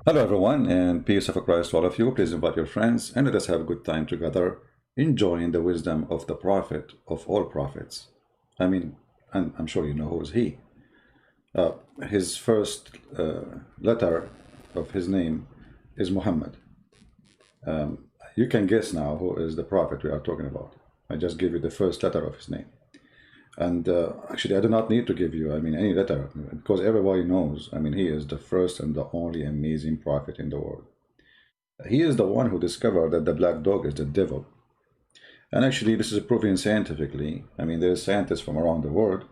Hello everyone, and peace of Christ to all of you. Please invite your friends and let us have a good time together, enjoying the wisdom of the prophet of all prophets. And I'm sure you know who is he. His first letter of his name is Muhammad. You can guess now who is the prophet we are talking about. I just give you the first letter of his name. And actually, I do not need to give you, any letter, because everybody knows, he is the first and the only amazing prophet in the world. He is the one who discovered that the black dog is the devil. And actually, this is proven scientifically. There's scientists from around the world.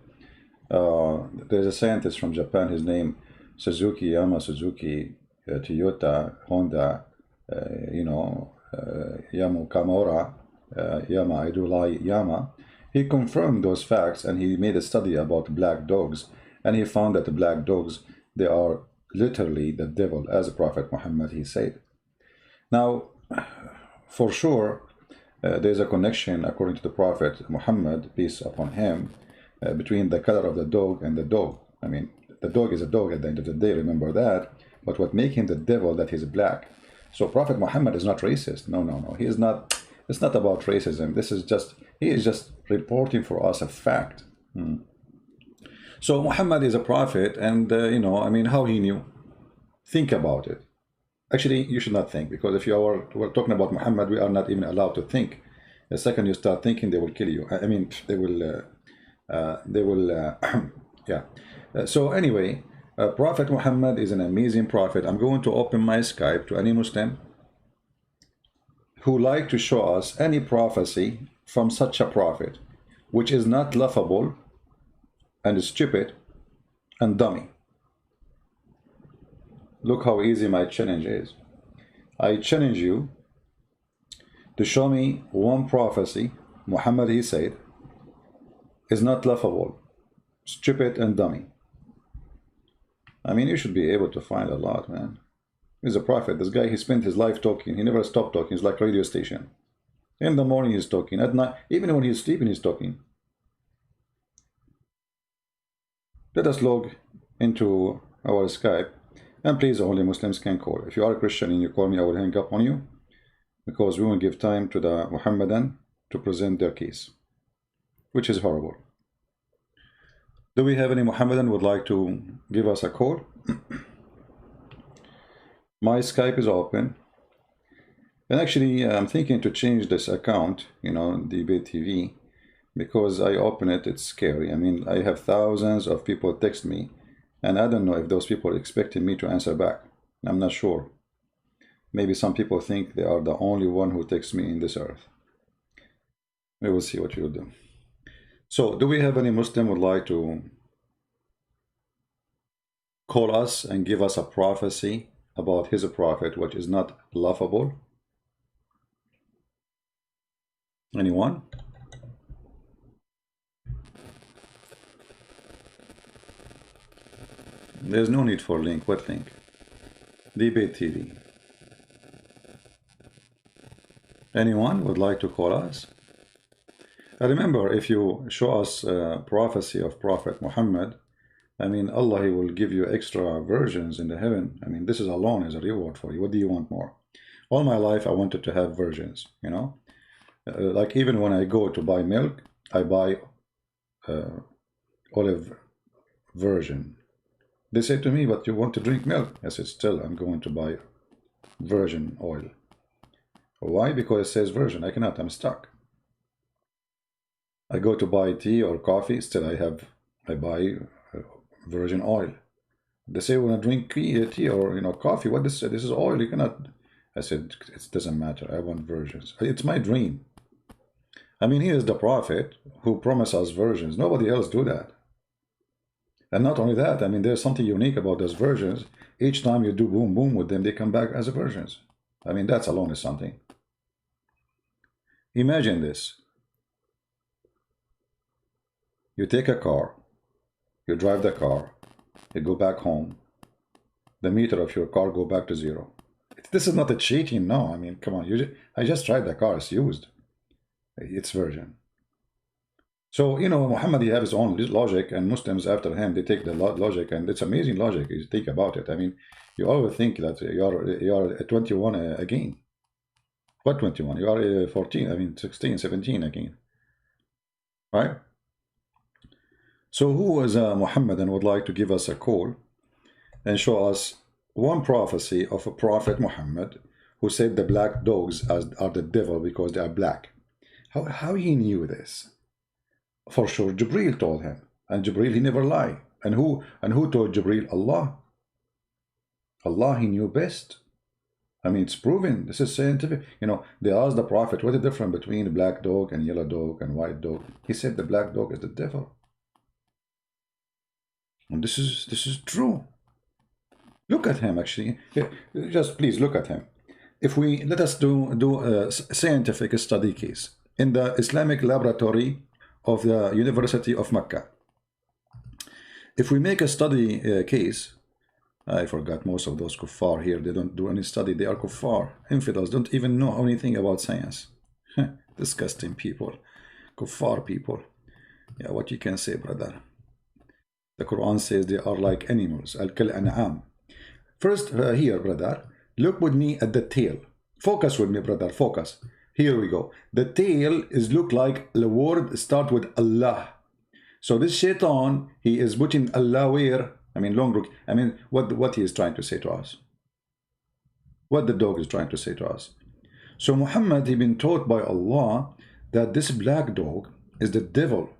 There's a scientist from Japan, his name Suzuki, Toyota, Honda, Yamu Kamura, Yama Idulai Yama. He confirmed those facts, and he made a study about black dogs, and he found that the black dogs, they are literally the devil, as the Prophet Muhammad, he said. Now, for sure, there's a connection, according to the Prophet Muhammad, peace upon him, between the color of the dog and the dog. The dog is a dog at the end of the day, remember that. But what makes him the devil, that he's black. So Prophet Muhammad is not racist. No. He is not. It's not about racism. He is just reporting for us a fact. So Muhammad is a prophet, and how he knew? Think about it. Actually, you should not think, because if we're talking about Muhammad, we are not even allowed to think. The second you start thinking, they will kill you. They will. Yeah. So anyway, Prophet Muhammad is an amazing prophet. I'm going to open my Skype to any Muslim who like to show us any prophecy from such a prophet, which is not laughable and stupid and dummy. Look how easy my challenge is. I challenge you to show me one prophecy Muhammad, he said, is not laughable, stupid and dummy. You should be able to find a lot, man. He's a prophet. This guy, he spent his life talking. He never stopped talking. He's like a radio station. In the morning he's talking. At night, even when he's sleeping, he's talking. Let us log into our Skype. And please, only Muslims can call. If you are a Christian and you call me, I will hang up on you, because we will give time to the Muhammadan to present their case, which is horrible. Do we have any Muhammadan who would like to give us a call? My Skype is open. And actually, I'm thinking to change this account, Debate TV, because I open it, it's scary. I have thousands of people text me, and I don't know if those people are expecting me to answer back. I'm not sure. Maybe some people think they are the only one who texts me in this earth. We will see what we will do. So, do we have any Muslim who would like to call us and give us a prophecy about his prophet, which is not laughable? Anyone? There's no need for link. What link? Debate TV. Anyone would like to call us? Remember, if you show us a prophecy of Prophet Muhammad, Allah, he will give you extra versions in the heaven. This is alone is a reward for you. What do you want more? All my life, I wanted to have versions, like even when I go to buy milk, I buy olive version. They say to me, but you want to drink milk? I said, still, I'm going to buy virgin oil. Why? Because it says virgin. I cannot, I'm stuck. I go to buy tea or coffee, still I buy virgin oil. They say, when I drink tea or coffee, what this is oil, you cannot. I said, it doesn't matter, I want versions. It's my dream. He is the prophet who promised us versions. Nobody else do that. And not only that, there's something unique about those versions. Each time you do boom boom with them, they come back as versions. That's alone is something. Imagine this. You take a car, you drive the car, you go back home, the meter of your car go back to zero. This is not a cheating, no. Come on, I just tried the car, it's used. It's virgin. So, you know, Muhammad, he has his own logic, and Muslims after him, they take the logic, and it's amazing logic. You think about it. I mean, you always think that you're 21 again. What 21? You are 14, I mean 16, 17 again, right? So who is Muhammad and would like to give us a call and show us one prophecy of a prophet Muhammad who said the black dogs are the devil because they are black? How he knew this? For sure, Jibril told him, and Jibril he never lie. And who told Jibril? Allah. Allah he knew best. I mean, it's proven. This is scientific. You know, they asked the prophet, what is the difference between a black dog and yellow dog and white dog? He said the black dog is the devil. And this is true. Look at him, actually. Here, just please look at him. If we let us do a scientific study case in the Islamic laboratory of the University of Mecca. If we make a study case, I forgot most of those kuffar here. They don't do any study. They are kuffar. Infidels don't even know anything about science. Disgusting people. Kuffar people. Yeah, what you can say, brother. The Quran says they are like animals. Al-kal an'am. First, here, brother, look with me at the tail. Focus with me, brother. Focus. Here we go. The tail is look like the word start with Allah. So this shaitan, he is putting Allah where? I mean, long look. I mean, what he is trying to say to us. What the dog is trying to say to us. So Muhammad, he been taught by Allah that this black dog is the devil.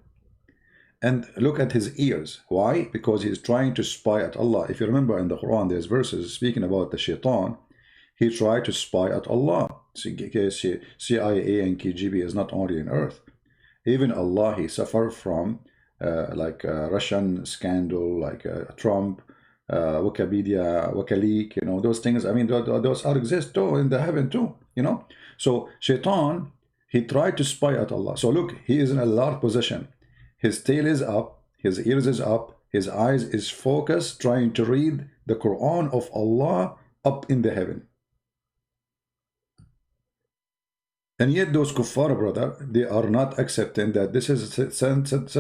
And look at his ears. Why? Because he is trying to spy at Allah. If you remember in the Quran, there's verses speaking about the shaitan. He tried to spy at Allah. CIA and KGB is not only on earth. Even Allah, he suffered from like Russian scandal, like Trump, Wikipedia, WikiLeaks, you know, those things. I mean, those are exist too in the heaven too, you know. So shaitan, he tried to spy at Allah. So look, he is in a large position. His tail is up, his ears is up, his eyes is focused, trying to read the Quran of Allah up in the heaven. And yet those kuffar, brother, they are not accepting that this is scientific.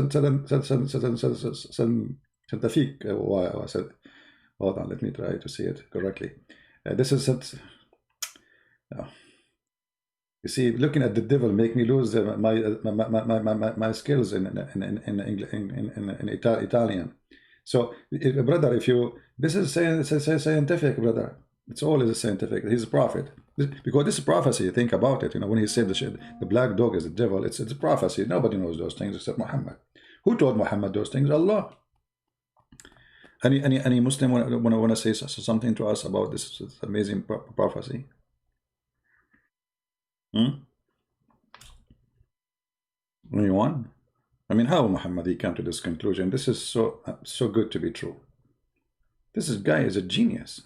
Hold on, let me try to say it correctly. This is you see, looking at the devil make me lose my skills in Italian. So, brother, if you this is scientific, brother. It's all is scientific. He's a prophet. Because this is prophecy, think about it. You know, when he said the black dog is the devil, it's a prophecy. Nobody knows those things except Muhammad. Who told Muhammad those things? Allah. Any Muslim want to say something to us about this amazing prophecy? Anyone? I mean, how Muhammad he came to this conclusion? This is so good to be true. This guy is a genius.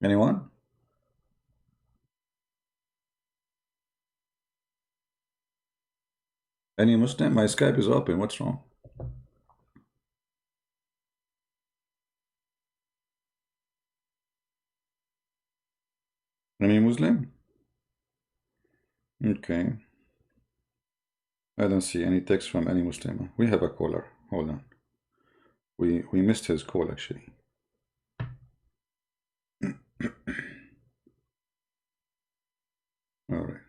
Anyone? Any Muslim? My Skype is open. What's wrong? Any Muslim? Okay. I don't see any text from any Muslim. We have a caller. Hold on. We missed his call actually. All right.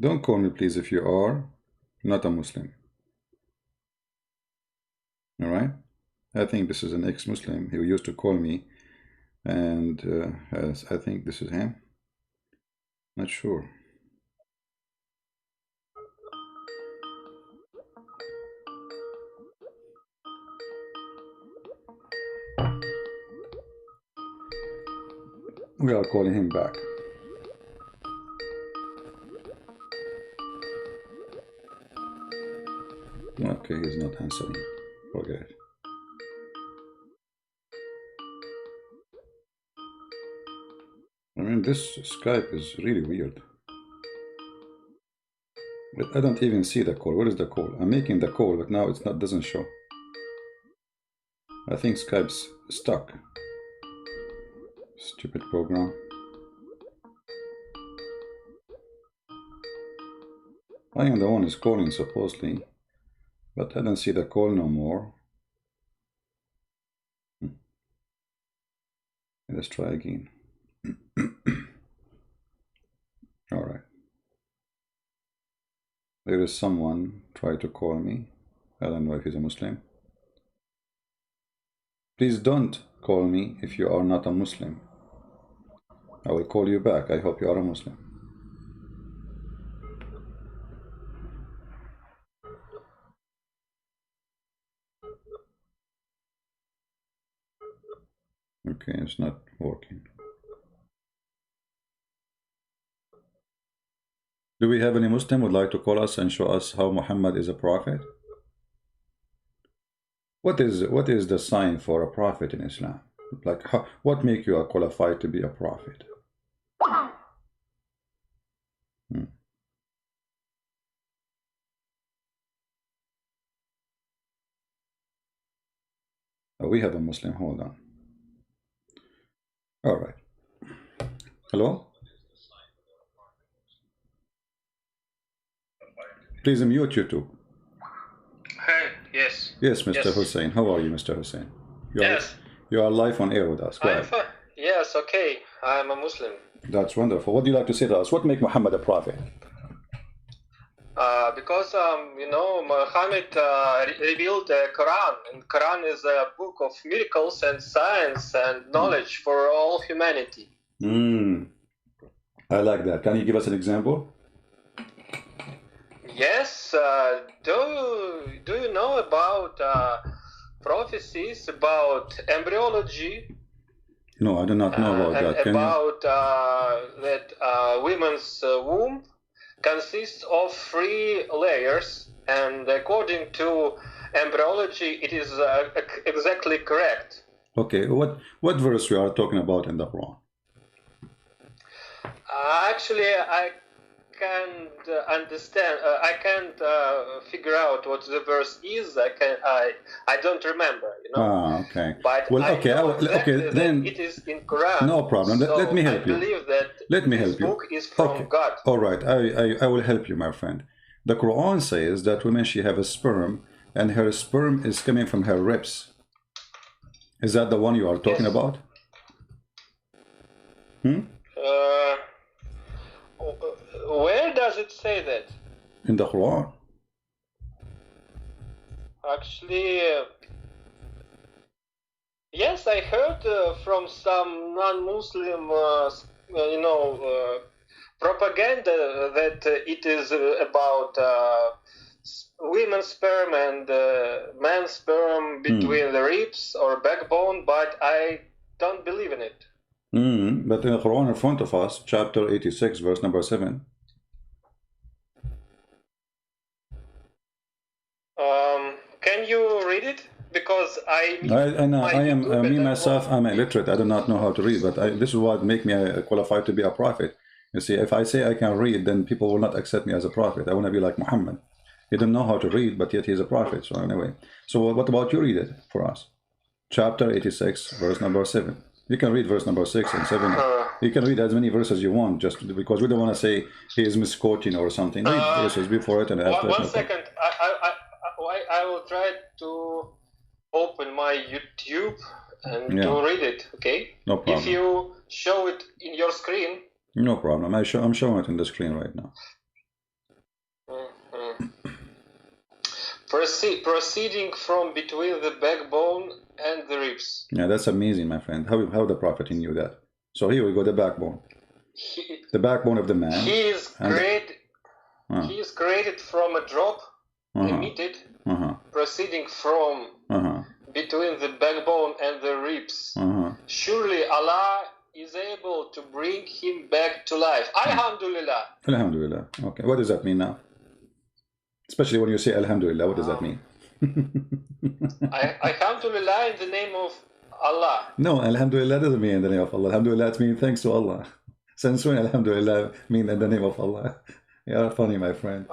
Don't call me, please, if you are not a Muslim. All right? I think this is an ex-Muslim who used to call me, and I think this is him. Not sure. We are calling him back. Okay, he's not answering. Forget it. I mean, this Skype is really weird. But I don't even see the call. What is the call? I'm making the call, but now it's not doesn't show. I think Skype's stuck. Stupid program. I am the one who's calling supposedly, but I don't see the call no more. Let's try again. All right. There is someone try to call me. I don't know if he's a Muslim. Please don't call me if you are not a Muslim. I will call you back. I hope you are a Muslim. Okay, it's not working. Do we have any Muslim who would like to call us and show us how Muhammad is a prophet? What is the sign for a prophet in Islam? Like, what make you qualified to be a prophet? Oh, we have a Muslim. Hold on. All right. Hello? Please mute YouTube. Hey, yes. Yes, Mr. Hussein. How are you, Mr. Hussein? You are live on air with us. Go ahead. Yes, okay. I'm a Muslim. That's wonderful. What do you like to say to us? What makes Muhammad a prophet? Because, Muhammad revealed the Quran, and Quran is a book of miracles and science and knowledge for all humanity. I like that. Can you give us an example? Yes. Do you know about prophecies about embryology? No, I do not know about that. About that women's womb consists of 3 layers, and according to embryology, it is exactly correct. Okay, what verse we are talking about in the Quran? Actually, I can't understand. I can't figure out what the verse is. I don't remember. Okay. But well, okay. Okay. Then it is in Quran. No problem. So let me help you. I believe that this book is from God. All right. I will help you, my friend. The Quran says that women she have a sperm, and her sperm is coming from her ribs. Is that the one you are talking about? Where does it say that? In the Quran. Actually, yes, I heard from some non-Muslim, propaganda that it is about women's sperm and man's sperm between the ribs or backbone, but I don't believe in it. But in the Quran in front of us, chapter 86, verse number 7. Can you read it? Because I'm illiterate. I do not know how to read, but this is what makes me qualified to be a prophet. You see, if I say I can read, then people will not accept me as a prophet. I want to be like Muhammad. He didn't know how to read, but yet he's a prophet. So anyway, so what about you read it for us? Chapter 86, verse number 7. You can read verse number 6 and 7. You can read as many verses you want, just because we don't want to say he is misquoting or something. Read verses before it and after. One second. I will try to open my YouTube and to read it, okay? No problem. If you show it in your screen. No problem. I'm showing it in the screen right now. Proceeding from between the backbone and the ribs. Yeah, that's amazing, my friend. How the prophet knew that? So here we go, the backbone. The backbone of the man. He is created from a drop emitted, proceeding from between the backbone and the ribs. Surely Allah is able to bring him back to life. Alhamdulillah. Alhamdulillah. Okay, what does that mean now? Especially when you say Alhamdulillah, what does that mean? Alhamdulillah in the name of Allah. No, Alhamdulillah doesn't mean in the name of Allah. Alhamdulillah means thanks to Allah. Since when Alhamdulillah mean in the name of Allah? You're funny, my friend.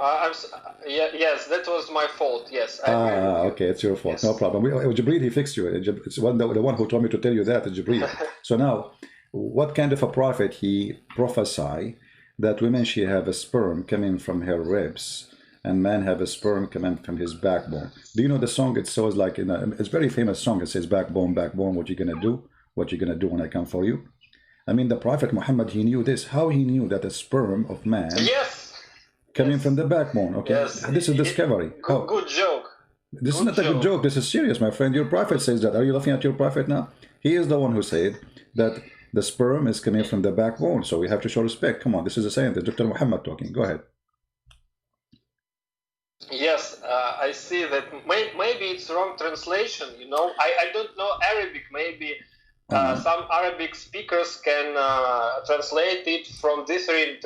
Yes, that was my fault. Yes. Okay, it's your fault. Yes. No problem. Jibreel, he fixed you. It's the one who told me to tell you that is Jibreel. So now, what kind of a prophet he prophesy that women, she have a sperm coming from her ribs, and man have a sperm coming from his backbone. Do you know the song? It says like it's a very famous song. It says, backbone, backbone, what you gonna do? What you gonna do when I come for you? I mean, the Prophet Muhammad, he knew this. How he knew that the sperm of man coming from the backbone? Okay, this is discovery. Good joke. This is not a good joke. This is serious, my friend. Your Prophet says that. Are you laughing at your Prophet now? He is the one who said that the sperm is coming from the backbone. So we have to show respect. Come on, this is a scientist, Dr. Muhammad talking. Go ahead. Yes, I see that maybe it's wrong translation, you know. I don't know Arabic. Maybe some Arabic speakers can translate it from different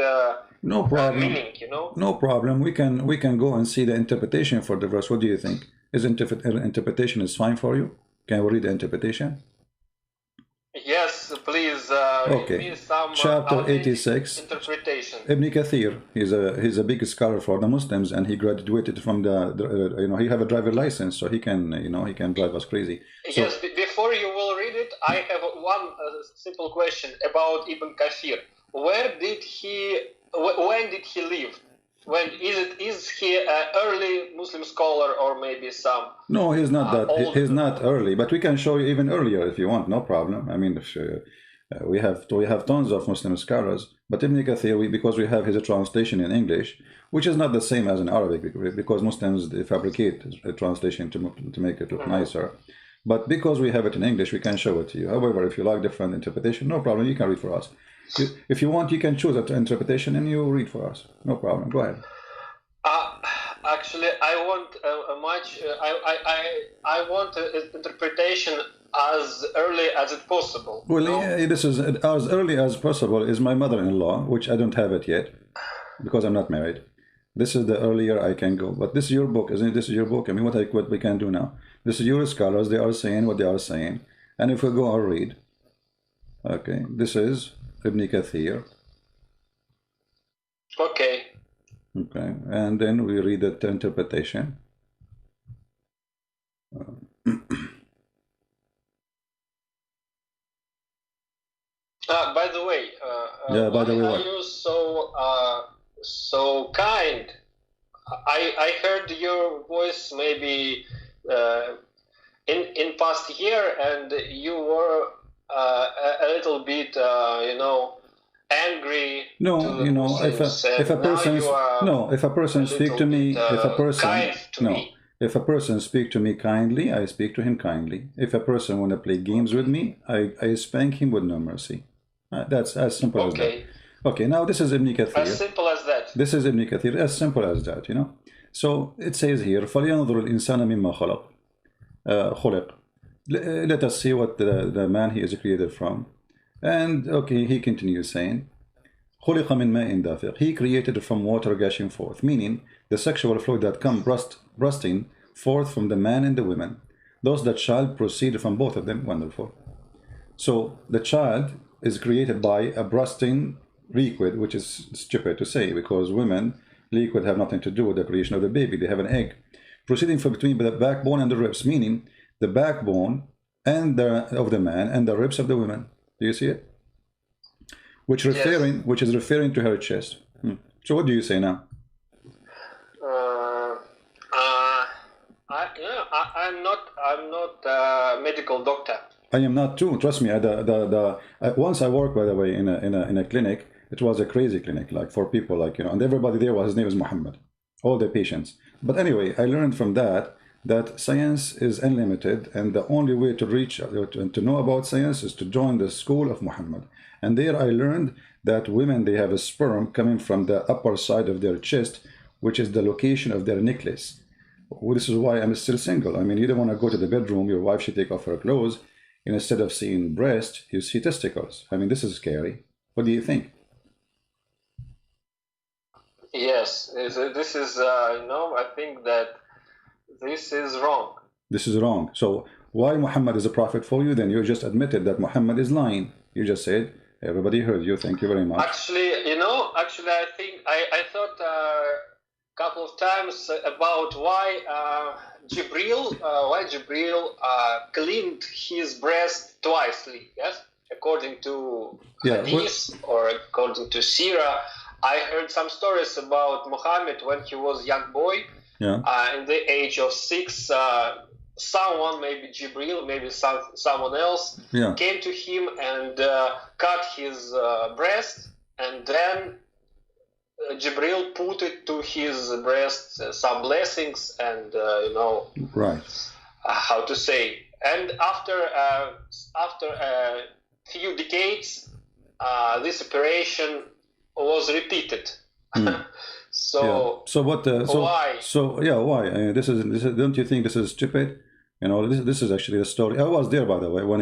no problem. Meaning, you know. No problem. We can go and see the interpretation for the verse. What do you think? Is interpretation is fine for you? Can we read the interpretation? Yes, please. Okay. Read me some, Chapter 86. Interpretation. Ibn Kathir. He's a big scholar for the Muslims, and he graduated from the he have a driver license, so he can he can drive us crazy. So, yes. Before you will read it, I have one simple question about Ibn Kathir. When did he live? When is he an early Muslim scholar or maybe some? No, he's not that. He's not early, but we can show you even earlier if you want. No problem. I mean, we have tons of Muslim scholars, but Ibn Kathir, because we have his translation in English, which is not the same as in Arabic, because Muslims they fabricate a translation to make it look nicer. But because we have it in English, we can show it to you. However, if you like different interpretation, no problem. You can read for us. If you want, you can choose an interpretation and you read for us. No problem. Go ahead. Actually, I want I want interpretation as early as it possible. Well, yeah, this is as early as possible. Is my mother-in-law, which I don't have it yet because I'm not married. This is the earlier I can go. But this is your book, isn't it? This is your book. I mean, what we can do now. This is your scholars. They are saying what they are saying, and if we go, I'll read. Okay, this is Ibn Kathir. Okay. Okay, and then we read the interpretation. By the way, by the way, are you so kind? I heard your voice maybe in past year, and you were a little bit, angry. No, if a person speak to me, if a person speak to me kindly, I speak to him kindly. If a person want to play games with me, I spank him with no mercy. That's as simple as that. Okay, now this is Ibn Kathir. As simple as that. This is Ibn Kathir, as simple as that, So it says here, فَلْيَنْظُرُ الْإِنسَانَ مِمَّا خُلِقَ. Let us see what the man he is created from. And okay, he continues saying, خُلِقَ مِنْ مَاءٍ دَافِقٍ. He created from water gushing forth, meaning the sexual fluid that come bursting forth from the man and the women. Thus the child proceeded from both of them. Wonderful. So the child is created by a bursting liquid, which is stupid to say because women liquid have nothing to do with the creation of the baby. They have an egg proceeding from between the backbone and the ribs, meaning the backbone and of the man and the ribs of the woman. Do you see it? Which is referring to her chest. So what do you say now? I'm not a medical doctor. I am not too. Trust me. Once I worked, by the way, in a clinic. It was a crazy clinic, like for people, and everybody there his name is Muhammad, all the patients. But anyway, I learned from that science is unlimited, and the only way to reach to know about science is to join the school of Muhammad. And there I learned that women, they have a sperm coming from the upper side of their chest, which is the location of their necklace. Well, this is why I'm still single. I mean, you don't want to go to the bedroom, your wife should take off her clothes, and instead of seeing breast, you see testicles. I mean, this is scary. What do you think? Yes, this is, I think that this is wrong. This is wrong. So why Muhammad is a prophet for you? Then you just admitted that Muhammad is lying. You just said, everybody heard you. Thank you very much. Actually, I think I thought a couple of times about why Jibril cleaned his breast twicely, yes? According to Hadith or according to Sirah. I heard some stories about Muhammad when he was a young boy. In the age of 6, someone, maybe Jibril, maybe someone else, came to him and cut his breast, and then Jibril put it to his breast some blessings and how to say. And after a few decades, this operation was repeated. So what? Why? Why? This is. Don't you think this is stupid? This is actually the story. I was there, by the way, when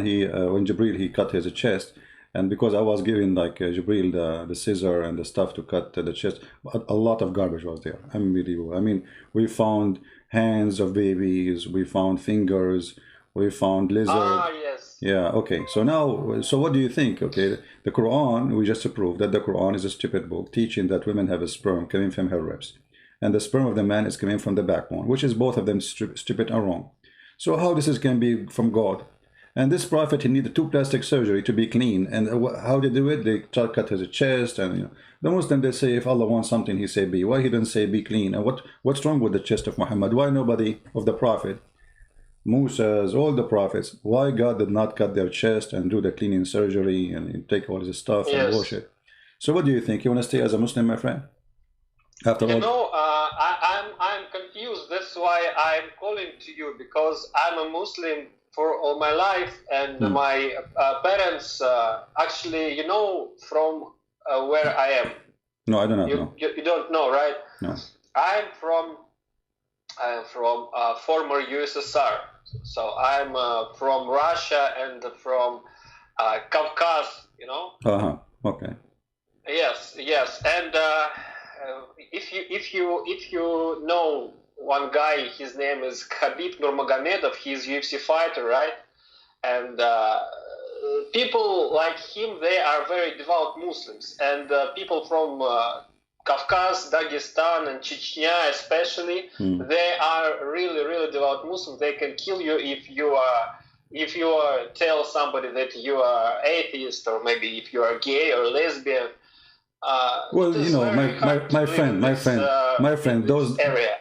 Jibril he cut his chest, and because I was giving Jibril the scissor and the stuff to cut the chest, a lot of garbage was there. Unbelievable. I mean, we found hands of babies, we found fingers, we found lizards. Yes. Yeah. Okay. So now, what do you think? Okay, the Quran. We just proved that the Quran is a stupid book teaching that women have a sperm coming from her ribs, and the sperm of the man is coming from the backbone, which is both of them stupid and wrong. So how this can be from God? And this prophet, he needed 2 plastic surgery to be clean. And how they do it? They cut his chest. And the Muslim, they say if Allah wants something, he say be. Why he didn't say be clean? And what's wrong with the chest of Muhammad? Why nobody of the prophet, Moses, all the prophets, why God did not cut their chest and do the cleaning surgery and take all this stuff and wash it? So what do you think? You want to stay as a Muslim, my friend? After all, I'm confused. That's why I'm calling to you, because I'm a Muslim for all my life, and my parents actually, from where I am. No, I do not know. You don't know, right? No. I'm from former USSR. So I'm from Russia and from Caucasus. Okay. Yes, and if you know one guy, his name is Khabib Nurmagomedov. He's UFC fighter, right? And people like him, they are very devout Muslims. And people from Caucasus, Dagestan, and Chechnya especially, they are really, really devout Muslims. They can kill you if you tell somebody that you are atheist, or maybe if you are gay or lesbian. Well, my friend,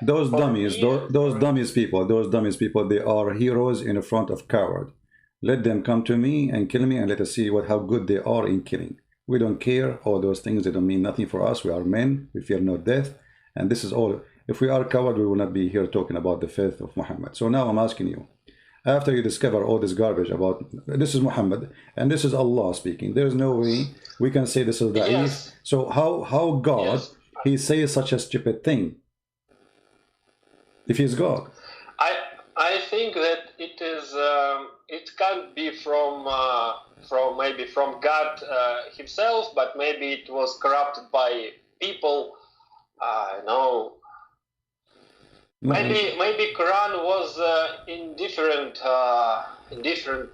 those dummies people, they are heroes in front of coward. Let them come to me and kill me, and let us see how good they are in killing. We don't care. All those things, they don't mean nothing for us. We are men. We fear no death. And this is all. If we are coward, we will not be here talking about the faith of Muhammad. So now I'm asking you, after you discover all this garbage about this is Muhammad and this is Allah speaking, there is no way we can say this is da'if. Yes. So how God, he says such a stupid thing if he's God? I think that it is it can't be from God himself, but maybe it was corrupted by people. Maybe Quran was in different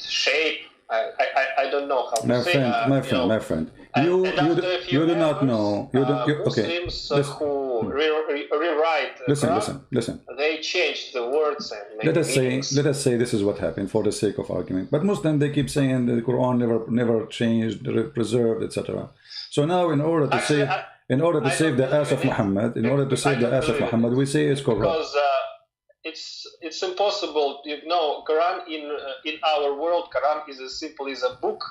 shape. I don't know how to say. My friend, you do not know. Muslims who rewrite. Listen. They changed the words and let us say this is what happened for the sake of argument. But Muslims, they keep saying the Quran never changed, preserved, etc. So now, in order to save the ass of Muhammad, we say it's corrupt. Because it's impossible. Quran in our world, Quran is as simple as a book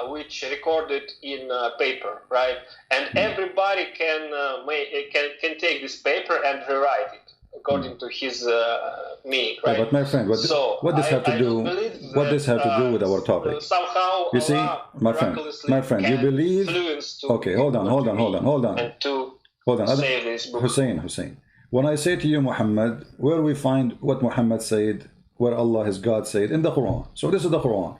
which recorded in paper, right? And everybody can take this paper and rewrite it according to his meaning, right? Yeah, but my friend, what this have to do with our topic? Somehow, you see, my friend, you believe? Okay, hold on. And to save this book. Hussein. When I say to you, Muhammad, where we find what Muhammad said, where Allah, his God, said in the Quran. So this is the Quran.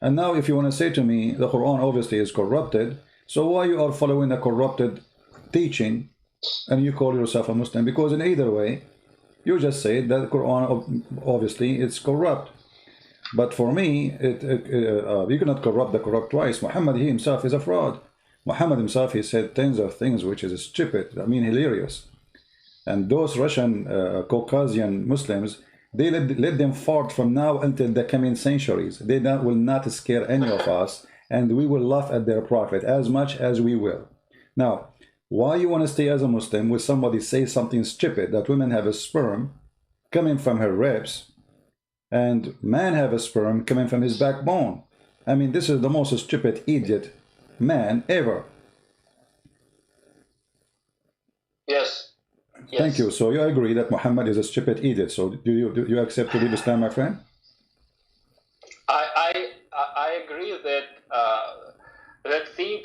And now, if you want to say to me, the Quran obviously is corrupted. So why you are following a corrupted teaching, and you call yourself a Muslim? Because in either way, you just say that the Quran obviously it's corrupt. But for me, you cannot corrupt the corrupt twice. Muhammad, he himself is a fraud. Muhammad himself, he said tens of things which is stupid. I mean, hilarious. And those Russian Caucasian Muslims, they let them fart from now until the coming centuries. They will not scare any of us, and we will laugh at their prophet as much as we will. Now, Why you want to stay as a Muslim with somebody say something stupid, that women have a sperm coming from her ribs and man have a sperm coming from his backbone? I mean, this is the most stupid idiot man ever. Yes. Thank you. So you agree that Muhammad is a stupid idiot. So do you accept to leave Islam, my friend? I agree that that thing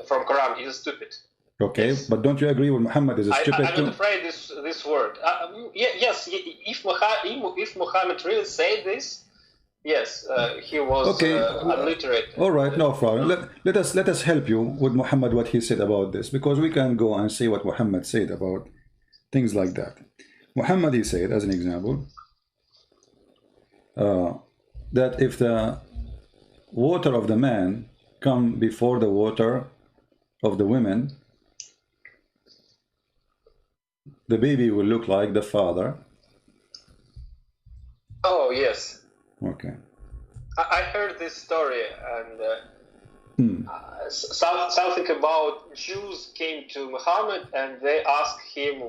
from Quran is stupid. Okay, yes. But don't you agree with Muhammad is a stupid? I'm not afraid this word. Yes, if Muhammad really said this, yes, he was okay. Illiterate. All right, no problem. Let us help you with Muhammad, what he said about this, because we can go and see what Muhammad said about things like that. Muhammad, he said, as an example, that if the water of the man come before the water of the women, the baby will look like the father. Oh, yes. Okay. I heard this story, and something about Jews came to Muhammad and they asked him,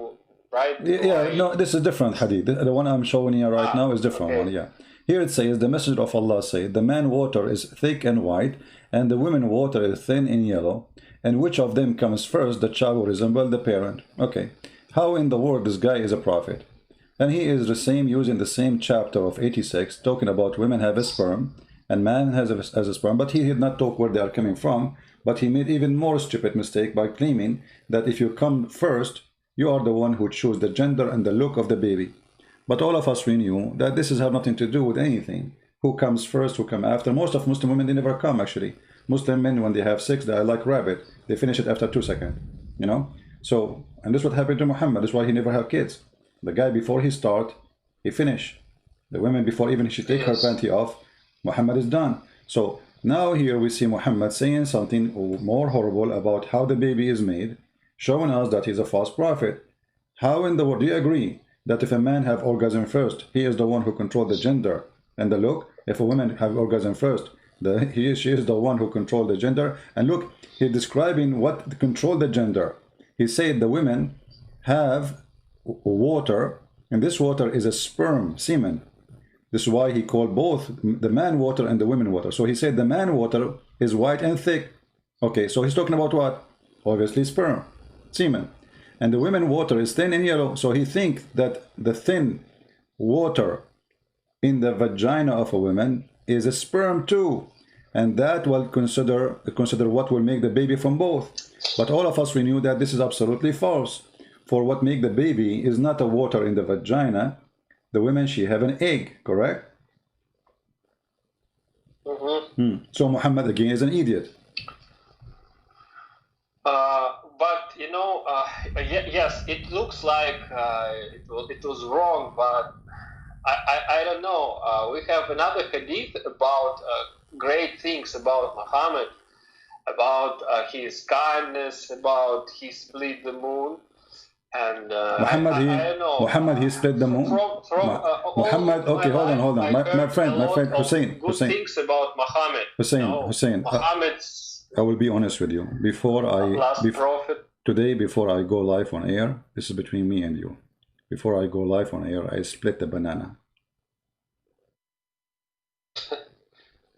right? Yeah, no, this is different hadith. The one I'm showing you right now is different one, yeah. Here it says, the Messenger of Allah said, the man water is thick and white, and the women water is thin and yellow, and which of them comes first, the child will resemble the parent. Okay. How in the world this guy is a prophet? And he is the same, using the same chapter of 86, talking about women have a sperm, and man has a sperm, but he did not talk where they are coming from, but he made even more stupid mistake by claiming that if you come first, you are the one who choose the gender and the look of the baby. But all of us, we knew that this has nothing to do with anything. Who comes first, who come after? Most of Muslim women, they never come, actually. Muslim men, when they have sex, they are like rabbit. They finish it after 2 seconds, you know? So, and this is what happened to Muhammad. That's why he never have kids. The guy, before he start, he finish. The women, before even she take her panty off, Muhammad is done. So, now here we see Muhammad saying something more horrible about how the baby is made, showing us that he's a false prophet. How in the world do you agree that if a man have orgasm first, he is the one who controls the gender and the look? If a woman have orgasm first, she is the one who controls the gender. And look, he's describing what control the gender. He said the women have water, and this water is a sperm, semen. This is why he called both the man water and the women water. So he said the man water is white and thick. Okay, so he's talking about what? Obviously sperm, semen. And the women water is thin and yellow. So he thinks that the thin water in the vagina of a woman is a sperm too. And that will consider what will make the baby from both. But all of us, we knew that this is absolutely false. For what make the baby is not a water in the vagina. The women, she have an egg, correct? So Muhammad again is an idiot. But you know, yes, it looks like it was wrong, but I don't know. We have another hadith about great things about Muhammad, about his kindness, about he split the moon, and Muhammad he split the moon. Muhammad, okay, hold on, my friend Hussein. Things about Muhammad. Hussein. Muhammad's. I will be honest with you. Today, before I go live on air, this is between me and you. Before I go live on air, I split the banana.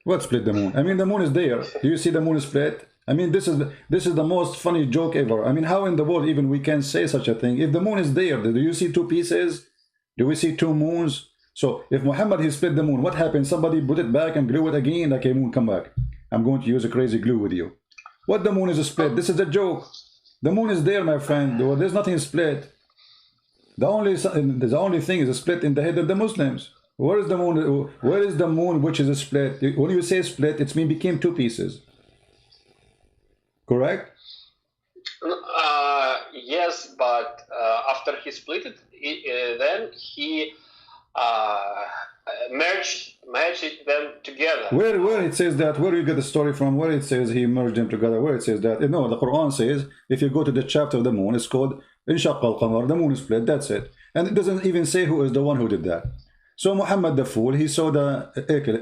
What split the moon? I mean, the moon is there. Do you see the moon is split? I mean, this is the most funny joke ever. I mean, how in the world even we can say such a thing? If the moon is there, do you see two pieces? Do we see two moons? So if Muhammad he split the moon, what happened? Somebody put it back and glue it again, like a moon come back. I'm going to use a crazy glue with you. What the moon is a split? This is a joke. The moon is there, my friend. There's nothing split. The only thing is a split in the head of the Muslims. Where is the moon? Where is the moon which is a split? When you say split, it's mean became two pieces. Correct? Yes, but after he split it, then he merged them together. Where it says that? Where you get the story from? Where it says he merged them together? Where it says that? No, the Quran says if you go to the chapter of the moon, it's called Inshaq al-Qamar. The moon is split. That's it. And it doesn't even say who is the one who did that. So Muhammad the fool, he saw the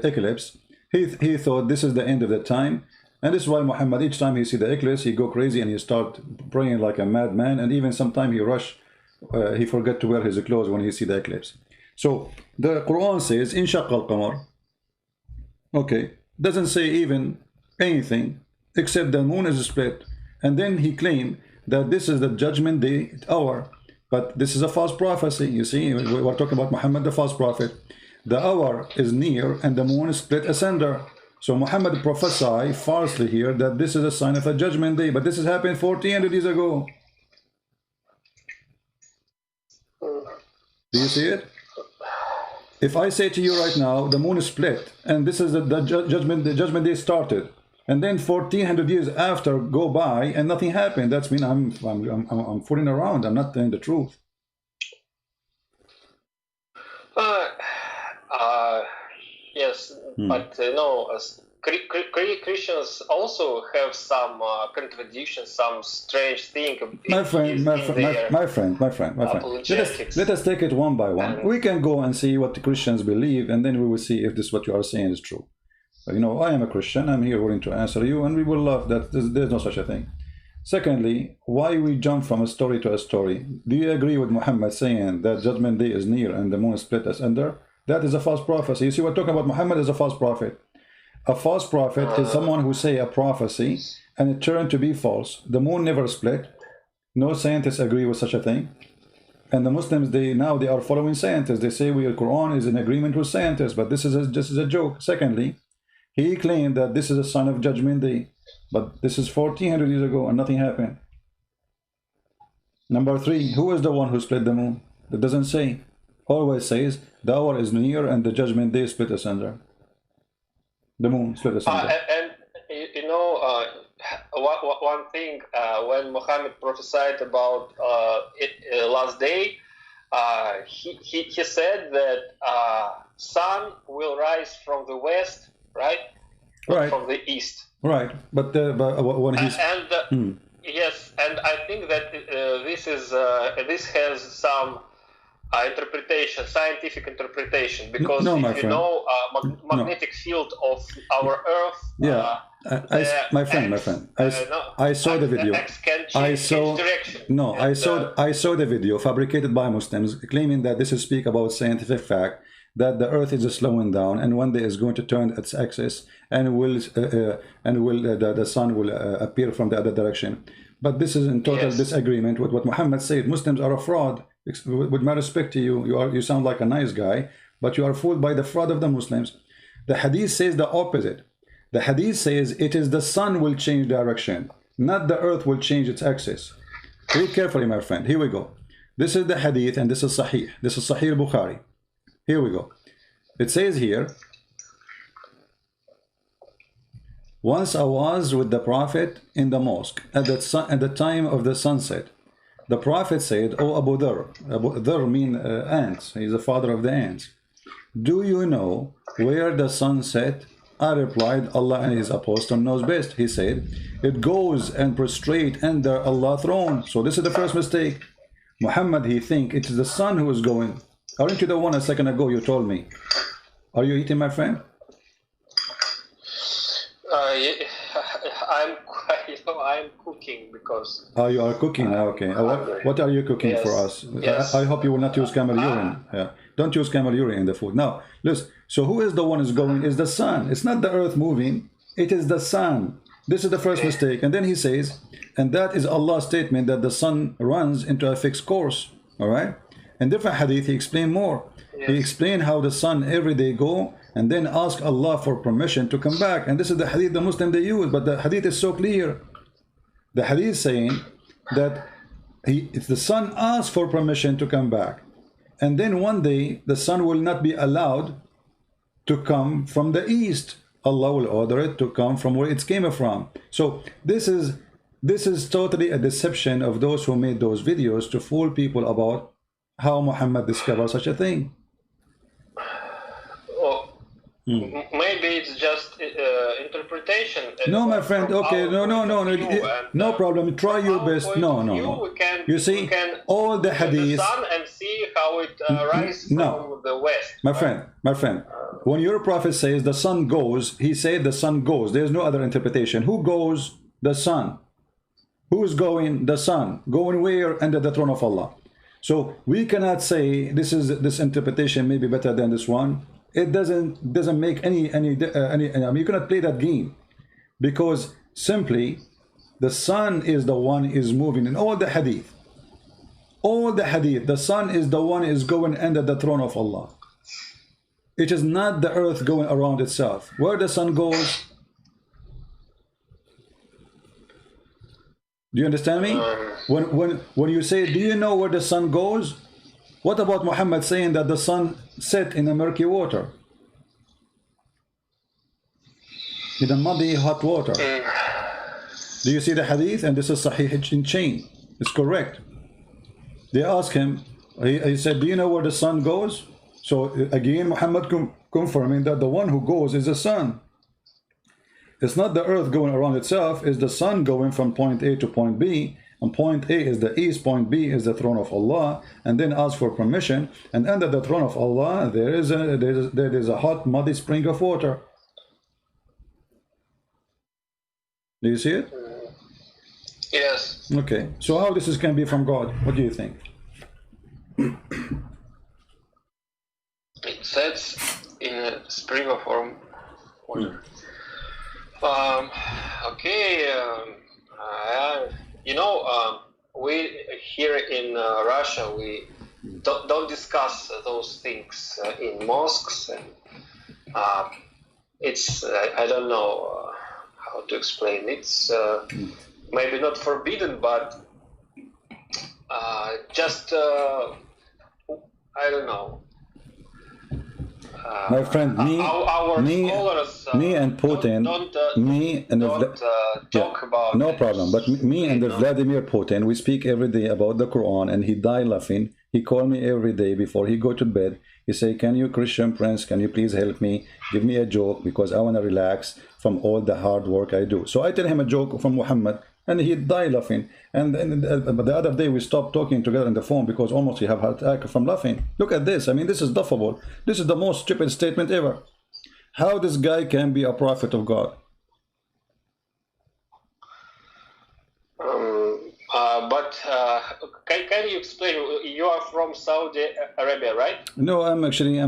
eclipse. He thought this is the end of the time. And this is why Muhammad, each time he see the eclipse, he go crazy and he start praying like a madman, and even sometimes he rush, he forget to wear his clothes when he see the eclipse. So the Quran says, "Inshaq al-qamar." Okay, doesn't say even anything except the moon is split, and then he claimed that this is the judgment day hour. But this is a false prophecy. You see, we're talking about Muhammad, the false prophet. The hour is near and the moon is split asunder. So Muhammad prophesied falsely here that this is a sign of a judgment day, but this has happened 1400 years ago. Do you see it? If I say to you right now, the moon is split, and this is the judgment day started, and then 1400 years after go by and nothing happened, that's mean I'm fooling around. I'm not telling the truth. Yes, but no, Christians also have some contradictions, some strange thing. My friend. Let us take it one by one. We can go and see what the Christians believe, and then we will see if this what you are saying is true. You know, I am a Christian. I'm here willing to answer you, and we will love that. There's no such a thing. Secondly, why we jump from a story to a story? Do you agree with Muhammad saying that judgment day is near and the moon is split asunder? That is a false prophecy. You see, we're talking about Muhammad as a false prophet. A false prophet is someone who say a prophecy and it turned to be false. The moon never split. No scientists agree with such a thing. And the Muslims, they are following scientists. They say the Quran is in agreement with scientists, but this is just a joke. Secondly, he claimed that this is a sign of judgment day, but this is 1400 years ago and nothing happened. Number three, who is the one who split the moon? That doesn't say. Always says the hour is near and the judgment day split asunder. The moon split asunder. And you know, one thing, when Muhammad prophesied about last day, he said that sun will rise from the west, right? Right. From the east. Right. But when he's yes, and I think that this has some interpretation, scientific interpretation, because if you know magnetic field of our Earth, my friend, I saw the video. I saw the video fabricated by Muslims claiming that this is speak about scientific fact that the Earth is slowing down and one day is going to turn its axis and the sun will appear from the other direction. But this is in total disagreement with what Muhammad said. Muslims are a fraud. With my respect to you, you sound like a nice guy, but you are fooled by the fraud of the Muslims. The hadith says the opposite. The hadith says it is the sun will change direction, not the earth will change its axis. Read carefully, my friend. Here we go. This is the hadith and this is Sahih. This is Sahih Bukhari. Here we go. It says here, once I was with the Prophet in the mosque at the time of the sunset. The Prophet said, "Oh Abu Dharr," Abu Dharr means ants. He's the father of the ants. "Do you know where the sun set?" I replied, "Allah and His Apostle knows best." He said, "It goes and prostrate under Allah's throne." So this is the first mistake. Muhammad, he think it is the sun who is going. Aren't you the one a second ago you told me? Are you eating, my friend? I'm cooking because. Oh, you are cooking. Okay. What are you cooking for us? Yes. I hope you will not use camel urine. Yeah. Don't use camel urine in the food. Now, listen. So who is the one who's going? Is the sun. It's not the earth moving. It is the sun. This is the first mistake. And then he says, and that is Allah's statement that the sun runs into a fixed course. All right. In different hadith, he explained more. Yes. He explained how the sun every day go and then ask Allah for permission to come back. And this is the hadith the Muslim they use, but the hadith is so clear. The hadith saying that if the sun asks for permission to come back, and then one day the sun will not be allowed to come from the east. Allah will order it to come from where it came from. So this is totally a deception of those who made those videos to fool people about how Muhammad discovered such a thing. Maybe it's just interpretation. No, my friend. Okay, no problem. Try your best. No. You see, all the hadith. The sun and see how it rises from the west. My friend, when your prophet says the sun goes, he said the sun goes. There's no other interpretation. Who goes? The sun. Who is going? The sun. Going where? Under the throne of Allah. So we cannot say this interpretation may be better than this one. It doesn't make any I mean, you cannot play that game, because simply the sun is the one is moving in all the hadith. All the hadith, the sun is the one is going under the throne of Allah. It is not the earth going around itself. Where the sun goes, do you understand me? When you say, do you know where the sun goes? What about Muhammad saying that the sun set in the murky water? In the muddy hot water. Do you see the hadith? And this is Sahih in chain. It's correct. They asked him, he said, do you know where the sun goes? So again, Muhammad confirming that the one who goes is the sun. It's not the earth going around itself, it's the sun going from point A to point B, and point A is the east, point B is the throne of Allah, and then ask for permission, and under the throne of Allah there is a hot muddy spring of water. Do you see it? Yes. Okay, so how this can be from God? What do you think? It sets in a spring of water. Okay, you know, we here in Russia, we don't discuss those things in mosques, and it's I don't know how to explain. It's maybe not forbidden, but just I don't know. My friend, me and Putin, talk about no problem. But me and Vladimir Putin, we speak every day about the Quran, and he die laughing. He call me every day before he go to bed. He say, "Can you, Christian Prince? Can you please help me? Give me a joke because I want to relax from all the hard work I do." So I tell him a joke from Muhammad, and he die laughing. And the other day we stopped talking together on the phone because almost he have heart attack from laughing. Look at this. I mean, this is laughable. This is the most stupid statement ever. How this guy can be a prophet of God? Can you explain? You are from Saudi Arabia, right? No, I'm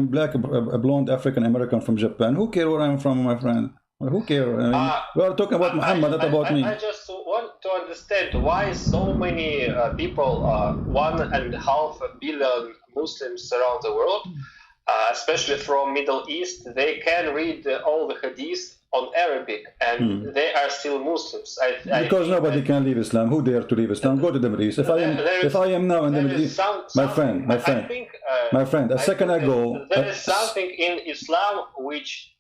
black, a blonde African American from Japan. Who cares where I'm from, my friend? Who cares? I mean, we are talking about Muhammad, not about me. I just want to understand why so many people, 1.5 billion Muslims around the world, especially from Middle East, they can read all the hadith on Arabic, and they are still Muslims. Because nobody can leave Islam. Who dare to leave Islam? Go to the Middle East. If I am now in the Middle East, my friend, a second ago, there is something in Islam which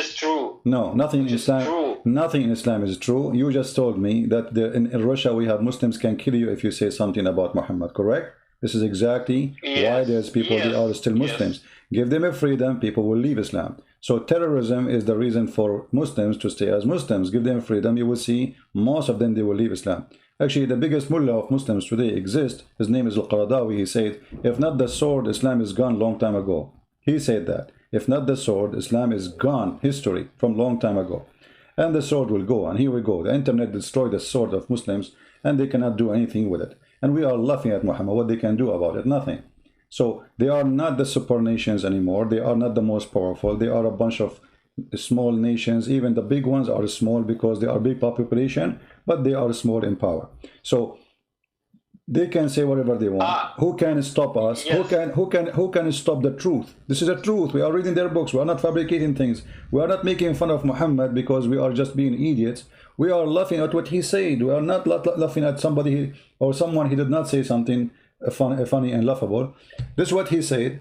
is true. No, nothing in Islam. Nothing in Islam is true. You just told me that in Russia we have Muslims can kill you if you say something about Muhammad. Correct? This is exactly why there's people that are still Muslims. Give them a freedom, people will leave Islam. So terrorism is the reason for Muslims to stay as Muslims. Give them freedom, you will see most of them, they will leave Islam. Actually, the biggest mullah of Muslims today exists. His name is Al-Qaradawi. He said, if not the sword, Islam is gone long time ago. He said that. If not the sword, Islam is gone, history, from long time ago. And the sword will go, and here we go. The internet destroyed the sword of Muslims, and they cannot do anything with it. And we are laughing at Muhammad. What they can do about it? Nothing. So they are not the super nations anymore. They are not the most powerful. They are a bunch of small nations. Even the big ones are small because they are big population, but they are small in power. So they can say whatever they want. Who can stop us? Yes. Who can stop the truth? This is the truth. We are reading their books. We are not fabricating things. We are not making fun of Muhammad because we are just being idiots. We are laughing at what he said. We are not laughing at somebody or someone he did not say something funny and laughable. This is what he said.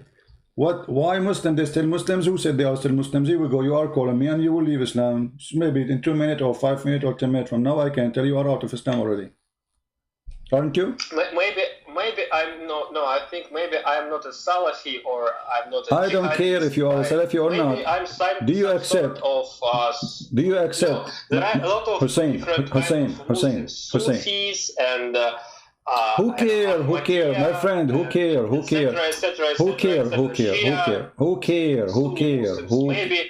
Why Muslims? They still Muslims. Who said they are still Muslims? Here we go. You are calling me and you will leave Islam. Maybe in 2 minutes or 5 minutes or 10 minutes from now, I can tell you are out of Islam already. Aren't you? Maybe I'm not. No, I think maybe I'm not a Salafi or I'm not a I don't care if you are a Salafi or not. Do you accept? Do you accept? There are a lot of different kinds of Muslims, Sufis and Who care? Who care, my friend? Who care? Who care? Who care? Who care? Who care? Who care? Who care?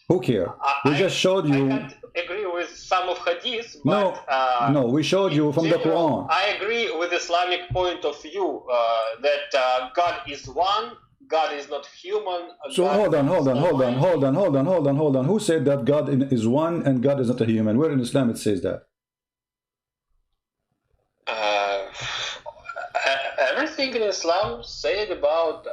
Who care? We just showed you. I can't agree with some of hadith, but no, we showed you from the Quran. I agree with Islamic point of view that God is one. God is not human. So hold on. Who said that God is one and God is not a human? Where in Islam it says that? Everything in Islam said about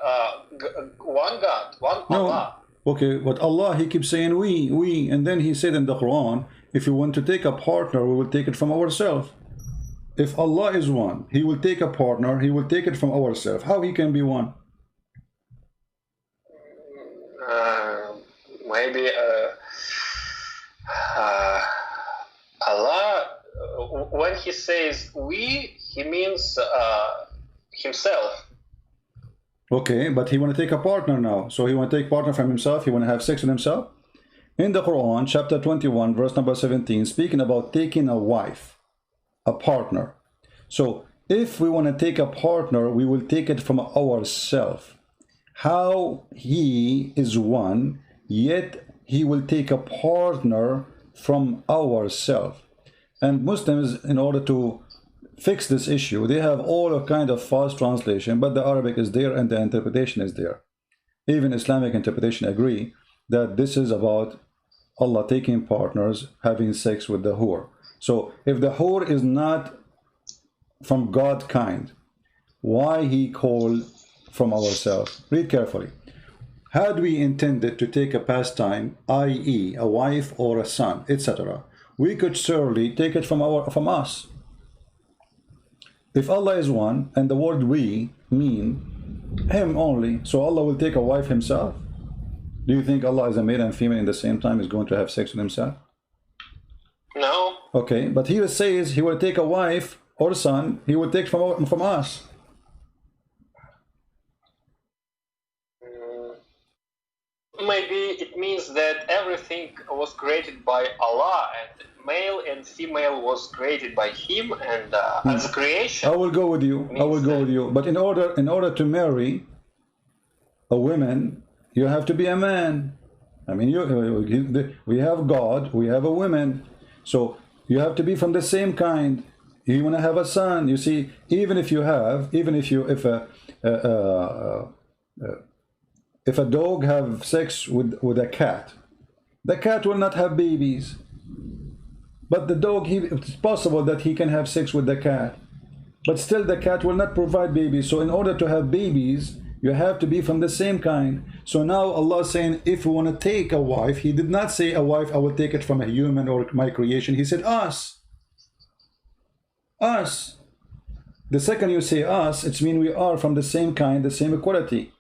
one God, one Allah. Okay, but Allah, he keeps saying we, and then he said in the Quran, if you want to take a partner, we will take it from ourselves. If Allah is one, he will take a partner, he will take it from ourselves. How he can be one? Maybe Allah, when he says we, he means himself. Okay, but he want to take a partner now. So he want to take partner from himself. He want to have sex with himself. In the Quran, chapter 21, verse number 17, speaking about taking a wife, a partner. So if we want to take a partner, we will take it from ourselves. How he is one, yet he will take a partner from ourselves. And Muslims, in order to fix this issue, they have all a kind of false translation, but the Arabic is there and the interpretation is there. Even Islamic interpretation agree that this is about Allah taking partners, having sex with the whore. So if the whore is not from God kind, why he called from ourselves? Read carefully. Had we intended to take a pastime, i.e. a wife or a son, etc., we could surely take it from us. If Allah is one, and the word we mean him only, so Allah will take a wife himself? Do you think Allah is a male and female in the same time is going to have sex with himself? No. Okay, but here it says he will take a wife or son, he will take from us. Maybe it means that everything was created by Allah, and male and female was created by him, and as a creation. I will go with you. But in order to marry a woman, you have to be a man. I mean, we have God, we have a woman, so you have to be from the same kind. You want to have a son. You see, if a dog have sex with a cat, the cat will not have babies. But the dog, it's possible that he can have sex with the cat. But still the cat will not provide babies. So in order to have babies, you have to be from the same kind. So now Allah is saying, if you want to take a wife, he did not say a wife, I will take it from a human or my creation. He said us. Us. The second you say us, it means we are from the same kind, the same equality.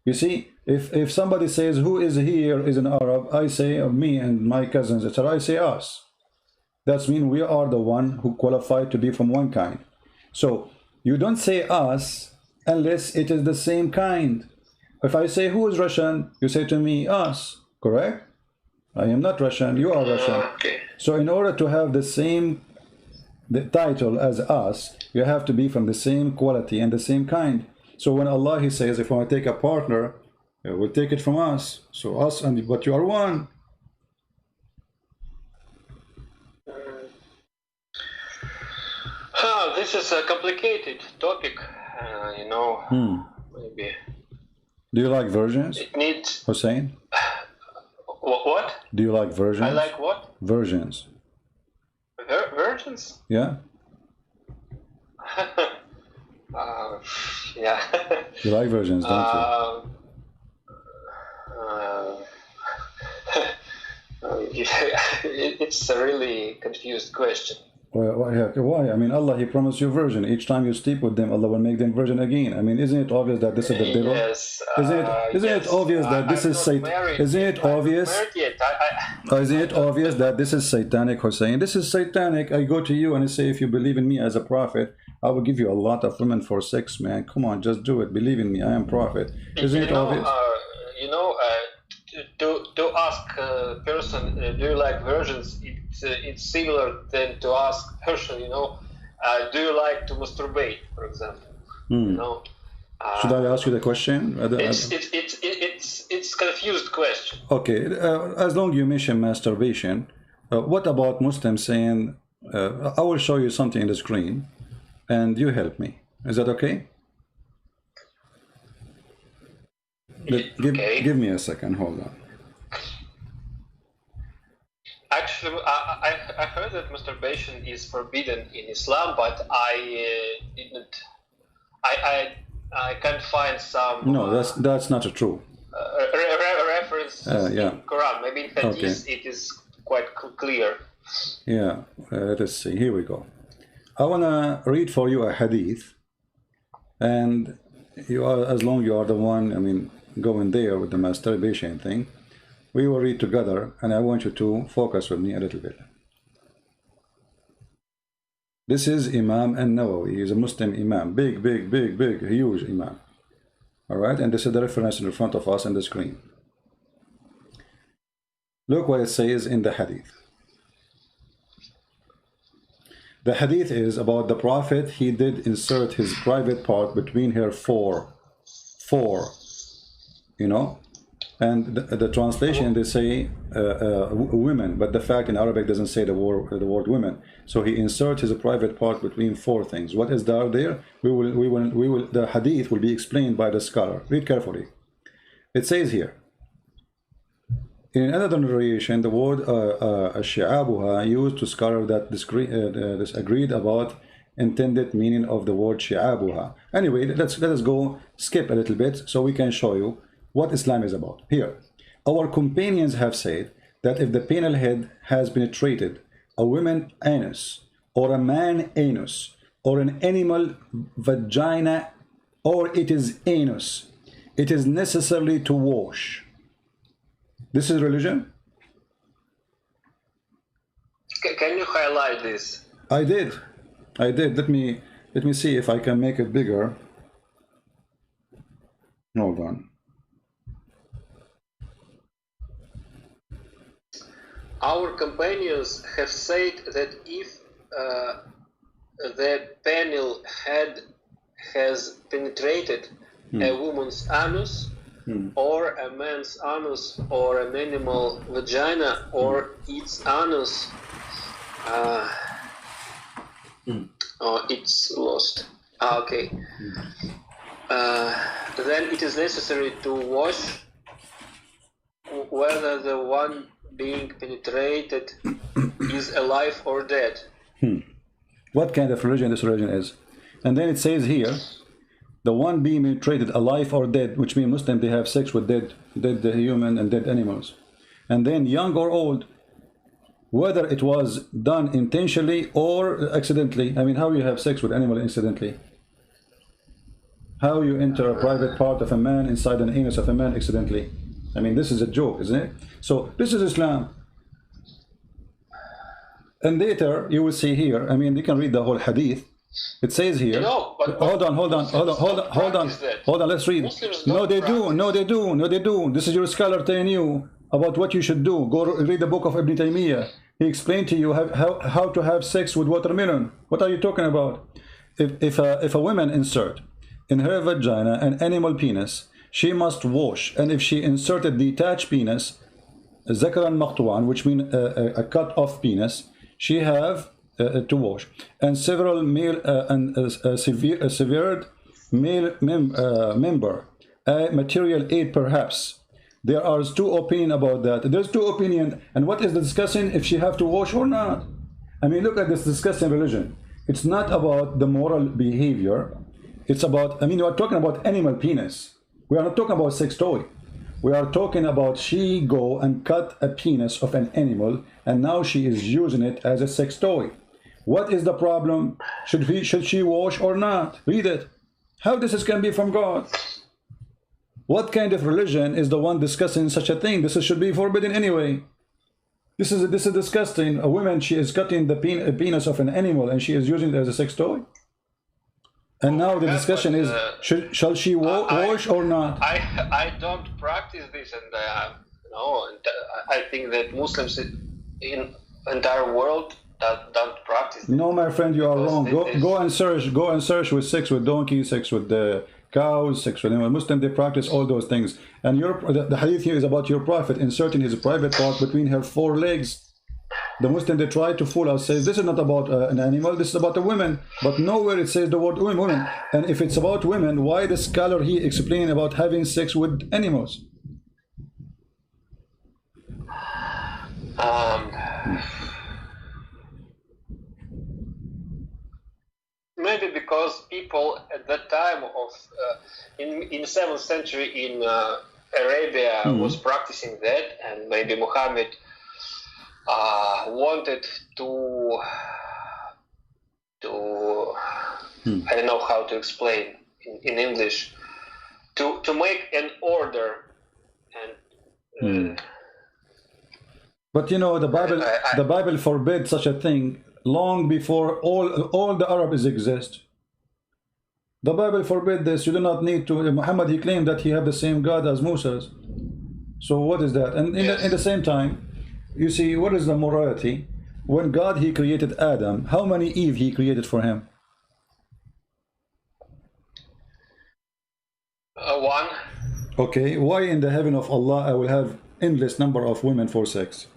You see, if somebody says who is here is an Arab, I say me and my cousins, etc. I say us. That means we are the one who qualify to be from one kind. So you don't say us unless it is the same kind. If I say who is Russian, you say to me us, correct? I am not Russian, you are Russian. Okay. So in order to have the title as us, you have to be from the same quality and the same kind. So when Allah, he says, if I want to take a partner, we'll take it from us. So us but you are one. This is a complicated topic, maybe. Do you like versions? It needs... Hussein? What? Do you like versions? I like what? Versions. Virgins? Yeah. Yeah. You like versions, don't you? It's a really confused question. Why? I mean, Allah, he promised you virgin. Each time you sleep with them, Allah will make them virgin again. I mean, isn't it obvious that this is the devil? Yes. Isn't it obvious that this is Satan? Isn't it obvious? Isn't it obvious that this is satanic, Hussein? This is satanic. I go to you and I say, if you believe in me as a prophet, I will give you a lot of women for sex, man. Come on, just do it. Believe in me. I am prophet. Isn't it obvious? To ask a person, do you like virgins? It's similar than to ask a person, do you like to masturbate, for example? You know. Should I ask you the question? It's confused question. Okay, as long you mention masturbation, what about Muslims saying, I will show you something in the screen, and you help me. Is that okay? Give me a second, hold on. Actually, I heard that masturbation is forbidden in Islam, but I can't find some. No, that's not true. Reference in Quran. Maybe in Hadith it is quite clear. Yeah, let's see. Here we go. I wanna read for you a Hadith, and you are, as long you are the one, I mean, going there with the masturbation thing, we will read together, and I want you to focus with me a little bit. This is Imam An-Nawawi. He is a Muslim Imam. Big, huge Imam. Alright, and this is the reference in front of us on the screen. Look what it says in the Hadith. The Hadith is about the Prophet. He did insert his private part between her four, you know. And the translation, they say women, but the fact in Arabic doesn't say the word women. So he inserts his private part between four things. What is there? We will. The Hadith will be explained by the scholar. Read carefully. It says here. In another narration, the word shi'abuha used to scholar that disagreed about intended meaning of the word shi'abuha. Anyway, let us go skip a little bit so we can show you what Islam is about. Here, our companions have said that if the penal head has penetrated a woman anus, or a man anus, or an animal vagina, or it is anus, it is necessary to wash. This is religion? Can you highlight this? I did. Let me see if I can make it bigger. Hold on. Our companions have said that if the penal head has penetrated a woman's anus, or a man's anus, or an animal vagina, or its anus, oh, it's lost. Okay. Then it is necessary to wash, whether the one being penetrated is alive or dead. What kind of religion this religion is? And then it says here, the one being penetrated, alive or dead, which means Muslims, they have sex with dead human and dead animals. And then young or old, whether it was done intentionally or accidentally. I mean, how you have sex with animal incidentally? How you enter a private part of a man inside an anus of a man accidentally? I mean, this is a joke, isn't it? So this is Islam. And later you will see here, I mean, you can read the whole hadith. It says here, hold on, let's read. No, they do. This is your scholar telling you about what you should do. Go read the book of Ibn Taymiyyah. He explained to you how to have sex with watermelon. What are you talking about? If a woman insert in her vagina an animal penis, she must wash. And if she inserted detached penis, zakaran maqtu'an, which means a cut off penis, she have to wash. And several male severed male member, a material aid perhaps. There are two opinions about that. There's two opinions. And what is the discussion if she have to wash or not? I mean, look at this discussion religion. It's not about the moral behavior. It's about, I mean, we are talking about animal penis. We are not talking about sex toy. We are talking about she go and cut a penis of an animal, and now she is using it as a sex toy. What is the problem? Should she wash or not? Read it. How this can be from God? What kind of religion is the one discussing such a thing? This should be forbidden anyway. This is disgusting. A woman, she is cutting the penis of an animal and she is using it as a sex toy. And now the discussion is, shall she wash or not? I don't practice this, and I think that Muslims in entire world don't practice it. No, my friend, you are wrong. Go and search. Go and search with sex with donkeys, sex with the cows, sex with Muslim. They practice all those things. And the hadith here is about your prophet inserting his private part between her four legs. The Muslim, they try to fool us, says this is not about an animal, this is about a woman. But nowhere it says the word women. And if it's about women, why the scholar here explaining about having sex with animals? Maybe because people at that time of in 7th century in Arabia was practicing that, and maybe Muhammad wanted to I don't know how to explain in English, to make an order. And but you know, the Bible forbids such a thing long before all the Arabs exist. The Bible forbid this. You do not need to. Muhammad, he claimed that he had the same God as Moses. So what is that? And in the same time, you see, what is the morality? When God, he created Adam, how many Eve he created for him? One. Okay, why in the heaven of Allah I will have endless number of women for sex?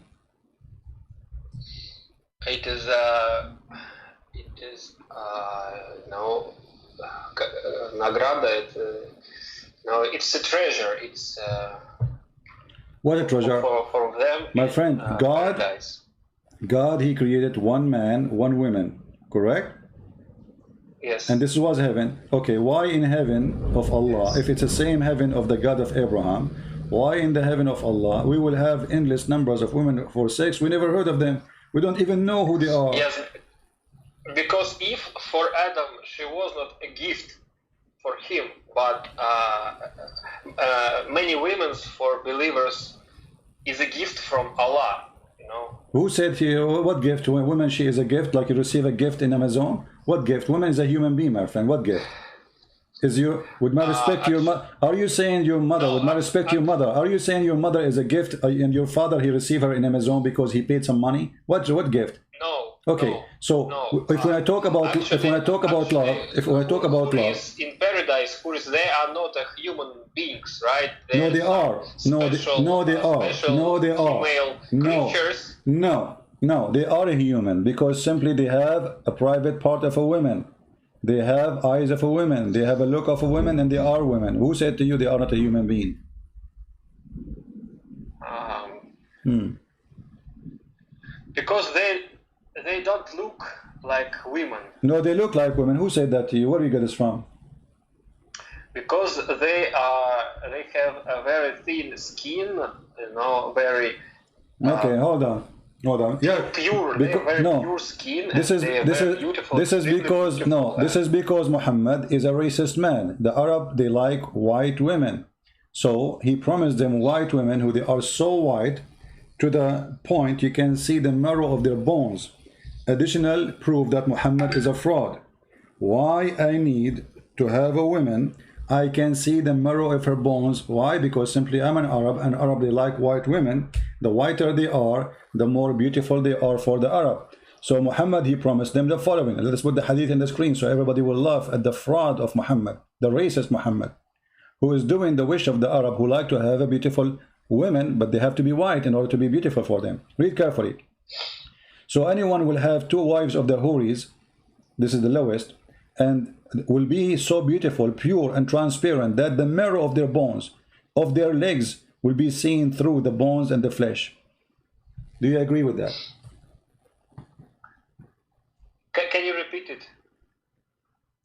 It is no nagrada. No, it's a treasure. It's what a treasure for them. My friend, God, he created one man, one woman, correct? Yes. And this was heaven. Okay, why in heaven of Allah, if it's the same heaven of the God of Abraham, why in the heaven of Allah we will have endless numbers of women for sex? We never heard of them. We don't even know who they are. Yes, because if for Adam she was not a gift for him, but many women for believers is a gift from Allah. You know. Who said here? What gift? When women, she is a gift, like you receive a gift in Amazon. What gift? Woman is a human being, my friend. What gift? Is your, with my respect to your mother, are you saying your mother, with my respect to your mother, are you saying your mother is a gift and your father, he received her in Amazon because he paid some money? What gift? No. Okay, no, so no. if when I talk about love, in paradise, who is they are not human beings, right? No, they are. No, they are. Creatures. No, they are a human because simply they have a private part of a woman. They have eyes of a woman. They have a look of a woman, and they are women. Who said to you they are not a human being? Because they don't look like women. No, they look like women. Who said that to you? Where do you get this from? Because they have a very thin skin, you know, very. Okay, hold on. Yeah, pure. Pure skin. This is because Muhammad is a racist man. The Arab, they like white women, so he promised them white women who they are so white to the point you can see the marrow of their bones. Additional proof that Muhammad is a fraud. Why I need to have a woman? I can see the marrow of her bones. Why? Because simply I'm an Arab, and Arab, they like white women. The whiter they are, the more beautiful they are for the Arab. So Muhammad, he promised them the following. Let us put the hadith in the screen so everybody will laugh at the fraud of Muhammad, the racist Muhammad, who is doing the wish of the Arab who like to have a beautiful women, but they have to be white in order to be beautiful for them. Read carefully. So anyone will have 2 wives of the Houris, this is the lowest, and will be so beautiful, pure and transparent that the marrow of their bones, of their legs, will be seen through the bones and the flesh. Do you agree with that? Can you repeat it?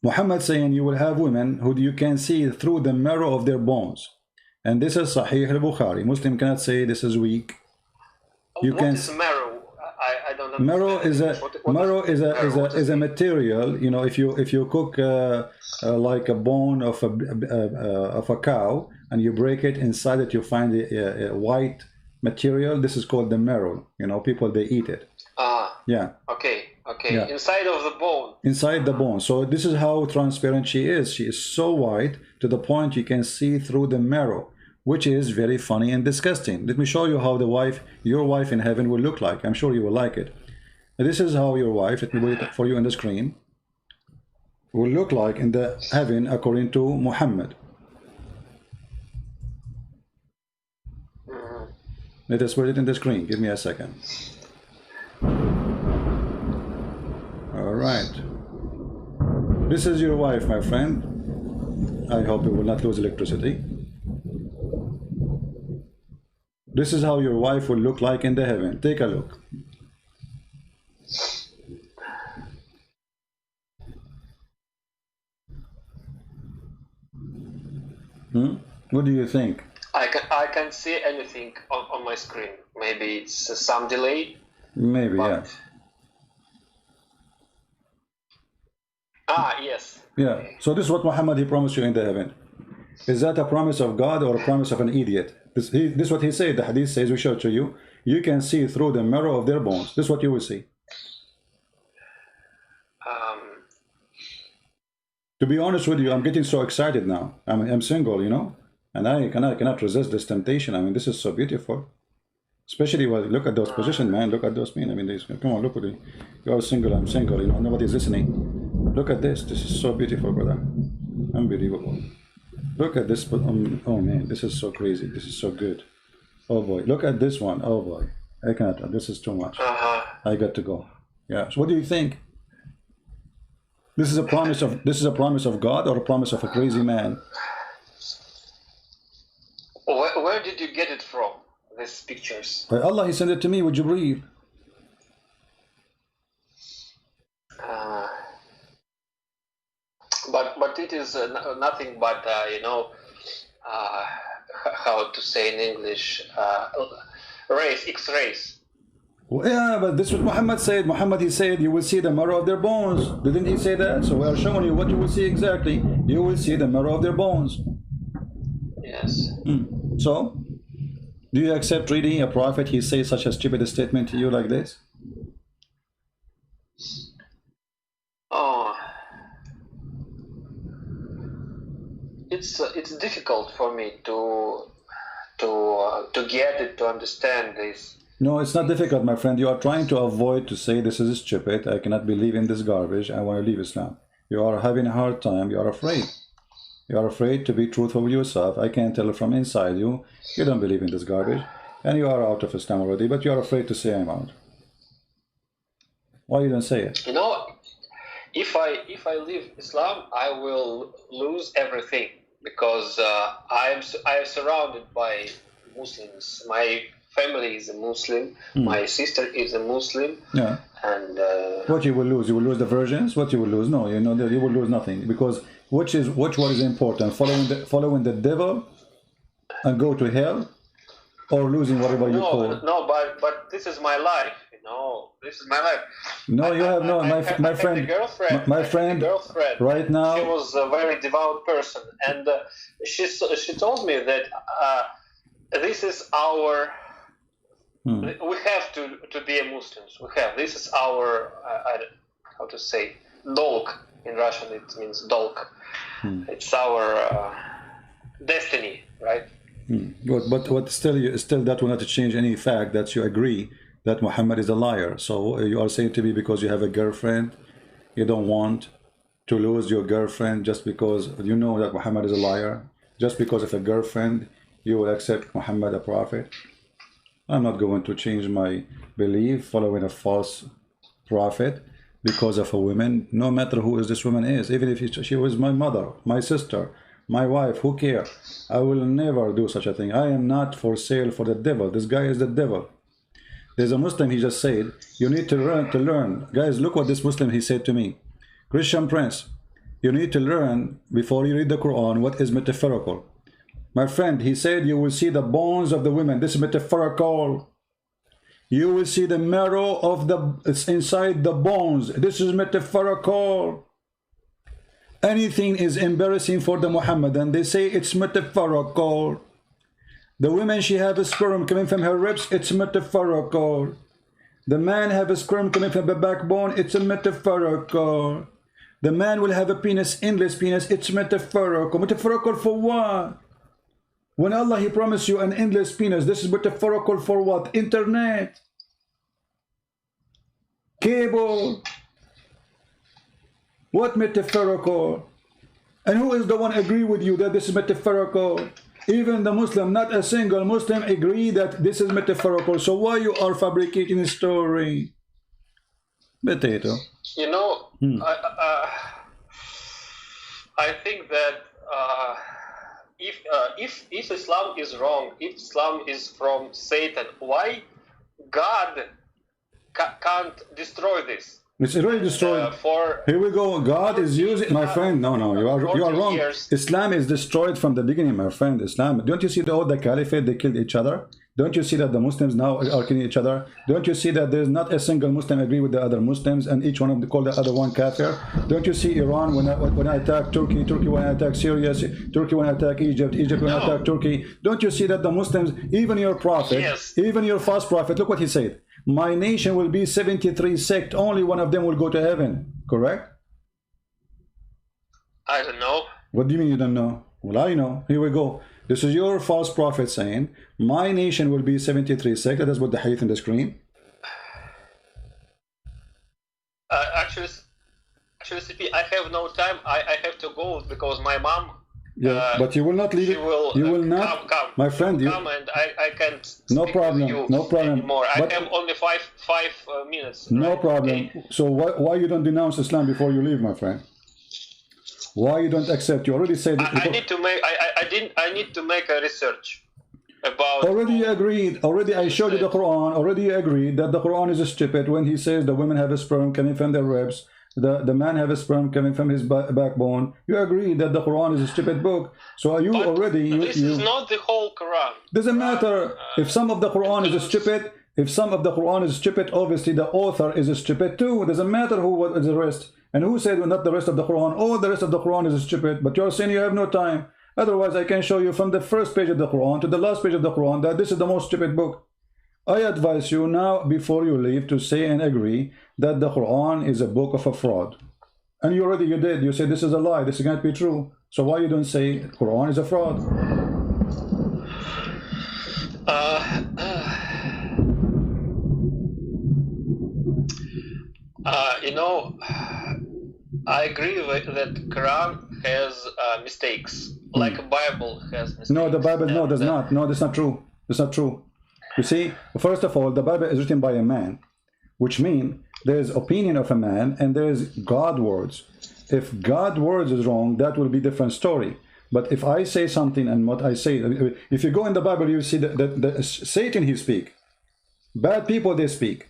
Muhammad saying you will have women who you can see through the marrow of their bones. And this is Sahih al-Bukhari. Muslim cannot say this is weak. What is marrow? I don't understand. Marrow is a material. You know, if you cook like a bone of a cow and you break it, inside it you find a white material. This is called the marrow. You know, people, they eat it. Yeah. Okay. Yeah. Inside of the bone. Inside the bone. So this is how transparent she is. She is so white to the point you can see through the marrow, which is very funny and disgusting. Let me show you how your wife in heaven will look like. I'm sure you will like it. This is how your wife, let me put it for you on the screen, will look like in the heaven according to Muhammad. Let us put it in the screen. Give me a second. All right. This is your wife, my friend. I hope you will not lose electricity. This is how your wife will look like in the heaven. Take a look. What do you think? I can see anything on my screen. Maybe it's some delay. Maybe, yeah. Yes. Yeah. So this is what Muhammad, he promised you in the heaven. Is that a promise of God or a promise of an idiot? This is what he said. The hadith says, we show to you, you can see through the marrow of their bones. This is what you will see. To be honest with you, I'm getting so excited now. I'm single, you know, and I cannot resist this temptation. I mean, this is so beautiful. Especially when look at those positions, man. Look at those men. I mean, come on, look at it. You're single, I'm single, you know, nobody's listening. Look at this. This is so beautiful, brother. Unbelievable. Look at this. Oh man, this is so crazy. This is so good. Oh boy, look at this one. Oh boy, I cannot. This is too much. I got to go. Yeah. So what do you think? This is a promise of God or a promise of a crazy man? Where did you get it from? These pictures? By Allah, He sent it to me with Jibreel. But it is nothing but you know, how to say in English, X-rays. Well, yeah, but this is what Muhammad said. Muhammad, he said, you will see the marrow of their bones. Didn't he say that? So we are showing you what you will see exactly. You will see the marrow of their bones. Yes. So, do you accept reading a prophet, he says such a stupid statement to you like this? It's difficult for me to get it, to understand this. No, it's not difficult, my friend. You are trying to avoid to say this is stupid. I cannot believe in this garbage. I want to leave Islam. You are having a hard time. You are afraid. You are afraid to be truthful with yourself. I can tell from inside you, you don't believe in this garbage. And you are out of Islam already, but you are afraid to say I'm out. Why you don't say it? You know, if I leave Islam, I will lose everything because I am surrounded by Muslims. My family is a Muslim. My sister is a Muslim. Yeah. And what you will lose? You will lose the virgins. What you will lose? No, you know you will lose nothing because which one is important? Following the devil and go to hell, or losing whatever you call. No, but this is my life. You know, this is my life. No, you have no. My friend, my friend, right now. She was a very devout person, and she told me that this is our. We have to be a Muslims. We have. This is our how to say dolg in Russian. It means dolg. It's our destiny, right? But still that will not change any fact that you agree that Muhammad is a liar. So you are saying to me because you have a girlfriend, you don't want to lose your girlfriend just because you know that Muhammad is a liar. Just because of a girlfriend, you will accept Muhammad a prophet. I'm not going to change my belief following a false prophet because of a woman, no matter who this woman is. Even if she was my mother, my sister, my wife, who cares? I will never do such a thing. I am not for sale for the devil. This guy is the devil. There's a Muslim, he just said, you need to learn. Guys, look what this Muslim, he said to me. Christian Prince, you need to learn before you read the Quran what is metaphorical. My friend, he said you will see the bones of the women. This is metaphorical. You will see the marrow of it's inside the bones. This is metaphorical. Anything is embarrassing for the Muhammadan. They say it's metaphorical. The woman, she have a sperm coming from her ribs. It's metaphorical. The man have a sperm coming from the backbone. It's a metaphorical. The man will have a penis, endless penis. It's metaphorical. Metaphorical for what? When Allah, He promised you an endless penis, this is metaphorical for what? Internet. Cable. What metaphorical? And who is the one agree with you that this is metaphorical? Even the Muslim, not a single Muslim agree that this is metaphorical. So why you are fabricating a story? Potato. You know, I think that if Islam is wrong, if Islam is from Satan, why God can't destroy this? It's already destroyed. Here we go. God is using, my friend. No, you are wrong. Islam is destroyed from the beginning, my friend. Islam. Don't you see all the caliphate? They killed each other. Don't you see that the Muslims now are killing each other? Don't you see that there's not a single Muslim agree with the other Muslims, and each one of them call the other one kafir? Don't you see Iran when I attack Turkey, Turkey when I attack Syria, Turkey when I attack Egypt, Egypt when I attack Turkey? Don't you see that the Muslims, even your prophet, even your false prophet, look what he said. My nation will be 73 sects. Only one of them will go to heaven. Correct? I don't know. What do you mean you don't know? Well, I know. Here we go. This is your false prophet saying, my nation will be 73 sects. That is what the hadith in the screen. Actually, CP, I have no time. I have to go because my mom. Yeah, but you will not leave it. You will not, come, my friend. Come and I can't. No problem. No problem. Anymore. I have only five minutes. No problem. Okay. So why you don't denounce Islam before you leave, my friend? Why you don't accept? You already said. I need to make. I need to make a research about. Already you agreed. Already I showed you the Quran. Already you agreed that the Quran is stupid when he says the women have a sperm coming from their ribs. The man have a sperm coming from his backbone. You agree that the Quran is a stupid book. So are you already... This is not the whole Quran. Doesn't matter. If some of the Quran is stupid, if some of the Quran is stupid, obviously the author is stupid too. Doesn't matter who was the rest. And who said not the rest of the Quran? Oh, the rest of the Quran is stupid. But you're saying you have no time. Otherwise, I can show you from the first page of the Quran to the last page of the Quran that this is the most stupid book. I advise you now, before you leave, to say and agree that the Quran is a book of a fraud. And you did. You said this is a lie. This can't be true. So why you don't say Quran is a fraud? You know, I agree with that Quran has mistakes, like a Bible has mistakes. No, the Bible, no, does not. No, that's not true. That's not true. You see, first of all, the Bible is written by a man, which means there is opinion of a man and there is God words. If God words is wrong, that will be a different story. But if I say something and what I say, if you go in the Bible, you see that Satan, he speak. Bad people, they speak.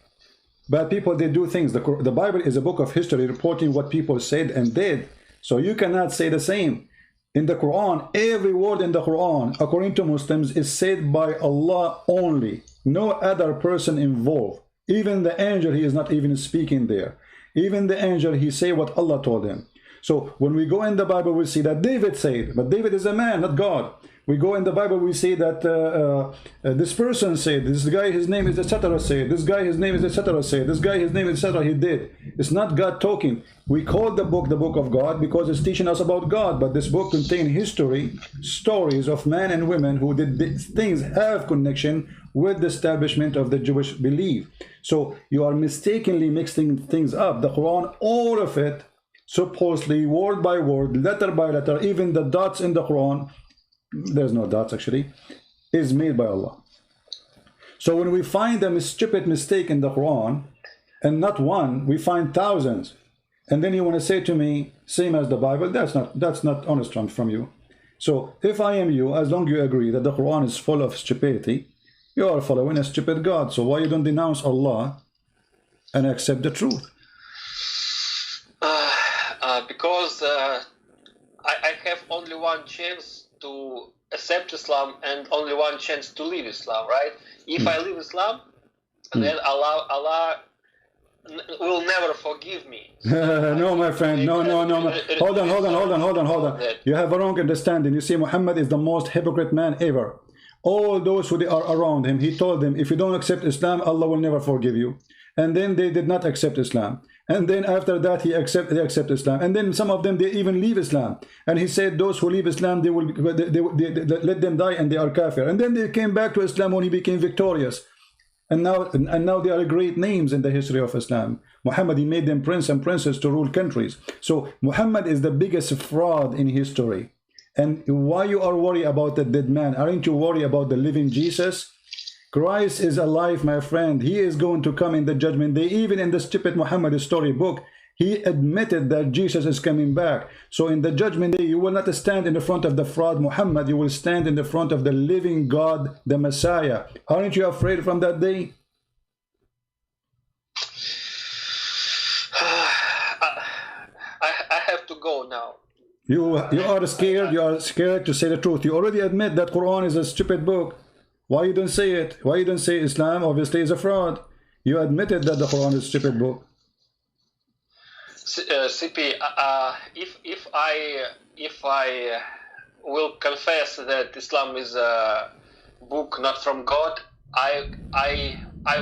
Bad people, they do things. The Bible is a book of history reporting what people said and did. So you cannot say the same. In the Quran, every word in the Quran, according to Muslims, is said by Allah only. No other person involved. Even the angel, he is not even speaking there. Even the angel, he say what Allah told him. So when we go in the Bible, we see that David said, but David is a man, not God. We go in the Bible, we see that this person said, this guy, his name is etc. said, this guy, his name is etc. said, this guy, his name is etc. he did. It's not God talking. We call the book of God because it's teaching us about God, but this book contains history, stories of men and women who did things have connection with the establishment of the Jewish belief. So you are mistakenly mixing things up. The Quran, all of it, supposedly word by word, letter by letter, even the dots in the Quran, there's no dots actually, is made by Allah. So when we find a stupid mistake in the Quran, and not one, we find thousands, and then you want to say to me, same as the Bible, that's not honest from you. So if I am you, as long as you agree that the Quran is full of stupidity, you are following a stupid God. So why you don't denounce Allah and accept the truth? Because I have only one chance to accept Islam and only one chance to leave Islam, right? If I leave Islam, then Allah will never forgive me. No, my friend, no. Hold on. You have a wrong understanding. You see, Muhammad is the most hypocrite man ever. All those who are around him, he told them, if you don't accept Islam, Allah will never forgive you. And then they did not accept Islam. And then after that, they accept Islam. And then some of them, they even leave Islam. And he said, those who leave Islam, they let them die and they are kafir. And then they came back to Islam when he became victorious. And now they are great names in the history of Islam. Muhammad, he made them prince and princess to rule countries. So Muhammad is the biggest fraud in history. And why you are worried about the dead man? Aren't you worried about the living Jesus? Christ is alive, my friend. He is going to come in the judgment day. Even in the stupid Muhammad story book, he admitted that Jesus is coming back. So in the judgment day, you will not stand in the front of the fraud Muhammad. You will stand in the front of the living God, the Messiah. Aren't you afraid from that day? I have to go now. You are scared. You are scared to say the truth. You already admit that Quran is a stupid book. Why you don't say it? Why you don't say Islam obviously is a fraud? You admitted that the Quran is a stupid book. CP, if I will confess that Islam is a book not from God, I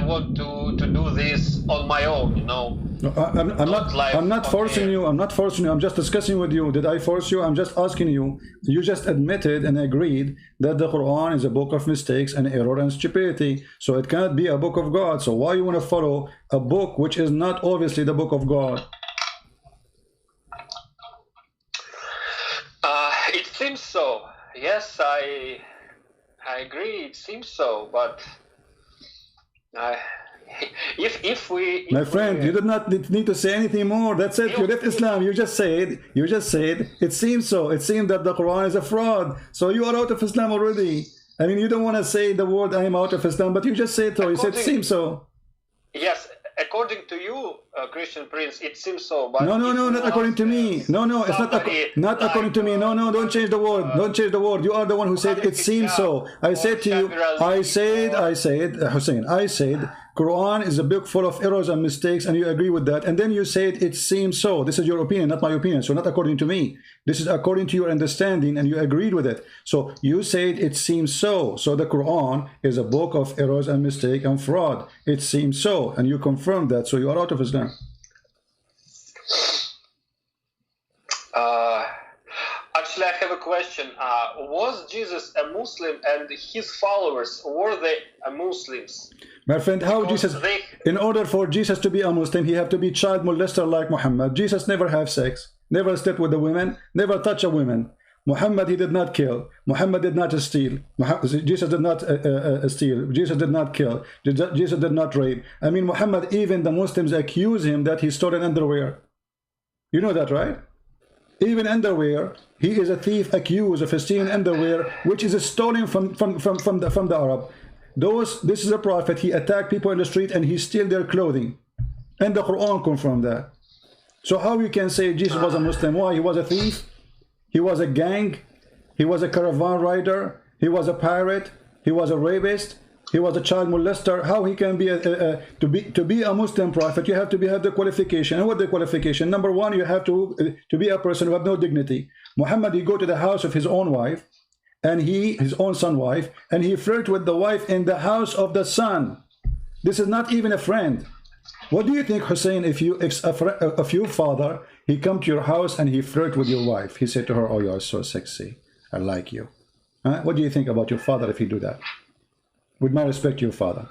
want to do this on my own, you know. I'm not forcing you. I'm not forcing you. I'm just discussing with you. Did I force you? I'm just asking you. You just admitted and agreed that the Quran is a book of mistakes and error and stupidity. So it cannot be a book of God. So why you want to follow a book which is not obviously the book of God? It seems so. Yes, I agree. It seems so, but if we, my friend, you did not need to say anything more. That's it. You left Islam. You just said. It seems so. It seems that the Quran is a fraud. So you are out of Islam already. I mean, you don't want to say the word "I am out of Islam," but you just said so. You said "seems so." Yes, according to you, Christian Prince, it seems so. But no, not according to me. No, it's not according to me. No, don't change the word. Don't change the word. You are the one who said it seems so. I said to you. I said, Hussein. I said. Quran is a book full of errors and mistakes, and you agree with that. And then you said it seems so. This is your opinion, not my opinion. So not according to me. This is according to your understanding, and you agreed with it. So you said it seems so. So the Quran is a book of errors and mistake and fraud. It seems so, and you confirmed that. So you are out of Islam. Actually, I have a question. Was Jesus a Muslim, and his followers, were they Muslims? My friend, how Jesus, in order for Jesus to be a Muslim, he have to be child molester like Muhammad. Jesus never have sex, never slept with a woman, never touch a woman. Muhammad, he did not kill. Muhammad did not steal. Jesus did not steal. Jesus did not kill. Jesus did not rape. I mean, Muhammad, even the Muslims accuse him that he stole an underwear. You know that, right? Even underwear, he is a thief accused of stealing underwear, which is stolen from the Arab. This is a prophet. He attacked people in the street and he steal their clothing, and the Quran confirmed that. So how you can say Jesus was a Muslim? Why? He was a thief, he was a gang, he was a caravan rider, he was a pirate, he was a rapist, he was a child molester. How he can be to be a Muslim prophet? You have to have the qualification. And what the qualification? Number one, you have to be a person who have no dignity. Muhammad, he go to the house of his own wife, and his own son wife, and he flirt with the wife in the house of the son. This is not even a friend. What do you think, Hussein, if your father, he come to your house and he flirt with your wife? He said to her, "Oh, you are so sexy. I like you." Huh? What do you think about your father if he do that? With my respect to your father.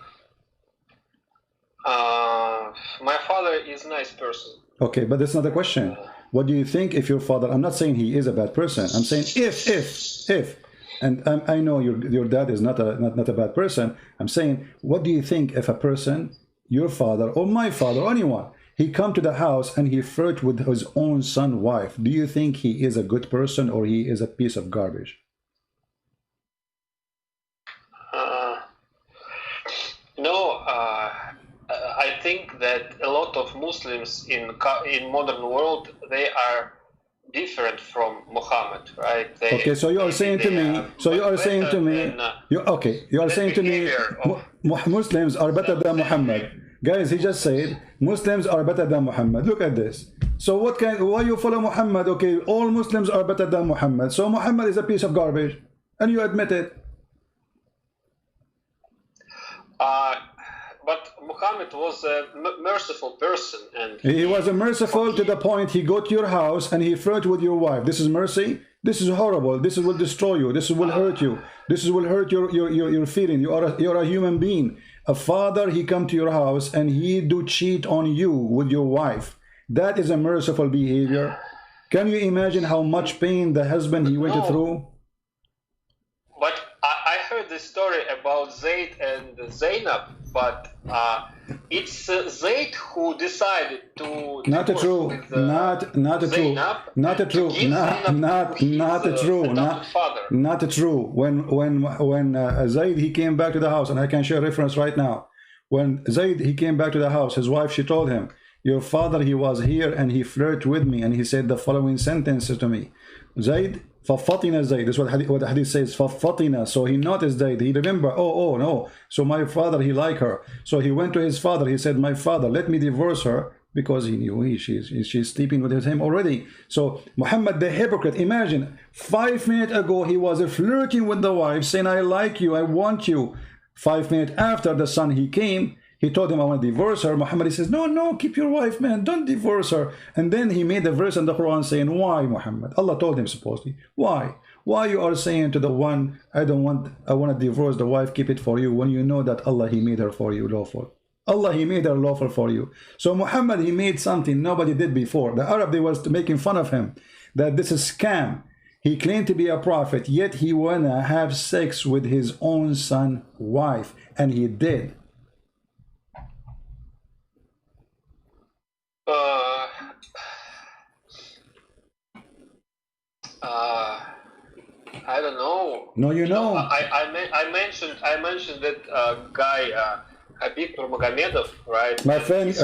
My father is a nice person. Okay, but that's not the question. What do you think if your father, I'm not saying he is a bad person. I'm saying if. And I know your dad is not a bad person. I'm saying, what do you think if a person, your father or my father or anyone, he come to the house and he flirt with his own son wife? Do you think he is a good person or he is a piece of garbage? No, I think that a lot of Muslims in modern world, they are different from Muhammad, right? Okay, so you are saying to me, Muslims are better than Muhammad. Guys, he just said Muslims are better than Muhammad. Look at this. So why you follow Muhammad? Okay, all Muslims are better than Muhammad. So Muhammad is a piece of garbage, and you admit it. But Muhammad was a merciful person, and he was a merciful to the point he go to your house and he flirt with your wife. This is mercy. This is horrible. This will destroy you. This will hurt you. This will hurt your feeling. You are a human being, A father, he come to your house and he do cheat on you with your wife. That is a merciful behavior. Can you imagine how much pain the husband he went through? But I heard the story about Zayd and Zainab, but it's Zayd who decided to not true, not true. When Zayd he came back to the house, and I can share a reference right now. When Zayd he came back to the house, his wife, she told him, your father, he was here and he flirted with me and he said the following sentences to me. Zayd, فَفَطِنَ Zayd. This is what the hadith says, فَفَطِنَ. So he noticed Zayd. He remembered, oh no. So my father, he liked her. So he went to his father. He said, my father, let me divorce her, because he knew she's sleeping with him already. So Muhammad the hypocrite, imagine, 5 minutes ago he was flirting with the wife, saying, I like you, I want you. 5 minutes after the son he came, he told him, I want to divorce her. Muhammad, he says, no, keep your wife, man. Don't divorce her. And then he made a verse in the Quran saying, why, Muhammad? Allah told him supposedly, why? Why you are saying to the one, I want to divorce the wife, keep it for you, when you know that Allah, he made her for you lawful. Allah, he made her lawful for you. So Muhammad, he made something nobody did before. The Arab, they was making fun of him, that this is scam. He claimed to be a prophet, yet he wanna have sex with his own son, wife, and he did. I don't know. No, you know. I mentioned that guy Habib Nurmagomedov, right? My friend,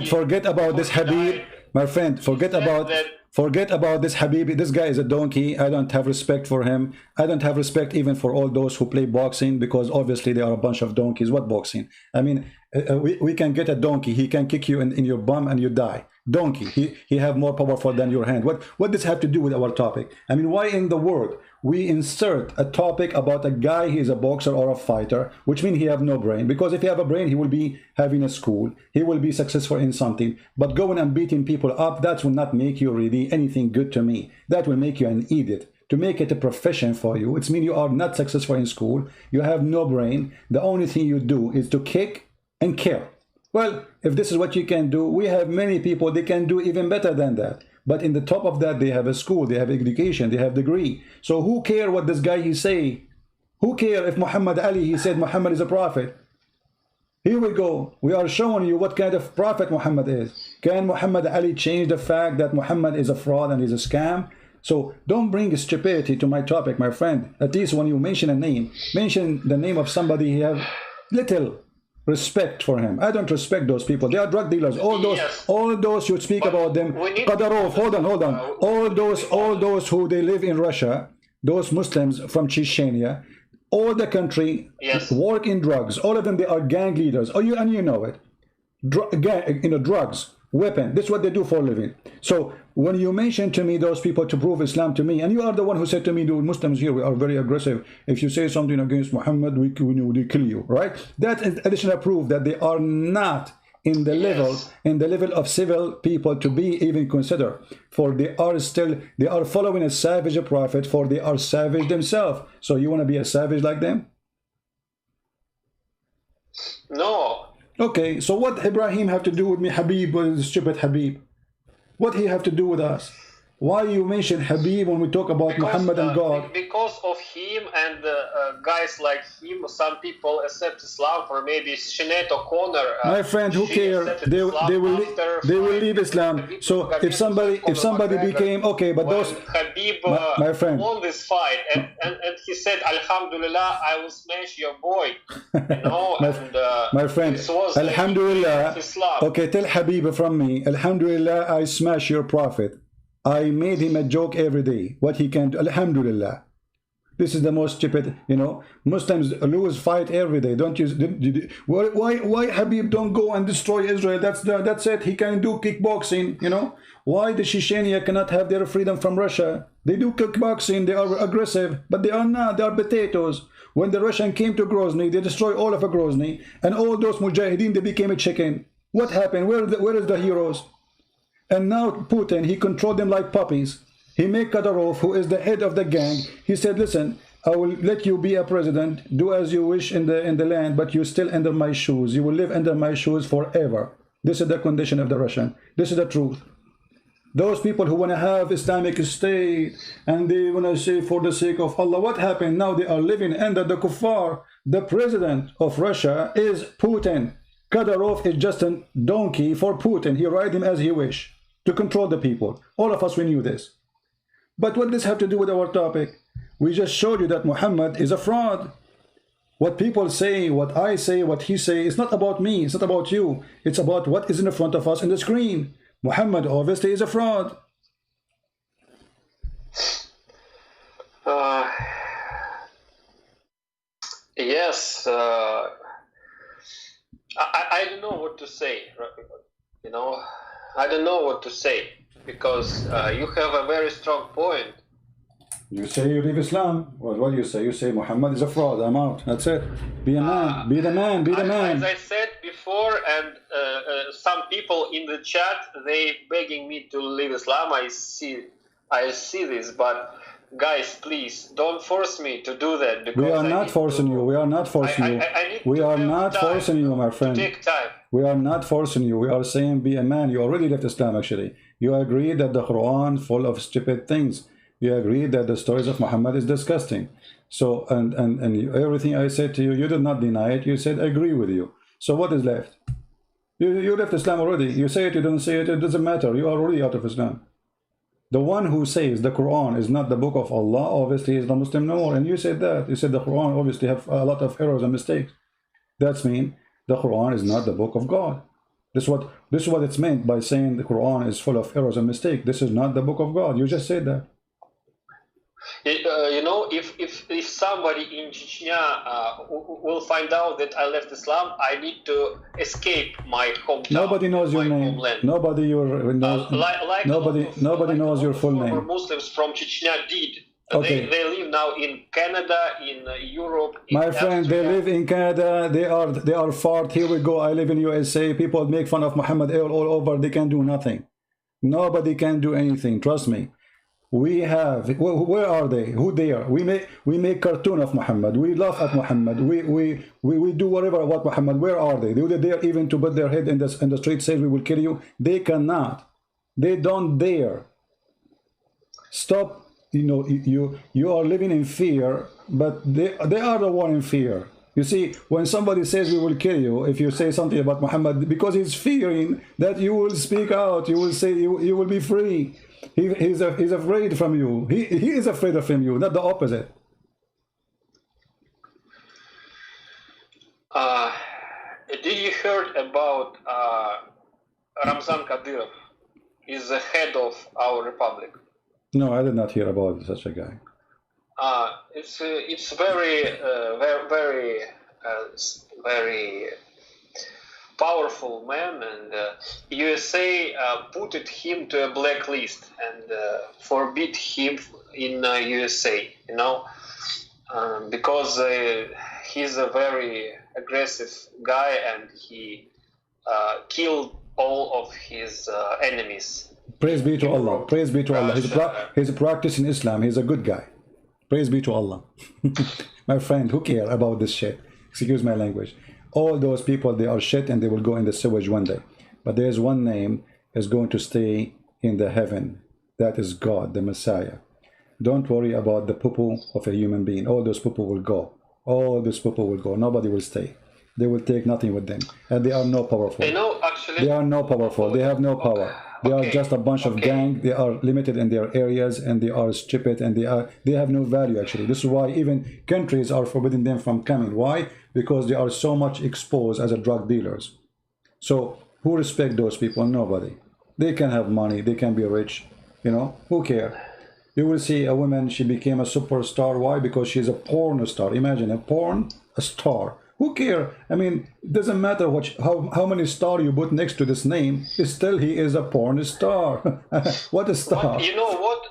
forget about this Habib. My friend, forget about this Habib. This guy is a donkey. I don't have respect for him. I don't have respect even for all those who play boxing, because obviously they are a bunch of donkeys. What boxing? I mean, we can get a donkey. He can kick you in your bum and you die. Donkey. He have more powerful than your hand. What does have to do with our topic? I mean, why in the world we insert a topic about a guy, he is a boxer or a fighter, which means he have no brain? Because if he have a brain, he will be having a school, he will be successful in something. But going and beating people up, that will not make you really anything good to me. That will make you an idiot. To make it a profession for you, it means you are not successful in school, you have no brain, the only thing you do is to kick and kill. Well, if this is what you can do, we have many people, they can do even better than that. But in the top of that, they have a school, they have education, they have degree. So who care what this guy he say? Who care if Muhammad Ali, he said Muhammad is a prophet? Here we go. We are showing you what kind of prophet Muhammad is. Can Muhammad Ali change the fact that Muhammad is a fraud and is a scam? So don't bring stupidity to my topic, my friend. At least when you mention a name, mention the name of somebody you have little respect for him. I don't respect those people. They are drug dealers. All those you speak about them. Qadarov, hold on. All those who they live in Russia, those Muslims from Chechnya, all the country work in drugs. All of them, they are gang leaders. Oh, you know it. Drugs, weapon. This is what they do for a living. So when you mention to me those people to prove Islam to me, and you are the one who said to me, the Muslims here, we are very aggressive. If you say something against Muhammad, we kill you, right? That is additional proof that they are not in the level of civil people to be even considered. For they are following a savage prophet, for they are savage themselves. So you want to be a savage like them? No. Okay, so what Ibrahim have to do with me, Habib, with the stupid Habib? What he have to do with us? Why you mention Habib when we talk about Muhammad and God? Because of him and guys like him, some people accept Islam for maybe Sinead O'Connor. My friend, who care? They will leave Islam. So if somebody became okay, but those Habib my friend won this fight, and he said, Alhamdulillah, I will smash your boy. You know, my friend, Alhamdulillah. Okay, tell Habib from me, Alhamdulillah, I smash your prophet. I made him a joke every day. What he can do, Alhamdulillah. This is the most stupid, Muslims lose fight every day. Don't you? Why Habib don't go and destroy Israel? That's it. He can do kickboxing. Why the Chechnya cannot have their freedom from Russia? They do kickboxing. They are aggressive, but they are not. They are potatoes. When the Russian came to Grozny, they destroyed all of Grozny, and all those mujahideen, they became a chicken. What happened? Where is the heroes? And now Putin, he controlled them like puppies. He made Kadyrov, who is the head of the gang, he said, listen, I will let you be a president, do as you wish in the land, but you're still under my shoes. You will live under my shoes forever. This is the condition of the Russian. This is the truth. Those people who want to have Islamic State and they want to say for the sake of Allah, what happened? Now they are living under the kuffar. The president of Russia is Putin. Kadyrov is just a donkey for Putin. He rides him as he wish to control the people. All of us, we knew this. But what does this have to do with our topic? We just showed you that Muhammad is a fraud. What people say, what I say, what he say, it's not about me, it's not about you. It's about what is in front of us in the screen. Muhammad obviously is a fraud. Yes, I don't know what to say. You know, I don't know what to say because you have a very strong point. You say you leave Islam. Well, what do you say? You say Muhammad is a fraud. I'm out. That's it. Be a man. Be the man. Be the man. As I said before, and some people in the chat, they begging me to leave Islam. I see this, but guys, please don't force me to do that. Because we are not forcing you. We are not forcing you. We are not forcing you, my friend. Take time. We are not forcing you. We are saying be a man. You already left Islam. Actually, you agree that the Quran full of stupid things. You agree that the stories of Muhammad is disgusting. So, and everything I said to you, you did not deny it. You said, I agree with you. So what is left? You left Islam already. You say it, you don't say it, it doesn't matter. You are already out of Islam. The one who says the Quran is not the book of Allah, obviously is the Muslim no more. And you said that. You said the Quran obviously have a lot of errors and mistakes. That's mean the Quran is not the book of God. This is what it's meant by saying the Quran is full of errors and mistakes. This is not the book of God. You just said that. You know, if somebody in Chechnya will find out that I left Islam, I need to escape my hometown. Nobody knows your name. Homeland. Nobody nobody knows your full name. Muslims from Chechnya did. Okay. They live now in Canada, in Europe. My friend, they live in Canada. They are far. Here we go. I live in USA. People make fun of Muhammad all over. They can do nothing. Nobody can do anything. Trust me. We have, where are they? Who they are? We make cartoon of Muhammad. We laugh at Muhammad. We do whatever about Muhammad. Where are they? Do they dare even to put their head in the street, say we will kill you? They cannot. They don't dare. Stop. You know, you are living in fear, but they are the one in fear. You see, when somebody says we will kill you, if you say something about Muhammad, because he's fearing that you will speak out, you will say you will be free. He's afraid from you. He is afraid of you, not the opposite. Did you heard about Ramzan Kadyrov? He's the head of our republic. No, I did not hear about such a guy. It's very powerful man, and USA put him to a blacklist and forbid him in USA. You know, because he's a very aggressive guy and he killed all of his enemies. Praise be to Allah. Praise be to Allah. He's practicing Islam. He's a good guy. Praise be to Allah. My friend, who care about this shit? Excuse my language. All those people, they are shit and they will go in the sewage one day. But there's one name is going to stay in the heaven. That is God, the Messiah. Don't worry about the poo-poo of a human being. All those poo-poo will go. All those poo-poo will go. Nobody will stay. They will take nothing with them. And they are no powerful. Actually, they are no powerful. They have no power. They are just a bunch of gang. They are limited in their areas and they are stupid and they have no value actually. This is why even countries are forbidding them from coming. Why? Because they are so much exposed as a drug dealers. So who respect those people? Nobody. They can have money. They can be rich. You know, who care? You will see a woman, she became a superstar. Why? Because she's a porn star. Imagine a star. Who care? I mean, it doesn't matter how many stars you put next to this name. Still, he is a porn star. What a star! But you know what?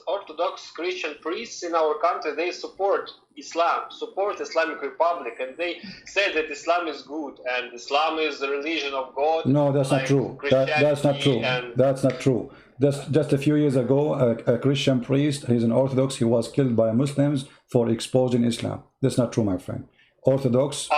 Orthodox Christian priests in our country, they support Islam, support Islamic Republic, and they say that Islam is good and Islam is the religion of God. No, that's not true. That's not true. That's not true. Just a few years ago, a Christian priest, he's an Orthodox, he was killed by Muslims for exposing Islam. That's not true, my friend. Orthodox.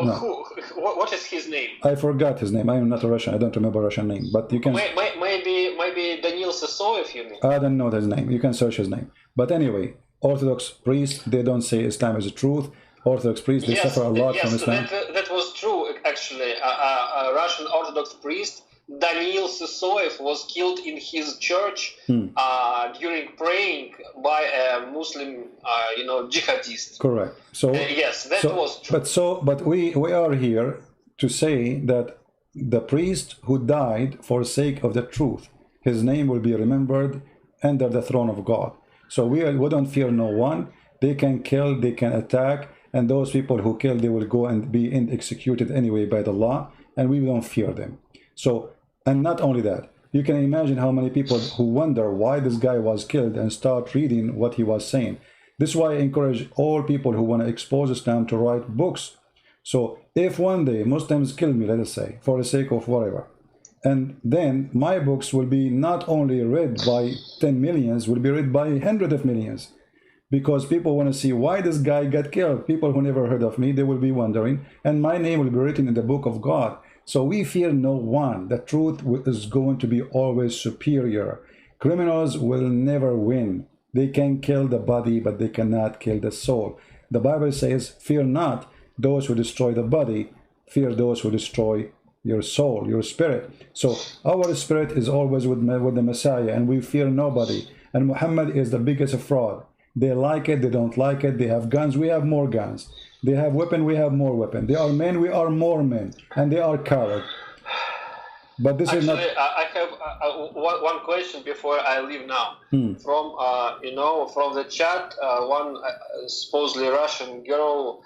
No. What is his name? I forgot his name. I am not a Russian. I don't remember Russian name. But you can. Maybe Daniil Sisoyev, you mean? I don't know his name. You can search his name. But anyway, Orthodox priests, they don't say Islam is the truth. Orthodox priests, they suffer a lot from Islam. That was true, actually. A Russian Orthodox priest, Daniil Sisoyev, was killed in his church during praying by a Muslim, jihadist. Correct. So yes, that was true. But we are here to say that the priest who died for sake of the truth, his name will be remembered under the throne of God. So we don't fear no one. They can kill, they can attack, and those people who kill, they will go and be executed anyway by the law, and we don't fear them. So, and not only that, you can imagine how many people who wonder why this guy was killed and start reading what he was saying. This is why I encourage all people who want to expose Islam to write books. So if one day Muslims kill me, let us say, for the sake of whatever, and then my books will be not only read by 10 millions, will be read by hundreds of millions. Because people want to see why this guy got killed. People who never heard of me, they will be wondering, and my name will be written in the book of God. So we fear no one. The truth is going to be always superior. Criminals will never win. They can kill the body, but they cannot kill the soul. The Bible says, fear not those who destroy the body, fear those who destroy your soul, your spirit. So our spirit is always with the Messiah, and we fear nobody. And Muhammad is the biggest fraud. They like it, they don't like it. They have guns, we have more guns. They have weapon, we have more weapon. They are men, we are more men. And they are cowards. But this is not... I have one question before I leave now. From from the chat, one supposedly Russian girl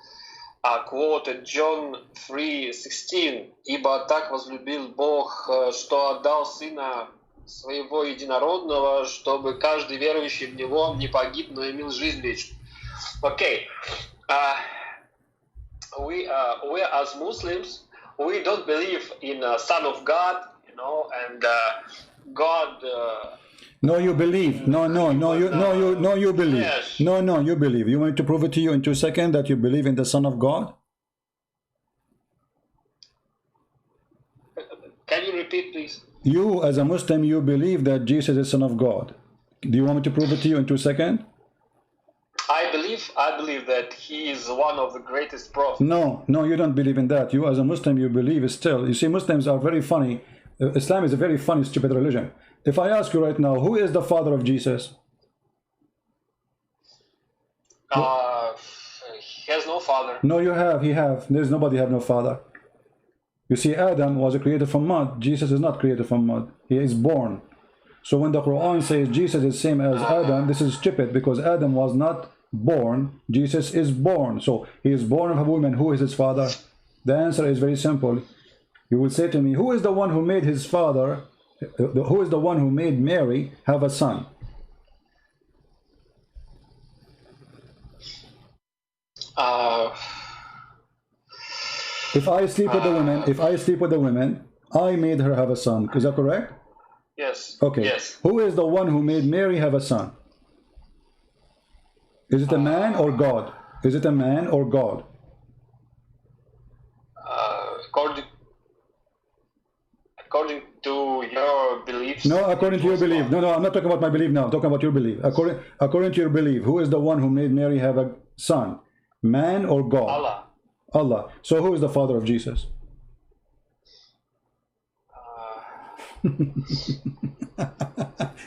quoted John 3:16, «Ибо так возлюбил Бог, что отдал Сына Своего Единородного, чтобы каждый верующий в Него не погиб, но имел жизнь вечную». Okay. We as Muslims, we don't believe in Son of God, and God. No, you believe. No, you believe. Yes. No, you believe. You want me to prove it to you in 2 seconds that you believe in the Son of God? Can you repeat, please? You, as a Muslim, you believe that Jesus is Son of God. Do you want me to prove it to you in 2 seconds? I believe that he is one of the greatest prophets. No, you don't believe in that. You, as a Muslim, you believe still. You see, Muslims are very funny. Islam is a very funny, stupid religion. If I ask you right now, who is the father of Jesus? He has no father. No, you have. He have. There's nobody have no father. You see, Adam was created from mud. Jesus is not created from mud. He is born. So when the Quran says Jesus is same as Adam, this is stupid because Adam was not born. Jesus is born. So he is born of a woman. Who is his father? The answer is very simple. You will say to me, who is the one who made his father, who is the one who made Mary have a son? If I sleep with the women, I made her have a son. Is that correct? Yes. Okay. Yes. Who is the one who made Mary have a son? Is it a man or God? Is it a man or God? According to your beliefs. No, according to your belief. No, I'm not talking about my belief now. I'm talking about your belief. According to your belief, who is the one who made Mary have a son? Man or God? Allah. Allah. So who is the father of Jesus?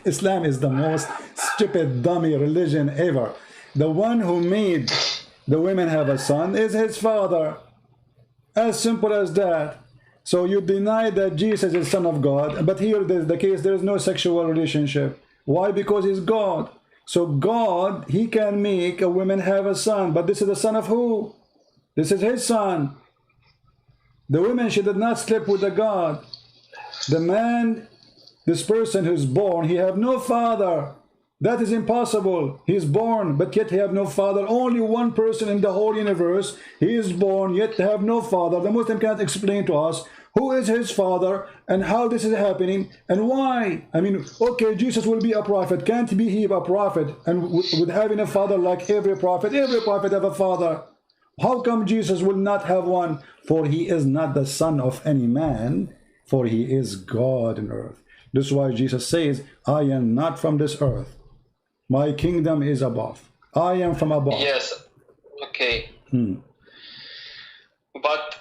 Islam is the most stupid, dummy religion ever. The one who made the women have a son is his father. As simple as that. So you deny that Jesus is Son of God, but here there's the case, there is no sexual relationship. Why? Because he's God. So God, he can make a woman have a son, but this is the son of who? This is his son. The woman, she did not sleep with the God. The man, this person who's born, he have no father. That is impossible. He is born, but yet he have no father. Only one person in the whole universe, he is born, yet have no father. The Muslim cannot explain to us who is his father, and how this is happening, and why. I mean, okay, Jesus will be a prophet. Can't be he a prophet and with having a father like every prophet? Every prophet have a father. How come Jesus will not have one? For he is not the son of any man, for he is God on earth. This is why Jesus says, I am not from this earth. My kingdom is above. I am from above. Yes. Okay. But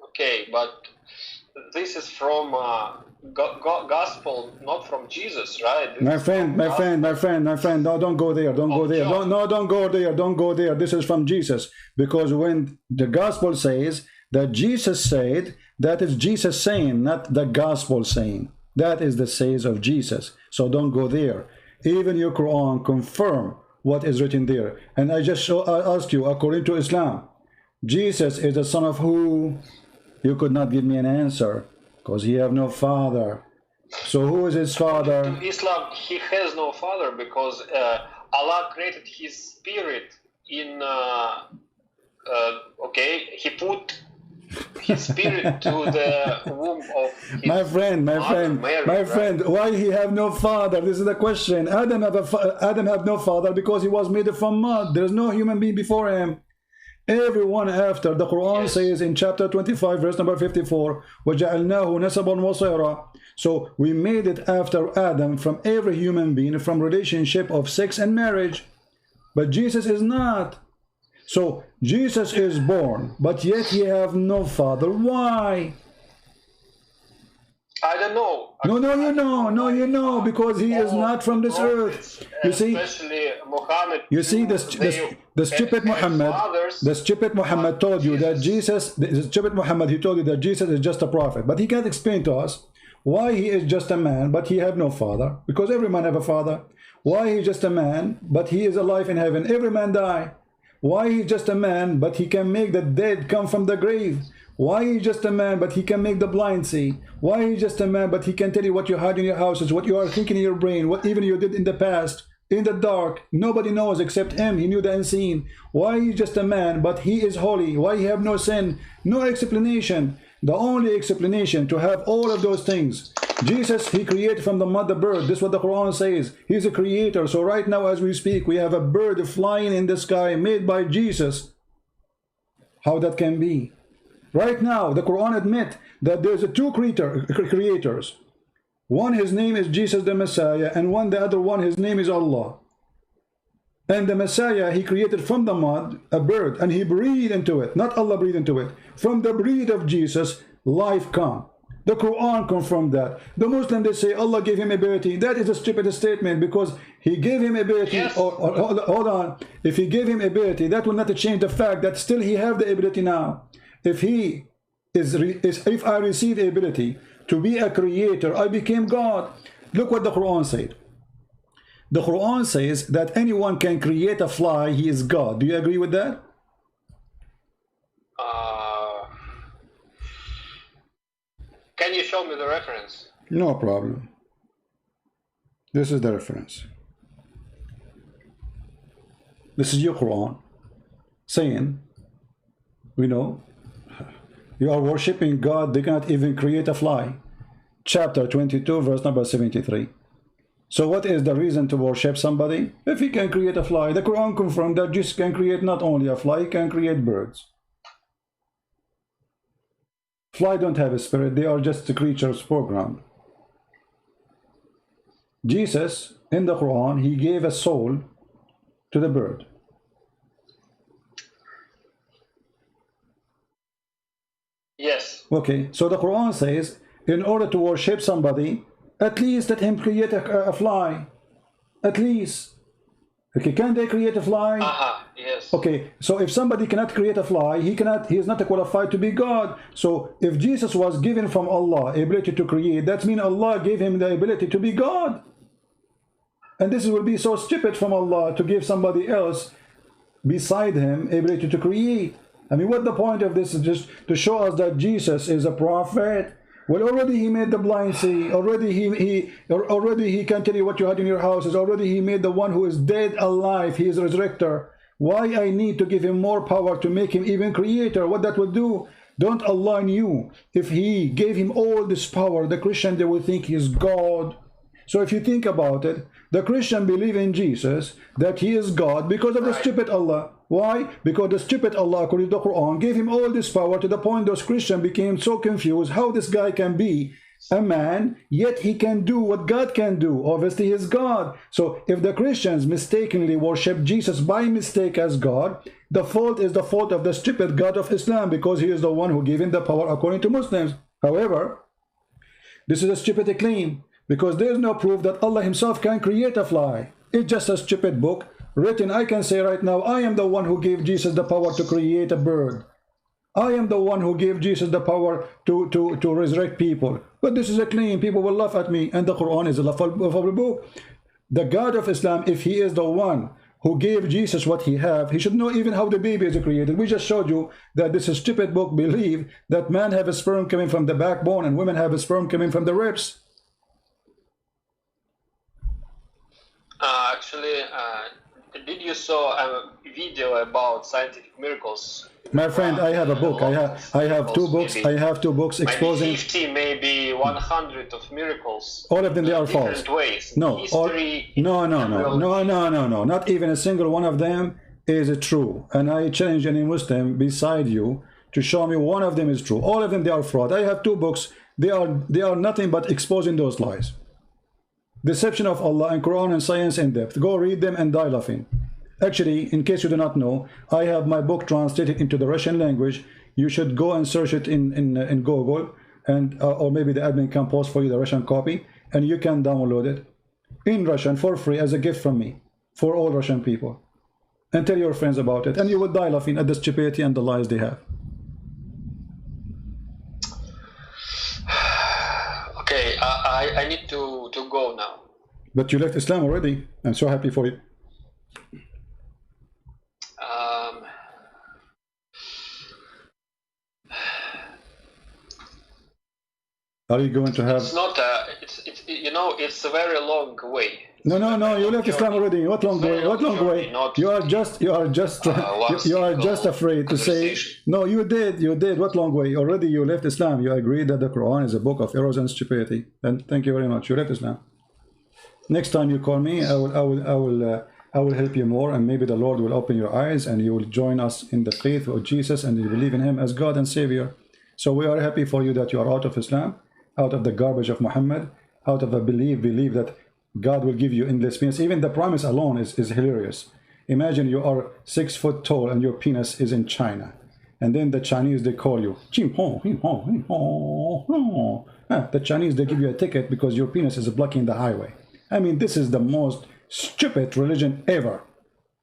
okay, but this is from gospel, not from Jesus, right? My friend, no, don't go there, don't go there. Don't go there, don't go there. This is from Jesus. Because when the gospel says that Jesus said, that is Jesus saying, not the gospel saying. That is the says of Jesus. So don't go there. Even your Quran confirm what is written there. And I just asked you, according to Islam, Jesus is the son of who? You could not give me an answer, because he have no father. So who is his father? In Islam, he has no father, because Allah created his spirit in okay, he put his spirit to the womb of his my friend, why he have no father? This is the question. Adam have no father because he was made from mud. There is no human being before him. Everyone after. The Quran says in chapter 25 verse number 54, وَجَعَلْنَاهُ نَسَبًا وَصَيْرًا. So we made it after Adam from every human being, from relationship of sex and marriage. But Jesus is not. So Jesus is born, but yet he have no father. Why? I don't know. No, you know, because he is not from this earth. You see, especially Muhammad. You see, the stupid Muhammad told you that Jesus, the stupid Muhammad, he told you that Jesus is just a prophet, but he can't explain to us why he is just a man, but he have no father, because every man have a father. Why he just a man, but he is alive in heaven? Every man die. Why he just a man, but he can make the dead come from the grave? Why he just a man, but he can make the blind see? Why he just a man, but he can tell you what you hide in your houses, what you are thinking in your brain, what even you did in the past, in the dark? Nobody knows except him. He knew the unseen. Why he just a man, but he is holy? Why he have no sin? No explanation. The only explanation to have all of those things. Jesus, he created from the mud the bird. This is what the Quran says. He's a creator. So right now as we speak, we have a bird flying in the sky made by Jesus. How that can be? Right now, the Quran admit that there's two creators. One, his name is Jesus the Messiah, and the other one, his name is Allah. And the Messiah, he created from the mud a bird, and he breathed into it. Not Allah breathed into it. From the breath of Jesus, life come. The Quran confirmed that. The Muslim, they say Allah gave him ability. That is a stupid statement, because he gave him ability. Yes. Hold on. If he gave him ability, that will not change the fact that still he have the ability now. If if I receive the ability to be a creator, I became God. Look what the Quran said. The Quran says that anyone can create a fly, he is God. Do you agree with that? Can you show me the reference? No problem. This is the reference. This is your Quran saying, you are worshipping God, they cannot even create a fly. Chapter 22, verse number 73. So what is the reason to worship somebody? If he can create a fly, the Quran confirmed that Jesus can create not only a fly, he can create birds. Fly don't have a spirit, they are just the creatures programmed. Jesus, in the Quran, he gave a soul to the bird. Yes. Okay, so the Quran says, in order to worship somebody, at least let him create a fly. At least. Okay, can they create a fly? Yes. Okay, so if somebody cannot create a fly, he is not qualified to be God. So if Jesus was given from Allah ability to create, that means Allah gave him the ability to be God. And this will be so stupid from Allah to give somebody else beside him ability to create. I mean, what the point of this is just to show us that Jesus is a prophet. Well, already he made the blind see. Already he can tell you what you had in your houses. Already he made the one who is dead alive. He is a resurrector. Why I need to give him more power to make him even creator? What that will do? Don't Allah knew if he gave him all this power, the Christian, they will think he is God. So if you think about it, the Christian believe in Jesus, that he is God, because of the stupid Allah. Why? Because the stupid Allah, according to the Quran, gave him all this power, to the point those Christians became so confused how this guy can be a man, yet he can do what God can do. Obviously, he is God. So if the Christians mistakenly worship Jesus by mistake as God, the fault is the fault of the stupid God of Islam, because he is the one who gave him the power according to Muslims. However, this is a stupid claim, because there is no proof that Allah himself can create a fly. It's just a stupid book written. I can say right now, I am the one who gave Jesus the power to create a bird. I am the one who gave Jesus the power to resurrect people. But this is a claim. People will laugh at me, and the Quran is a laughable book. The God of Islam, if he is the one who gave Jesus what he have, he should know even how the baby is created. We just showed you that this stupid book believe that man have a sperm coming from the backbone and women have a sperm coming from the ribs. Actually, did you saw a video about scientific miracles? My friend, I have a book. I have two books. Maybe, I have two books exposing maybe 50, maybe 100 of miracles. All of them, they are false. Different ways. No, History, no. Not even a single one of them is true. And I challenge any Muslim beside you to show me one of them is true. All of them, they are fraud. I have two books. They are nothing but exposing those lies. Deception of Allah and Quran and Science in Depth. Go read them and die laughing. Actually, in case you do not know, I have my book translated into the Russian language. You should go and search it in Google, and or maybe the admin can post for you the Russian copy, and you can download it in Russian for free as a gift from me for all Russian people. And tell your friends about it, and you will die laughing at the stupidity and the lies they have. Okay, I need to go now. But you left Islam already. I'm so happy for you. Are you going to have? It's not a. It's you know, it's a very long way. No. You left Islam already. What long way? What long way? You are just afraid to say. No, you did. What long way? Already you left Islam. You agreed that the Quran is a book of errors and stupidity. And thank you very much. You left Islam. Next time you call me, I will help you more, and maybe the Lord will open your eyes, and you will join us in the faith of Jesus, and you believe in Him as God and Savior. So we are happy for you that you are out of Islam, out of the garbage of Muhammad, out of a belief that God will give you endless penis. Even the promise alone is hilarious. Imagine you are 6 foot tall and your penis is in China, and then the Chinese, they call you the Chinese, they give you a ticket because your penis is blocking the highway. I mean, this is the most stupid religion ever.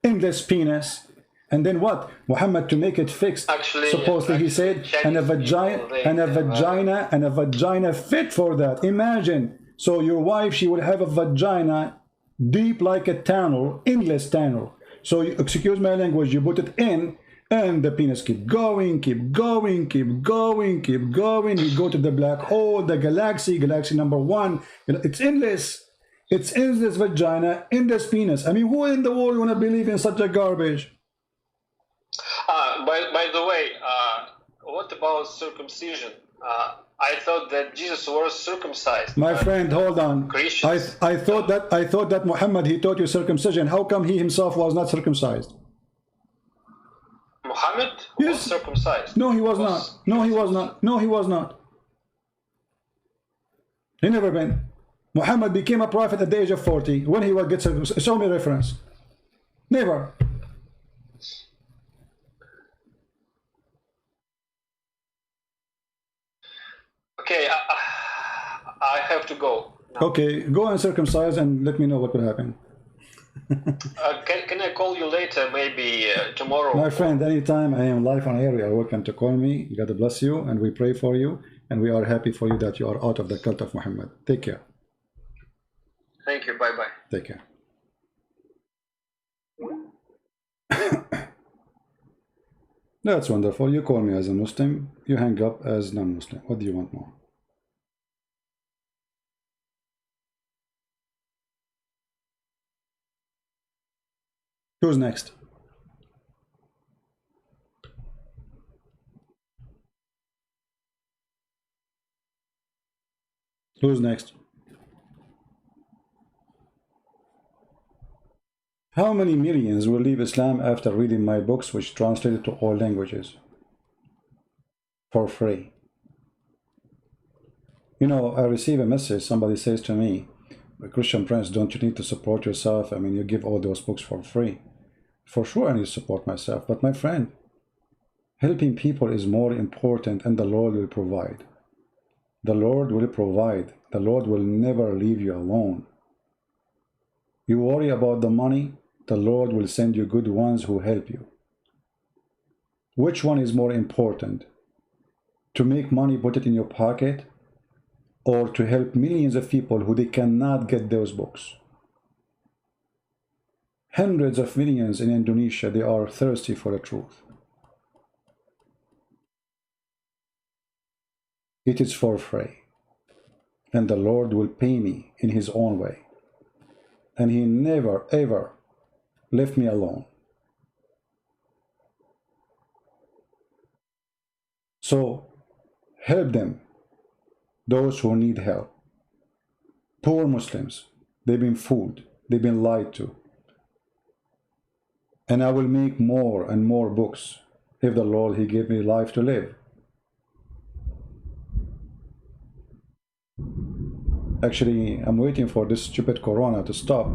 Endless penis. And then what? Muhammad, to make it fixed, actually, supposedly he said, and a vagina fit for that. Imagine. So your wife, she will have a vagina deep like a tunnel, endless tunnel. So you, excuse my language, you put it in, and the penis keep going. You go to the black hole, the galaxy number 1. You know, it's endless. It's endless vagina, endless penis. I mean, who in the world want to believe in such a garbage? By the way, what about circumcision? I thought that Jesus was circumcised. My friend, hold on. I thought that Muhammad, he taught you circumcision. How come he himself was not circumcised? Muhammad was circumcised. No, he was not. No, he was not. No, he was not. He never been. Muhammad became a prophet at the age of 40. When he will get circumcised? Show me a reference. Never. Okay, I have to go now. Okay, go and circumcise and let me know what will happen. Can I call you later, maybe tomorrow? My friend, anytime I am live on air, you are welcome to call me. God bless you, and we pray for you, and we are happy for you that you are out of the cult of Muhammad. Take care. Thank you. Bye-bye. Take care. That's wonderful. You call me as a Muslim, you hang up as non-Muslim. What do you want more? Who's next? Who's next? How many millions will leave Islam after reading my books, which translated to all languages for free? You know, I receive a message, somebody says to me, Christian Prince, don't you need to support yourself? I mean, you give all those books for free. For sure I need to support myself, but my friend, helping people is more important, and the Lord will provide. The Lord will provide. The Lord will never leave you alone. You worry about the money, the Lord will send you good ones who help you. Which one is more important? To make money, put it in your pocket, or to help millions of people who they cannot get those books? Hundreds of millions in Indonesia, they are thirsty for the truth. It is for free, and the Lord will pay me in his own way, and he never ever left me alone. So help them, those who need help. Poor Muslims, they've been fooled, they've been lied to. And I will make more and more books if the Lord, he gave me life to live. Actually, I'm waiting for this stupid corona to stop.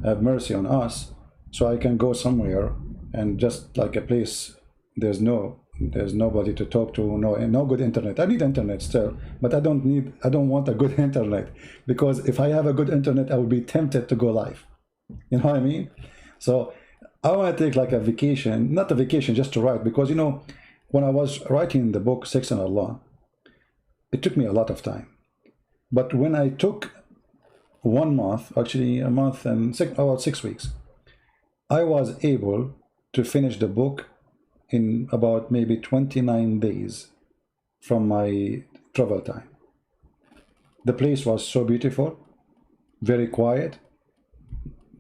Have mercy on us, so I can go somewhere and just like a place there's nobody to talk to, no good internet. I need internet still, but I don't want a good internet, because if I have a good internet, I will be tempted to go live. You know what I mean? So I want to take like a vacation, not a vacation, just to write, because you know, when I was writing the book Sex and Allah, it took me a lot of time. But when I took 1 month, actually a month and about 6 weeks, I was able to finish the book in about maybe 29 days from my travel time. The place was so beautiful, very quiet,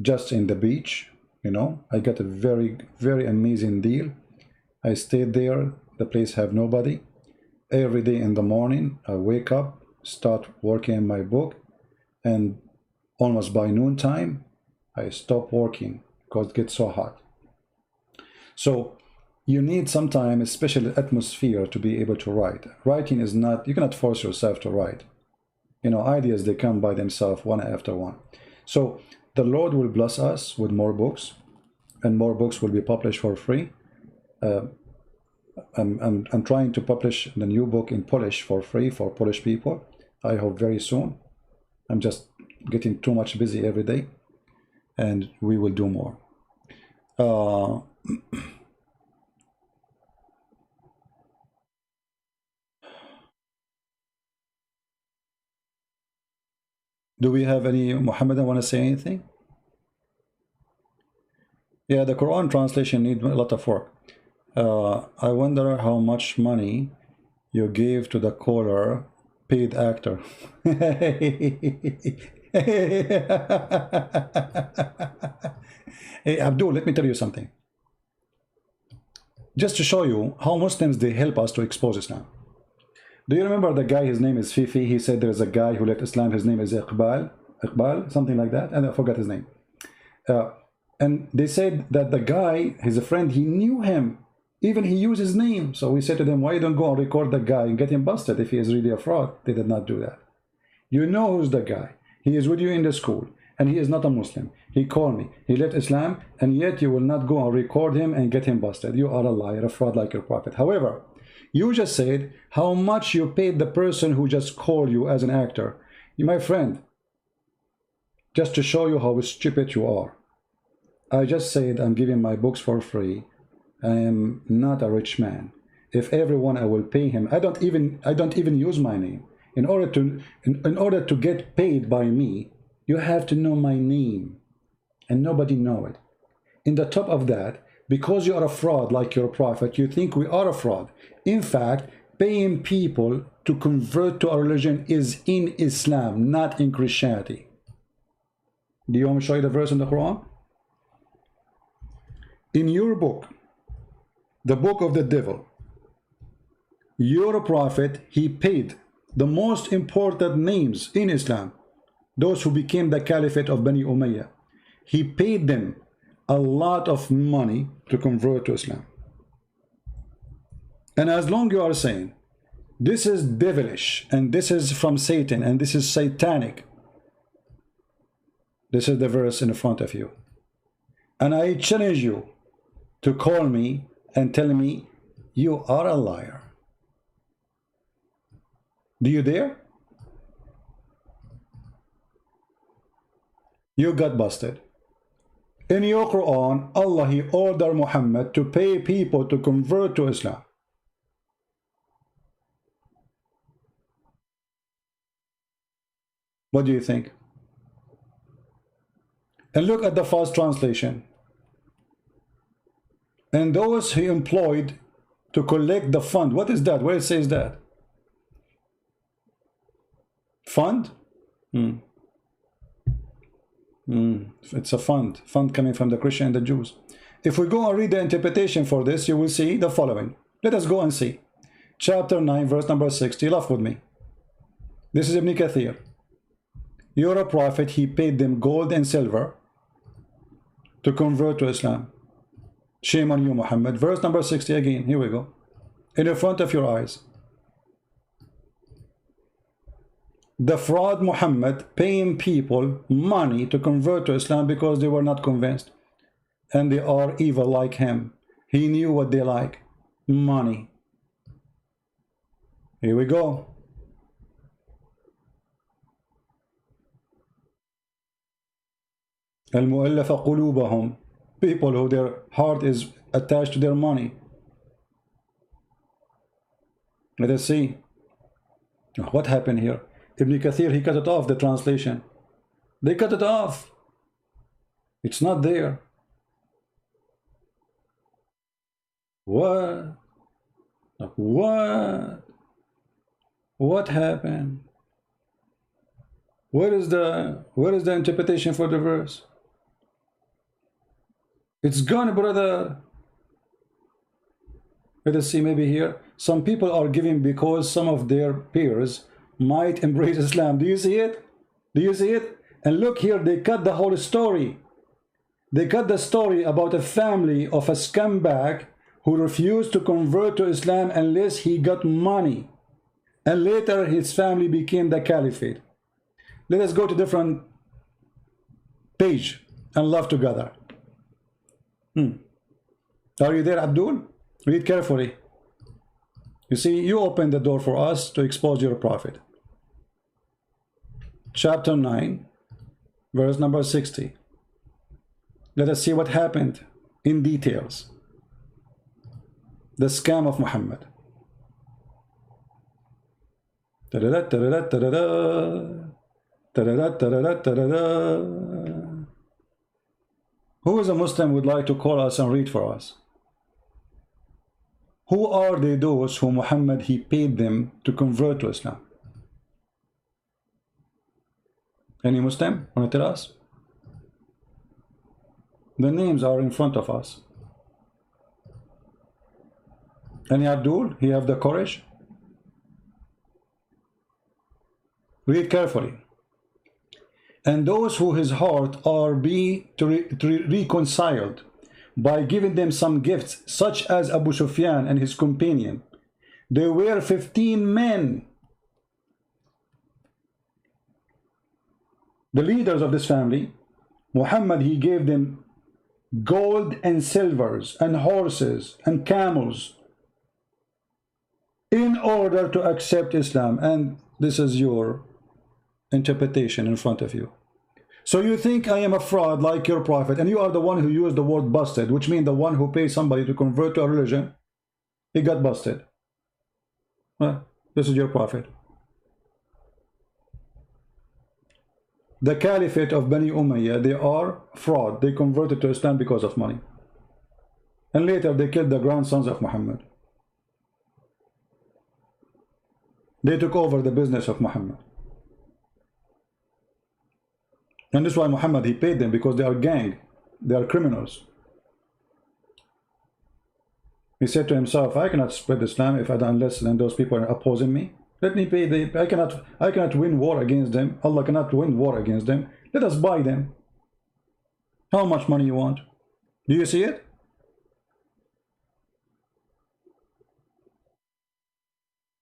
just in the beach, you know. I got a very, very amazing deal. I stayed there, the place have nobody. Every day in the morning, I wake up, start working on my book, and almost by noontime, I stop working because it gets so hot. So you need sometimes a special atmosphere to be able to write. Writing is not, you cannot force yourself to write. You know, ideas, they come by themselves one after one. So the Lord will bless us with more books, and more books will be published for free. I'm trying to publish the new book in Polish for free for Polish people. I hope very soon. I'm just getting too much busy every day, and we will do more. Do we have any Muhammadan want to say anything? Yeah, the Quran translation needs a lot of work. I wonder how much money you gave to the caller, paid actor. Hey, Abdul, let me tell you something. Just to show you how Muslims, they help us to expose Islam. Do you remember the guy, his name is Fifi? He said there's a guy who left Islam, his name is Iqbal, something like that, and I forgot his name. And they said that the guy, his friend, he knew him. Even he used his name. So we said to them, why you don't go and record the guy and get him busted if he is really a fraud? They did not do that. You know who's the guy. He is with you in the school, and he is not a Muslim. He called me. He left Islam, and yet you will not go and record him and get him busted. You are a liar, a fraud like your prophet. However, you just said how much you paid the person who just called you as an actor. My friend, just to show you how stupid you are, I just said I'm giving my books for free. I am not a rich man. If everyone, I will pay him. I don't even use my name. In order to get paid by me, you have to know my name, and nobody know it. In the top of that, because you are a fraud like your prophet, you think we are a fraud. In fact, paying people to convert to our religion is in Islam, not in Christianity. Do you want me to show you the verse in the Quran? In your book, the book of the devil, your prophet, he paid the most important names in Islam, those who became the caliphate of Bani Umayyah, he paid them a lot of money to convert to Islam. And as long you are saying this is devilish and this is from Satan and this is satanic, this is the verse in front of you. And I challenge you to call me and tell me you are a liar. Do you dare? You got busted. In your Quran, Allah, he ordered Muhammad to pay people to convert to Islam. What do you think? And look at the first translation. And those he employed to collect the fund. What is that? Where it says that? Fund? It's a fund coming from the Christian and the Jews. If we go and read the interpretation for this, you will see the following. Let us go and see. Chapter 9, verse number 60. Laugh with me. This is Ibn Kathir. You're a prophet, he paid them gold and silver to convert to Islam. Shame on you, Muhammad. Verse number 60 again. Here we go. In front of your eyes. The fraud Muhammad paying people money to convert to Islam because they were not convinced. And they are evil like him. He knew what they like. Money. Here we go. المؤلفة قلوبهم. People who their heart is attached to their money. Let us see. What happened here? Ibn Kathir, he cut it off, the translation. They cut it off. It's not there. What? What? What happened? Where is the interpretation for the verse? It's gone, brother. Let us see, maybe here. Some people are giving because some of their peers might embrace Islam. Do you see it? Do you see it? And look here, they cut the whole story. They cut the story about a family of a scumbag who refused to convert to Islam unless he got money. And later his family became the caliphate. Let us go to different page and laugh together. Are you there, Abdul? Read carefully. You see, you opened the door for us to expose your prophet. Chapter 9, verse number 60. Let us see what happened in details. The scam of Muhammad. Ta-da-da, ta-da-da, ta-da-da. Ta-da-da, ta-da-da, ta-da-da. Who is a Muslim would like to call us and read for us? Who are they, those who Muhammad, he paid them to convert to Islam? Any Muslim want to tell us? The names are in front of us. Any Abdul? He have the courage? Read carefully. And those who his heart are reconciled by giving them some gifts, such as Abu Sufyan and his companion. There were 15 men. The leaders of this family, Muhammad, he gave them gold and silvers and horses and camels in order to accept Islam. And this is your interpretation in front of you. So you think I am a fraud like your prophet, and you are the one who used the word busted, which means the one who pays somebody to convert to a religion, he got busted. Well, this is your prophet. The caliphate of Bani Umayyah, they are fraud. They converted to Islam because of money. And later they killed the grandsons of Muhammad. They took over the business of Muhammad. And this is why Muhammad, he paid them, because they are gang. They are criminals. He said to himself, I cannot spread Islam if I don't, unless then those people are opposing me. Let me pay the. I cannot win war against them. Allah cannot win war against them. Let us buy them. How much money you want? Do you see it?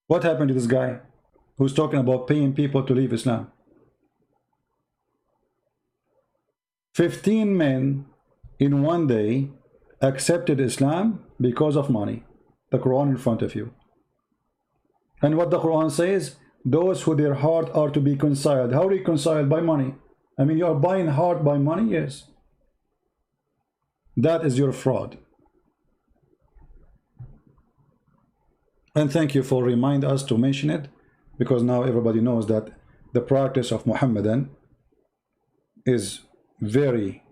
What happened to this guy who's talking about paying people to leave Islam? 15 men in one day accepted Islam because of money. The Quran in front of you. And what the Quran says, those who their heart are to be reconciled. How reconciled? By money. I mean, you are buying heart by money? Yes. That is your fraud. And thank you for reminding us to mention it, because now everybody knows that the practice of Muhammadan is very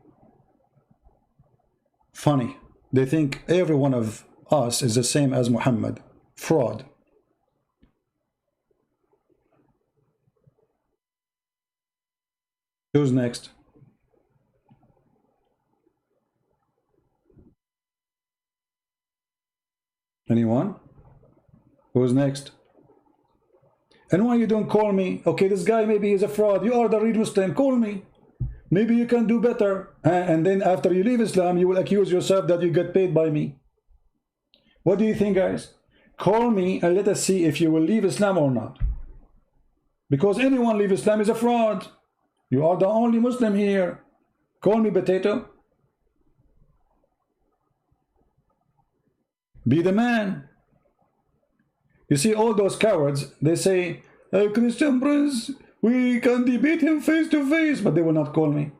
funny. They think every one of us is the same as Muhammad. Fraud. Who's next? Anyone? Who's next? And why you don't call me? Okay, this guy maybe is a fraud. You are the real Muslim. Call me. Maybe you can do better. And then after you leave Islam, you will accuse yourself that you get paid by me. What do you think, guys? Call me and let us see if you will leave Islam or not. Because anyone leave Islam is a fraud. You are the only Muslim here. Call me, potato. Be the man. You see, all those cowards, they say, hey, Christian Prince, we can debate him face to face, but they will not call me.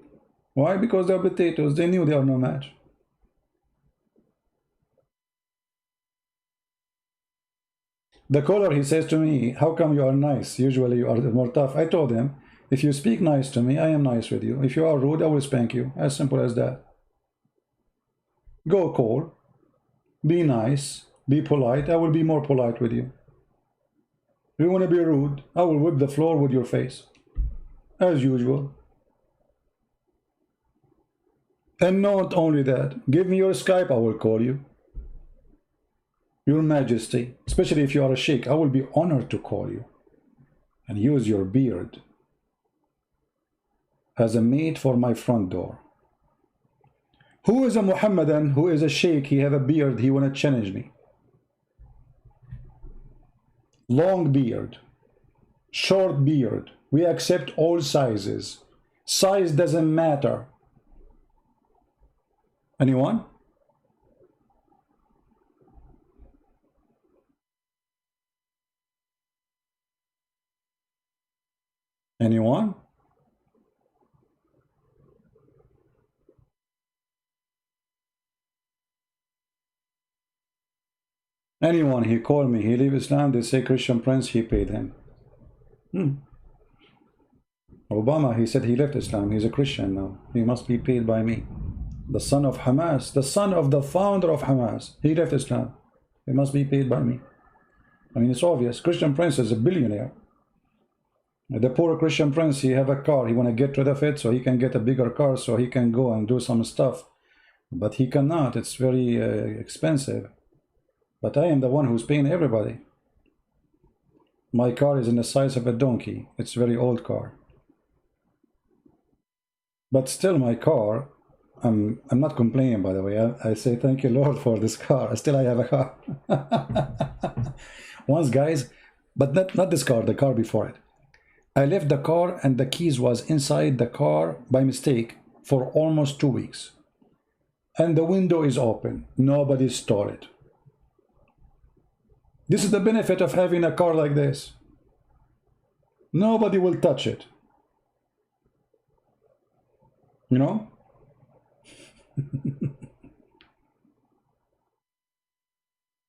Why? Because they're potatoes. They knew they are no match. The caller, he says to me, how come you are nice? Usually you are more tough. I told him, if you speak nice to me, I am nice with you. If you are rude, I will spank you. As simple as that. Go call. Be nice. Be polite. I will be more polite with you. If you want to be rude, I will whip the floor with your face. As usual. And not only that, give me your Skype, I will call you. Your Majesty, especially if you are a sheikh, I will be honored to call you. And use your beard as a mate for my front door. Who is a Muhammadan, who is a sheikh, he have a beard, he want to challenge me? Long beard, short beard, we accept all sizes. Size doesn't matter. Anyone? Anyone? Anyone, he called me, he leave Islam, they say Christian Prince, he paid him. Obama, he said he left Islam, he's a Christian now, he must be paid by me. The son of Hamas, the son of the founder of Hamas, he left Islam, he must be paid by me. I mean, it's obvious, Christian Prince is a billionaire. The poor Christian Prince, he have a car, he want to get rid of it so he can get a bigger car so he can go and do some stuff. But he cannot, it's very expensive. But I am the one who's paying everybody. My car is in the size of a donkey. It's a very old car. But still my car, I'm not complaining, by the way. I say thank you, Lord, for this car. Still I have a car. Once, guys, but not this car, the car before it. I left the car and the keys was inside the car by mistake for almost 2 weeks. And the window is open. Nobody stole it. This is the benefit of having a car like this. Nobody will touch it. You know?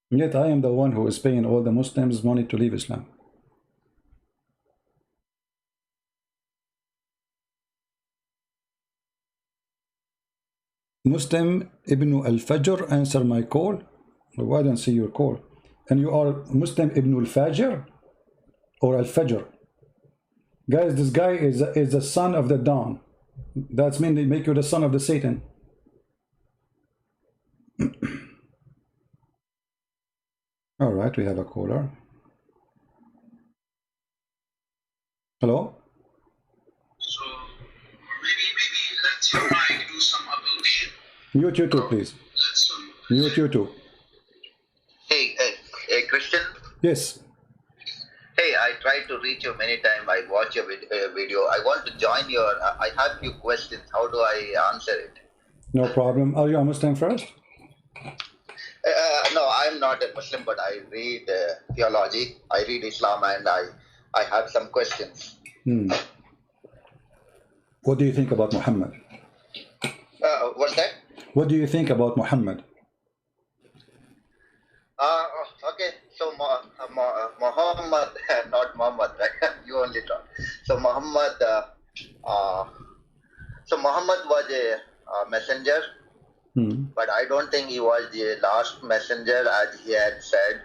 Yet I am the one who is paying all the Muslims money to leave Islam. Muslim Ibn al-Fajr, answer my call. Why don't see your call? And you are Muslim Ibn al-Fajr or al-Fajr? Guys, this guy is the son of the dawn. That's mean they make you the son of the Satan. All right, we have a caller. Hello? So maybe let your mic do some uploading. Mute you too, please. Mute you too. Hey, Christian. Yes. Hey, I tried to reach you many times. I watch your video. I want to join your. I have few questions. How do I answer it? No problem. Are you a Muslim first? No, I'm not a Muslim, but I read theology. I read Islam, and I have some questions. What do you think about Muhammad? What's that? What do you think about Muhammad? Okay, so Muhammad, not Muhammad, right? You only talk. So Muhammad was a messenger, but I don't think he was the last messenger, as he had said.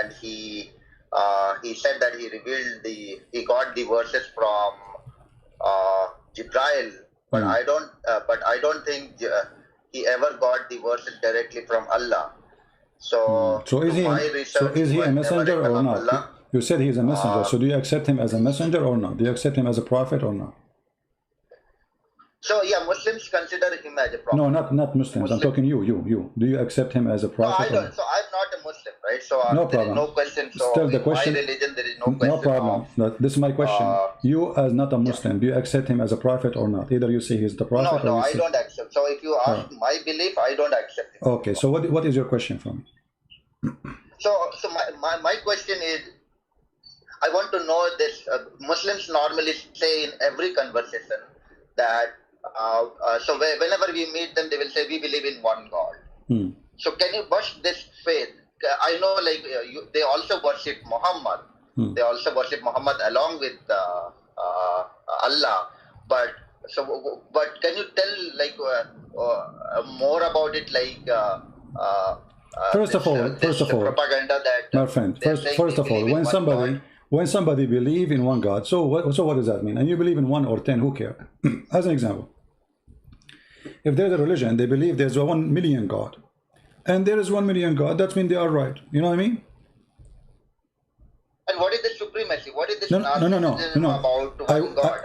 And he said that he got the verses from Jibril, but I don't think he ever got the verses directly from Allah. So is he a messenger or not? Allah. You said he is a messenger. So do you accept him as a messenger or not? Do you accept him as a prophet or not? So yeah, Muslims consider him as a prophet. No, not Muslims. I'm talking you. Do you accept him as a prophet? No, I don't. So I'm not a Muslim, right? So no there problem. is no question. So still the in question, my religion, there is no question. No problem. This is my question. You as not a Muslim, do you accept him as a prophet or not? Either you say he's the prophet or No, you I say... don't accept. So if you ask my belief, I don't accept it. Okay, so what is your question for me? So my question is, I want to know this. Muslims normally say in every conversation that so whenever we meet them, they will say we believe in one God. So can you bust this faith? I know, like they also worship Muhammad. They also worship Muhammad along with Allah. But can you tell like more about it? Like first of all, propaganda that my friend. First of all, when somebody believe in one God, so what does that mean? And you believe in 1 or 10, who cares? As an example, if there's a religion, they believe there's 1 million God, and there is 1 million God, that means they are right. You know what I mean? And what is the supremacy? What is this no. about one God?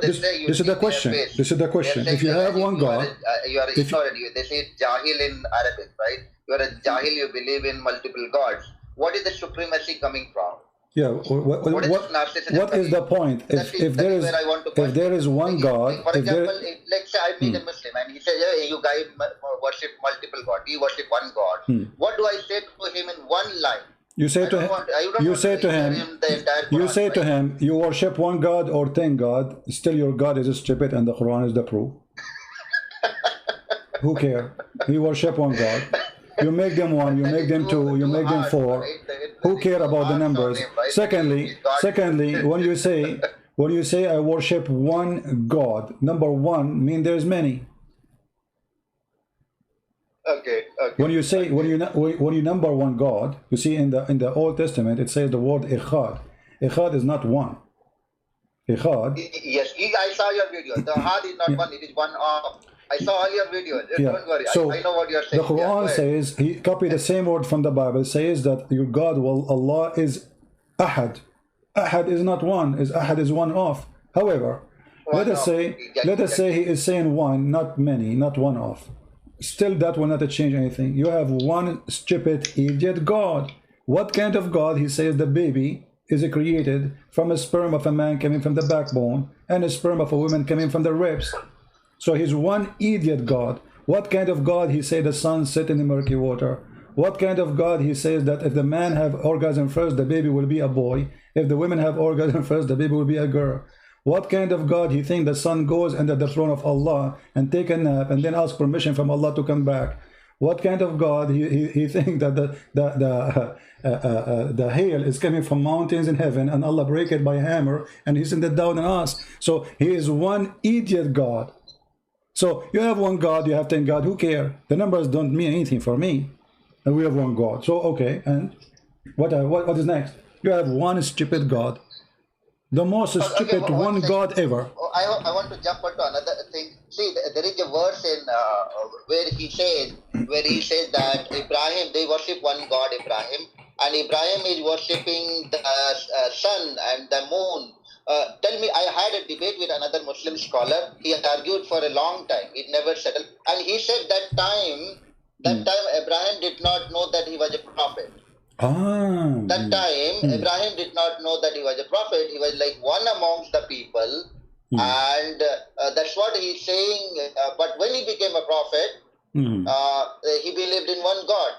This is the question. This is the question. If you have one God, you are ignorant. They say Jahil in Arabic, right? You are a Jahil. You believe in multiple gods. What is the supremacy coming from? Yeah. What is the point? If there is one God, for example, let's say I meet a Muslim and he says, "Hey, you guys worship multiple gods. We worship one God." What do I say to him in one line? You say to him, you worship one God or 10 God, still your God is stupid and the Quran is the proof. Who cares? You worship one God. You make them 1, you make them 2, you make them 4. Who care about the numbers? Secondly, when you say I worship one God, number 1 means there's many. Okay. When you number one God, you see in the Old Testament it says the word Echad. Echad is not one. Echad. Yes, I saw your video. The Echad is not one; it is one of. I saw all your videos. Yeah. Don't worry. So I know what you are saying. The Quran says, he copied the same word from the Bible, says that your God, Allah is Ahad. Ahad is not one. Ahad is one of. However, let us say he is saying one, not many, not one of. Still, that will not change anything. You have one stupid idiot God. What kind of God? He says the baby is created from a sperm of a man coming from the backbone and a sperm of a woman coming from the ribs. So he's one idiot God. What kind of God? He says the sun set in the murky water. What kind of God? He says that if the man have orgasm first, the baby will be a boy. If the women have orgasm first, the baby will be a girl. What kind of God? He thinks the son goes under the throne of Allah and take a nap and then ask permission from Allah to come back. What kind of God? He thinks that the hail is coming from mountains in heaven and Allah break it by a hammer and he send it down on us. So he is one idiot God. So you have one God, you have 10 God. Who care? The numbers don't mean anything for me. And we have one God. So okay, and what is next? You have one stupid God. The most stupid one God ever. I want to jump onto another thing. See, there is a verse in where he says that Ibrahim, they worship one God, Ibrahim, and Ibrahim is worshipping the sun and the moon tell me, I had a debate with another Muslim scholar. He argued for a long time. It never settled. And he said that time Abraham did not know that he was a prophet. That time, Abraham did not know that he was a prophet. He was like one amongst the people. And that's what he's saying. But when he became a prophet, he believed in one God.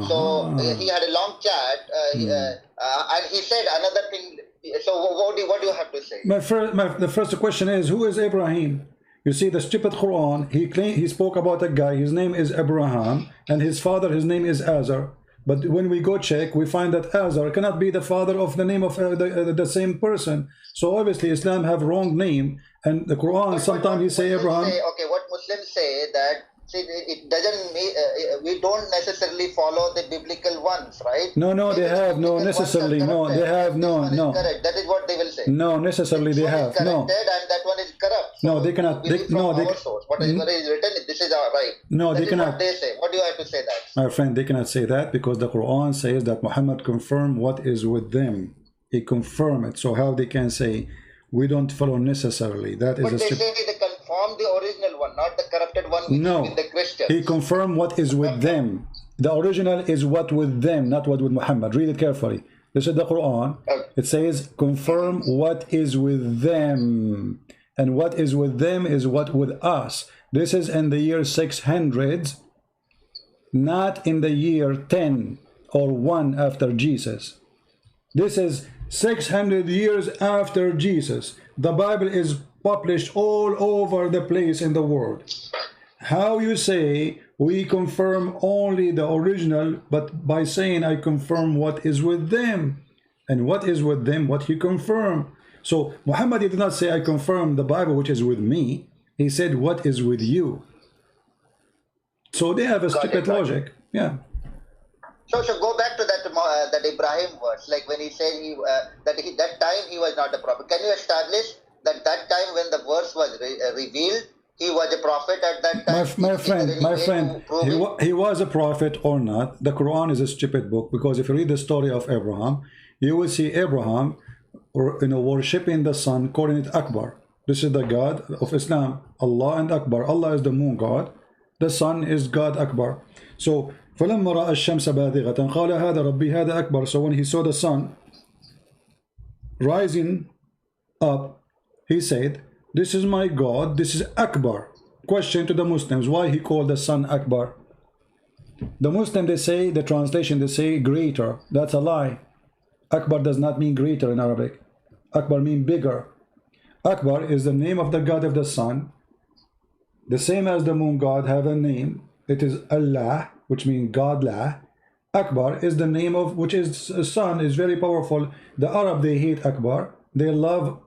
So he had a long chat. And he said another thing. So what do you have to say? The first question is, who is Abraham? You see, the stupid Quran, he spoke about a guy, his name is Abraham, and his father, his name is Azar. But when we go check, we find that Azar cannot be the father of the name of the same person. So obviously Islam have wrong name, and the Quran sometimes he say Abraham. Okay, what Muslims say that, see, it doesn't mean, we don't necessarily follow the biblical ones, right? No, they have, no, necessarily, no, they have, no. Correct. That is what they will say. No, necessarily they have, no. And that one is corrupt. So no, they cannot. Whatever is written, this is our right. No, they cannot. What they say. What do you have to say that? My friend, they cannot say that because the Quran says that Muhammad confirmed what is with them. He confirmed it. So how they can say we don't follow necessarily? That is. But they say they confirm the original one, not the corrupted one. No, with the Christians. He confirmed what is with them. The original is what with them, not what with Muhammad. Read it carefully. This is the Quran. It says confirm what is with them, and what is with them is what with us. This is in the year 600, not in the year 10 or 1 after Jesus. This is 600 years after Jesus. The Bible is published all over the place in the world. How you say we confirm only the original, but by saying I confirm what is with them, and what is with them, what he confirmed. So Muhammad did not say I confirm the Bible which is with me. He said what is with you. So they have a stupid logic. Yeah. So go back to that Ibrahim verse, like when he said that time he was not a prophet. Can you establish that time when the verse was revealed, he was a prophet at that time? My friend, he was a prophet or not. The Quran is a stupid book, because if you read the story of Abraham, you will see Abraham worshipping the sun, calling it Akbar. This is the God of Islam, Allah and Akbar. Allah is the moon God, the sun is God Akbar. So فلما رأى الشمس باذغة قال هذا ربي هذا أكبر. So when he saw the sun rising up, he said, this is my God, this is Akbar. Question to the Muslims, why he called the sun Akbar? The Muslim, they say, the translation, they say greater. That's a lie. Akbar does not mean greater in Arabic. Akbar means bigger. Akbar is the name of the God of the sun. The same as the moon God have a name. It is Allah, which means Godlah. Akbar is the name of, which is sun, is very powerful. The Arab, they hate Akbar. They love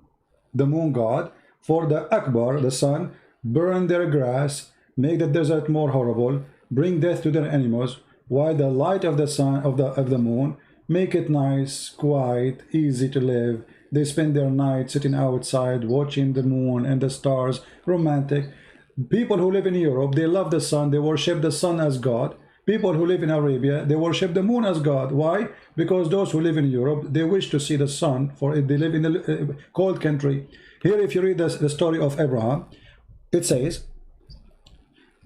the moon God. For the Akbar, the sun, burn their grass, make the desert more horrible, bring death to their animals, while the light of the sun, of the moon, make it nice, quiet, easy to live. They spend their night sitting outside, watching the moon and the stars, romantic. People who live in Europe, they love the sun, they worship the sun as God. People who live in Arabia, they worship the moon as God. Why? Because those who live in Europe, they wish to see the sun, for they live in the cold country. Here, if you read the story of Abraham, it says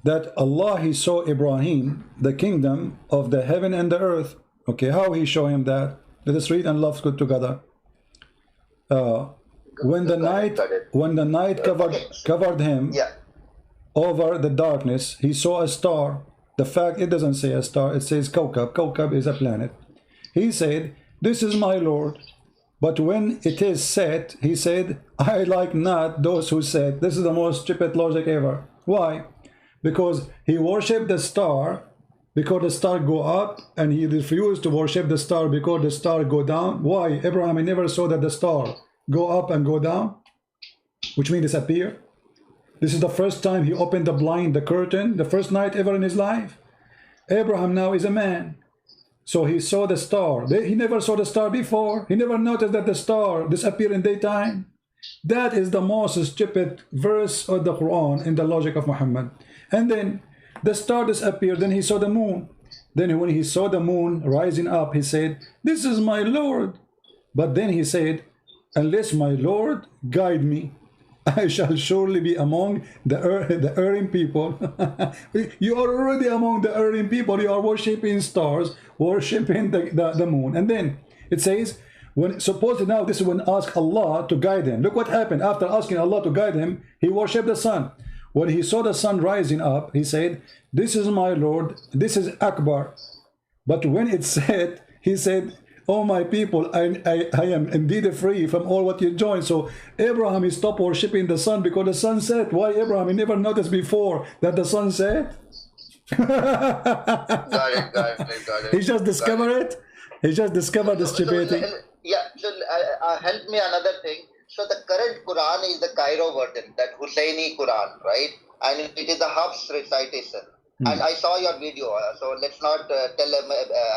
that Allah, he saw Ibrahim, the kingdom of the heaven and the earth. Okay, how he show him that? Let us read and love good together. When the night covered him over the darkness, he saw a star. The fact, it doesn't say a star, it says Kawkab. Kawkab is a planet. He said, this is my Lord. But when it is set, he said, I like not those who said. This is the most stupid logic ever. Why? Because he worshipped the star, because the star go up, and he refused to worship the star because the star go down. Why? Abraham, he never saw that the star go up and go down, which means disappear. This is the first time he opened the curtain, the first night ever in his life. Abraham now is a man. So he saw the star. He never saw the star before. He never noticed that the star disappeared in daytime. That is the most stupid verse of the Quran in the logic of Muhammad. And then the star disappeared. Then he saw the moon. Then when he saw the moon rising up, he said, this is my Lord. But then he said, unless my Lord guide me, I shall surely be among the erring people. You are already among the erring people. You are worshipping stars, worshipping the moon. And then it says, when supposedly now this is when ask Allah to guide him. Look what happened after asking Allah to guide him. He worshipped the sun. When he saw the sun rising up, he said, "This is my Lord. This is Akbar." But when it said, he said, "Oh my people, I am indeed free from all what you join." So Abraham, he stopped worshipping the sun because the sun set. Why Abraham? He never noticed before that the sun set. Got it. He just discovered it. He just discovered the stupidity. So help me another thing. So the current Quran is the Cairo version, that Husseini Quran, right? And it is the Hafs recitation. And I saw your video, so let's not tell him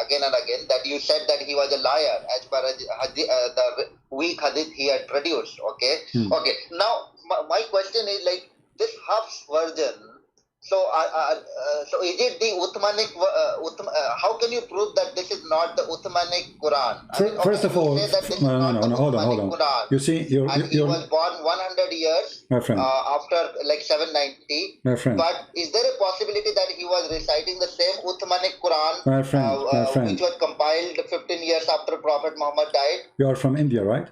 again and again that you said that he was a liar as far as the weak hadith he had produced. Okay. Okay. Now my question is like this Hafs version. So is it the Uthmanic? How can you prove that this is not the Uthmanic Quran? First of all, no, hold on. Quran. You see, he was born 100 years my friend. After like 790. My friend. But is there a possibility that he was reciting the same Uthmanic Quran, my friend, which was compiled 15 years after Prophet Muhammad died? You are from India, right?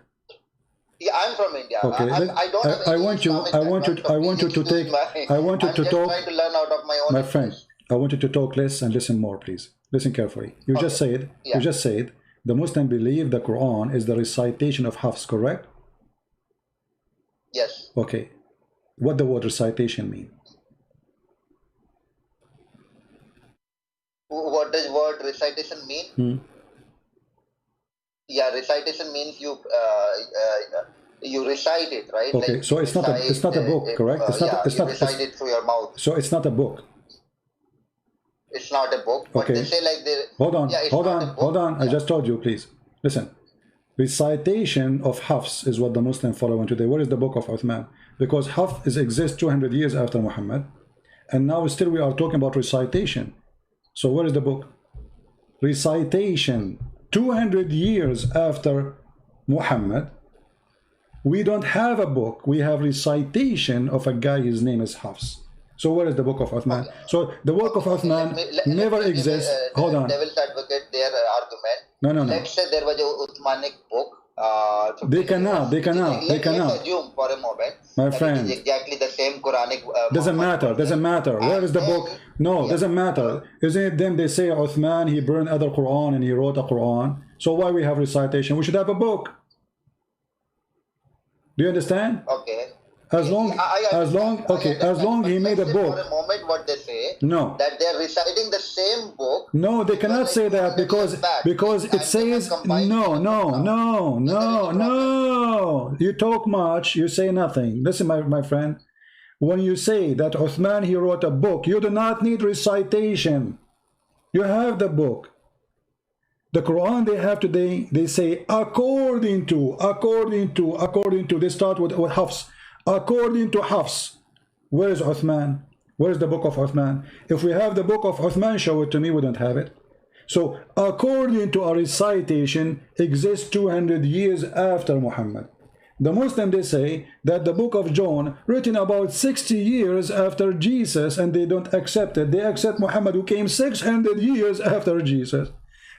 Yeah, I'm from India. Okay. I want you to talk. Trying to learn out of my own. My friend, I want you to talk less and listen more, please. Listen carefully. You just said. You just said the Muslim believe the Quran is the recitation of Hafs, correct? Yes. Okay. What the word recitation mean? What does word recitation mean? Yeah, recitation means you recite it, right? Okay, like so it's not a book, correct? It's not recite it through your mouth. So it's not a book. It's not a book. But okay. They say like they. Hold on. I just told you, please listen. Recitation of Hafs is what the Muslim follow today. Where is the book of Uthman? Because Hafs exists 200 years after Muhammad, and now still we are talking about recitation. So where is the book? Recitation. 200 years after Muhammad, we don't have a book. We have recitation of a guy, his name is Hafs. So where is the book of Uthman? Okay. So the book of Uthman never exists. Hold on. Devil's advocate their argument. No. Let's say there was a Uthmanic book. They cannot. Let's assume for a moment. My friend. It is exactly the same Quranic. Doesn't matter. Where is the book? No, doesn't matter. Isn't it them? They say Uthman, he burned other Quran and he wrote a Quran. So why we have recitation? We should have a book. Do you understand? Okay. As long he made a book. For a moment, what they say? No. That they are reciting the same book. No, they cannot say that because it says no. You talk much, you say nothing. Listen, my friend. When you say that Uthman, he wrote a book, you do not need recitation. You have the book. The Quran they have today, they say according to. They start with Hafs. According to Hafs. Where is Uthman? Where is the book of Uthman? If we have the book of Uthman, show it to me. We don't have it. So according to our recitation exists 200 years after Muhammad. The Muslim, they say that the book of John written about 60 years after Jesus, and they don't accept it. They accept Muhammad who came 600 years after Jesus.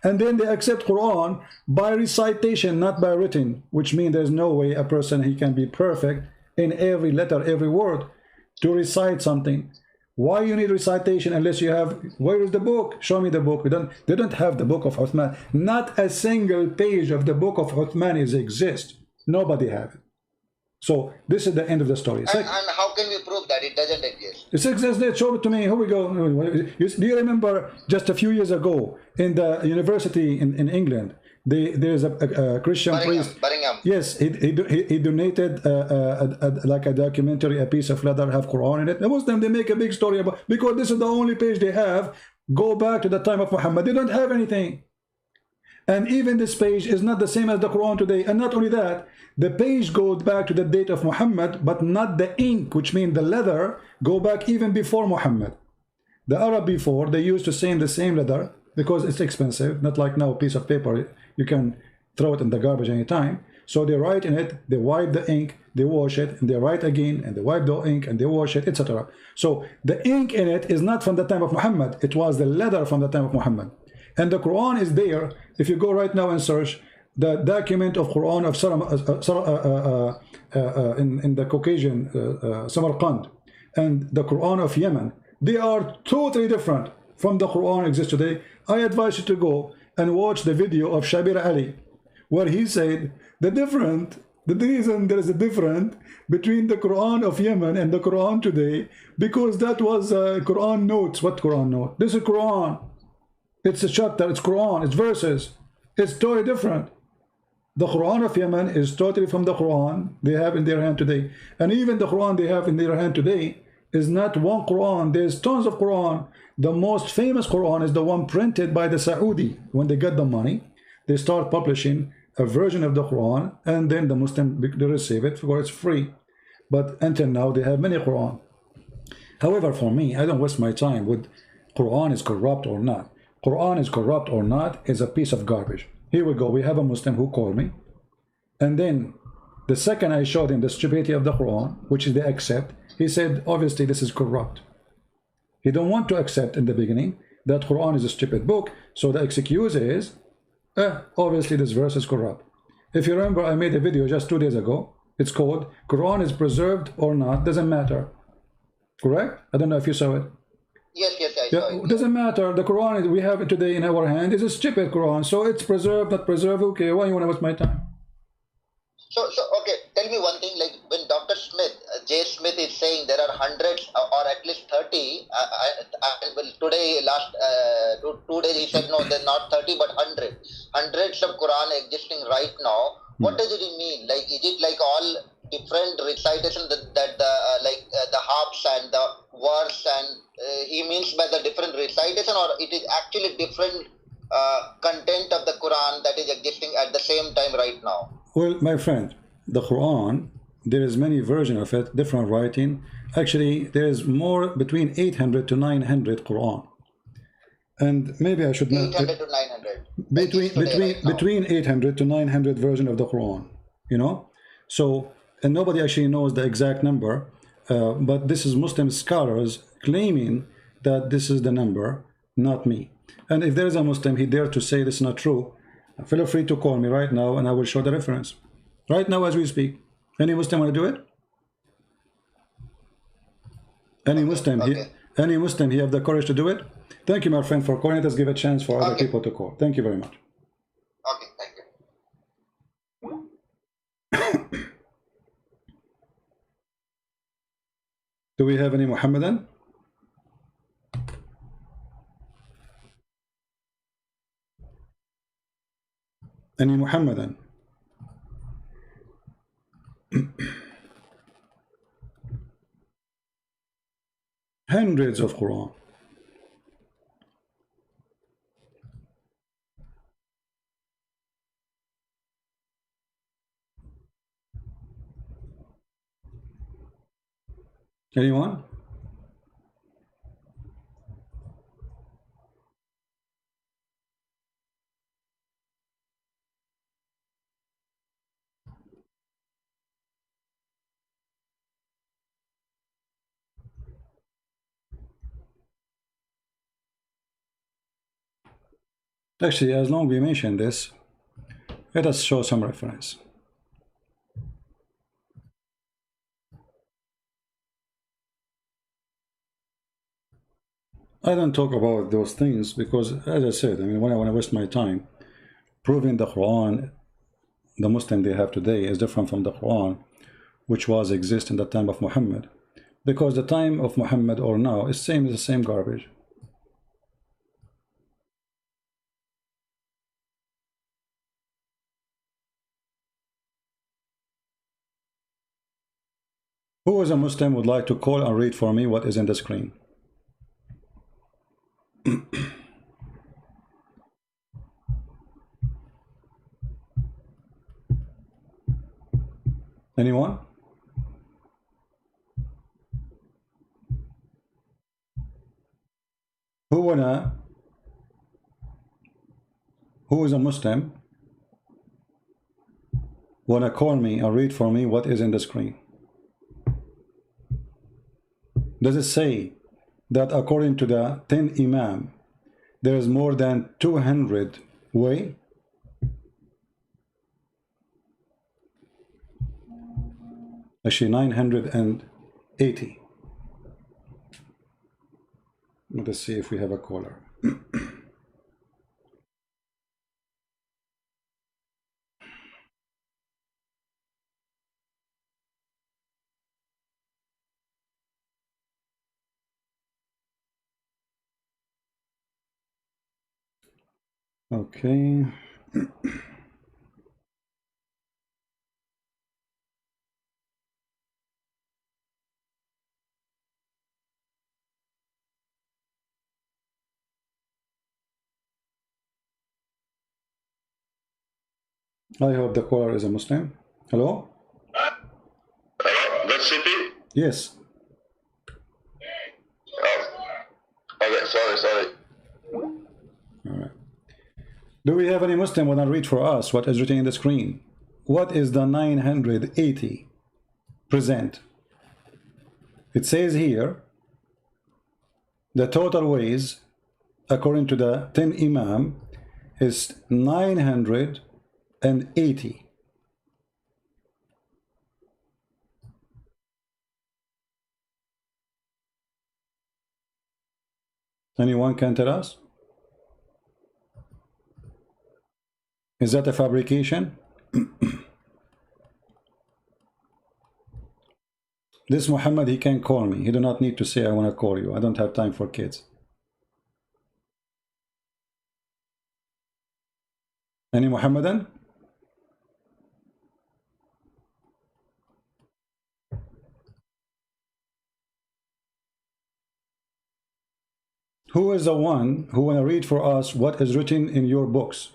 And then they accept Quran by recitation, not by written, which means there's no way a person he can be perfect in every letter, every word to recite something. Why you need recitation unless you have? Where is the book? Show me the book. They don't have the book of Uthman. Not a single page of the book of Uthman exists. Nobody have it. So this is the end of the story. And how can we prove that it doesn't exist? It exists. Show it to me. Here we go. Do you remember just a few years ago in the university in England? There's a Christian priest. Birmingham. Yes, he donated like a documentary, a piece of leather, have Quran in it. The Muslims, they make a big story about, because this is the only page they have. Go back to the time of Muhammad. They don't have anything. And even this page is not the same as the Quran today. And not only that, the page goes back to the date of Muhammad, but not the ink, which means the leather go back even before Muhammad. The Arab before, they used to same the same leather because it's expensive, not like now a piece of paper. You can throw it in the garbage anytime. So they write in it, they wipe the ink, they wash it, and they write again, and they wipe the ink, and they wash it, etc. So the ink in it is not from the time of Muhammad. It was the leather from the time of Muhammad. And the Quran is there. If you go right now and search the document of Quran of in the Caucasian Samarkand and the Quran of Yemen, they are totally different from the Quran exists today. I advise you to go and watch the video of Shabir Ali, where he said the reason there is a difference between the Quran of Yemen and the Quran today, because that was Quran notes. What Quran note? This is Quran. It's a chapter, it's Quran, it's verses. It's totally different. The Quran of Yemen is totally from the Quran they have in their hand today. And even the Quran they have in their hand today is not one Quran. There's tons of Quran. The most famous Quran is the one printed by the Saudi. When they get the money, they start publishing a version of the Quran, and then the Muslim, they receive it for it's free. But until now, they have many Quran. However, for me, I don't waste my time with Quran is corrupt or not. Quran is corrupt or not is a piece of garbage. Here we go. We have a Muslim who called me, and then the second I showed him the stupidity of the Quran, which is they accept, he said, obviously this is corrupt. He don't want to accept in the beginning that Quran is a stupid book, so the excuse is, obviously this verse is corrupt. If you remember, I made a video just 2 days ago. It's called Quran is preserved or not, doesn't matter. Correct? I don't know if you saw it. Yes, I saw it. It doesn't matter. The Quran we have today in our hand is a stupid Quran, so it's preserved, not preserved. Okay, why you want to waste my time? So okay, tell me one thing. Like when Dr. Smith, J. Smith is saying there are hundreds or at least 30. Well, today, last 2 days, he said no, they're not 30, but hundreds of Quran existing right now. What does it mean? Like, is it like all different recitations that the harps and the verse, and he means by the different recitation, or it is actually different content of the Quran that is existing at the same time right now? Well, my friend, the Quran, there is many versions of it, different writing. Actually, there is more between 800 to 900 Quran. And maybe I should not... 800 to 900. Between 800 to 900 version of the Quran, you know? So, and nobody actually knows the exact number, but this is Muslim scholars claiming that this is the number, not me. And if there is a Muslim, he dare to say this is not true, feel free to call me right now and I will show the reference. Right now as we speak. Any Muslim want to do it? Any Muslim here? Any Muslim here have the courage to do it? Thank you, my friend, for calling. Let us give a chance for other people to call. Thank you very much. Okay, thank you. Do we have any Muhammadan? Any Muhammadan? Hundreds of Quran. Anyone? Actually, as long as we mention this, let us show some reference. I don't talk about those things because, as I said, I mean, when I want to waste my time proving the Quran, the Muslim they have today is different from the Quran, which was exist in the time of Muhammad, because the time of Muhammad or now is same as the same garbage. Who is a Muslim would like to call and read for me what is in the screen? Anyone? Who is a Muslim wanna call me and read for me what is in the screen? Does it say that according to the 10 Imam, there is more than 200 way? Actually, 980. Let's see if we have a caller. Okay. I hope the caller is a Muslim. Hello? Hello? Good city? Yes. Oh. Okay, sorry. All right. Do we have any Muslim who will read for us what is written in the screen? What is the 980 present? It says here, the total ways, according to the 10 Imam, is 980. Anyone can tell us? Is that a fabrication? This Muhammad, he can call me. He do not need to say, I want to call you. I don't have time for kids. Any Muhammadan? Who is the one who want to read for us what is written in your books?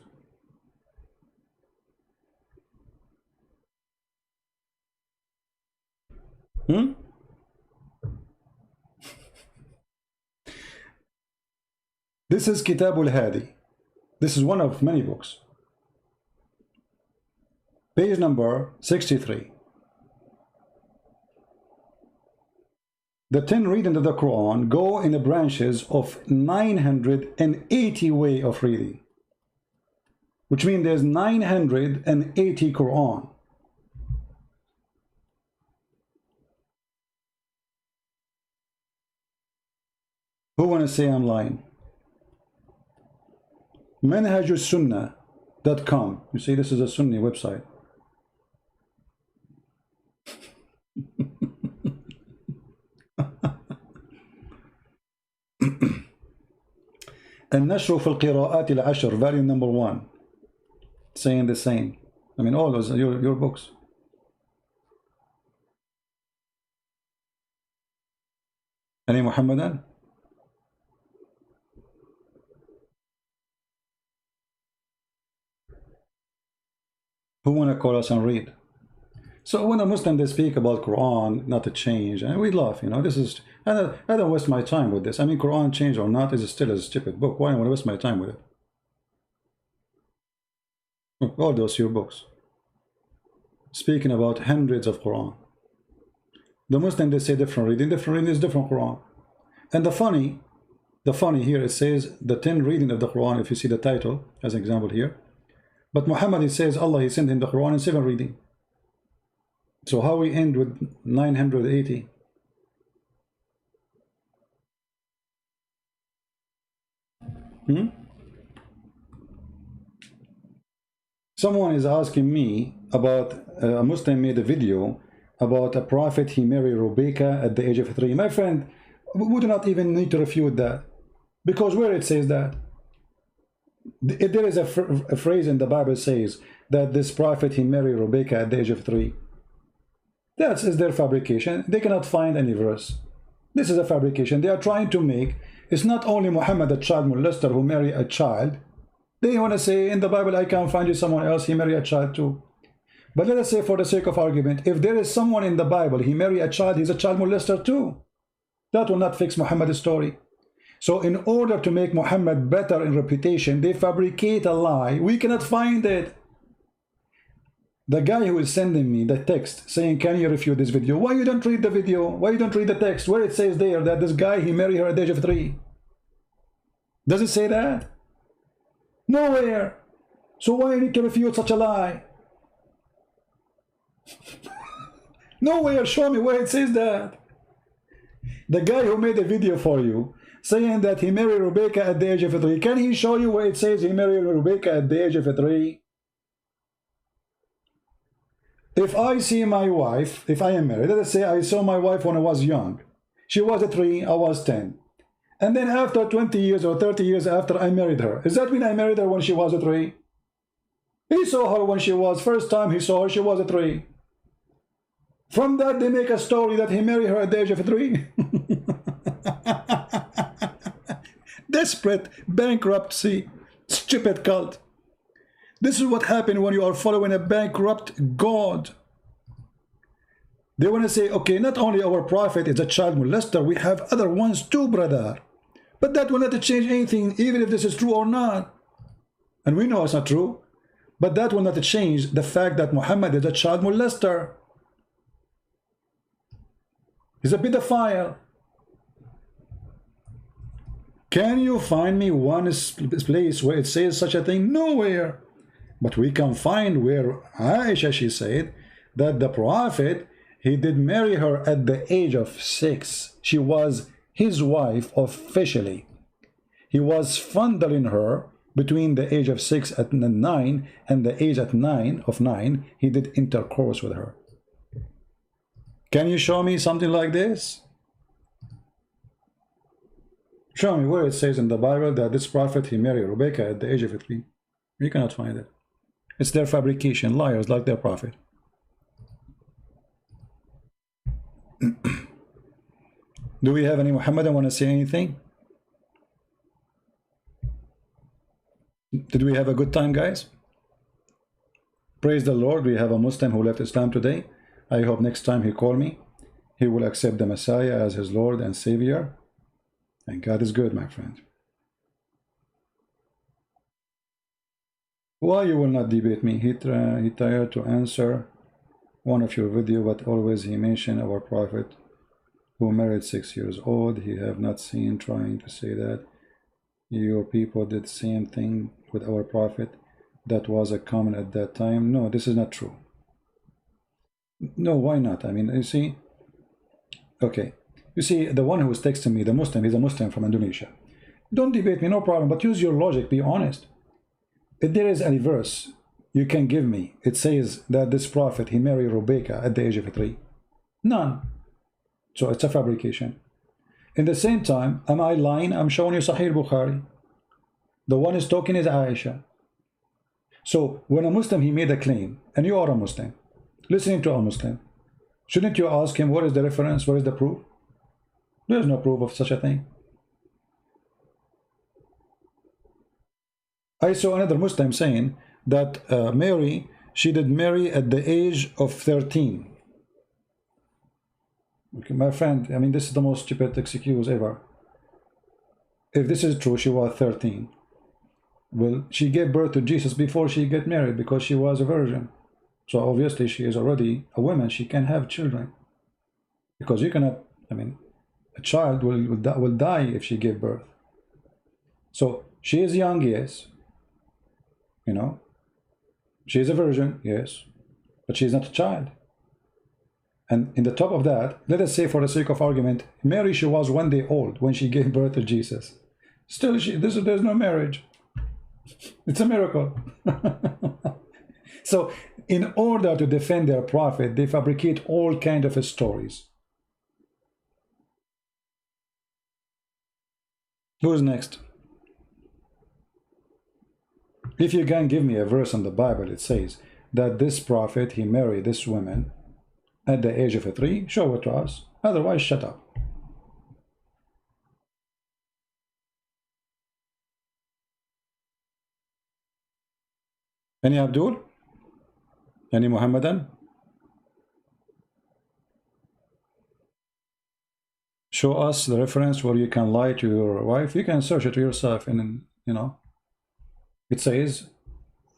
This is Kitabul Hadi. This is one of many books. Page number 63. The 10 readings of the Quran go in the branches of 980 way of reading, which means there's 980 Quran. Who want to say I'm lying? manhajussunnah.com. You see, this is a Sunni website. النشر في القراءات العشر, volume number 1, saying the same. I mean, all those are your books. Any Muhammadan? Who want to call us and read? So when a Muslim, they speak about Quran, not to change, and we laugh, you know, this is, I don't waste my time with this. I mean, Quran change or not is still a stupid book. Why do I want to waste my time with it? All those your books. Speaking about hundreds of Quran. The Muslim, they say different reading is different Quran. And the funny here, it says the 10 reading of the Quran, if you see the title, as an example here. But Muhammad, it says Allah, he sent him the Quran in 7 reading. So how we end with 980? Someone is asking me about a Muslim made a video about a prophet, he married Rebecca at the age of 3. My friend, we do not even need to refute that, because where it says that, there is a phrase in the Bible says that this prophet, he married Rebecca at the age of 3. That is their fabrication. They cannot find any verse. This is a fabrication. They are trying to make, it's not only Muhammad, a child molester, who married a child. They want to say in the Bible, I can't find you someone else, he married a child too. But let us say, for the sake of argument, if there is someone in the Bible, he married a child, he's a child molester too. That will not fix Muhammad's story. So in order to make Muhammad better in reputation, they fabricate a lie. We cannot find it. The guy who is sending me the text saying, can you refute this video? Why you don't read the video? Why you don't read the text? Where it says there that this guy, he married her at the age of 3. Does it say that? Nowhere. So why you need to refute such a lie? Nowhere. Show me where it says that. The guy who made a video for you saying that he married Rebecca at the age of 3. Can he show you where it says he married Rebecca at the age of 3? If I see my wife, if I am married, let us say I saw my wife when I was young. She was 3, I was 10. And then after 20 years or 30 years after I married her, is that when I married her when she was 3? He saw her when she was, first time he saw her, she was 3. From that they make a story that he married her at the age of 3. Desperate, bankruptcy, stupid cult. This is what happened when you are following a bankrupt God. They want to say, okay, not only our prophet is a child molester, we have other ones too, brother. But that will not change anything, even if this is true or not. And we know it's not true. But that will not change the fact that Muhammad is a child molester. He's a pedophile. Can you find me one place where it says such a thing? Nowhere. But we can find where Aisha, she said that the prophet, he did marry her at the age of 6. She was his wife officially. He was fondling her between the age of 6 and 9 and the age of 9. He did intercourse with her. Can you show me something like this? Show me where it says in the Bible that this prophet, he married Rebecca at the age of 3. You cannot find it. It's their fabrication, liars like their prophet. Do we have any Muhammadan want to say anything? Did we have a good time, guys? Praise the Lord. We have a Muslim who left Islam today. I hope next time he call me, he will accept the Messiah as his Lord and Savior. And God is good, my friend. Why you will not debate me? He tried to answer one of your video, but always he mentioned our prophet who married 6 years old. He have not seen trying to say that your people did the same thing with our prophet. That was a common at that time. No, this is not true. No, why not? I mean, you see, okay. You see, the one who was texting me, the Muslim, he's a Muslim from Indonesia. Don't debate me, no problem, but use your logic, be honest. If there is a verse you can give me, it says that this prophet, he married Rebecca at the age of 3. None. So it's a fabrication. In the same time, am I lying? I'm showing you Sahih Bukhari. The one is talking is Aisha. So when a Muslim, he made a claim, and you are a Muslim, listening to a Muslim, shouldn't you ask him, what is the reference, what is the proof? There is no proof of such a thing. I saw another Muslim saying that Mary, she did marry at the age of 13. Okay, my friend, I mean, this is the most stupid excuse ever. If this is true, she was 13. Well, she gave birth to Jesus before she get married because she was a virgin. So obviously she is already a woman. She can have children. Because you cannot, I mean, a child will die if she gave birth. So she is young, yes. You know, she is a virgin, yes, but she is not a child. And in the top of that, let us say for the sake of argument, Mary, she was 1 day old when she gave birth to Jesus. Still, there's no marriage. It's a miracle. So in order to defend their prophet, they fabricate all kinds of stories. Who's next? If you can give me a verse in the Bible, it says that this prophet, he married this woman at the age of 3, show it to us. Otherwise, shut up. Any Abdul? Any Muhammadan? Show us the reference where you can lie to your wife. You can search it yourself, and you know, it says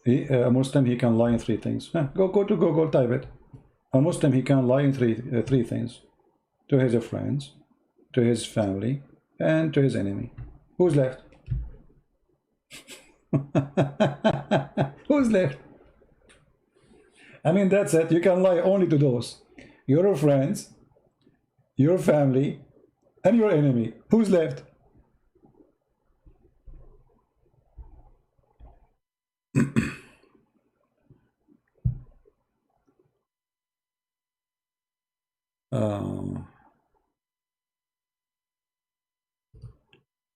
A Muslim, he can lie in three things. Go to Google, type it. A Muslim, he can lie in three things: to his friends, to his family, and to his enemy. Who's left? Who's left? I mean, that's it. You can lie only to those: your friends, your family, and your enemy. Who's left?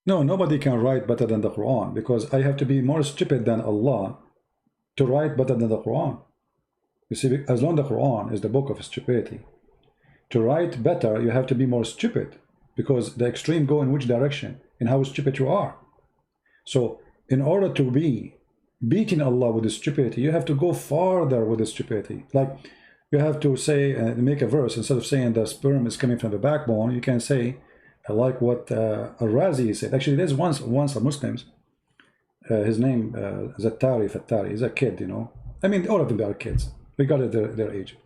No, nobody can write better than the Quran, because I have to be more stupid than Allah to write better than the Quran. You see, as long as the Quran is the book of stupidity, to write better, you have to be more stupid, because the extreme go in which direction, in how stupid you are. So, in order to be beating Allah with the stupidity, you have to go farther with the stupidity. Like, you have to say, make a verse, instead of saying the sperm is coming from the backbone, you can say, like what Al-Razi said. Actually, there's once a Muslim, his name Fattari, he's a kid, you know. I mean, all of them are kids, regardless of their age.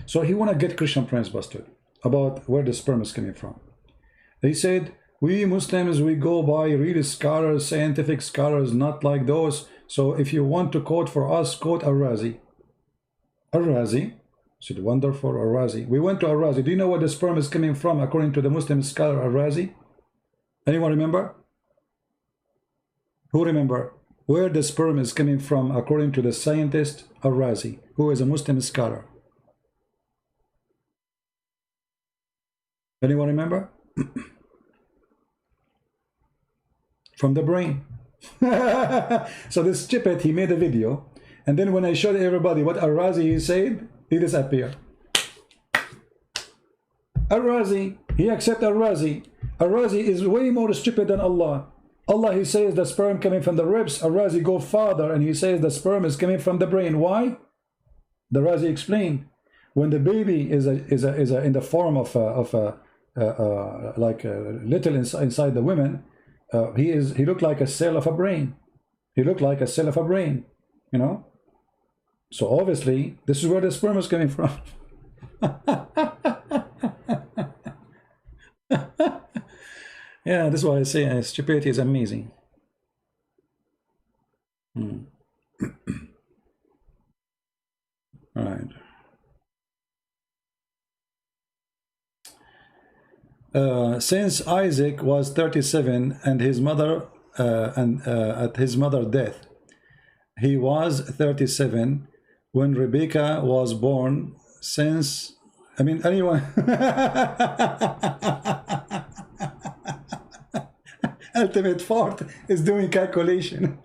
So he want to get Christian Prince busted about where the sperm is coming from. He said, we Muslims, we go by real scholars, scientific scholars, not like those. So if you want to quote for us, quote Al-Razi. Al-Razi said, wonderful, Al-Razi. We went to Al-Razi. Do you know where the sperm is coming from according to the Muslim scholar Al-Razi? Anyone remember? Who remember where the sperm is coming from according to the scientist Al-Razi, who is a Muslim scholar? Anyone remember? From the brain. So this stupid, he made a video, and then when I showed everybody what Al-Razi said, he disappeared. Al-Razi, he accepted Al-Razi. Al-Razi is way more stupid than Allah. Allah, he says the sperm coming from the ribs. Al-Razi go farther and he says the sperm is coming from the brain. Why? The Razi explained, when the baby is in the form of like a little inside the women, he looked like a cell of a brain. He looked like a cell of a brain, you know. So obviously, this is where the sperm is coming from. Yeah, that's why I say stupidity is amazing. All right. Since Isaac was 37 and his mother at his mother's death, he was 37 when Rebecca was born. Since, I mean, anyone ultimate fart is doing calculation.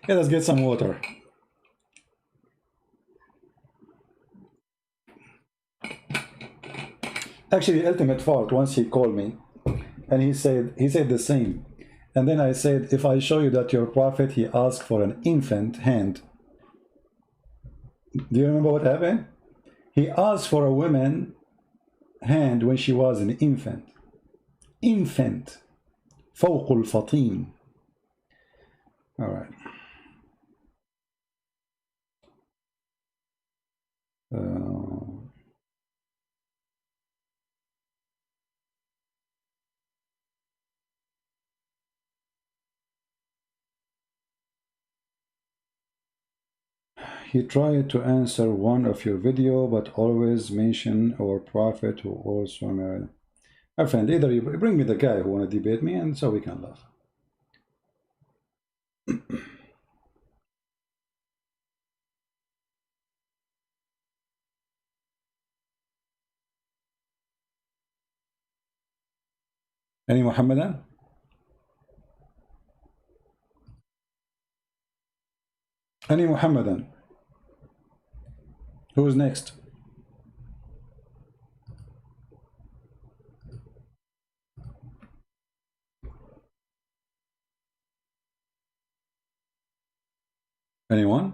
Yeah, let's get some water. Actually, ultimate fart, once he called me and he said the same. And then I said, if I show you that your prophet, he asked for an infant hand. Do you remember what happened? He asked for a woman hand when she was an infant. Infant. فوق الفطيم. All right. He tried to answer one of your video, but always mention our prophet who also married. My friend, either you bring me the guy who want to debate me, and so we can laugh. Any Muhammadan? Any Muhammadan? Who's next? Anyone?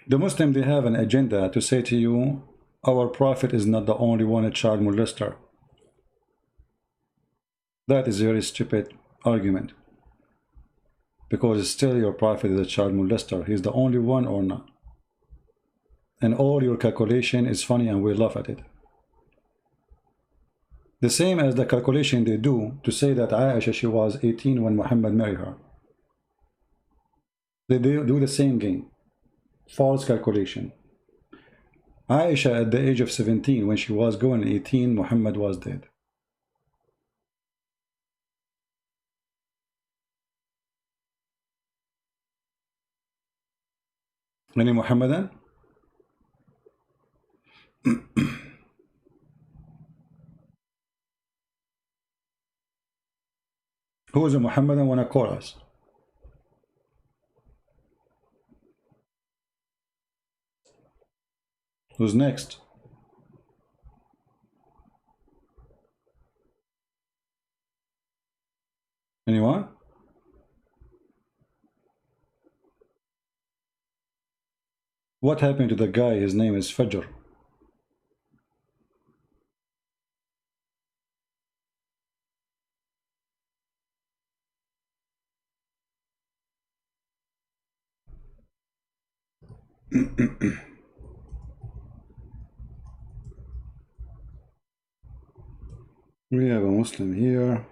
The Muslim, they have an agenda to say to you, our Prophet is not the only one a child molester. That is a very stupid argument. Because still your Prophet is a child molester. He's the only one or not. And all your calculation is funny and we laugh at it. The same as the calculation they do to say that Aisha, she was 18 when Muhammad married her. They do the same game. False calculation. Aisha at the age of 17, when she was going 18, Muhammad was dead. Any Muhammadan? Who is a Muhammadan wanna call us? Who's next? Anyone? What happened to the guy? His name is Fajr. We have a Muslim here.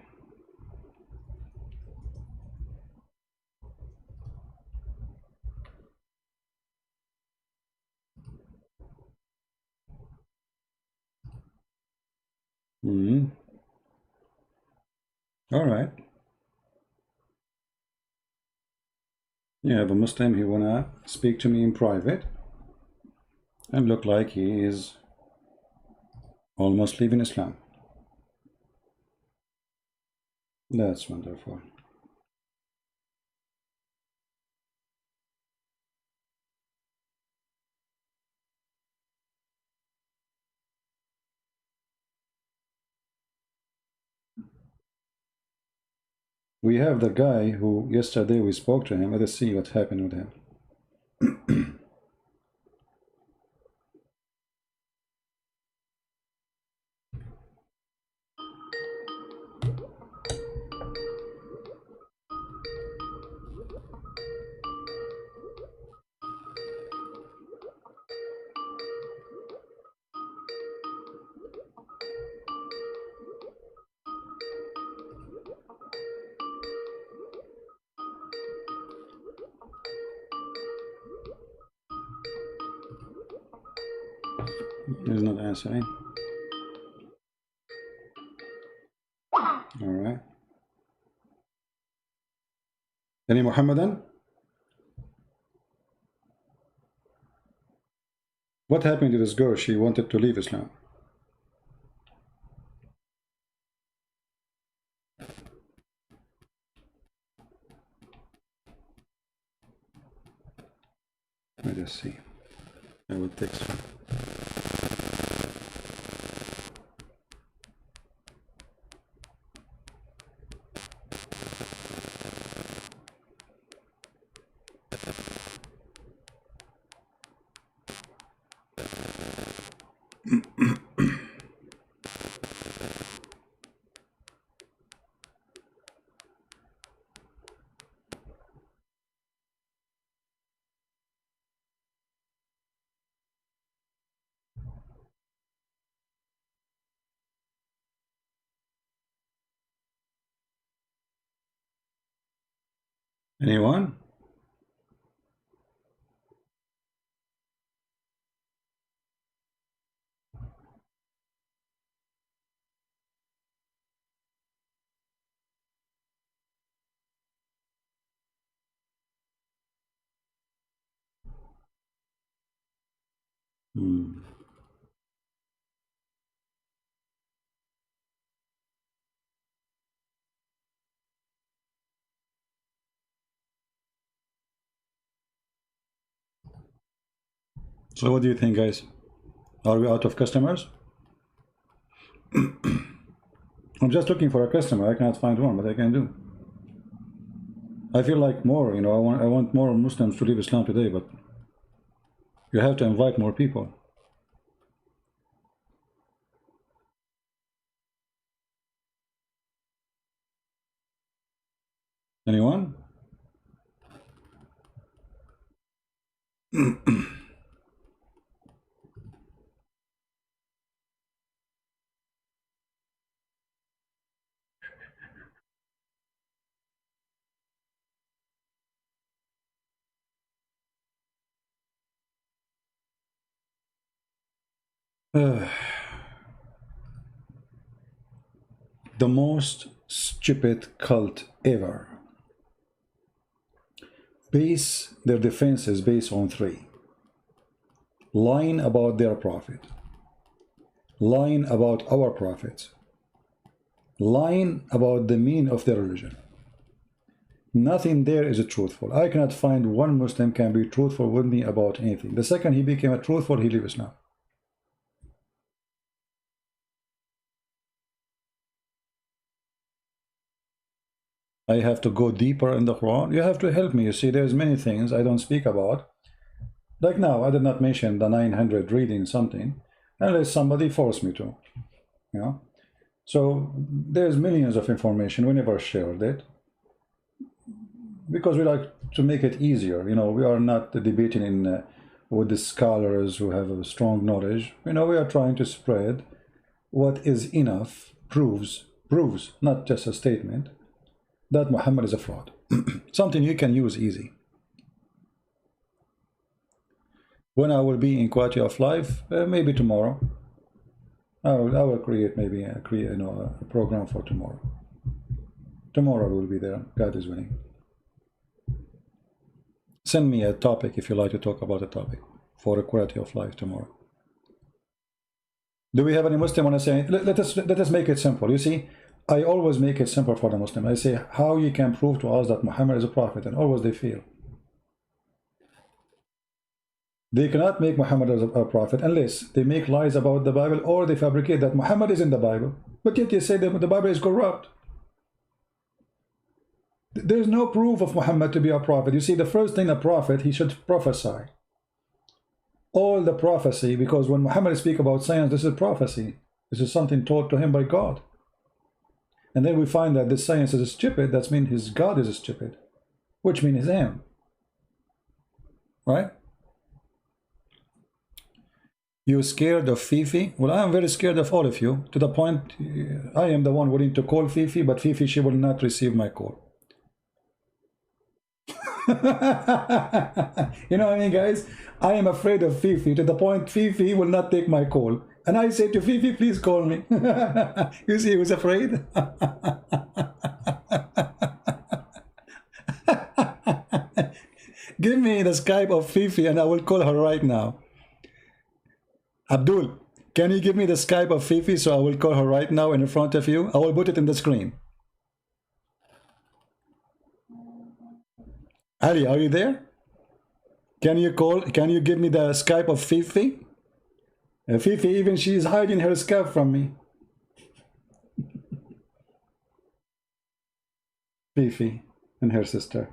All right. You have a Muslim, he wanna speak to me in private and look like he is almost leaving Islam. That's wonderful. We have the guy who yesterday we spoke to him. Let us see what happened with him. He's not answering. All right. Any Muhammadan? What happened to this girl? She wanted to leave Islam. Let us see. I will text her. Anyone? So what do you think, guys? Are we out of customers? I'm just looking for a customer. I cannot find one, but I can do. I feel like more, you know, I want more Muslims to leave Islam today, but you have to invite more people. Anyone? The most stupid cult ever. Base their defenses based on three: lying about their prophet, lying about our prophets, lying about the meaning of their religion. Nothing there is truthful. I cannot find one Muslim can be truthful with me about anything. The second he became a truthful, he leaves Islam. I have to go deeper in the Quran. You have to help me. You see, there's many things I don't speak about. Like now, I did not mention the 900 reading something, unless somebody forced me to. You know? So there's millions of information. We never shared it, because we like to make it easier. You know, we are not debating in with the scholars who have a strong knowledge. You know, we are trying to spread what is enough, proves, not just a statement, that Muhammad is a fraud. Something you can use easy. When I will be in quality of life, maybe tomorrow, I will create maybe a program for tomorrow. Tomorrow we will be there. God is willing. Send me a topic if you like to talk about a topic for a quality of life tomorrow. Do we have any Muslim want to say? Let us make it simple. You see, I always make it simple for the Muslim. I say how you can prove to us that Muhammad is a prophet, and always they fail. They cannot make Muhammad as a prophet unless they make lies about the Bible, or they fabricate that Muhammad is in the Bible, but yet they say that the Bible is corrupt. There's no proof of Muhammad to be a prophet. You see, the first thing a prophet, he should prophesy. All the prophecy, because when Muhammad speaks about science, this is prophecy. This is something taught to him by God. And then we find that this science is stupid. That means his God is stupid, which means him. Right? You scared of Fifi? Well, I am very scared of all of you, to the point I am the one willing to call Fifi, but Fifi, she will not receive my call. You know what I mean, guys? I am afraid of Fifi, to the point Fifi will not take my call. And I say to Fifi, please call me. You see who's afraid? Give me the Skype of Fifi and I will call her right now. Abdul, can you give me the Skype of Fifi so I will call her right now in front of you? I will put it in the screen. Ali, are you there? Can you give me the Skype of Fifi? Fifi, even she is hiding her Skype from me. Fifi and her sister.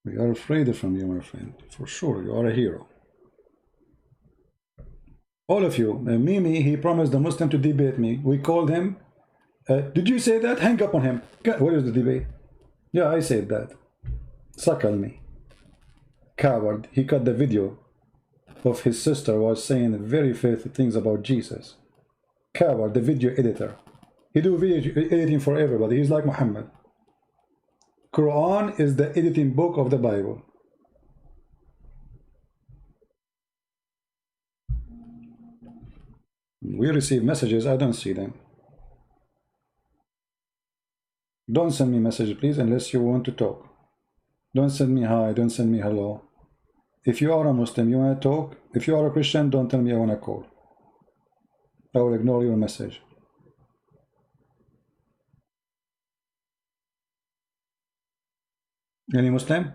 We are afraid from you, my friend. For sure, you are a hero. All of you. Mimi, he promised the Muslim to debate me. We called him. Did you say that? Hang up on him. Where is the debate? Yeah, I said that. Suckle me. Coward. He cut the video of his sister was saying very filthy things about Jesus. Coward, the video editor. He do video editing for everybody. He's like Muhammad. Quran is the editing book of the Bible. We receive messages. I don't see them. Don't send me messages, please, unless you want to talk. Don't send me hi. Don't send me hello. If you are a Muslim, you want to talk. If you are a Christian, don't tell me I want to call. I will ignore your message. Any Muslim?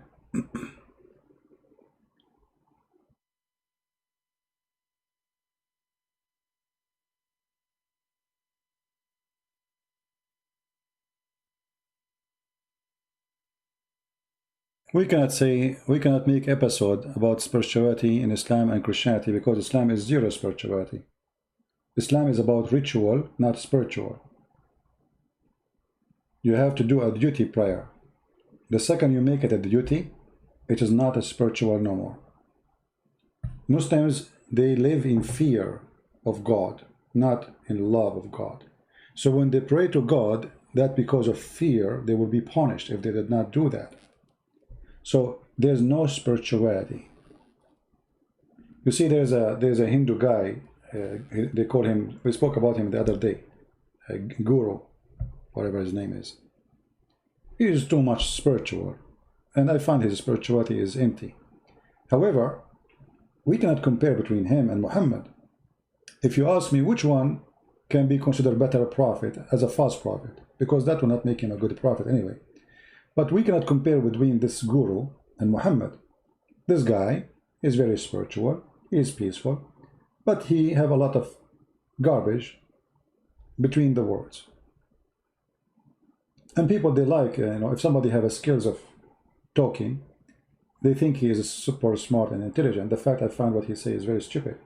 We cannot make episode about spirituality in Islam and Christianity because Islam is zero spirituality. Islam is about ritual, not spiritual. You have to do a duty prior. The second you make it a duty, it is not a spiritual no more. Muslims, they live in fear of God, not in love of God. So when they pray to God, that because of fear, they will be punished if they did not do that. So there's no spirituality. You see, there's a Hindu guy, they call him, we spoke about him the other day, Guru, whatever his name is. He is too much spiritual, and I find his spirituality is empty. However, we cannot compare between him and Muhammad. If you ask me which one can be considered better prophet as a false prophet, because that will not make him a good prophet anyway. But we cannot compare between this guru and Muhammad. This guy is very spiritual, he is peaceful, but he have a lot of garbage between the words. And people, they like, if somebody have a skills of talking, they think he is super smart and intelligent. The fact I find what he say is very stupid.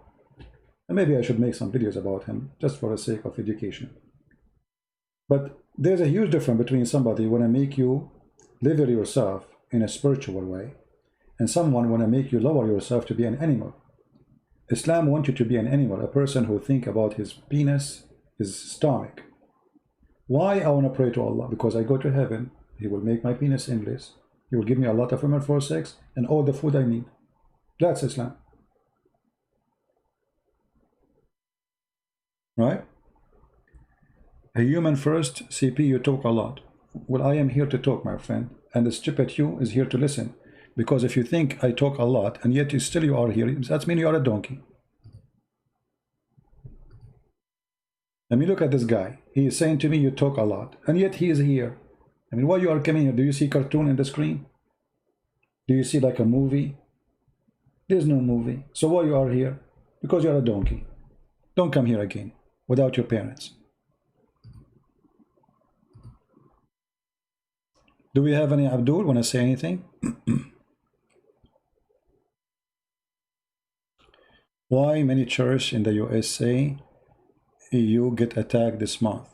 And maybe I should make some videos about him just for the sake of education. But there's a huge difference between somebody want to make you live yourself in a spiritual way and someone want to make you lower yourself to be an animal. Islam wants you to be an animal, a person who think about his penis, his stomach. Why I want to pray to Allah? Because I go to heaven, He will make my penis endless, He will give me a lot of women for sex and all the food I need. That's Islam. Right? A human first, CP, you talk a lot. Well, I am here to talk, my friend, and the stupid you is here to listen. Because if you think I talk a lot and yet you are here, that means you are a donkey. Let me look at this guy. He is saying to me, you talk a lot, and yet he is here. I mean, why you are coming here? Do you see cartoon in the screen? Do you see like a movie? There's no movie. So why you are here? Because you are a donkey. Don't come here again without your parents. Do we have any Abdul want to say anything? Why many churches in the USA, EU get attacked this month?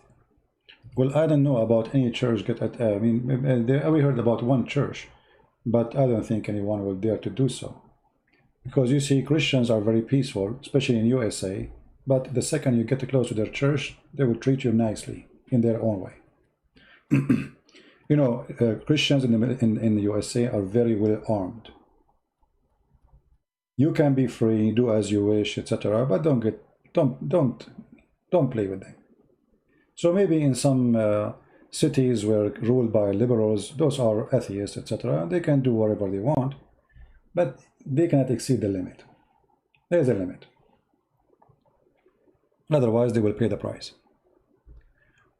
Well, I don't know about any church get attacked. I mean, we heard about one church, but I don't think anyone will dare to do so. Because you see, Christians are very peaceful, especially in USA, but the second you get close to their church, they will treat you nicely in their own way. You know, Christians in the USA are very well armed. You can be free, do as you wish, etc., but don't play with them. So maybe in some cities where ruled by liberals, those are atheists, etc., they can do whatever they want, but they cannot exceed the limit. There's a limit. Otherwise, they will pay the price.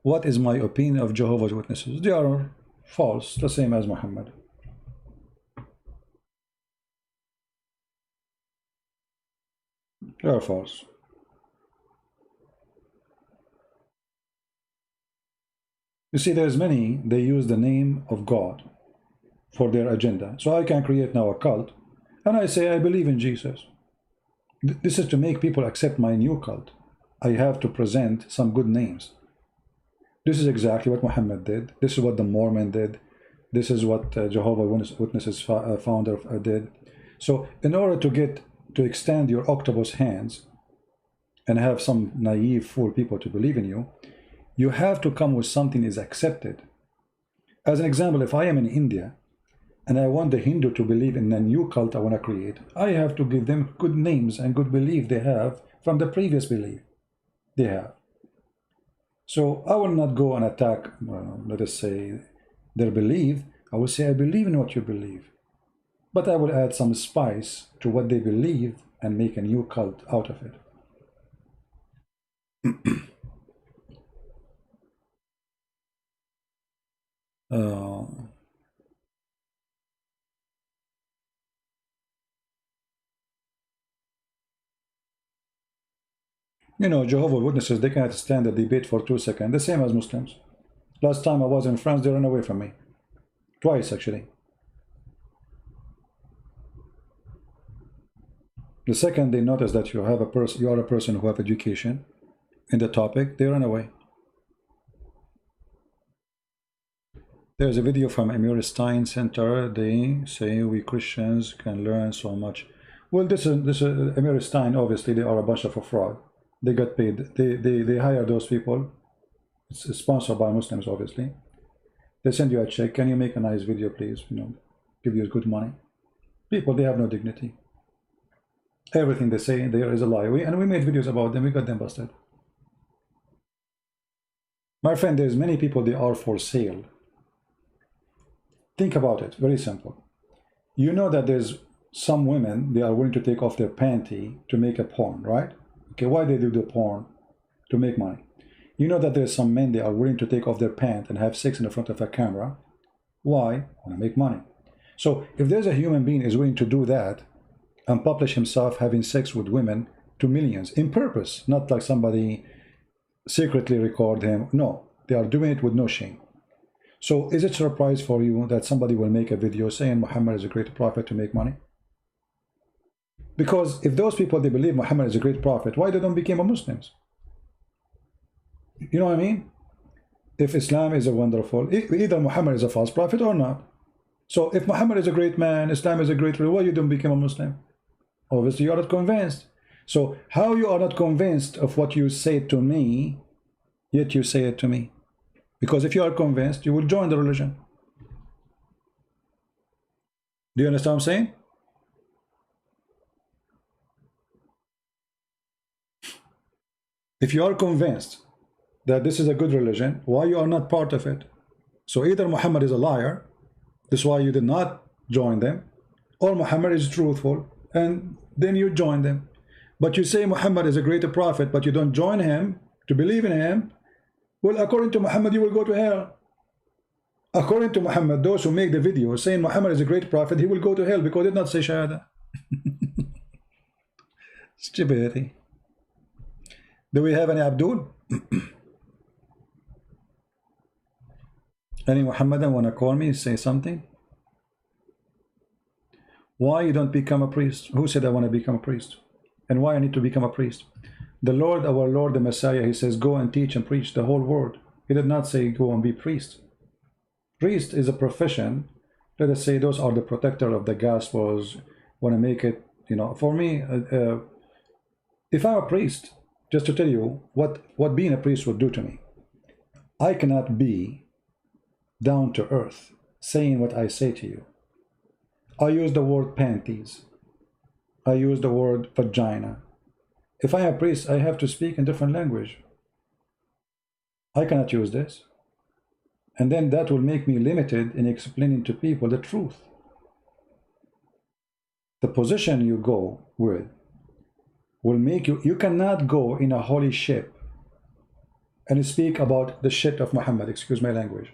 What is my opinion of Jehovah's Witnesses? They are false, the same as Muhammad. They are false. You see, there's many, they use the name of God for their agenda. So I can create now a cult, and I say I believe in Jesus. This is to make people accept my new cult. I have to present some good names. This is exactly what Muhammad did. This is what the Mormon did. This is what Jehovah's Witnesses founder did. So in order to extend your octopus hands and have some naive fool people to believe in you, you have to come with something is accepted. As an example, if I am in India and I want the Hindu to believe in a new cult I want to create, I have to give them good names and good belief they have from the previous belief they have. So I will not go and attack, let us say, their belief. I will say, I believe in what you believe. But I will add some spice to what they believe and make a new cult out of it. You know, Jehovah's Witnesses, they cannot stand a debate for 2 seconds, the same as Muslims. Last time I was in France, they ran away from me. Twice, actually. The second they notice that you have a person, you are a person who have education in the topic, they run away. There's a video from Amir Stein Center. They say we Christians can learn so much. Well, this is Amir Stein. Obviously, they are a bunch of a fraud. They got paid. They hire those people. It's sponsored by Muslims, obviously. They send you a check. Can you make a nice video, please? You know, give you good money. People, they have no dignity. Everything they say there is a lie. And we made videos about them. We got them busted. My friend, there's many people, they are for sale. Think about it. Very simple. You know that there's some women, they are willing to take off their panty to make a porn, right? Okay, why they do the porn? To make money. You know that there's some men, they are willing to take off their pants and have sex in the front of a camera. Why? Want to make money. So if there's a human being is willing to do that and publish himself having sex with women to millions in purpose, not like somebody secretly record him. No, they are doing it with no shame. So is it a surprise for you that somebody will make a video saying Muhammad is a great prophet to make money? Because if those people, they believe Muhammad is a great prophet, why they don't become Muslims? You know what I mean? If Islam is a wonderful, either Muhammad is a false prophet or not. So if Muhammad is a great man, Islam is a great religion, why you don't become a Muslim? Obviously you are not convinced. So how you are not convinced of what you say to me, yet you say it to me? Because if you are convinced, you will join the religion. Do you understand what I'm saying? If you are convinced that this is a good religion, why you are not part of it? So either Muhammad is a liar, that's why you did not join them, or Muhammad is truthful, and then you join them. But you say Muhammad is a greater prophet, but you don't join him to believe in him. Well, according to Muhammad, you will go to hell. According to Muhammad, those who make the video saying Muhammad is a great prophet, he will go to hell because he did not say Shahada. Stupidity. Do we have any Abdul? Any Muhammadan want to call me, say something? Why you don't become a priest? Who said I want to become a priest? And why I need to become a priest? The Lord, our Lord, the Messiah, he says, go and teach and preach the whole world. He did not say go and be priest. Priest is a profession. Let us say those are the protector of the gospels, want to make it, you know. For me, if I'm a priest, just to tell you what being a priest would do to me, I cannot be down to earth saying what I say to you. I use the word panties. I use the word vagina. If I am a priest, I have to speak in different language. I cannot use this. And then that will make me limited in explaining to people the truth. The position you go with will make you cannot go in a holy ship and speak about the shit of Muhammad, excuse my language.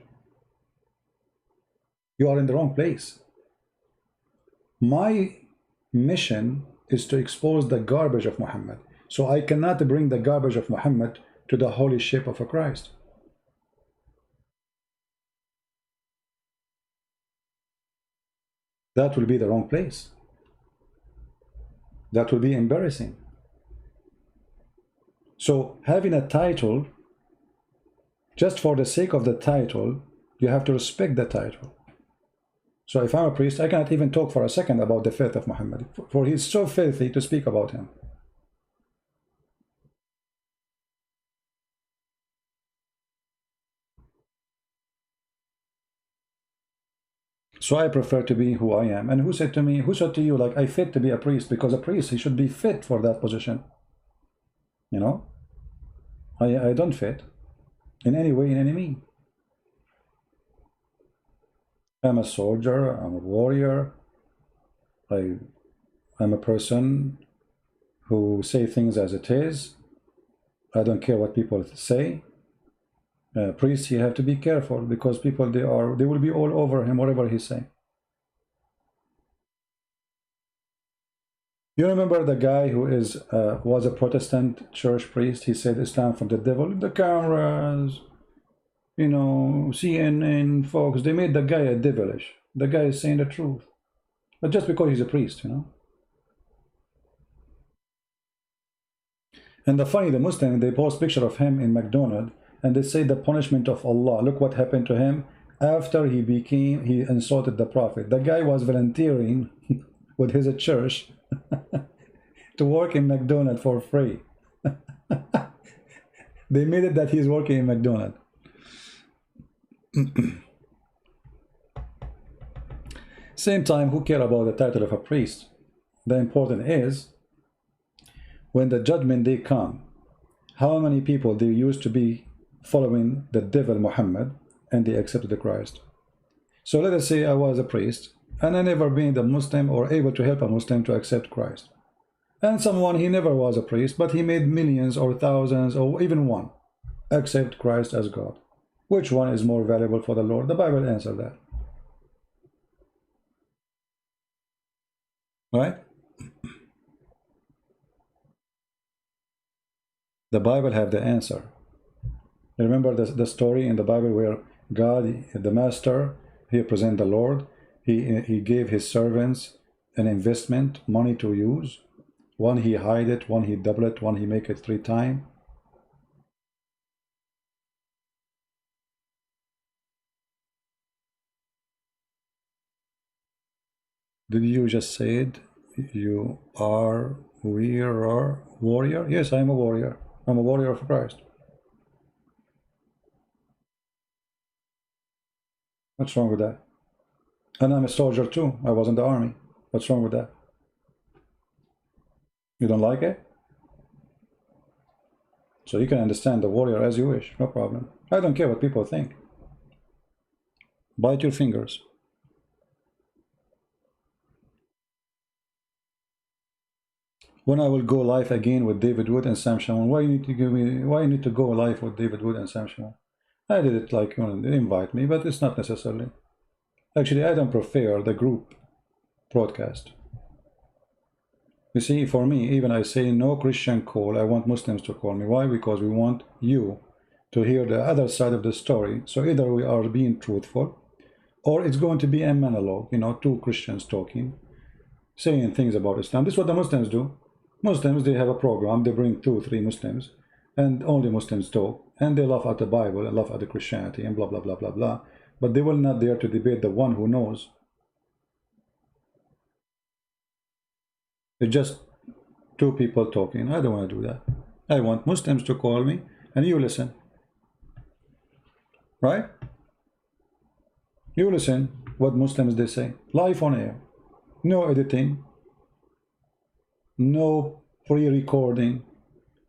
You are in the wrong place. My mission is to expose the garbage of Muhammad. So I cannot bring the garbage of Muhammad to the holy ship of a Christ. That will be the wrong place. That will be embarrassing. So having a title, just for the sake of the title, you have to respect the title. So if I'm a priest, I cannot even talk for a second about the faith of Muhammad, for he's so filthy to speak about him. So I prefer to be who I am. And who said to me, who said to you, like, I fit to be a priest? Because a priest, he should be fit for that position. You know? I don't fit in any way, in any mean. I'm a soldier, I'm a warrior. I'm a person who say things as it is. I don't care what people say. Priests, you have to be careful because people, they will be all over him, whatever he say. You remember the guy who was a Protestant church priest? He said Islam from the devil. The cameras, you know, CNN, Fox, they made the guy a devilish. The guy is saying the truth. But just because he's a priest, you know. And the funny, the Muslim, they post picture of him in McDonald's and they say the punishment of Allah. Look what happened to him after he insulted the Prophet. The guy was volunteering with his church to work in McDonald's for free. They made it that he's working in McDonald's. Same time, who care about the title of a priest? The important is, when the judgment day come, how many people they used to be following the devil Muhammad and they accepted the Christ. So let us say I was a priest and I never been a Muslim or able to help a Muslim to accept Christ. And someone, he never was a priest, but he made millions or thousands or even one accept Christ as God. Which one is more valuable for the Lord? The Bible answers that. Right? The Bible have the answer. Remember the story in the Bible where God, the master, he represents the Lord. He gave his servants an investment, money to use. One he hide it, one he double it, one he make it 3 times. Did you just say it? We are warrior? Yes, I am a warrior. I'm a warrior of Christ. What's wrong with that? And I'm a soldier too. I was in the army. What's wrong with that? You don't like it? So you can understand the warrior as you wish. No problem. I don't care what people think. Bite your fingers. When I will go live again with David Wood and Sam Shamoun, why you need to go live with David Wood and Sam Shamoun? I did it like, you know, they invite me, but it's not necessarily. Actually, I don't prefer the group broadcast. You see, for me, even I say no Christian call, I want Muslims to call me. Why? Because we want you to hear the other side of the story. So either we are being truthful, or it's going to be a monologue, you know, 2 Christians talking, saying things about Islam. This is what the Muslims do. Muslims, they have a program, they bring 2 or 3 Muslims, and only Muslims talk, and they laugh at the Bible and laugh at the Christianity and blah, blah, blah, blah, blah. But they will not dare to debate the one who knows. It's just 2 people talking. I don't want to do that. I want Muslims to call me and you listen. Right? You listen what Muslims they say. Live on air. No editing. No pre-recording.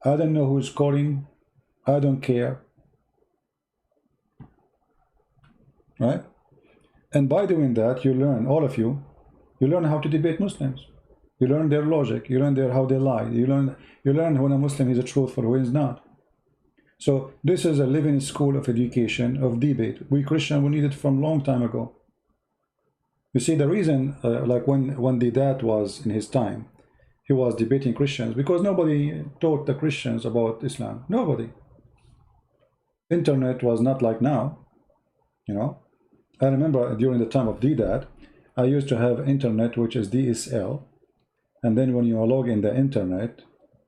I don't know who's calling. I don't care. Right? And by doing that, you learn, all of you learn how to debate Muslims. You learn their logic. You learn how they lie. You learn when a Muslim is a truthful, who is not. So this is a living school of education, of debate. We Christians, we need it from a long time ago. You see, the reason, like when Didat was in his time, he was debating Christians because nobody taught the Christians about Islam. Nobody. Internet was not like now, you know. I remember during the time of Didat, I used to have internet, which is DSL. And then when you log in the internet,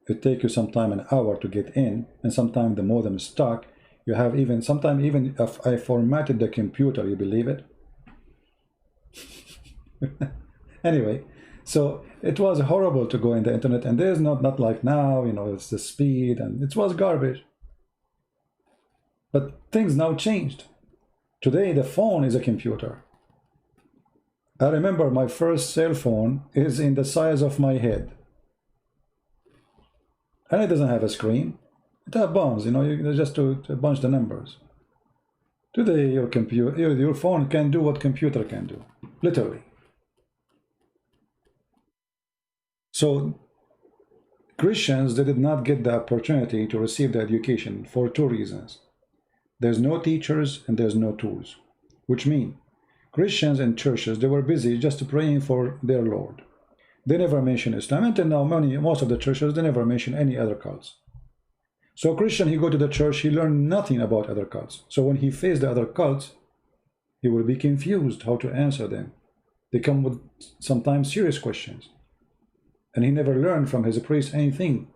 it takes you sometime an hour to get in, and sometimes the modem is stuck. You have sometimes even if I formatted the computer, you believe it? Anyway, so it was horrible to go in the internet, and there's not like now, you know, it's the speed, and it was garbage. But things now changed. Today, the phone is a computer. I remember my first cell phone is in the size of my head. And it doesn't have a screen. It has buttons, you know, just to bunch the numbers. Today, your phone can do what computer can do, literally. So, Christians, they did not get the opportunity to receive the education for 2 reasons. There's no teachers and there's no tools, which mean Christians and churches, they were busy just praying for their Lord. They never mention Islam. Until now, most of the churches, they never mention any other cults. So a Christian, he go to the church, he learned nothing about other cults. So when he faced the other cults, he will be confused how to answer them. They come with sometimes serious questions. And he never learned from his priest anything.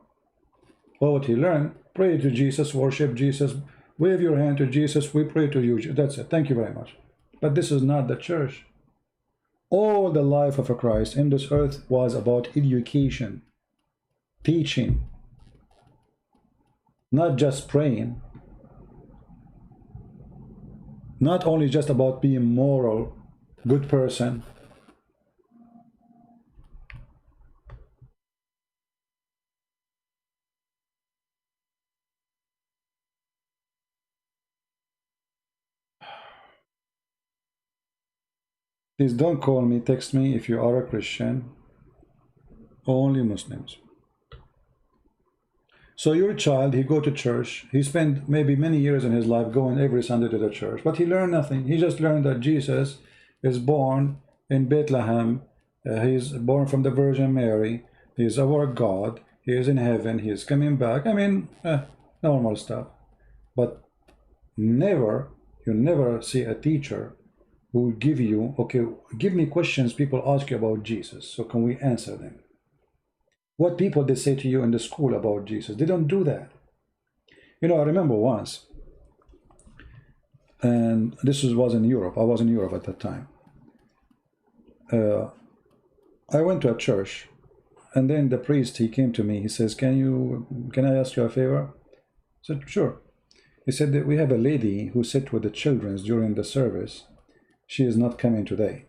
Well, what he learned, pray to Jesus, worship Jesus, wave your hand to Jesus, we pray to you. That's it. Thank you very much. But this is not the church. All the life of a Christ in this earth was about education, teaching, not just praying, not only just about being moral, good person. Please don't call me, text me if you are a Christian. Only Muslims. So your child, he go to church. He spent maybe many years in his life going every Sunday to the church, but he learned nothing. He just learned that Jesus is born in Bethlehem. He is born from the Virgin Mary. He is our God. He is in heaven. He is coming back. I mean, normal stuff. But you never see a teacher who will give you, okay, give me questions people ask you about Jesus, so can we answer them? What people they say to you in the school about Jesus, they don't do that. You know, I remember once, and this was in Europe. I was in Europe at that time. I went to a church, and then the priest, he came to me. He says, can I ask you a favor? I said, sure. He said that we have a lady who sat with the children during the service. She is not coming today.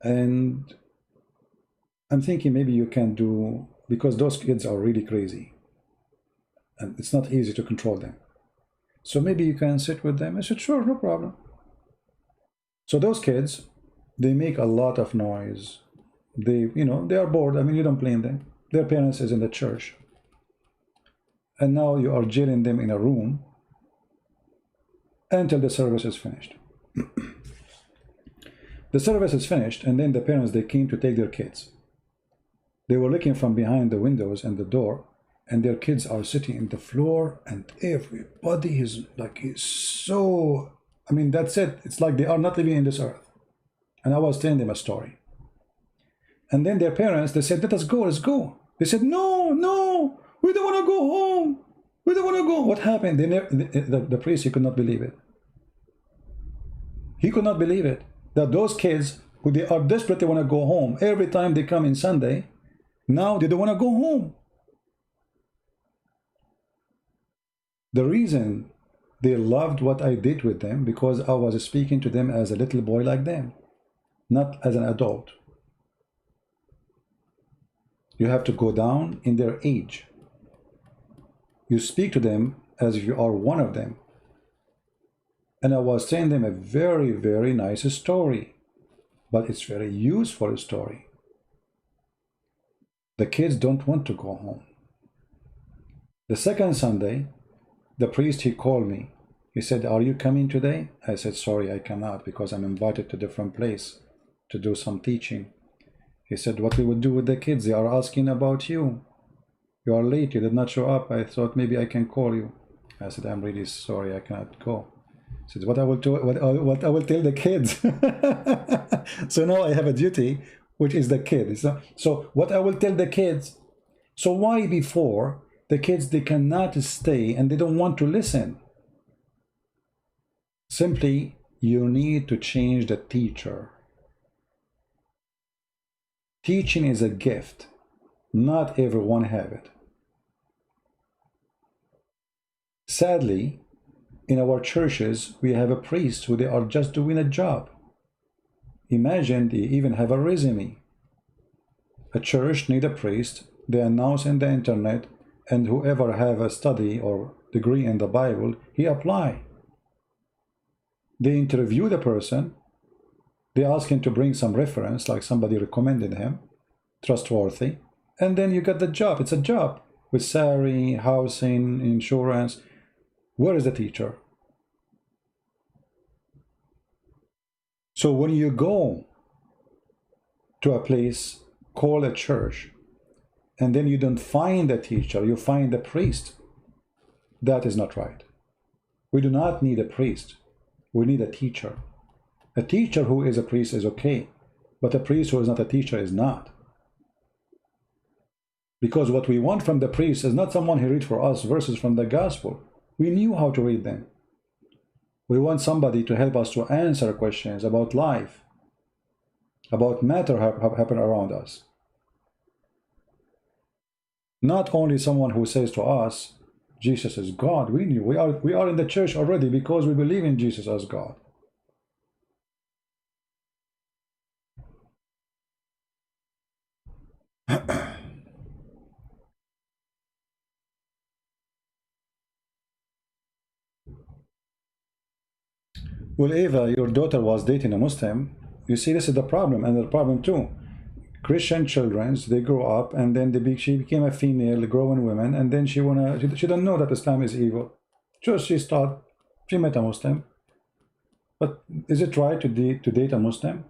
And I'm thinking maybe you can do, because those kids are really crazy. And it's not easy to control them. So maybe you can sit with them. I said, sure, no problem. So those kids, they make a lot of noise. They are bored. I mean, you don't blame them. Their parents is in the church. And now you are jailing them in a room until the service is finished. The service is finished, and then the parents, they came to take their kids. They were looking from behind the windows and the door, and their kids are sitting in the floor, and everybody is so, I mean, that's it. It's like they are not living in this earth. And I was telling them a story. And then their parents, they said, let us go, let's go. They said, no, we don't want to go home. We don't want to go. What happened? The priest, he could not believe it. He could not believe it. That those kids, who they are desperate, they want to go home. Every time they come in Sunday, now they don't want to go home. The reason they loved what I did with them, because I was speaking to them as a little boy like them, not as an adult. You have to go down in their age. You speak to them as if you are one of them. And I was telling them a very, very nice story, but it's very useful story. The kids don't want to go home. The second Sunday, the priest, he called me. He said, are you coming today? I said, sorry, I cannot, because I'm invited to a different place to do some teaching. He said, what we would do with the kids? They are asking about you. You are late, you did not show up. I thought maybe I can call you. I said, I'm really sorry, I cannot go. He said, what I will tell the kids. So now I have a duty, which is the kid. So what I will tell the kids. So why before the kids, they cannot stay and they don't want to listen? Simply, you need to change the teacher. Teaching is a gift. Not everyone have it. Sadly, in our churches, we have a priest who they are just doing a job. Imagine they even have a resume. A church need a priest. They announce in the internet, and whoever have a study or degree in the Bible, he apply. They interview the person. They ask him to bring some reference, like somebody recommended him, trustworthy, and then you get the job. It's a job with salary, housing, insurance. Where is the teacher? So when you go to a place call a church and then you don't find a teacher, you find a priest. That is not right. We do not need a priest. We need a teacher. A teacher who is a priest is okay, but a priest who is not a teacher is not. Because what we want from the priest is not someone who reads for us verses from the gospel. We knew how to read them. We want somebody to help us to answer questions about life, about matter happen around us. Not only someone who says to us, Jesus is God. We knew we are in the church already because we believe in Jesus as God. Well, Eva, your daughter was dating a Muslim. You see, this is the problem, and the problem too. Christian children, they grow up, and then she became a female, growing woman, and then she don't know that Islam is evil. Just she thought she met a Muslim. But is it right to date a Muslim?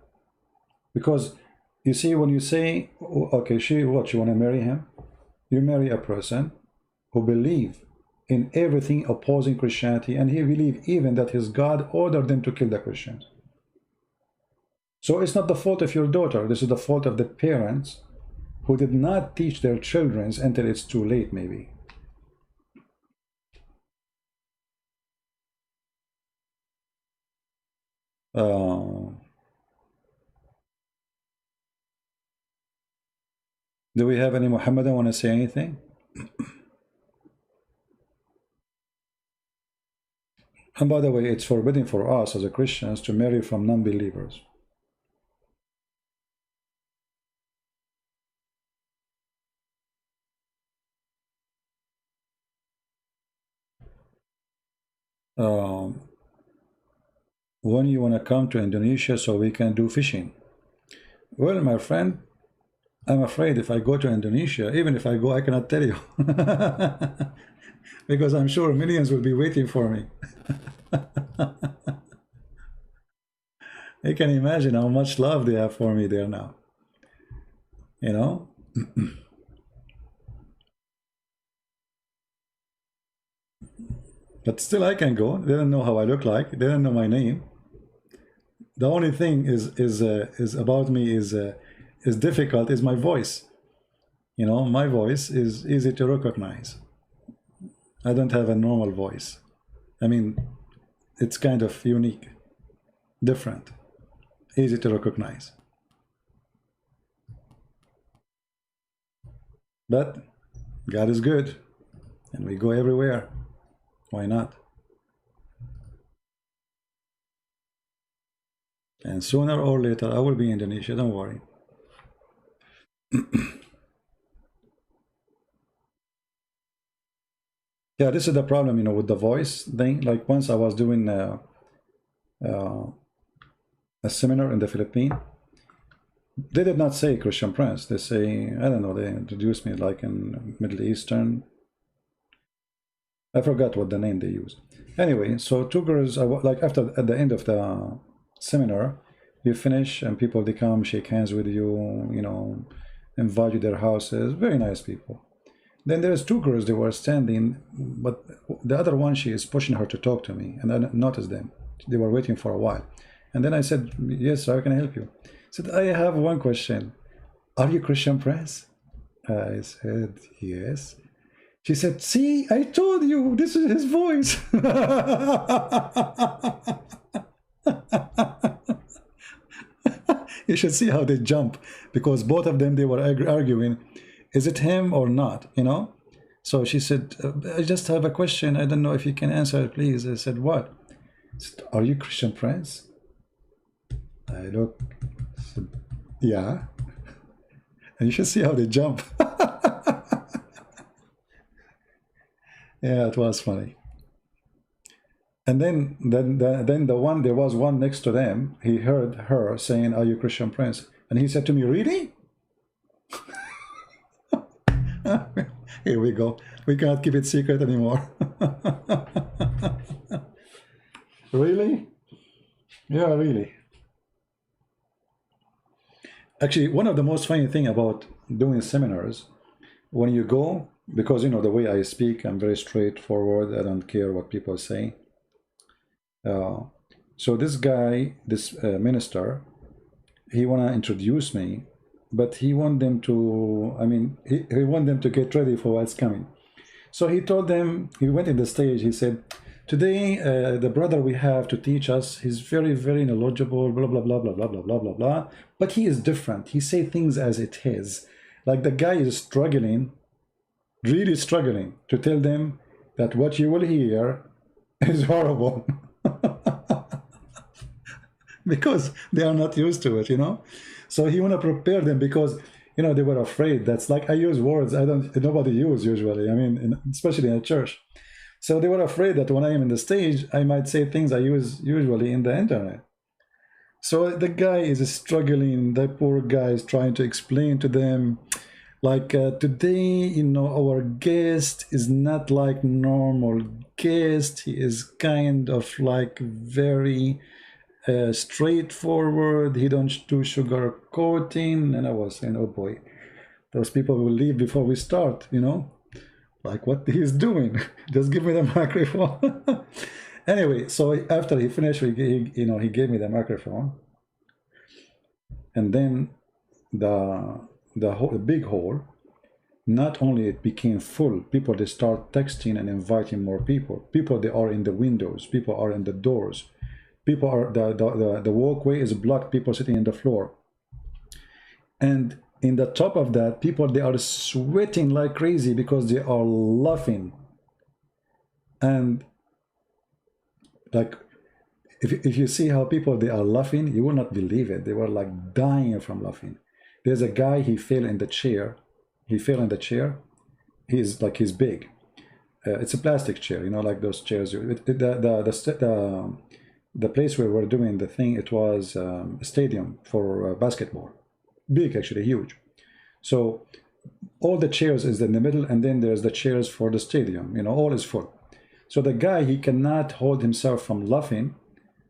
Because you see, when you say, okay, you want to marry him? You marry a person who believes in everything opposing Christianity, and he believes even that his God ordered them to kill the Christians. So it's not the fault of your daughter. This is the fault of the parents who did not teach their children until it's too late, maybe. Do we have any Muhammadan want to say anything? And by the way, it's forbidden for us as a Christians to marry from non-believers. When you want to come to Indonesia so we can do fishing? Well, my friend, I'm afraid if I go to Indonesia, even if I go, I cannot tell you. Because I'm sure millions will be waiting for me. You can imagine how much love they have for me there now. You know? But still I can go. They don't know how I look like. They don't know my name. The only thing is about me is difficult is my voice. You know, my voice is easy to recognize. I don't have a normal voice. I mean, it's kind of unique, different, easy to recognize. But God is good, and we go everywhere. Why not? And sooner or later, I will be in Indonesia, don't worry. Yeah, this is the problem, you know, with the voice thing. Like once I was doing a seminar in the Philippines. They did not say Christian Prince. They say, I don't know, they introduced me like in Middle Eastern. I forgot what the name they used. Anyway, so two girls, like at the end of the seminar, you finish and people, they come, shake hands with you, you know, invite you to their houses. Very nice people. Then there's two girls, they were standing, but the other one, she is pushing her to talk to me, and I noticed them. They were waiting for a while. And then I said, yes, sir, can I help you? I said, I have one question. Are you Christian Prince? I said, yes. She said, see, I told you, this is his voice. You should see how they jump, because both of them, they were arguing, is it him or not, you know? So she said, I just have a question. I don't know if you can answer it, please. I said, what? I said, are you Christian Prince? I look, said, yeah. And you should see how they jump. Yeah, it was funny. And then there was one next to them. He heard her saying, are you Christian Prince? And he said to me, really? Here we go. We cannot keep it secret anymore. Really? Yeah, really. Actually, one of the most funny thing about doing seminars, when you go, because you know the way I speak, I'm very straightforward. I don't care what people say. So this guy, this minister, he wanna introduce me, but he want them to. I mean, he want them to get ready for what's coming. So he told them. He went in the stage. He said, "Today, the brother we have to teach us, he's very, very knowledgeable. Blah blah blah blah blah blah blah blah blah. But he is different. He say things as it is. Like the guy is struggling, really struggling to tell them that what you will hear is horrible." Because they are not used to it, you know. So he want to prepare them because you know they were afraid. That's like I use words nobody use usually. I mean, especially in a church. So they were afraid that when I am in the stage, I might say things I use usually in the internet. So the guy is struggling. The poor guy is trying to explain to them, like today, you know, our guest is not like normal guest. He is kind of like very straightforward. He don't do sugar coating. And I was saying, oh boy, those people will leave before we start, you know, like what he's doing. Just give me the microphone. Anyway, so after he finished, he gave me the microphone, and then the big hall, not only it became full, people they start texting and inviting more people. People they are in the windows, people are in the doors. People are the walkway is blocked, people sitting in the floor. And in the top of that, people they are sweating like crazy because they are laughing. And like if you see how people they are laughing, you will not believe it. They were like dying from laughing. There's a guy, he fell in the chair. He fell in the chair. He's big. It's a plastic chair, you know, like those chairs. The place where we're doing the thing, it was a stadium for basketball. Big, actually, huge. So all the chairs is in the middle, and then there's the chairs for the stadium, you know, all is full. So the guy, he cannot hold himself from laughing.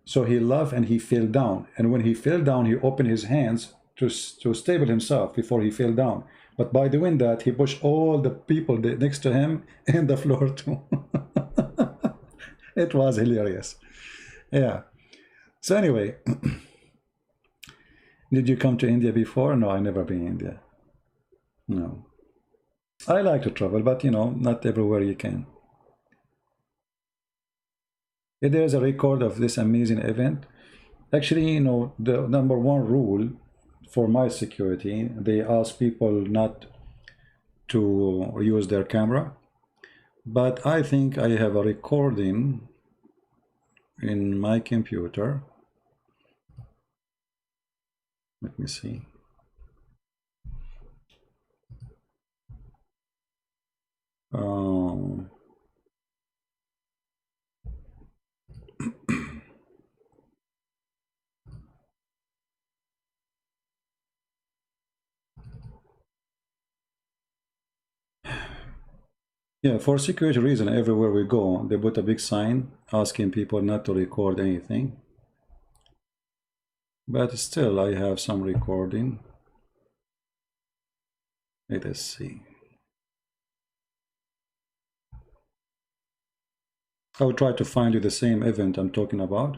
So he laughed and he fell down. And when he fell down, he opened his hands to stable himself before he fell down. But by doing that, he pushed all the people next to him in the floor too. It was hilarious. Yeah. So anyway, did you come to India before? No, I never been in India. No. I like to travel, but you know, not everywhere you can. If there is a record of this amazing event, actually, you know, the number one rule for my security, they ask people not to use their camera. But I think I have a recording in my computer. Let me see. Yeah, for security reason, everywhere we go, they put a big sign asking people not to record anything. But still, I have some recording. Let us see. I'll try to find you the same event I'm talking about.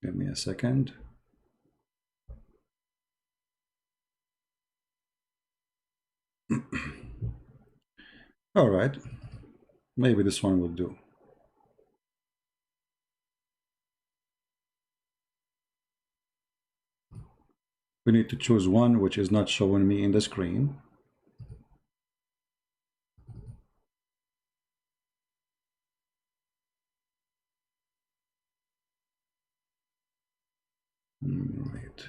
Give me a second. All right, maybe this one will do. We need to choose one which is not showing me in the screen. Right.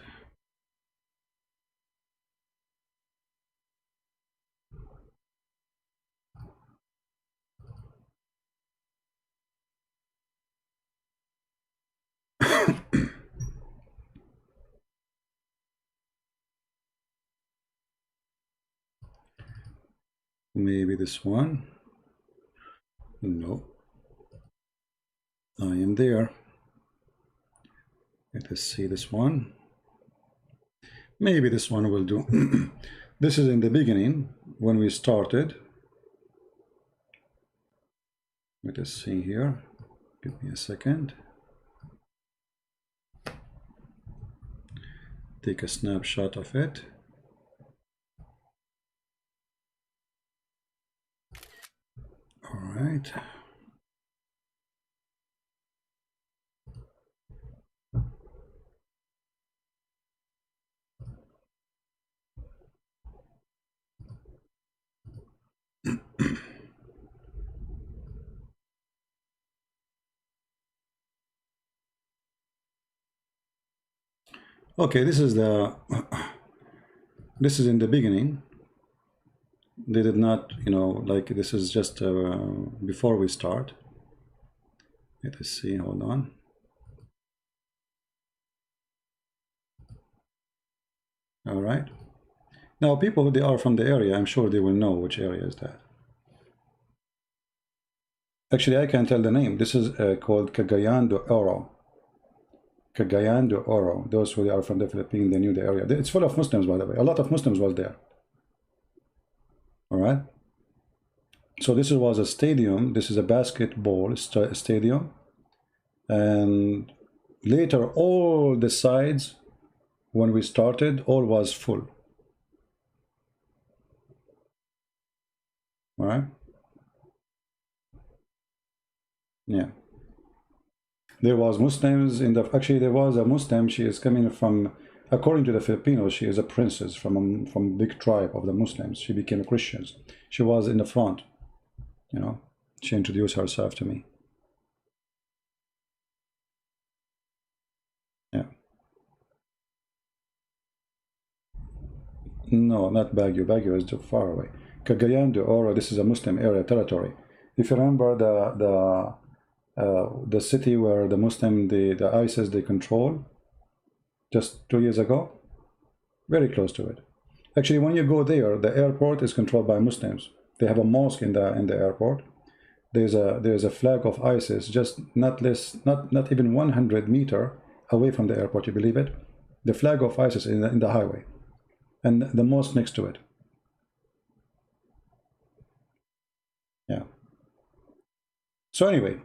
Maybe this one. No. I am there. Let us see this one. Maybe this one will do. This is in the beginning when we started. Let us see here. Give me a second. Take a snapshot of it. All right. Okay, this is in the beginning. They did not, like this is just before we start. Let us see, hold on. All right. Now, people, they are from the area. I'm sure they will know which area is that. Actually, I can tell the name. This is called Cagayan de Oro. Cagayan de Oro. Those who are from the Philippines, they knew the area. It's full of Muslims, by the way. A lot of Muslims was there. All right. So this was a stadium. This is a basketball stadium. And later, all the sides, when we started, all was full. All right. Yeah. There was Muslims in the, actually there was a Muslim, she is coming from, according to the Filipinos, she is a princess from a big tribe of the Muslims. She became a Christian. She was in the front, she introduced herself to me. Yeah. No, not Baguio. Baguio is too far away. Cagayan de Oro, this is a Muslim area territory. If you remember the city where the Muslim, the ISIS, they control just 2 years ago, very close to it. Actually, when you go there, the airport is controlled by Muslims. They have a mosque in the airport. There's a flag of ISIS just not even 100 meters away from the airport. You believe it? The flag of ISIS in the highway, and the mosque next to it. Yeah. So anyway,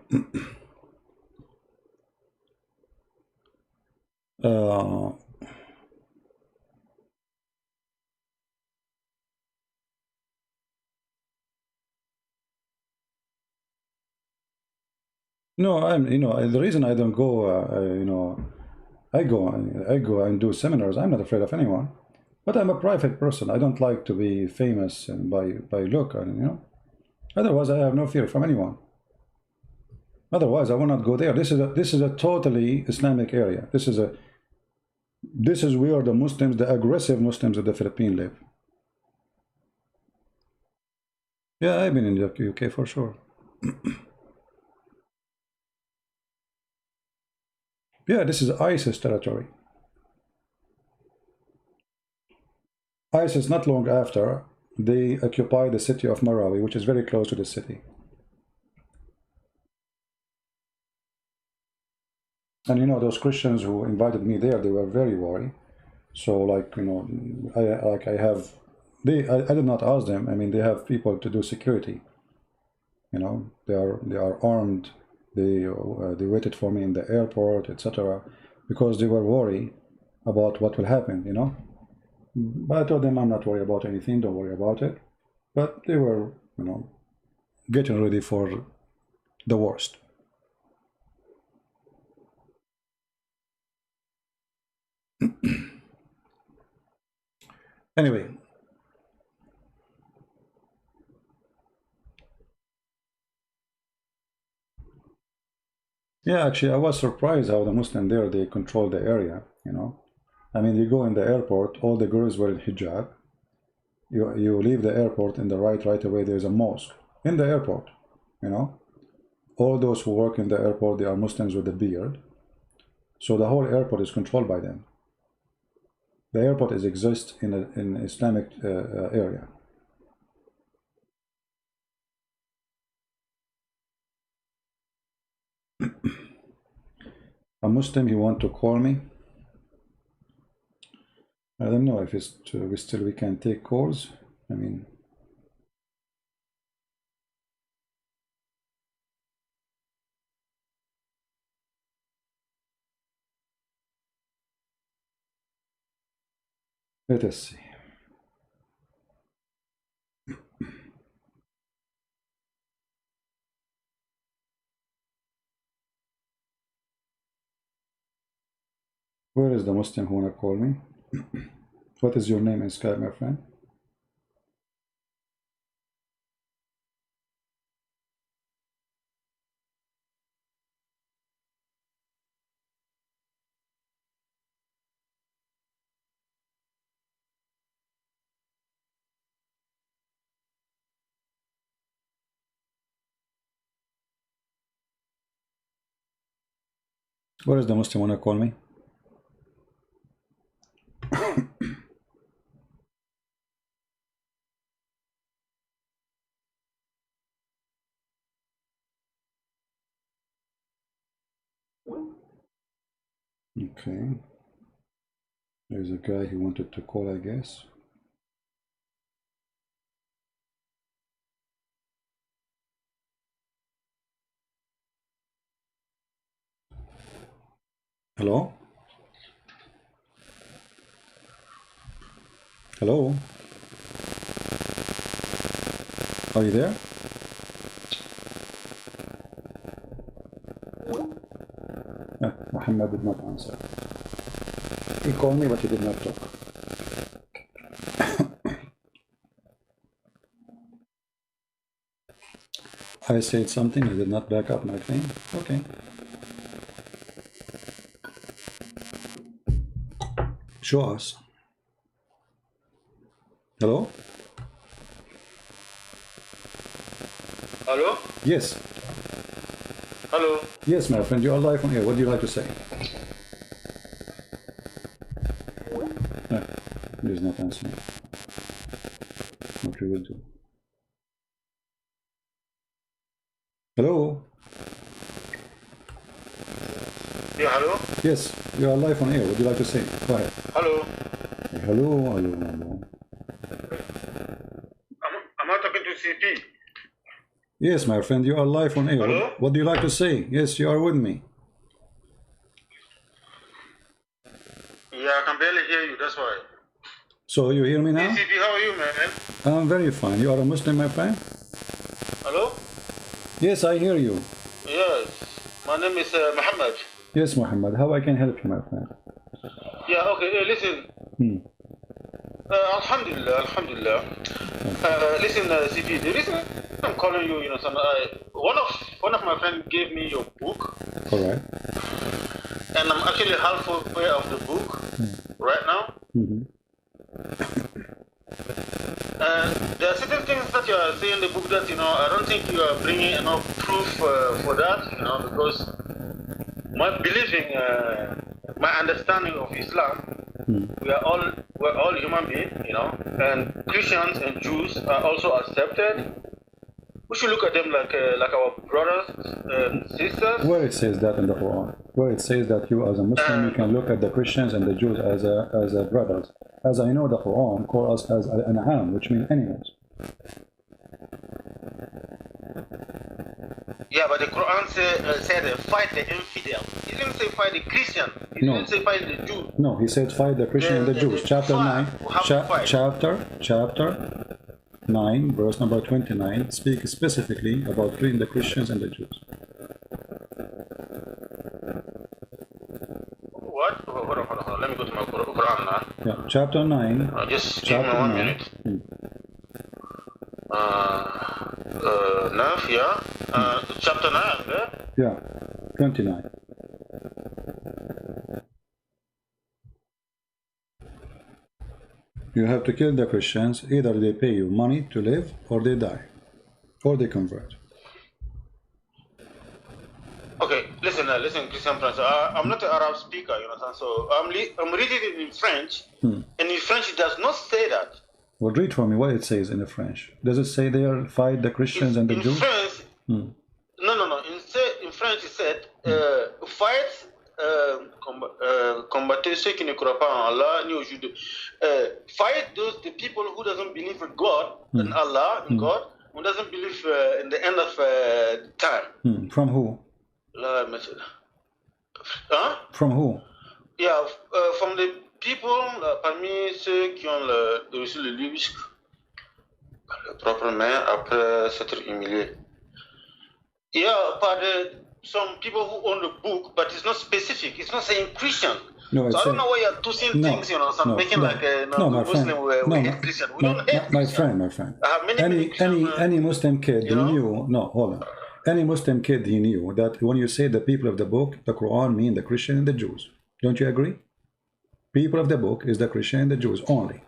no, the reason I don't go, I go and do seminars. I'm not afraid of anyone, but I'm a private person. I don't like to be famous and by look, and Otherwise, I have no fear from anyone. Otherwise, I will not go there. This is a totally Islamic area. This is where the Muslims, the aggressive Muslims of the Philippines live. Yeah, I've been in the UK for sure. Yeah, this is ISIS territory. ISIS, not long after, they occupied the city of Marawi, which is very close to the city. And those Christians who invited me there, they were very worried. So I did not ask them. I mean, they have people to do security. They are armed. They waited for me in the airport, etc., because they were worried about what will happen. But I told them I'm not worried about anything. Don't worry about it. But they were, getting ready for the worst. Anyway. Yeah, actually, I was surprised how the Muslim there, they control the area, I mean, you go in the airport, all the girls were in hijab. You leave the airport in the right away, there's a mosque in the airport, All those who work in the airport, they are Muslims with a beard. So the whole airport is controlled by them. The airport exists in an Islamic area. A Muslim, he want to call me. I don't know if it's we can take calls. I mean, let us see. Where is the Muslim who wanna call me? What is your name in Skype, my friend? Where is the Muslim wanna call me? Okay. There's a guy who wanted to call, I guess. Hello? Hello? Are you there? Muhammad did not answer. He called me, but he did not talk. I said something, he did not back up my claim. Okay. Show us. Hello? Hello? Yes. Hello? Yes, my friend, you are live on here. What do you like to say? No, he is not answering. What we will do. Hello? Yeah, hello? Yes, you are live on air. What do you like to say? Go ahead. Hello? Hello, hello. Am I talking to CP? Yes, my friend, you are live on air. Hello? What do you like to say? Yes, you are with me. Yeah, I can barely hear you, that's why. So you hear me now? Hey, CP, how are you, man? I'm very fine. You are a Muslim, my friend? Hello? Yes, I hear you. Yes, my name is Muhammad. Yes, Muhammad. How I can help you, my friend? Yeah, okay, hey, listen. Alhamdulillah, Alhamdulillah. Listen, CP, the reason I'm calling you, you know, son, one of my friends gave me your book. All right. And I'm actually halfway of the book right now. There are certain things that you are saying in the book that, you know, I don't think you are bringing enough proof for that, you know, because my believing, my understanding of Islam, we're all human beings, you know, and Christians and Jews are also accepted. We should look at them like our brothers and sisters. Where it says that in the Quran? Where it says that you as a Muslim, you can look at the Christians and the Jews as a brothers. As I know, the Quran calls us as al-an'am, which means animals. Yeah, but the Quran said fight the infidel. He didn't say fight the Christian. He didn't say fight the Jew. No, he said fight the Christian and the Jews. Chapter 9. Chapter 9, verse number 29, speaks specifically about freeing the Christians and the Jews. What? Hold on. Let me go to my Quran now. Yeah, chapter 9. Just give me 1 minute. 9, yeah? Chapter 9, yeah? Yeah, 29. You have to kill the Christians. Either they pay you money to live, or they die, or they convert. Okay, listen, Christian friends. I'm not an Arab speaker, you know, so I'm reading it in French, and in French it does not say that. Well, read for me what it says in the French. Does it say there, fight the Christians and the Jews? French, no. In French it said, fight combattez ceux qui ne croient pas en Allah ni au Jude. Fight the people who doesn't believe in God, in Allah, in God, who doesn't believe in the end of time. From who? From who? Yeah, from the people parmi ceux qui ont reçu le livre proprement après s'être humilié. Yeah, but some people who own the book, but it's not specific. It's not saying Christian. No, so I don't know why you're twisting things, you know, so making like Muslim we hate Christian. We don't hate Christian. My friend. Any Muslim kid he knew. No, hold on. Any Muslim kid he knew that when you say the people of the book, the Quran mean the Christian and the Jews. Don't you agree? People of the book is the Christian and the Jews only.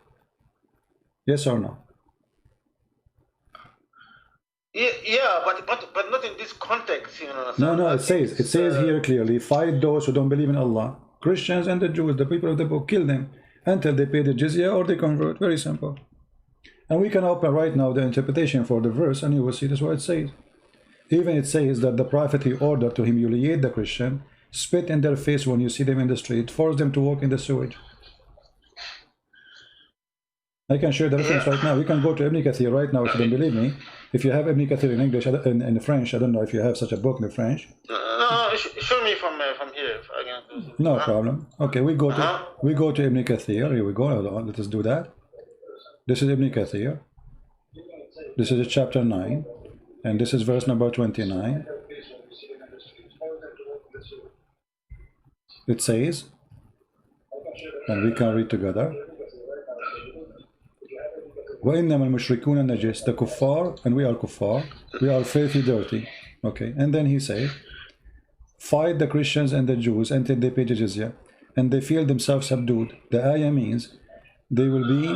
Yes or no? Yeah, but not in this context, you know. So no, it says here clearly, fight those who don't believe in Allah. Christians and the Jews, the people of the book, kill them until they pay the jizya or they convert. Very simple. And we can open right now the interpretation for the verse, and you will see that's what it says. Even it says that the prophet he ordered to humiliate the Christian, spit in their face when you see them in the street, force them to walk in the sewage. I can share the reference right now. You can go to Ibn Kathir right now if you don't believe me. If you have Ibn Kathir in English, in French, I don't know if you have such a book in French. Show me from here. No problem. Okay, we go to Ibn Kathir. Here we go. Hold on, let us do that. This is Ibn Kathir. This is chapter 9, and this is verse number 29. It says, and we can read together. وَإِنَّمَا الْمُشْرِكُونَ النَّجِسِ the kuffar, and we are kuffar, we are filthy dirty. Okay, and then he says, fight the Christians and the Jews until they pay the jizya, and they feel themselves subdued. The ayah means they will be,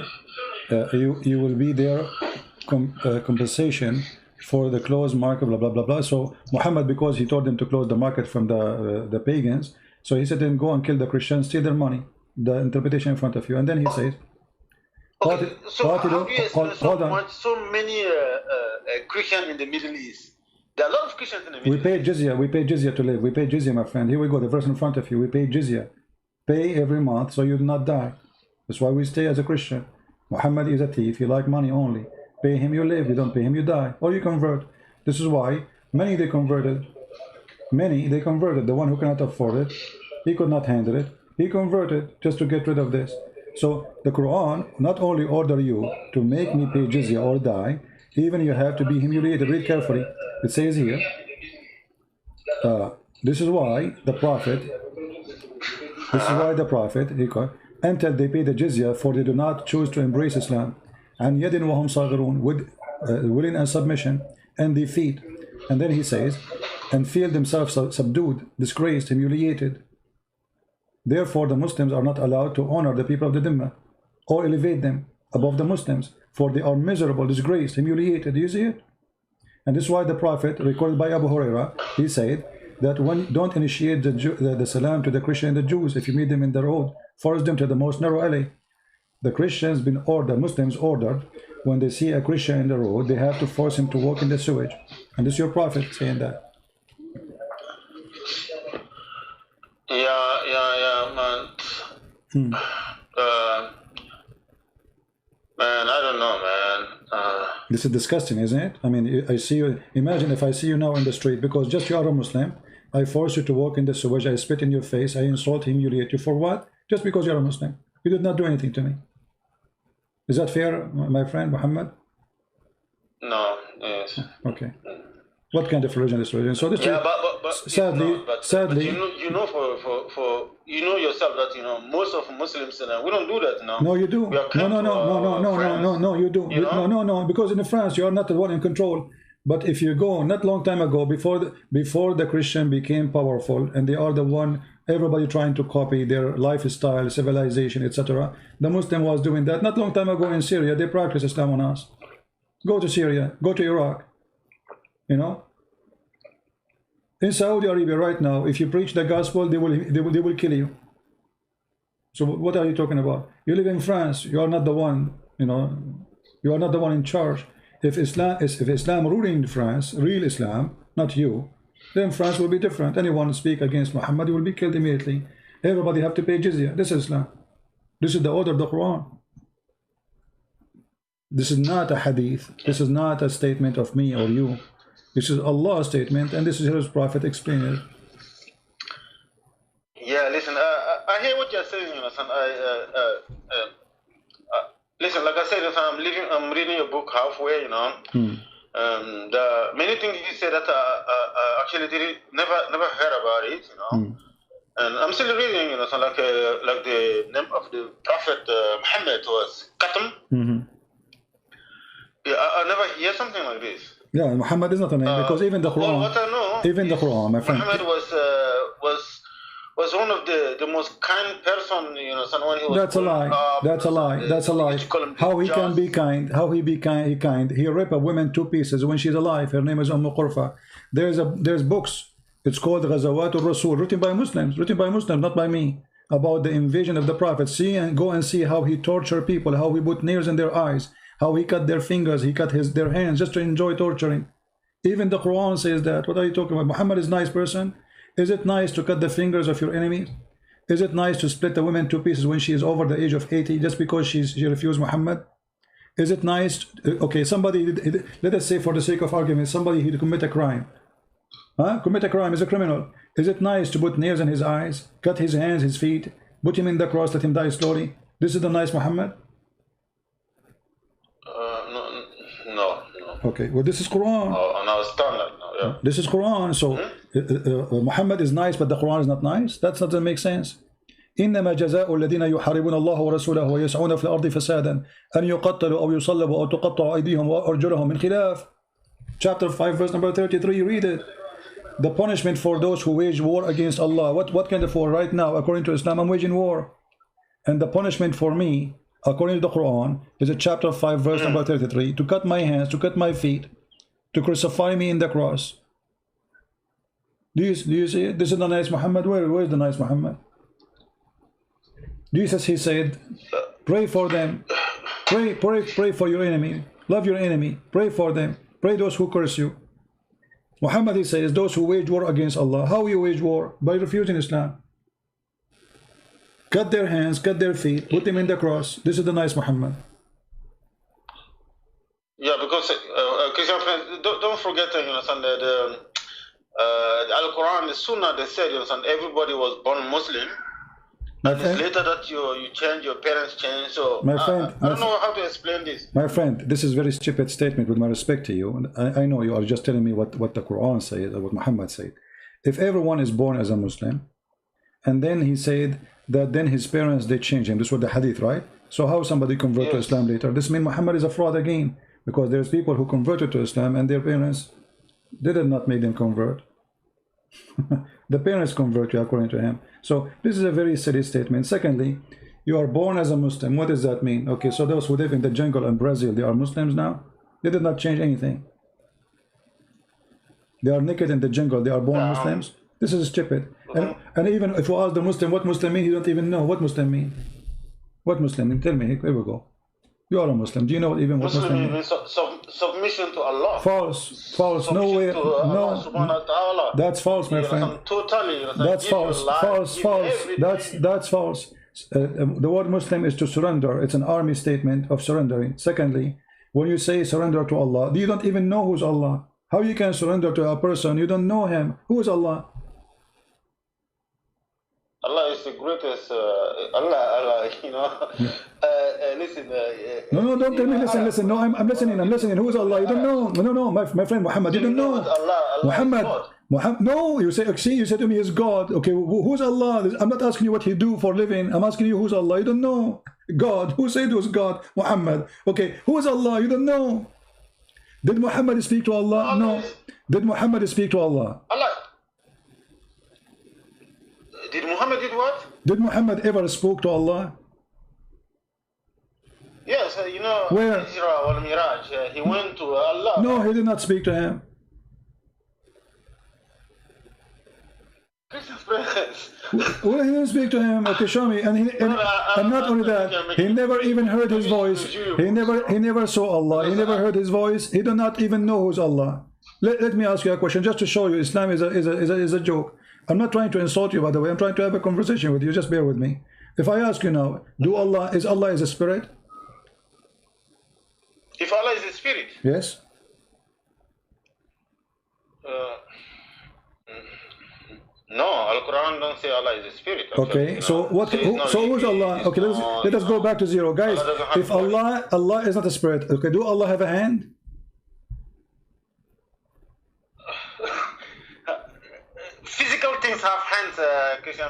you will be their compensation for the closed market, blah blah blah blah. So Muhammad, because he told them to close the market from the pagans, so he said then go and kill the Christians, steal their money. The interpretation in front of you, and then he says. Okay, so how do you explain so many Christians in the Middle East? There are a lot of Christians in the Middle East. We pay jizya to live. We pay jizya, my friend. Here we go, the verse in front of you. We pay jizya. Pay every month so you do not die. That's why we stay as a Christian. Muhammad is a thief. You like money only. Pay him, you live. You don't pay him, you die. Or you convert. This is why many they converted. The one who cannot afford it, he could not handle it. He converted just to get rid of this. So the Quran not only order you to make me pay jizya or die, even you have to be humiliated. Read carefully. It says here, this is why the Prophet, until they pay the jizya, for they do not choose to embrace Islam, and yadin wahum saghirun, with willing and submission, and defeat. And then he says, and feel themselves subdued, disgraced, humiliated. Therefore, the Muslims are not allowed to honor the people of the Dhimma or elevate them above the Muslims, for they are miserable, disgraced, humiliated. Do you see it? And this is why the Prophet, recorded by Abu Huraira, he said that don't initiate the salam to the Christian and the Jews if you meet them in the road. Force them to the most narrow alley. The Christians Muslims ordered, when they see a Christian in the road, they have to force him to walk in the sewage. And this is your Prophet saying that. Yeah, man. Man, I don't know, man. This is disgusting, isn't it? I mean, I see you. Imagine if I see you now in the street, because just you are a Muslim, I force you to walk in the sewage, I spit in your face, I insult, humiliate you. For what? Just because you're a Muslim. You did not do anything to me. Is that fair, my friend Muhammad? No, yes. Okay. What kind of religion is religion? So this sadly, you know, for you know yourself that most of Muslims we don't do that now. No, you do. No, you do. No, because in France you are not the one in control. But if you go, not long time ago, before the Christian became powerful, and they are the one everybody trying to copy their lifestyle, civilization, etc. The Muslim was doing that. Not long time ago in Syria, they practice Islam on us. Go to Syria, go to Iraq. In Saudi Arabia right now, if you preach the gospel, they will kill you. So what are you talking about? You live in France. You are not the one. You are not the one in charge. If Islam ruling France, real Islam, not you, Then France will be different. Anyone who speak against Muhammad will be killed immediately. Everybody have to pay jizya. This is Islam. This is the order of the Quran. This is not a hadith. This is not a statement of me or you. This is Allah's statement, and this is His Prophet explaining it. Yeah, listen, I hear what you're saying, you know, son. Listen, like I said, I'm reading your book halfway, you know. Many things you say that I actually never heard about it, you know. And I'm still reading, you know, so like the name of the Prophet Muhammad was Qatam. Yeah, I never hear something like this. Yeah, Muhammad is not a name, because even the Quran, what I know, even the Quran, my friend, Muhammad was one of the most kind person, you know, someone who was. That's a lie. That's a lie. That's a lie. How he can be kind? How he be kind? He kind. He rip a woman to pieces when she's alive. Her name is Qurfa. There's books. It's called Ghazawat al-Rasul, written by Muslims, not by me, about the invasion of the Prophet. See and go and see how he tortured people, how he put nails in their eyes, how he cut their fingers, he cut their hands just to enjoy torturing. Even the Quran says that. What are you talking about? Muhammad is a nice person. Is it nice to cut the fingers of your enemies? Is it nice to split a woman to pieces when she is over the age of 80 just because she refused Muhammad? Is it nice? Okay, somebody, let us say for the sake of argument, somebody who commit a crime. Commit a crime, is a criminal. Is it nice to put nails in his eyes, cut his hands, his feet, put him in the cross, let him die slowly? This is the nice Muhammad? No. Okay, well, this is Quran. And I was done that now, yeah. This is Quran. So Muhammad is nice, but the Quran is not nice. That doesn't make sense. إنما جزاء الذين يحاربون الله ورسوله ويسعون في الأرض فسادا أن يقتلوا أو يصلبوا أو تقطع أيديهم وأرجلهم من خلاف. Chapter 5, verse number 33. Read it. The punishment for those who wage war against Allah. What kind of war? Right now, according to Islam, I'm waging war. And the punishment for me, according to the Quran, is a chapter 5, verse number 33. To cut my hands, to cut my feet, to crucify me in the cross. Do you see it? This is the nice Muhammad. Where is the nice Muhammad? Jesus, he said, pray for them. Pray for your enemy. Love your enemy. Pray for them. Pray those who curse you. Muhammad, he says, those who wage war against Allah. How you wage war? By refusing Islam. Cut their hands, cut their feet, put them in the cross. This is the nice Muhammad. Yeah, because Christian friends, don't forget, you know, the Al-Quran, the Sunnah, they said, you know, everybody was born Muslim. And it's later that you change, your parents change. So my friend, I don't know how to explain this. My friend, this is a very stupid statement with my respect to you. And I know you are just telling me what the Quran said or what Muhammad said. If everyone is born as a Muslim, and then he said that then his parents, they change him. This was the hadith, right? So how somebody convert to Islam later? This means Muhammad is a fraud again. Because there's people who converted to Islam and their parents did not make them convert. The parents convert you according to him. So this is a very silly statement. Secondly, you are born as a Muslim. What does that mean? Okay, so those who live in the jungle in Brazil, they are Muslims now? They did not change anything. They are naked in the jungle. They are born Muslims. This is stupid. And even if you ask the Muslim what Muslim mean, he don't even know what Muslim mean. What Muslim mean? Tell me. Here we go. You are a Muslim. Do you know even what Muslim means? Submission to Allah. False. No way. No. That's false, my friend. Totally. That's false. That's false. The word Muslim is to surrender. It's an army statement of surrendering. Secondly, when you say surrender to Allah, you don't even know who's Allah. How you can surrender to a person you don't know him? Who is Allah? Allah is the greatest. Allah, you know. Listen. No, don't tell me. Listen. No, I'm listening. Who is Allah? You don't know. No. My friend Muhammad, you don't know. Allah Muhammad. No, you say to me is God. Okay, who's Allah? I'm not asking you what he do for living. I'm asking you who's Allah. You don't know. God. Who said who's God? Muhammad. Okay, who is Allah? You don't know. Did Muhammad speak to Allah? No. Did Muhammad speak to Allah? Allah. Did Muhammad did what? Did Muhammad ever spoke to Allah? Yes, you know, where? Isra wal Miraj, he went to Allah. No, he did not speak to him. Christian friends. Well, he didn't speak to him. Okay, show me. And not only that, he never even heard his voice. He never saw Allah. He never heard his voice. He did not even know who's Allah. let me ask you a question just to show you Islam is a joke. I'm not trying to insult you, by the way. I'm trying to have a conversation with you. Just bear with me. If I ask you now, Allah is a spirit? If Allah is a spirit? Yes. No, Al-Quran don't say Allah is a spirit. Okay, so what? So who's Allah? Okay, let us go back to zero, guys. If Allah is not a spirit, okay, do Allah have a hand? Physical things have hands, Christian.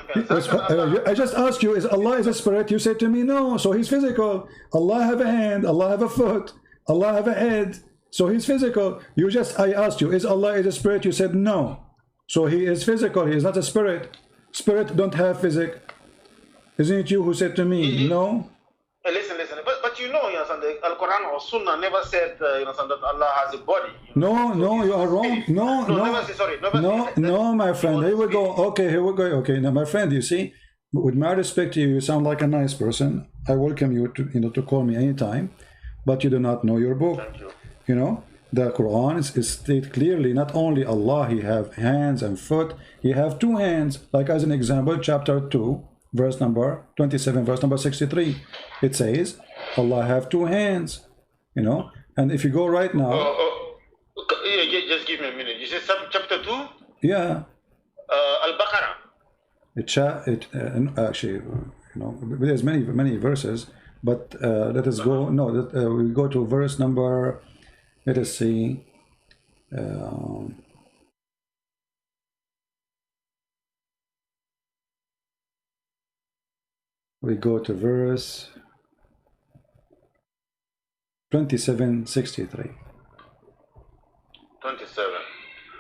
I just asked you, is Allah is a spirit? You said to me, no. So he's physical. Allah have a hand. Allah have a foot. Allah have a head. So he's physical. I asked you, is Allah is a spirit? You said no. So he is physical. He is not a spirit. Spirit don't have physics. Isn't it you who said to me, no? Listen. But you know, the Al-Quran or Sunnah never said, that Allah has a body. No, you are wrong. No, my friend. Here we go. Okay, here we go. Okay, now, my friend, you see, with my respect to you, you sound like a nice person. I welcome you to call me anytime, but you do not know your book. Thank you. You know, the Quran is stated clearly, not only Allah, he have hands and foot, he have two hands. Like as an example, chapter 2, verse number 27, verse number 63. It says, Allah have two hands, and if you go right now... Yeah, just give me a minute. You said chapter 2? Yeah. Al-Baqarah. Actually, there's many verses, but let us go, we go to verse number, let us see, we go to verse 27:63.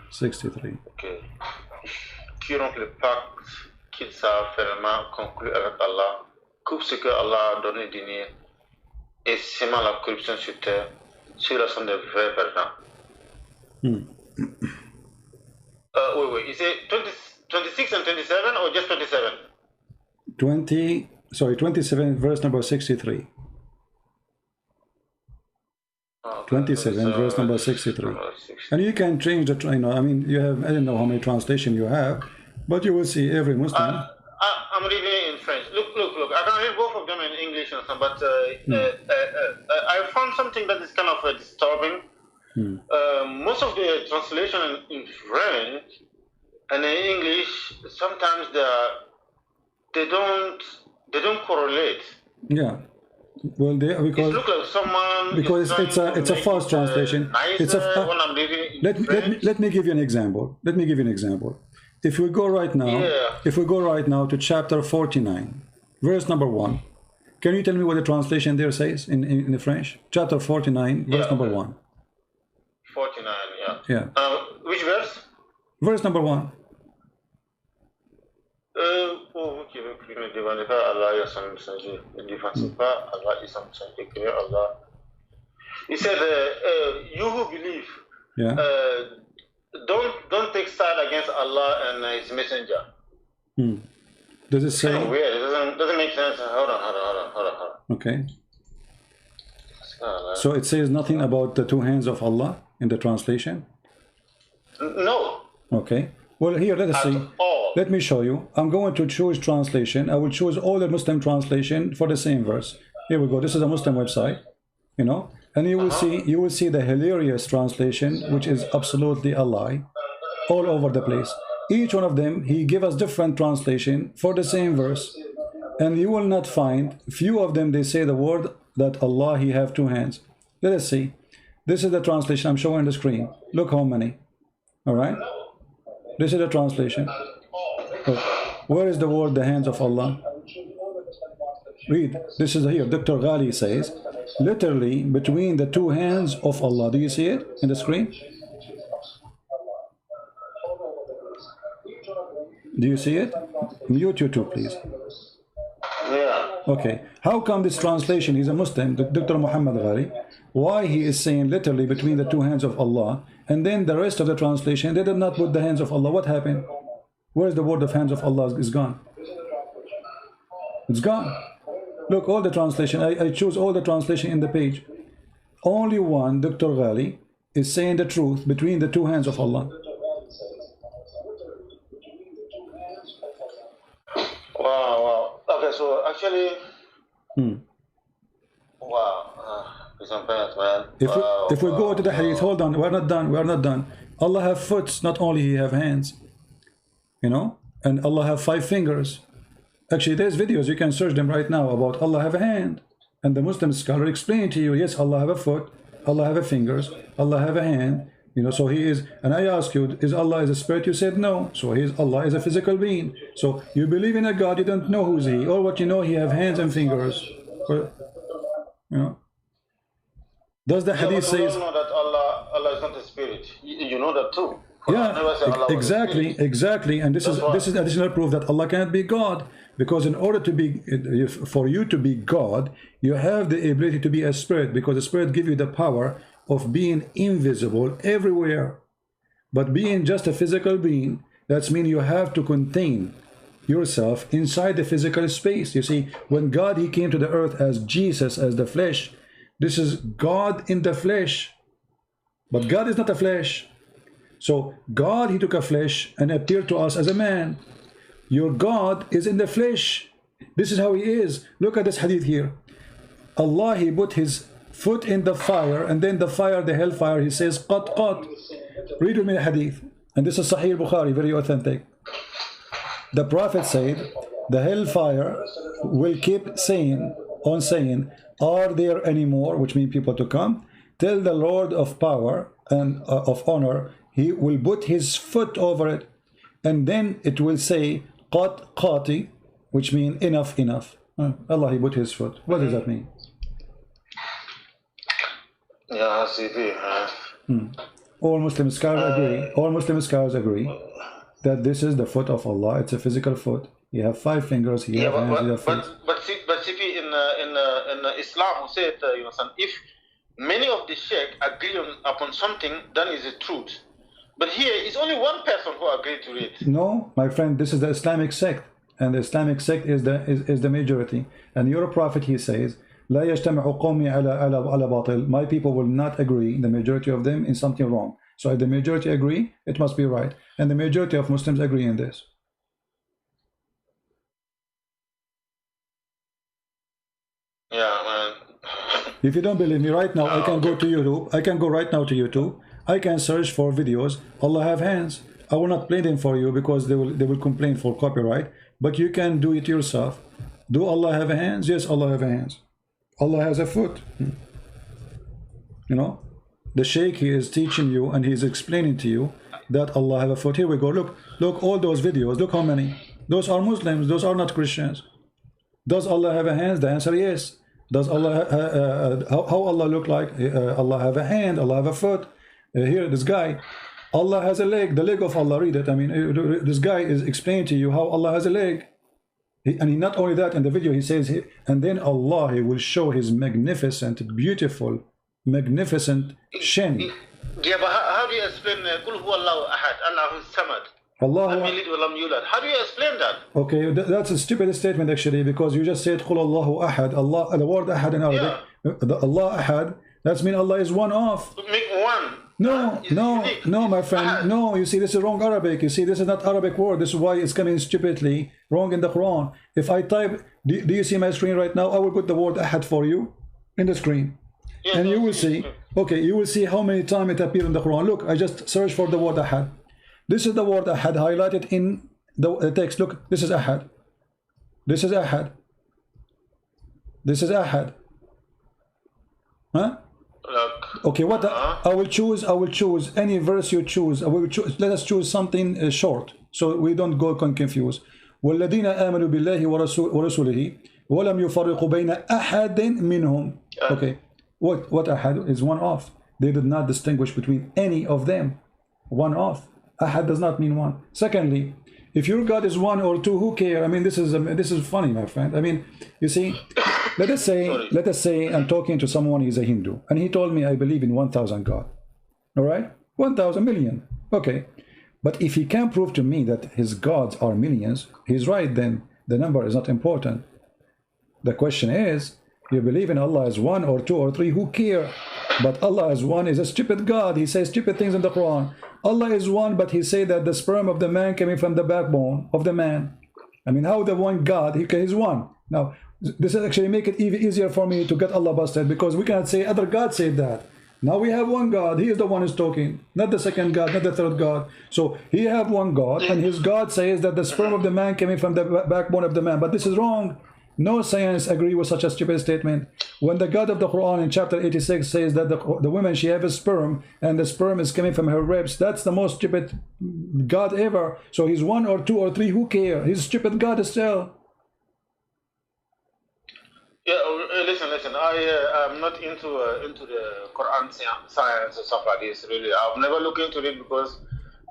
63. Ok. Quiconque le pacte qu'il s'est fermement conclu avec Allah, coupe ce que Allah a donné d'unir et sèment la corruption sur terre, ceux-là sont des vrais perdants. Wait. Is it 26 and 27 or just 27? 27, verse number 63. 27, verse number 63. And you can change the, you have, I don't know how many translation you have, but you will see every Muslim. I'm reading it in French. Look. I can read both of them in English and some, but I found something that is kind of disturbing. Most of the translation in French and in English, sometimes they don't correlate. Yeah. Well, because it looks like someone it's a false translation. When I'm reading let me give you an example. If we go right now, to chapter 49, verse number 1, can you tell me what the translation there says in the French? Chapter 49, verse number 1. 49, yeah. Which verse? Verse number 1. He said, you who believe, don't take side against Allah and His Messenger. Does it say? It's kind of weird. It doesn't make sense. Hold on. Okay. So it says nothing about the two hands of Allah in the translation? No. Okay. Well, here, let us see. Let me show you. I'm going to choose translation. I will choose all the Muslim translation for the same verse. Here we go. This is a Muslim website, and you will see the hilarious translation, which is absolutely a lie, all over the place. Each one of them, he give us different translation for the same verse, and you will not find few of them. They say the word that Allah, he have two hands. Let us see. This is the translation I'm showing on the screen. Look how many. All right. This is the translation. Where is the word the hands of Allah? Read. This is here. Dr. Ghali says, literally between the two hands of Allah. Do you see it in the screen? Do you see it? Mute you too, please. Yeah. Okay. How come this translation? He's a Muslim, Dr. Muhammad Ghali. Why he is saying literally between the two hands of Allah, and then the rest of the translation, they did not put the hands of Allah. What happened? Where's the word of hands of Allah is gone? It's gone. Look, all the translation. I choose all the translation in the page. Only one, Dr. Ghali, is saying the truth between the two hands of Allah. Wow. Okay, so actually, wow. It's unfair, man. If we go to the hadith, hold on, we're not done. Allah have foot, not only He have hands. You know, and Allah have 5 fingers. Actually, there's videos, you can search them right now about Allah have a hand. And the Muslim scholar explain to you, yes, Allah have a foot, Allah have a fingers, Allah have a hand. You know, so He is, and I ask you, is Allah is a spirit? You said no. So Allah is a physical being. So you believe in a God, you don't know who's He. Or what you know, He have hands and fingers. You know. Does the hadith say? You don't know that Allah is not a spirit. You know that too. Yeah, exactly. And this is additional proof that Allah cannot be God, because in order to be, for you to be God, you have the ability to be a spirit, because the spirit gives you the power of being invisible everywhere. But being just a physical being, that means you have to contain yourself inside the physical space. You see, when God, He came to the earth as Jesus, as the flesh, this is God in the flesh. But God is not a flesh. So God, He took a flesh and appeared to us as a man. Your God is in the flesh. This is how He is. Look at this hadith here. Allah, He put His foot in the fire, and then the fire, the hellfire, He says, qat qat. Read with me the hadith. And this is Sahih Bukhari, very authentic. The Prophet said, the hellfire will keep saying, are there any more, which means people to come, till the Lord of power and of honor, He will put His foot over it, and then it will say qat qati, which means enough. Allah, He put His foot. What does that mean? Yeah, I see. All Muslim scholars agree that this is the foot of Allah. It's a physical foot. He have 5 fingers. He have hands. He have feet. But see, in Islam, we say if many of the sheikh agree upon something, then is the truth. But here is only one person who agreed to it. No, my friend, this is the Islamic sect, and the Islamic sect is the majority. And your Prophet, he says, لا يجتمع قومي على باطل. My people will not agree, the majority of them, in something wrong. So if the majority agree, it must be right. And the majority of Muslims agree in this. Yeah, man. If you don't believe me right now, I can go to YouTube. I can go right now to YouTube. I can search for videos. Allah have hands. I will not play them for you because they will complain for copyright. But you can do it yourself. Do Allah have hands? Yes, Allah have hands. Allah has a foot. You know, the Sheikh, he is teaching you and he is explaining to you that Allah have a foot. Here we go. Look, all those videos. Look how many. Those are Muslims. Those are not Christians. Does Allah have a hands? The answer is yes. Does Allah how Allah look like? Allah have a hand. Allah have a foot. Here, this guy, Allah has a leg. The leg of Allah. Read it. I mean, this guy is explaining to you how Allah has a leg. And not only that, in the video he says, and then Allah, He will show His magnificent, beautiful, magnificent shin. Yeah, but how do you explain Qul huwa Allahu ahad, Allahu samad? How do you explain that? Okay, that's a stupid statement actually, because you just said Qul Allahu ahad. Allah, the word ahad in Arabic, Allah ahad, that's mean Allah is one off. Make one. No, my friend. No, you see, this is wrong Arabic. You see, this is not Arabic word. This is why it's coming stupidly wrong in the Quran. If I type, do you see my screen right now? I will put the word ahad for you in the screen. Yes, and you will see, okay, you will see how many times it appears in the Quran. Look, I just searched for the word ahad. This is the word ahad highlighted in the text. Look, this is ahad. This is ahad. This is ahad. Huh? Okay, what I will choose any verse you choose. Let us choose something short, so we don't go confused. والذين آمنوا بالله ورسوله ولم يفرقوا بين أحد منهم. Okay, what أحد is one off. They did not distinguish between any of them. One off. Ahad does not mean one. Secondly, if your God is one or two, who care? I mean, this is funny, my friend. I mean, you see, let us say I'm talking to someone, he's a Hindu, and he told me I believe in 1,000 God. All right, 1,000 million. Okay, but if he can prove to me that his gods are millions, he's right. Then the number is not important. The question is, You believe in Allah as one or two or three, who care? But Allah as one is a stupid God. He says stupid things in the Quran. Allah is one, but he said that the sperm of the man coming from the backbone of the man. I mean, how the one God, he's one. Now, this is actually make it even easier for me to get Allah busted, because we cannot say other God said that. Now we have one God. He is the one who's talking, not the second God, not the third God. So he have one God, and his God says that the sperm of the man coming from the backbone of the man. But this is wrong. No science agree with such a stupid statement. When the God of the Quran in chapter 86 says that the woman, she have a sperm, and the sperm is coming from her ribs, that's the most stupid God ever. So he's one or two or three, who care? He's a stupid God still. Yeah, listen. I'm not into the Quran science and stuff like this. Really, I've never looked into it because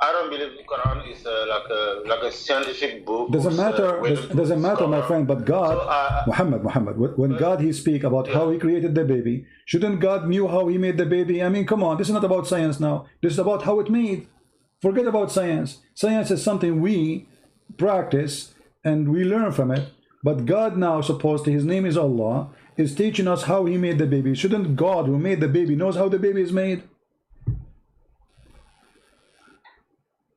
I don't believe the Quran is like a scientific book. Doesn't matter, my friend. But God, so, Muhammad, when God he speak about how he created the baby, shouldn't God knew how he made the baby? I mean, come on, this is not about science now. This is about how it made. Forget about science. Science is something we practice and we learn from it. But God now, supposed to, his name is Allah, is teaching us how he made the baby. Shouldn't God who made the baby knows how the baby is made?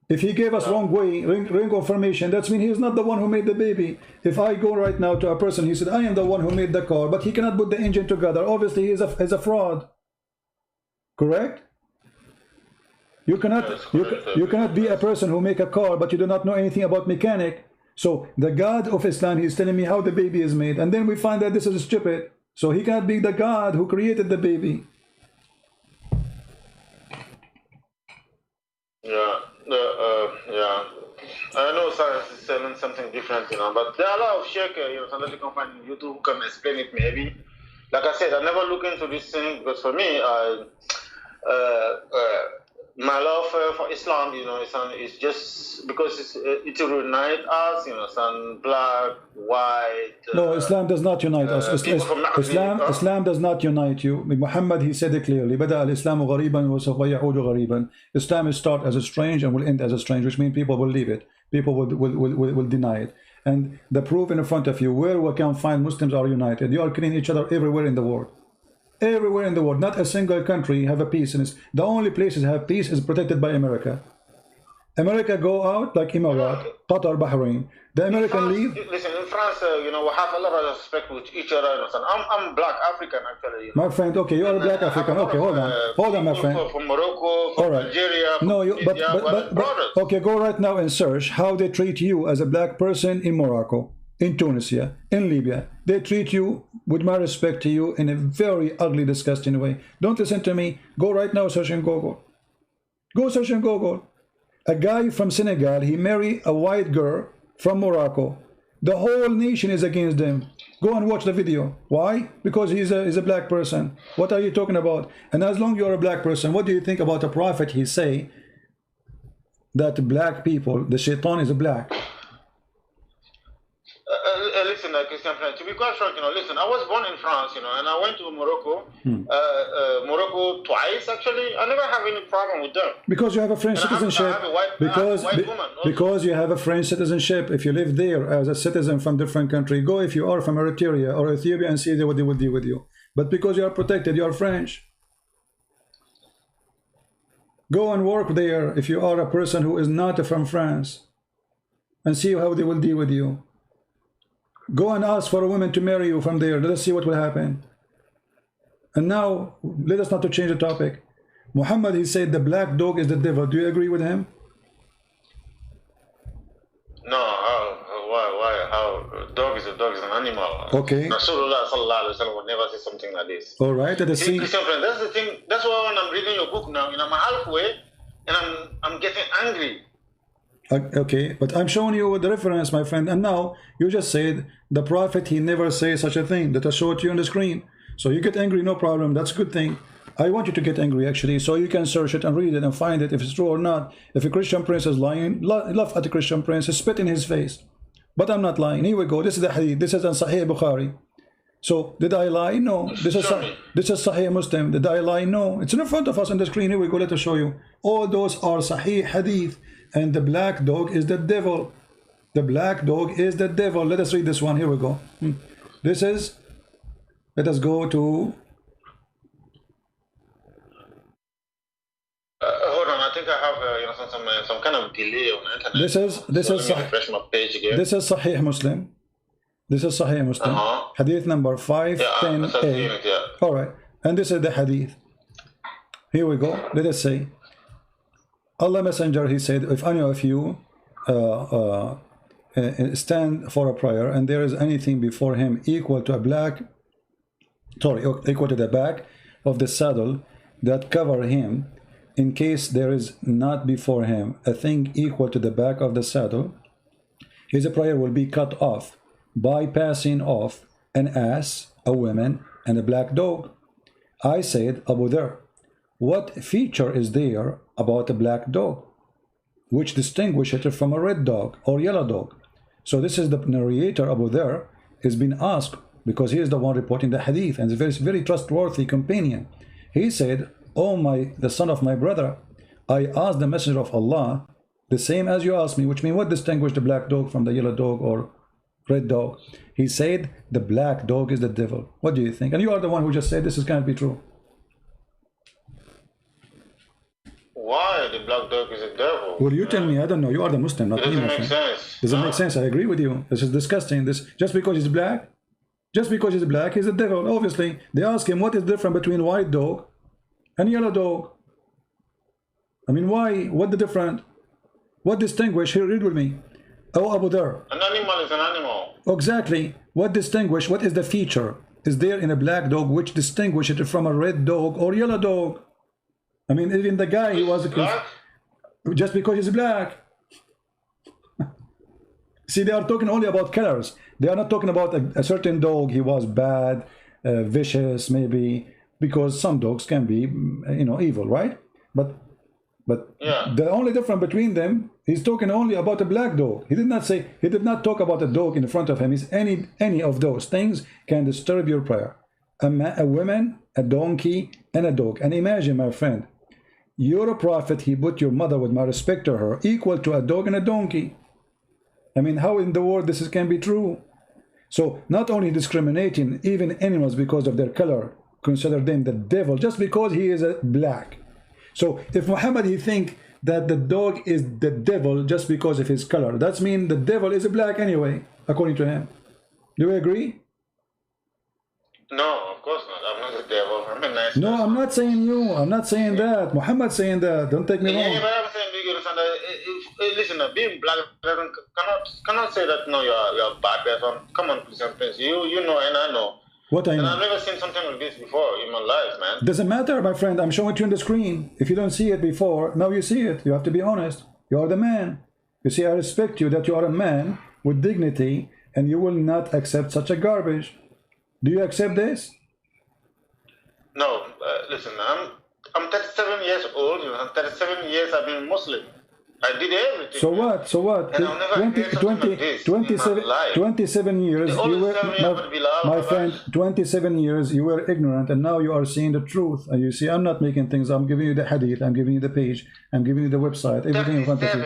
If he gave us wrong way, ring confirmation, that means he is not the one who made the baby. If I go right now to a person, he said, I am the one who made the car, but he cannot put the engine together. Obviously, he is a fraud. Correct? You cannot be a person who make a car, but you do not know anything about mechanic. So the God of Islam, he's telling me how the baby is made, and then we find that this is stupid. So he cannot be the God who created the baby. Yeah. I know science is selling something different, but there are a lot of sheikh, some that you can find on YouTube who can explain it maybe. Like I said, I never look into this thing because for me, my love for Islam, is just because it will unite us, some black, white. No, Islam does not unite us. Islam does not unite you. Muhammad, he said it clearly. بدأ الإسلام غريبا وسوف يعود غريبا. Islam will start as a strange and will end as a strange, which means people will leave it. People will deny it. And the proof in front of you, where we can find Muslims are united. You are killing each other everywhere in the world. Everywhere in the world, not a single country have a peace. And the only places have peace is protected by America. America go out like Emirat, Qatar, Bahrain. The American leave. Listen, in France, we have a lot of respect with each other. I'm black African actually. My friend, okay, you are a black African. Okay, hold on, my friend. From Morocco, from Algeria. No, but okay, go right now and search how they treat you as a black person in Morocco, in Tunisia, in Libya. They treat you, with my respect to you, in a very ugly, disgusting way. Don't listen to me. Go right now, search in Google. Go search in Google. A guy from Senegal, he married a white girl from Morocco. The whole nation is against him. Go and watch the video. Why? Because he's a black person. What are you talking about? And as long as you're a black person, what do you think about the prophet? He say that black people, the shaitan is black. Listen, Christian friend, to be quite frank, listen, I was born in France, and I went to Morocco, Morocco twice, actually. I never have any problem with them. Because you have a French citizenship. I have a white woman. Because you have a French citizenship. If you live there as a citizen from different country, go if you are from Eritrea or Ethiopia and see what they will do with you. But because you are protected, you are French. Go and work there if you are a person who is not from France and see how they will deal with you. Go and ask for a woman to marry you from there. Let us see what will happen. And now, let us not to change the topic. Muhammad, he said the black dog is the devil. Do you agree with him? No, why? How? Dog is an animal. Okay. Rasulullah sallallahu alaihi wasallam would never say something like this. All right. See, Christian friend, that's the thing. That's why when I'm reading your book now, I'm halfway, and I'm getting angry. Okay, but I'm showing you the reference, my friend. And now you just said the prophet, he never says such a thing that I showed you on the screen. So you get angry, no problem. That's a good thing. I want you to get angry, actually, so you can search it and read it and find it if it's true or not. If a Christian prince is lying, laugh at the Christian prince, spit in his face. But I'm not lying. Here we go. This is the hadith. This is on Sahih Bukhari. So did I lie? No. This is Sahih Muslim. Did I lie? No. It's in front of us on the screen. Here we go. Let us show you. All those are Sahih hadith. And the black dog is the devil. The black dog is the devil. Let us read this one. Here we go. This is Let us go to... hold on, I think I have some kind of delay on the internet. This is refresh my page again. This is Sahih Muslim. This is Sahih Muslim. Hadith number 510A. Yeah. All right, and this is the hadith. Here we go. Let us say, Allah Messenger, he said, if any of you stand for a prayer and there is anything before him equal to equal to the back of the saddle that cover him, in case there is not before him a thing equal to the back of the saddle, his prayer will be cut off by passing off an ass, a woman, and a black dog. I said, Abu Dharr, what feature is there about a black dog which distinguishes it from a red dog or yellow dog? So this is the narrator, Abu Dharr, is being asked because he is the one reporting the hadith and is a very, very trustworthy companion. He said, oh the son of my brother, I asked the messenger of Allah the same as you asked me, which means what distinguishes the black dog from the yellow dog or red dog? He said the black dog is the devil. What do you think? And you are the one who just said this can't be true. Why the black dog is a devil? Well, you tell me. I don't know. You are the Muslim, not me. Doesn't make sense. Doesn't make sense. I agree with you. This is disgusting. This just because he's black, he's the devil. Obviously, they ask him what is different between white dog and yellow dog. I mean, why? What the different? What distinguish? Here, read with me. Oh, Abu Dharr. An animal is an animal. Exactly. What distinguish? What is the feature? Is there in a black dog which distinguishes it from a red dog or yellow dog? I mean, even the guy he was black? Just because he's black. See, they are talking only about colors. They are not talking about a certain dog. He was bad, vicious, maybe, because some dogs can be, evil, right? But yeah, the only difference between them, he's talking only about a black dog. He did not talk about a dog in front of him. It's any of those things can disturb your prayer. A woman, a donkey, and a dog. And imagine, my friend, you're a prophet. He put your mother, with my respect to her, equal to a dog and a donkey. I mean, how in the world this can be true? So not only discriminating even animals because of their color, consider them the devil just because he is a black. So if Muhammad he think that the dog is the devil just because of his color, that means the devil is a black anyway, according to him. Do you agree? No, of course not. I'm not the devil. I'm a nice No, person. I'm not saying you. I'm not saying that. Muhammad saying that. Don't take me wrong. Yeah, but I'm saying, you understand that, listen, being black cannot say that, no, you're a bad person. Come on, please. You know and I know. What I know. And I've never seen something like this before in my life, man. Doesn't matter, my friend. I'm showing it to you on the screen. If you don't see it before, now you see it. You have to be honest. You are the man. You see, I respect you that you are a man with dignity and you will not accept such a garbage. Do you accept this? No, listen, I'm 37 years old. I'm 37 years I've been Muslim. I did everything. So what? So what? And I'll never hear something like this 27, in my life. 27 years. You were, my friend, 27 years you were ignorant, and now you are seeing the truth. And you see, I'm not making things. I'm giving you the hadith. I'm giving you the page. I'm giving you the website. Everything in front of you.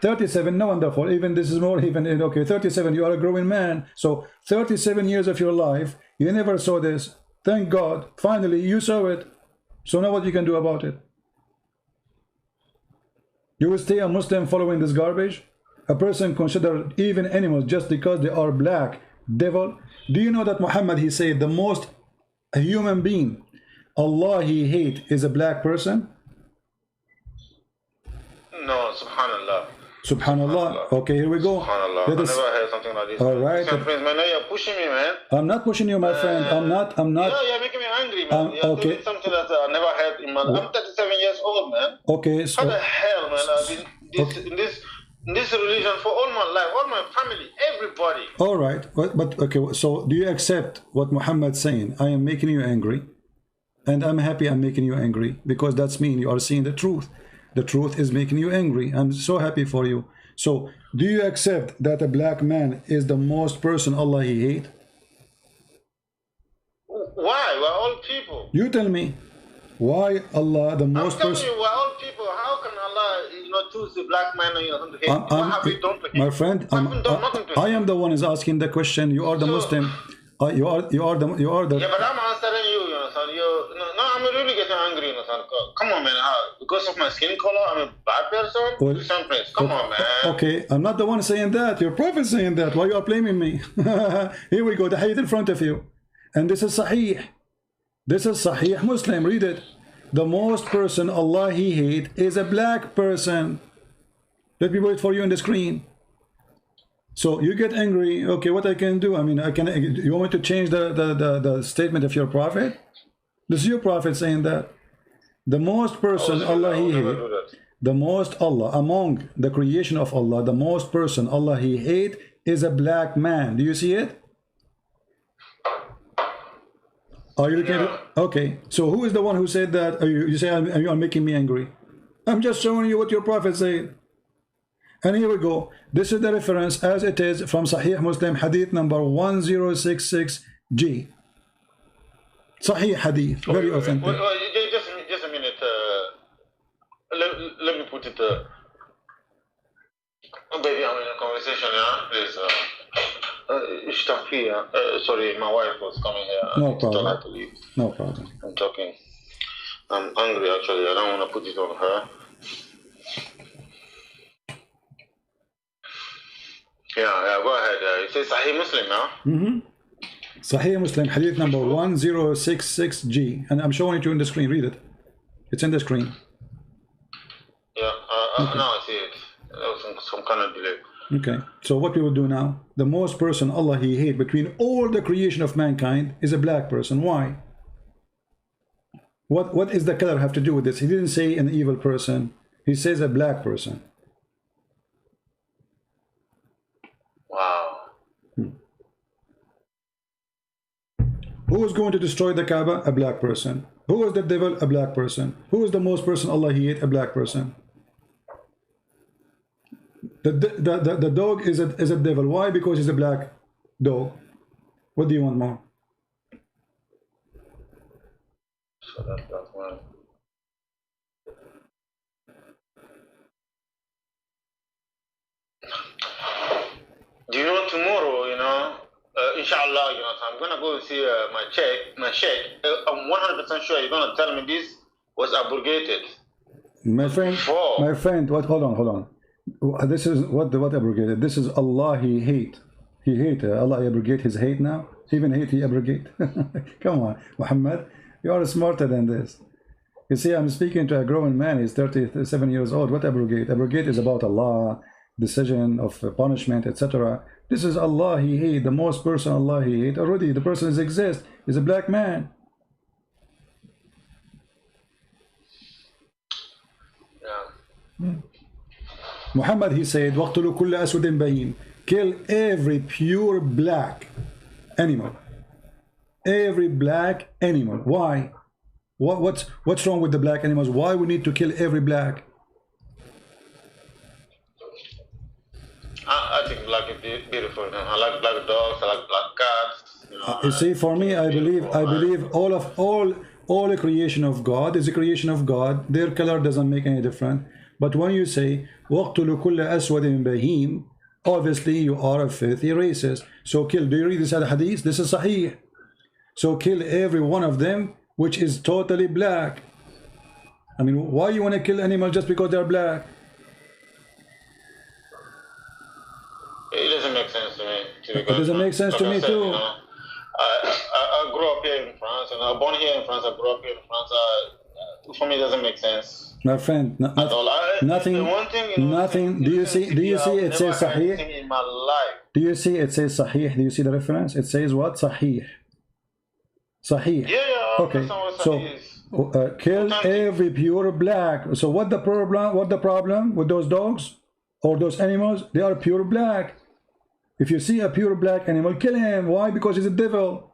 37. No, wonderful. Even this is more. Even okay. 37. You are a growing man. So 37 years of your life, you never saw this. Thank God. Finally, you saw it. So now what you can do about it? You will stay a Muslim following this garbage? A person considered even animals just because they are black, devil. Do you know that Muhammad, he said, the most human being Allah he hate is a black person? No, subhanallah. Subhanallah. Okay, here we go. Subhanallah. I never heard something like this. All right. Listen, Prince, man, now you're pushing me, man. I'm not pushing you, my friend. I'm not. Yeah, you're making me angry, man. You're doing something that I never heard in my life. I'm 37 years old, man. Okay, so... How the hell, man? I've been in this religion for all my life, all my family, everybody. All right. But okay, so do you accept what Muhammad's saying? I am making you angry. And I'm happy I'm making you angry. Because that's mean you are seeing the truth. The truth is making you angry. I'm so happy for you. So, do you accept that a black man is the most person Allah he hate? Why? We're all people. You tell me. Why Allah the most person? I'm telling you, we're all people. How can Allah, choose the black man and hate? What have we done to him? My friend, I haven't done nothing to him. I am the one is asking the question. You are the Muslim. You are the. Yeah, but I'm answering you, you know, son. No, I'm really getting angry, you know, son. Come on, man. Because of my skin color, I'm a bad person? Well, come on, man. Okay, I'm not the one saying that. Your prophet saying that. Why you are blaming me? Here we go. The hadith in front of you. And this is Sahih. This is Sahih Muslim. Read it. The most person Allah He hate is a black person. Let me wait for you on the screen. So you get angry. Okay, what I can do? I mean, you want me to change the statement of your prophet? This is your prophet saying that. The most person Allah He hate. The most Allah, among the creation of Allah, the most person Allah He hate is a black man. Do you see it? Are you looking at it? Okay. So who is the one who said that? You say you are making me angry. I'm just showing you what your prophet said. And here we go. This is the reference as it is from Sahih Muslim, hadith number 1066G. Sahih hadith, very authentic. Just a minute. Let me put it. Baby, I'm in a conversation, yeah? Please. Sorry, my wife was coming here. No problem. No problem. I'm talking. I'm angry, actually. I don't want to put it on her. Yeah, go ahead. It says Sahih Muslim now. Sahih Muslim, hadith number 1066G. And I'm showing it to you on the screen. Read it. It's in the screen. Yeah, now I see it. There was some kind of delay. Okay, so what we will do now, the most person Allah He hate between all the creation of mankind is a black person. Why? What is the color have to do with this? He didn't say an evil person. He says a black person. Wow. Who is going to destroy the Kaaba? A black person. Who is the devil? A black person. Who is the most person Allah He hate? A black person. The dog is a devil. Why? Because he's a black dog. What do you want more? So that's one. Do you know tomorrow, you know, inshallah, you know, so I'm going to go see my sheikh. I'm 100% sure you're going to tell me this was abrogated. My friend, what? Hold on. This is what abrogated. This is Allah He hate. He hate. Allah abrogate His hate now. Even hate He abrogate. Come on, Muhammad, you are smarter than this. You see, I'm speaking to a grown man. He's 37 years old. What abrogate? Abrogate is about Allah, decision of punishment, etc. This is Allah He hate. The most person Allah He hate. Already the person exists. Is a black man. Yeah. Muhammad, he said, وَقْتُلُوا كُلَّ أَسْوَدٍ بَهِيمٍ. Kill every pure black animal. Every black animal. Why? What's wrong with the black animals? Why we need to kill every black? I think black is beautiful. I like black dogs. I like black cats. You know, you see, for me, I believe all the creation of God is a creation of God. Their color doesn't make any difference. But when you say وَقْتُلُوا كُلَّ أَسْوَدٍ بَهِيمٍ, obviously you are a filthy racist. So kill. Do you read this hadith? This is Sahih. So kill every one of them which is totally black. I mean, why you want to kill animals just because they're black? It doesn't make sense to me. It doesn't make sense to me too. You know, I grew up here in France, and I was born here in France. I grew up here in France. For me, it doesn't make sense. My friend, nothing. Do you see? It says Sahih. In my life. Do you see? It says Sahih. Do you see the reference? It says what? Sahih. Sahih. Yeah. Okay. So kill every pure black. So what the problem? What the problem with those dogs or those animals? They are pure black. If you see a pure black animal, kill him. Why? Because he's a devil.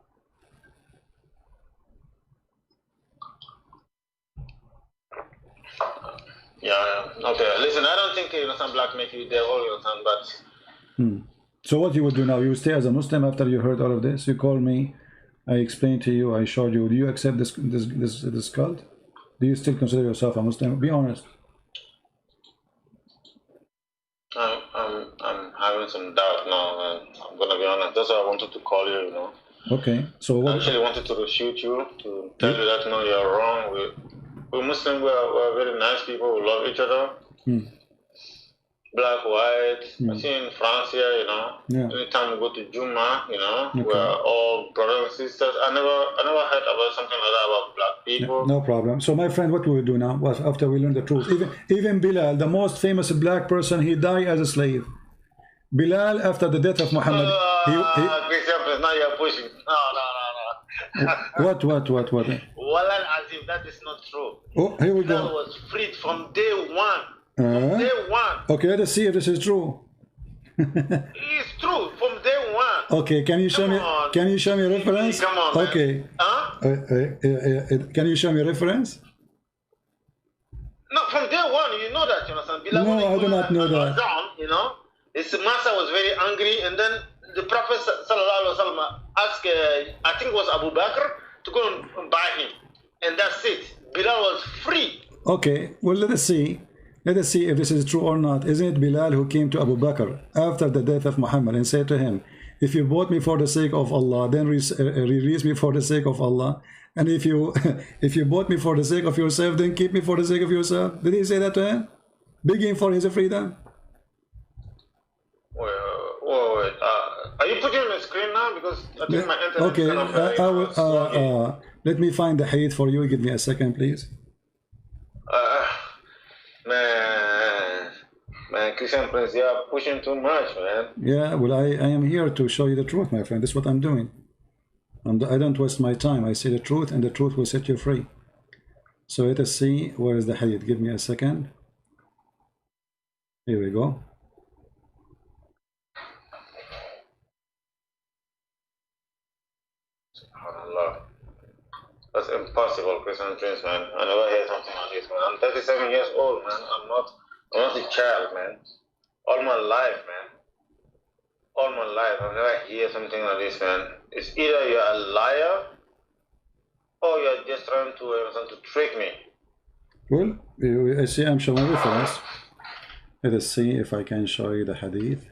Yeah. Okay. Listen, I don't think some black make you devil, but. So what you would do now? You would stay as a Muslim after you heard all of this. You call me. I explained to you. I showed you. Do you accept this cult? Do you still consider yourself a Muslim? Be honest. I'm having some doubt now, and I'm gonna be honest. That's why I wanted to call you. Okay. So I actually wanted to refute you, to tell you that no, you're wrong. We're Muslim, we're very nice people, we love each other. Black, white. I see in France here, you know. Yeah. Anytime we go to Juma, you know, we're all brothers and sisters. I never heard about something like that about black people. No problem. So my friend, what we will do now was after we learn the truth. Even Bilal, the most famous black person, he died as a slave. Bilal, after the death of Muhammad, now you're pushing. No. What? Wallah Azim, that is not true. Oh, here we go. Bilal was freed from day one. Day one. Okay, let us see if this is true. It's true from day one. Okay, can you show me? Can you show me a reference? Come on, man. Okay. Huh? Can you show me a reference? No, from day one, you know that, you understand? Bilal, no, I do not know that. Down, you know, his master was very angry, and then the Prophet sallallahu alaihi wasallam asked, I think it was Abu Bakr, to go and buy him, and that's it. Bilal was free. Okay, well, let us see. Let us see if this is true or not. Isn't it Bilal who came to Abu Bakr after the death of Muhammad and said to him, if you bought me for the sake of Allah, then release me for the sake of Allah. And if you bought me for the sake of yourself, then keep me for the sake of yourself. Did he say that to him? Begging for his freedom? Wait. Are you putting on the screen now? Because I think my internet okay, is kind of let me find the hadith for you. Give me a second, please. Man, Christian Prince, you are pushing too much, man. Yeah, well, I am here to show you the truth, my friend. That's what I'm doing. I don't waste my time. I say the truth, and the truth will set you free. So let us see, where is the hadith? Give me a second. Here we go. SubhanAllah. That's impossible, Christian Prince, man. I never heard something like this, man. I'm 37 years old, man. I'm not a child, man. All my life, man. All my life, I've never heard something like this, man. It's either you're a liar or you're just trying to trick me. Well, I see I'm showing a reference. Let us see if I can show you the hadith.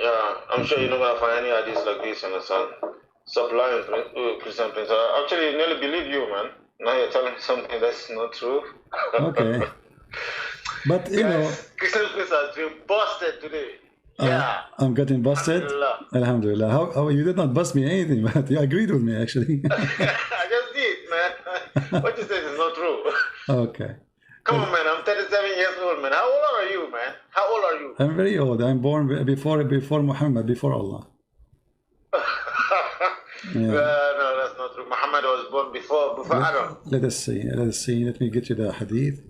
Yeah, I'm sure you're not going to find any hadiths like this, you understand? Stop lying, Christian Prince. I actually nearly believe you, man. Now you're telling me something that's not true. Okay. But, you know... Christian Prince has been busted today. Yeah. I'm getting busted? Alhamdulillah. How you did not bust me anything, but you agreed with me, actually. I just did, man. What you said is not true. Okay. Come on, man. I'm 37 years old, man. How old are you, man? How old are you? I'm very old. I'm born before Muhammad, before Allah. Yeah. No, that's not true. Muhammad was born before Adam. Let us see. Let me get you the hadith.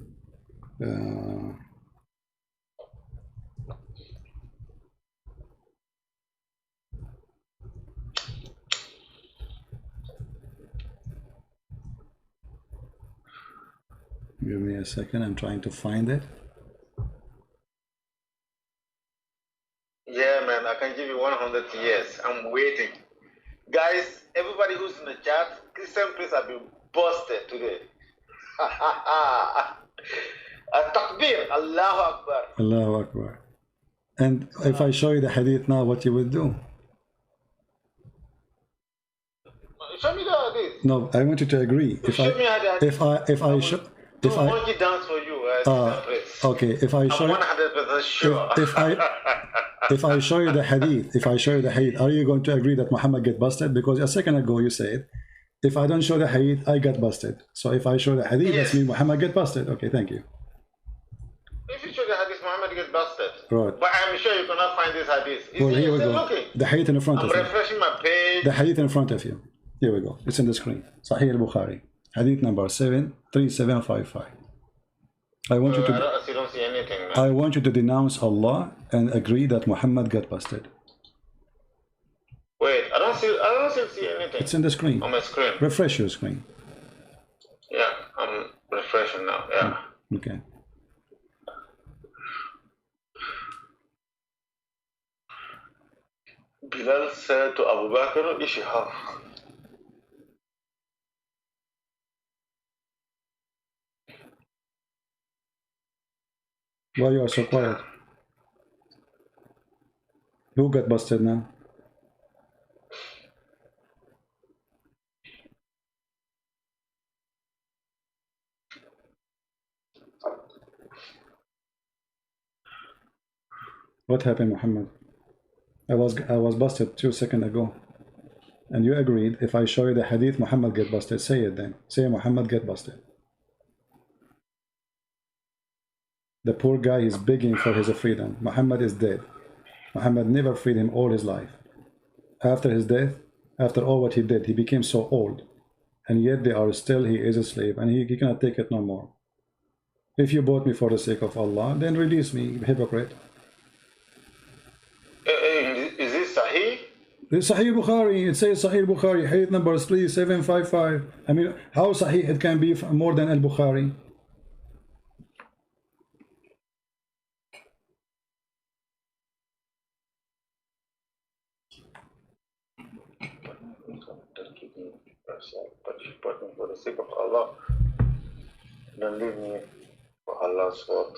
Give me a second. I'm trying to find it. Yeah, man. I can give you 100 years. I'm waiting. Guys, everybody who's in the chat, Christian Prince have been busted today. Takbir, Allahu Akbar. Allahu Akbar. And if I show you the hadith now, what you will do? Show me the hadith. No, I want you to agree. If I show... Do a monkey dance for you, okay, if I show... I'm 100% sure. If I show you the hadith, are you going to agree that Muhammad get busted? Because a second ago you said, if I don't show the hadith, I got busted. So if I show the hadith, that means Muhammad get busted. Okay, thank you. If you show the hadith, Muhammad get busted. Right. But I'm sure you cannot find this hadith. Well, here we go. Looking? The hadith in front of you. I'm refreshing my page. The hadith in front of you. Here we go. It's in the screen. Sahih al-Bukhari. Hadith number 73755. I want you to. I don't see anything, man. I want you to denounce Allah and agree that Muhammad got busted. Wait, I don't see anything. It's in the screen. On my screen. Refresh your screen. Yeah, I'm refreshing now. Yeah. Okay. Bilal said to Abu Bakr, Ishihaf. Why you are so quiet? Who got busted now? What happened, Muhammad? I was busted 2 seconds ago. And you agreed if I show you the hadith, Muhammad get busted. Say it then. Say Muhammad get busted. The poor guy is begging for his freedom. Muhammad is dead. Muhammad never freed him all his life. After his death, after all what he did, he became so old. And yet they are still, he is a slave. And he cannot take it no more. If you bought me for the sake of Allah, then release me, hypocrite. Is this Sahih? It's Sahih Bukhari. It says Sahih Bukhari. Hadith number 3755. I mean, how Sahih it can be more than Al-Bukhari? For the sake of Allah, don't leave me for Allah's work.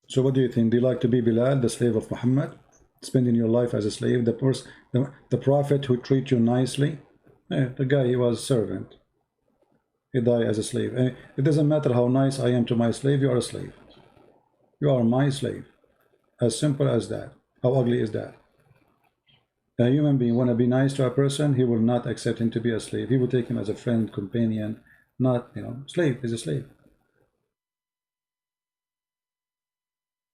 So what do you think? Do you like to be Bilal, the slave of Muhammad? Spending your life as a slave? The prophet who treat you nicely? The guy, he was a servant. He died as a slave. It doesn't matter how nice I am to my slave, you are a slave. You are my slave. As simple as that. How ugly is that? A human being want to be nice to a person, he will not accept him to be a slave. He will take him as a friend, companion, not, slave is a slave.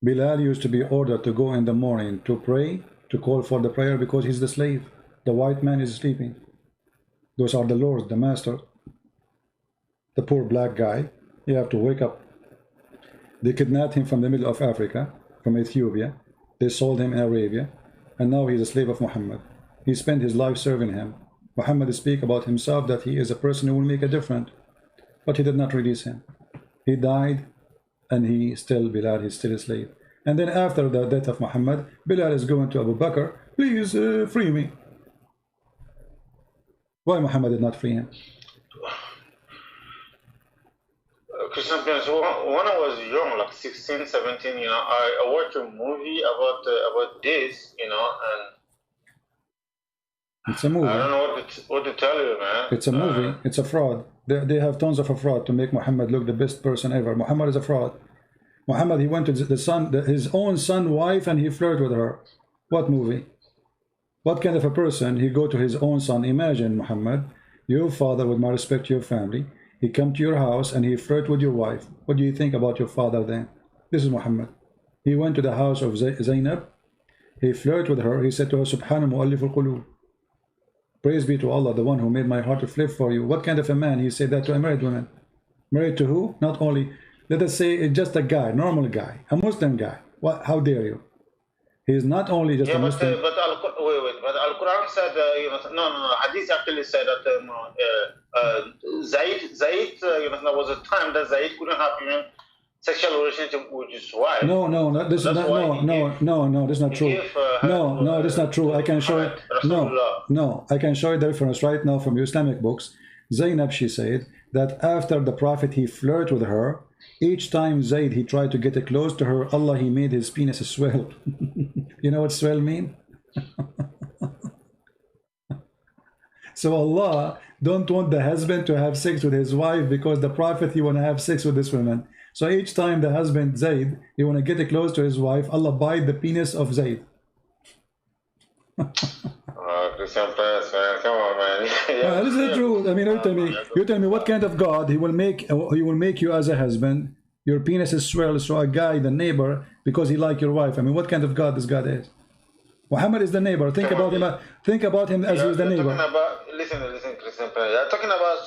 Bilal used to be ordered to go in the morning to pray, to call for the prayer because he's the slave. The white man is sleeping. Those are the lords, the master. The poor black guy, you have to wake up. They kidnapped him from the middle of Africa, from Ethiopia. They sold him in Arabia. And now he's a slave of Muhammad. He spent his life serving him. Muhammad speaks about himself that he is a person who will make a difference. But he did not release him. He died, and he still, Bilal, he's still a slave. And then after the death of Muhammad, Bilal is going to Abu Bakr, please free me. Why Muhammad did not free him? Christian parents, when I was young, like 16, 17, I watched a movie about this, and it's a movie. I don't know what to tell you, man. It's a movie. It's a fraud. They have tons of a fraud to make Muhammad look the best person ever. Muhammad is a fraud. Muhammad, he went to his own son's wife and he flirted with her. What movie? What kind of a person? He go to his own son. Imagine, Muhammad, your father, with my respect to your family, he come to your house and he flirt with your wife. What do you think about your father then? This is Muhammad. He went to the house of Zainab. He flirted with her. He said to her, Subhana mu'allif al-qulub. Praise be to Allah, the one who made my heart to flip for you. What kind of a man? He said that to a married woman. Married to who? Not only, let us say, just a guy, normal guy, a Muslim guy. What? How dare you? He is not only just a Muslim. But Al-Quran said, no, Hadith actually said that Zayd, there was a time that Zayd couldn't have sexual relationship with his wife. No, this is not true. No, this is not true. I can show it. No, I can show you the reference right now from Islamic books. Zainab, she said that after the Prophet, he flirted with her. Each time Zayd, he tried to get close to her, Allah, he made his penis swell. You know what swell mean? So Allah don't want the husband to have sex with his wife because the Prophet, he want to have sex with this woman. So each time the husband, Zayd, he want to get close to his wife, Allah bite the penis of Zayd. Christian parents, man, come on, man. This is the truth. I mean, you tell me what kind of God he will make you as a husband. Your penis is swell, so a guy, the neighbor, because he like your wife. I mean, what kind of God this God is? Muhammad is the neighbor. Think about him as he's the neighbor. Listen, Christian parents. You're talking about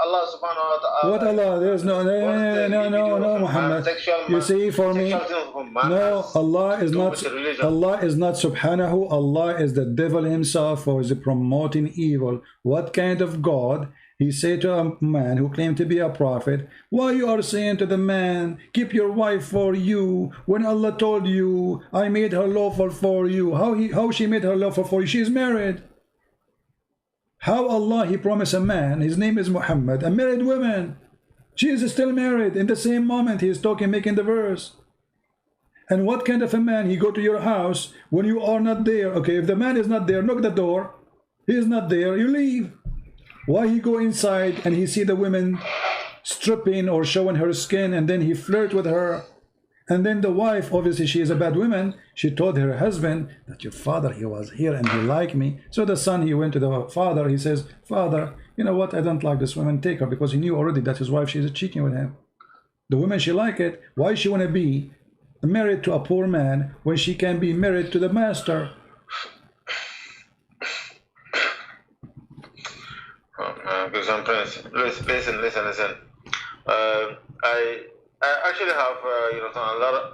Allah subhanahu wa ta'ala. What Allah? There's no, Muhammad. You see, for me, no, Allah is not subhanahu. Allah is the devil himself, who is promoting evil. What kind of God? He said to a man who claimed to be a prophet, why you are saying to the man, keep your wife for you, when Allah told you, I made her lawful for you. How she made her lawful for you? She is married. How Allah, he promised a man, his name is Muhammad, a married woman. She is still married. In the same moment he is talking, making the verse. And what kind of a man, he go to your house when you are not there? Okay, if the man is not there, knock the door. He is not there, you leave. Why he go inside and he see the women stripping or showing her skin, and then he flirt with her. And then the wife, obviously she is a bad woman, she told her husband that your father, he was here and he liked me. So the son, he went to the father, he says, father, you know what, I don't like this woman, take her, because he knew already that his wife, she's cheating with him. The woman, she like it. Why she want to be married to a poor man when she can be married to the master? Listen. I actually have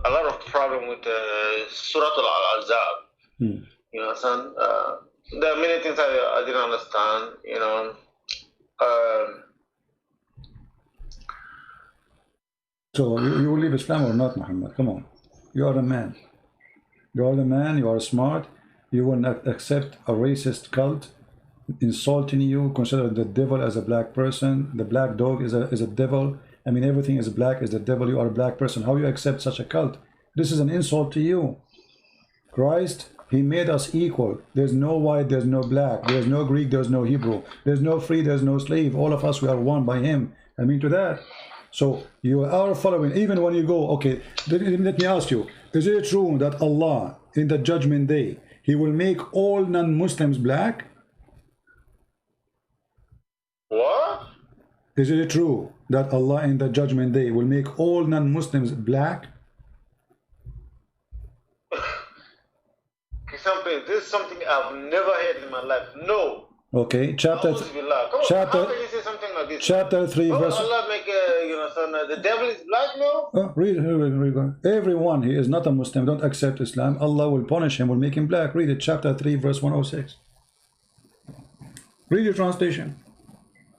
a lot of problem with Surah Al-Ahzab. You know, son. There are many things I didn't understand. You know. So you will leave Islam or not, Muhammad? Come on, you are a man. You are the man. You are smart. You will not accept a racist cult insulting you, consider the devil as a black person. The black dog is a devil. I mean, everything is black is the devil. You are a black person. How you accept such a cult? This is an insult to you. Christ, he made us equal. There's no white, there's no black, there's no Greek, there's no Hebrew, there's no free, there's no slave. All of us, we are one by him. I mean to that. So you are following, even when you go, okay, let me ask you, is it true that Allah, in the judgment day, he will make all non-Muslims black? What? Is it true that Allah in the judgment day will make all non-Muslims black? This is something I've never heard in my life. No. Okay, chapter How can you say something like this? Chapter 3 verse. Allah make the devil is black now? Read. Everyone, he is not a Muslim, don't accept Islam, Allah will punish him, will make him black. Read it, chapter 3 verse 106. Read your translation.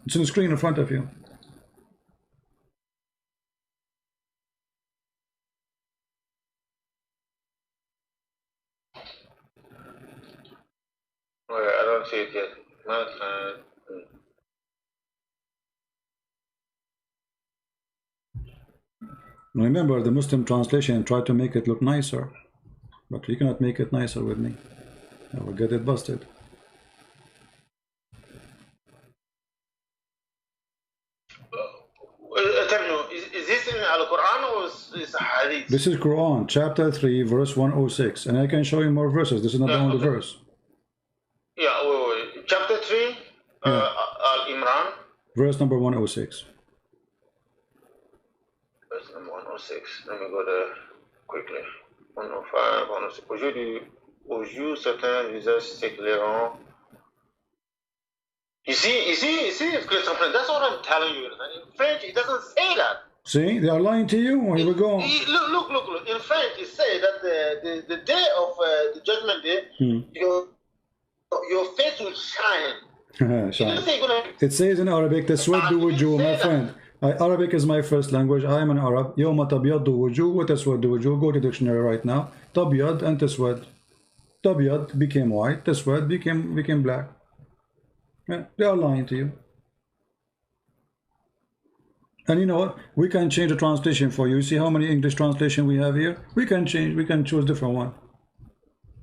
It's on the screen in front of you. Okay, I don't see it yet. Remember, the Muslim translation tried to make it look nicer, but you cannot make it nicer with me. I will get it busted. Is this in Al-Quran or is Hadith? This is Quran, chapter 3, verse 106. And I can show you more verses. This is not the only verse. Yeah, wait. Chapter 3, Al-Imran. Verse number 106. Verse number 106. Let me go there quickly. 105, 106. Aux yeux, certains visages s'éclairant. You see, that's what I'm telling you. In French, it doesn't say that. See, they are lying to you. Here we go. Look. In French, it says that the day of the judgment day, your face will shine. It says in Arabic, تسود وجوه, my friend. Arabic is my first language. I am an Arab. يوم تبيض وجوه وتسود وجوه. Go to the dictionary right now. تبيض and تسود. تبيض became white. تسود became black. Yeah, they are lying to you. And you know what? We can change the translation for you. See how many English translation we have here? We can change. We can choose different one.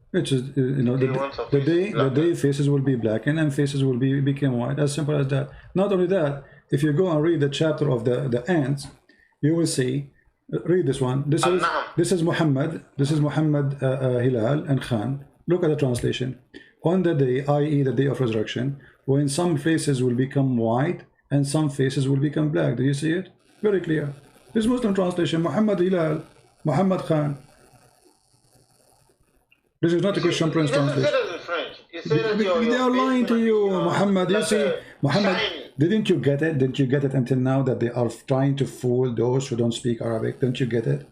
Which is, you know, the day faces will be blackened and faces will become white. As simple as that. Not only that, if you go and read the chapter of the ants, you will see. Read this one. This is Muhammad. This is Muhammad Hilal and Khan. Look at the translation. On the day, i.e., the day of resurrection, when some faces will become white and some faces will become black. Do you see it? Very clear. This Muslim translation, Muhammad Hilal, Muhammad Khan. This is not a Christian Prince translation. They are lying to you, Muhammad. You see, Muhammad, didn't you get it? Didn't you get it until now that they are trying to fool those who don't speak Arabic? Don't you get it?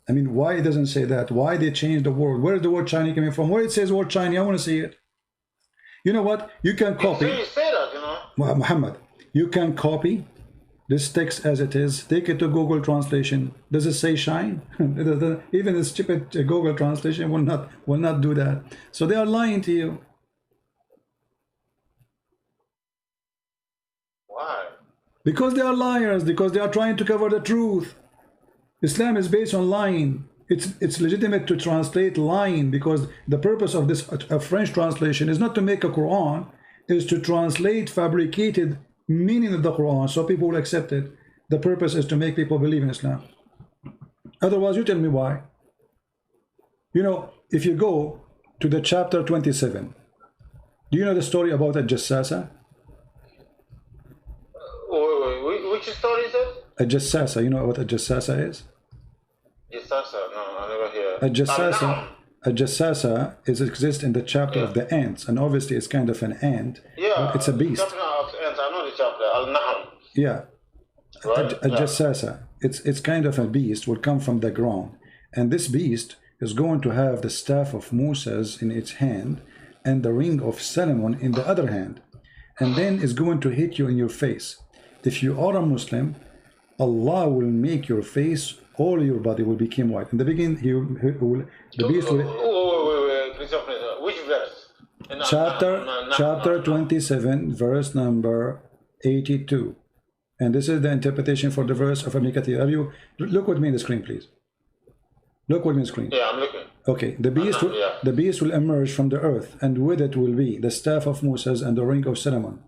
I mean, why it doesn't say that? Why they changed the word? Where is the word Chinese coming from? Where it says word Chinese? I want to see it. You know what? You can copy. You say that, you know. Muhammad, you can copy this text as it is. Take it to Google Translation. Does it say shine? Even the stupid Google Translation will not do that. So they are lying to you. Why? Because they are liars. Because they are trying to cover the truth. Islam is based on lying. It's legitimate to translate lying, because the purpose of this French translation is not to make a Quran, is to translate fabricated meaning of the Quran so people will accept it. The purpose is to make people believe in Islam. Otherwise, you tell me why. You know, if you go to the chapter 27, do you know the story about a Jassasa? Which story is it? A Jassasa, you know what a Jassasa is? Jassasa, no, I never hear. A Jassasa exists in the chapter of the ants, and obviously it's kind of an ant. Yeah, but it's a beast. Chapter of ants, I know the chapter, Al-Nahl. Yeah. Right? A Jassasa, it's kind of a beast, will come from the ground. And this beast is going to have the staff of Moses in its hand and the ring of Solomon in the other hand. And then it's going to hit you in your face. If you are a Muslim, Allah will make your face, all your body will become white. In the beginning, the beast will... Which verse? Chapter 27, verse number 82. And this is the interpretation for the verse of Ibn Kathir. Look with me in the screen, please. Look with me in the screen. Yeah, I'm looking. Okay, the beast will emerge from the earth, and with it will be the staff of Moses and the ring of Solomon.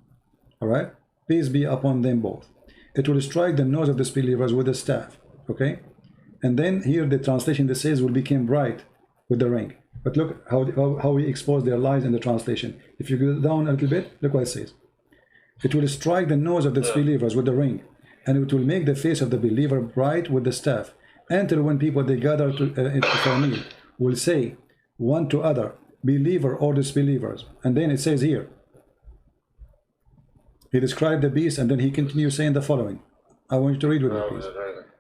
All right? Peace be upon them both. It will strike the nose of the disbelievers with the staff. Okay? And then here the translation that says will become bright with the ring. But look how we expose their lies in the translation. If you go down a little bit, look what it says. It will strike the nose of the disbelievers with the ring, and it will make the face of the believer bright with the staff, until when people they gather for a meal will say one to other, believer or disbelievers. And then it says here, he described the beast, and then he continues saying the following. I want you to read with me, please.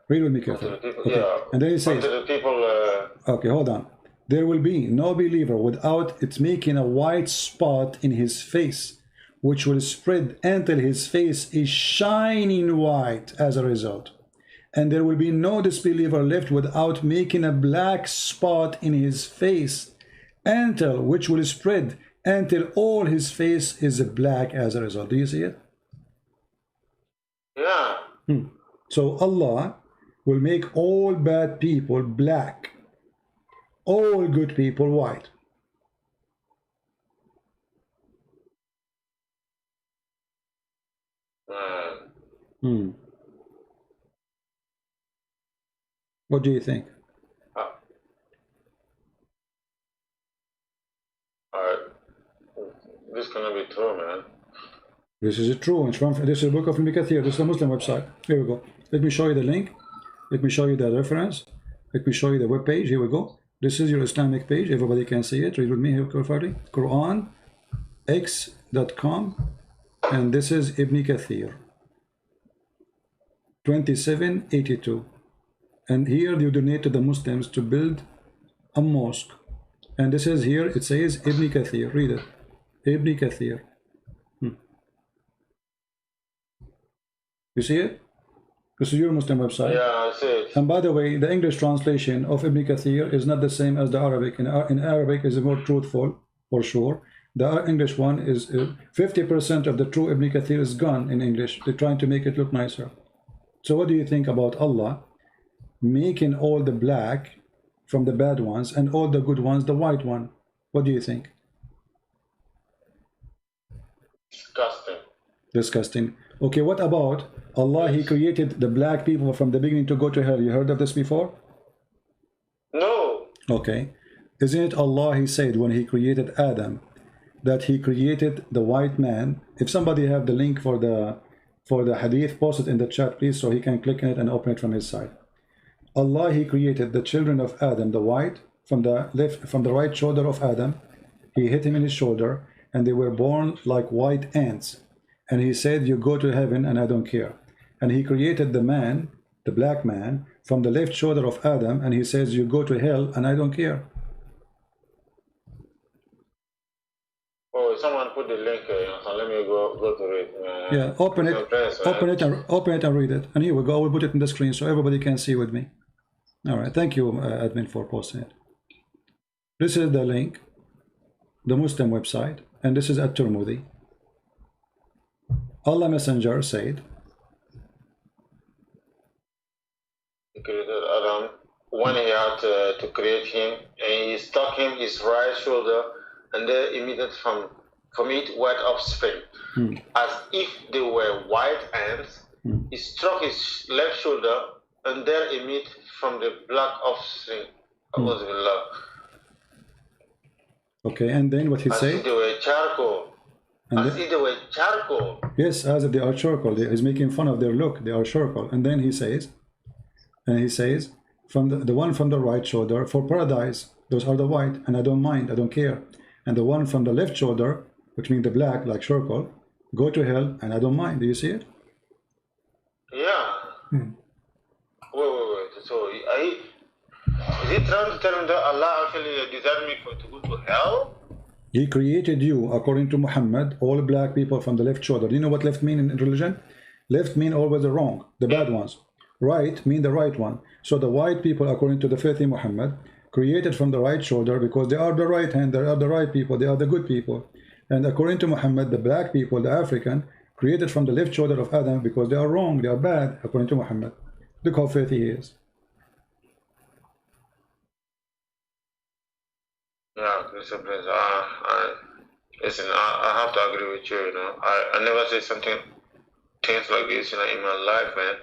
Read with me carefully. Okay. And then he says, okay, hold on. There will be no believer without it making a white spot in his face, which will spread until his face is shining white as a result. And there will be no disbeliever left without making a black spot in his face, which will spread until all his face is black as a result. Do you see it? Yeah. So Allah will make all bad people black, all good people white. What do you think? This cannot be true, man. This is true. It's from this is the book of Ibn Kathir. This is the Muslim website. Here we go. Let me show you the link. Let me show you the reference. Let me show you the web page. Here we go. This is your Islamic page. Everybody can see it. Read with me here carefully. QuranX.com, and this is Ibn Kathir 2782. And here you donate to the Muslims to build a mosque. And this is here, it says Ibn Kathir. Read it. Ibn Kathir. You see it? This is your Muslim website. Yeah, I see it. And by the way, the English translation of Ibn Kathir is not the same as the Arabic. In Arabic is more truthful, for sure. The English one is 50% of the true Ibn Kathir is gone in English. They're trying to make it look nicer. So what do you think about Allah making all the black from the bad ones and all the good ones the white one? What do you think? Disgusting. Disgusting. Okay, what about Allah? He created the black people from the beginning to go to hell. You heard of this before? No. Okay. Isn't it Allah, he said when he created Adam, that he created the white man? If somebody have the link for the hadith, post it in the chat, please, so he can click on it and open it from his side. Allah, he created the children of Adam, the white, from the right shoulder of Adam. He hit him in his shoulder, and they were born like white ants. And he said, you go to heaven and I don't care. And he created the man, the black man, from the left shoulder of Adam, and he says, you go to hell and I don't care. Oh, someone put the link here, so let me go to it. Yeah, open it and read it. And here we go, I will put it in the screen so everybody can see with me. All right, thank you, admin, for posting it. This is the link, the Muslim website, and this is at-Tirmidhi. Allah Messenger said, He created Adam when he had to create him, and he stuck him his right shoulder, and then emitted from from it white offspring, as if they were white ants. He struck his left shoulder, and there emit from the black offspring. Okay, and then what he as said? If they were charcoal. As if they were charcoal. Yes, as if they are charcoal. He's making fun of their look. They are charcoal. And then he says, from the one from the right shoulder, for paradise, those are the white, and I don't mind, I don't care. And the one from the left shoulder, which means the black, like charcoal, go to hell, and I don't mind. Do you see it? Yeah. Wait. So, is he trying to tell him that Allah actually designed me to go to hell? He created you, according to Muhammad, all black people from the left shoulder. Do you know what left mean in religion? Left mean always the wrong, the bad ones. Right mean the right one. So the white people, according to the faith in Muhammad, created from the right shoulder because they are the right hand, they are the right people, they are the good people. And according to Muhammad, the black people, the African, created from the left shoulder of Adam because they are wrong, they are bad, according to Muhammad. Look how faith he is. Yeah, listen, I have to agree with you, you know. I never say things like this, you know, in my life, man.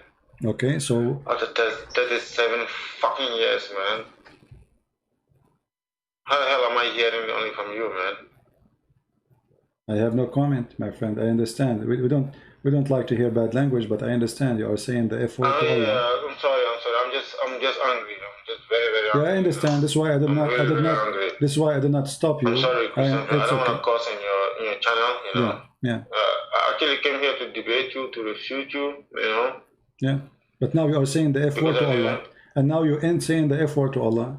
Okay, so after 37 fucking years, man. How the hell am I hearing only from you, man? I have no comment, my friend. I understand. We don't like to hear bad language, but I understand you are saying the F word. I'm sorry. I'm just angry. I'm just very angry. Yeah, I understand. That's why I did not. This is why I did not stop you. I'm sorry, Christian. I don't want to cause in your channel. You know. Yeah. I actually came here to debate you, to refute you. You know. Yeah, but now you are saying the F word to Allah, and now you end saying the F word to Allah.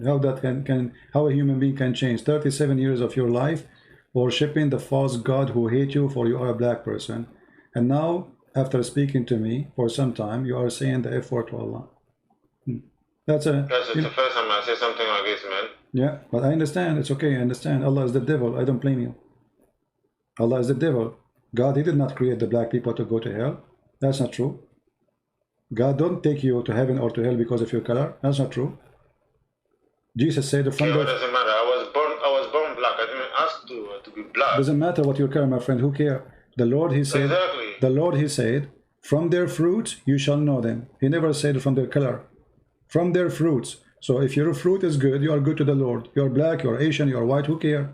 How that how a human being can change 37 years of your life worshipping the false God who hate you for you are a black person, and now after speaking to me for some time you are saying the F word to Allah. That's the first time I say something like this, man. Yeah, but I understand. It's okay. I understand. Allah is the devil. I don't blame you. Allah is the devil. God, he did not create the black people to go to hell. That's not true. God don't take you to heaven or to hell because of your color. That's not true. Jesus said from it doesn't matter. I was born black. I didn't ask to be black. Doesn't matter what your color, my friend. Who cares? The Lord, he said. Exactly. The Lord, he said, from their fruits you shall know them. He never said from their color. From their fruits. So if your fruit is good, you are good to the Lord. You are black, you are Asian, you are white. Who cares?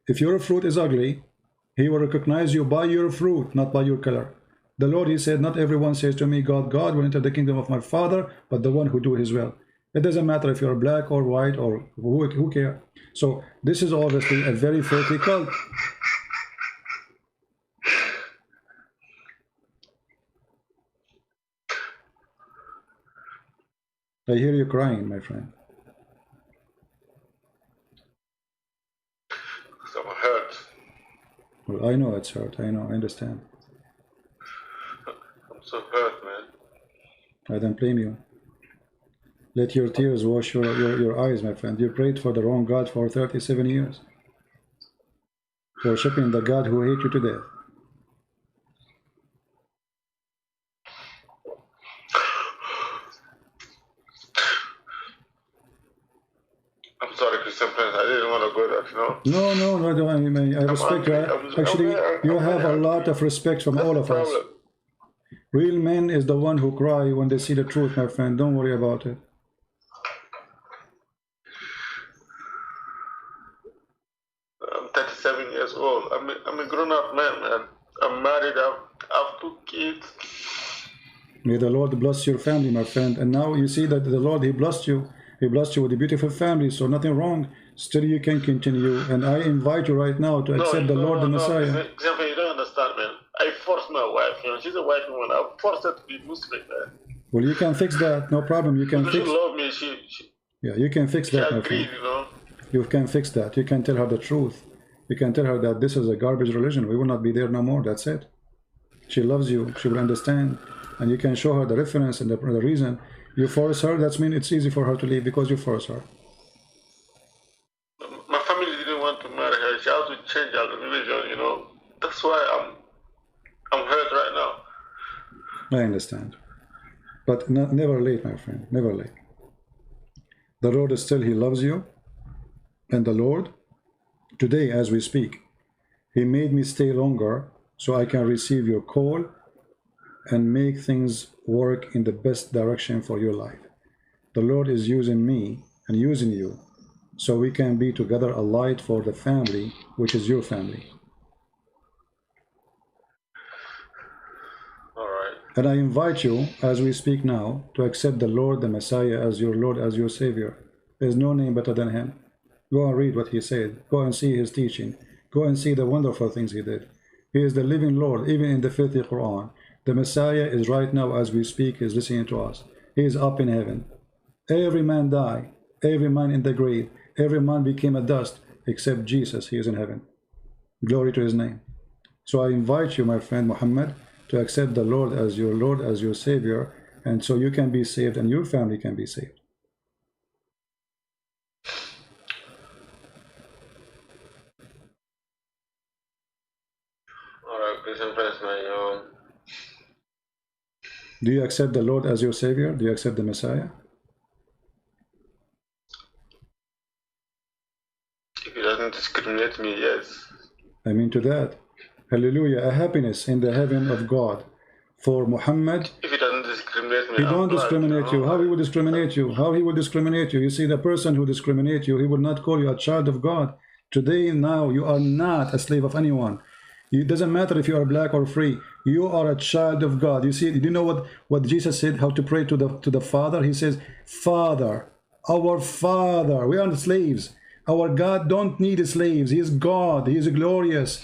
If your fruit is ugly, he will recognize you by your fruit, not by your color. The Lord, he said, not everyone says to me, God will enter the kingdom of my Father, but the one who do his will. It doesn't matter if you're black or white or who cares. So this is obviously a very filthy cult. I hear you crying, my friend. I'm hurt. Well, I know it's hurt. I know. I understand. I'm so hurt, man. I don't blame you. Let your tears wash your eyes, my friend. You prayed for the wrong God for 37 years. Worshipping the God who hates you to death. I'm sorry, Christian Prince. I didn't want to go there, you know. No. I respect you. Actually, you have a lot of respect from all of us. Real men is the one who cry when they see the truth, my friend. Don't worry about it. I'm 37 years old. I'm a grown-up man. I'm married. I have 2 kids. May the Lord bless your family, my friend. And now you see that the Lord, he blessed you. He blessed you with a beautiful family, so nothing wrong. Still, you can continue. And I invite you right now to accept the Lord the Messiah. Example, you don't understand, man. I forced my wife, you know, she's a white woman. I forced her to be Muslim, man. Well, you can fix that. No problem. You can fix. She loved me. Yeah, you can fix that, my friend. You know. You can fix that. You can tell her the truth. You can tell her that this is a garbage religion. We will not be there no more. That's it. She loves you. She will understand. And you can show her the reference and the reason. You force her, that means it's easy for her to leave because you force her. My family didn't want to marry her. She had to change her religion, you know. That's why I'm hurt right now. I understand. But never late, my friend. Never late. The Lord is still, he loves you. And the Lord, today as we speak, He made me stay longer so I can receive your call and make things work in the best direction for your life. The Lord is using me and using you so we can be together a light for the family, which is your family. All right. And I invite you, as we speak now, to accept the Lord, the Messiah, as your Lord, as your Savior. There's no name better than him. Go and read what he said. Go and see his teaching. Go and see the wonderful things he did. He is the living Lord, even in the filthy Quran. The Messiah is right now, as we speak, is listening to us. He is up in heaven. Every man died. Every man in the grave. Every man became a dust, except Jesus. He is in heaven. Glory to his name. So I invite you, my friend Muhammad, to accept the Lord, as your Savior, and so you can be saved and your family can be saved. All right, please impress me. Do you accept the Lord as your Savior? Do you accept the Messiah? If he doesn't discriminate me, yes. I mean to that. Hallelujah. A happiness in the heaven of God for Muhammad. If he doesn't discriminate me, he don't discriminate you. How he will discriminate you? How he will discriminate you? You see, the person who discriminates you, he will not call you a child of God. Today, now, you are not a slave of anyone. It doesn't matter if you are black or free. You are a child of God. You see, do you know what Jesus said, how to pray to the Father? He says, Father, our Father. We are the slaves. Our God don't need slaves. He is God. He is glorious.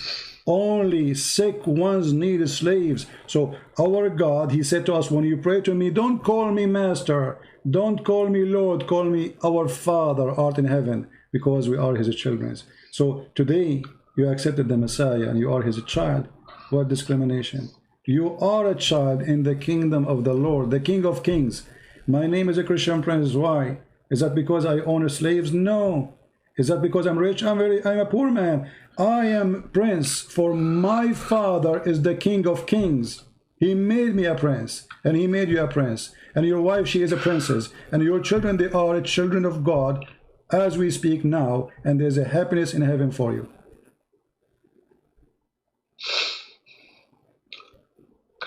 Only sick ones need slaves. So our God, he said to us, when you pray to me, don't call me master. Don't call me Lord. Call me our Father art in heaven, because we are his children. So today, you accepted the Messiah and you are his child. What discrimination? You are a child in the kingdom of the Lord, the King of Kings. My name is a Christian prince. Why? Is that because I own slaves? No. Is that because I'm rich? I'm a poor man. I am prince, for my Father is the King of Kings. He made me a prince, and he made you a prince. And your wife, she is a princess. And your children, they are children of God as we speak now. And there's a happiness in heaven for you.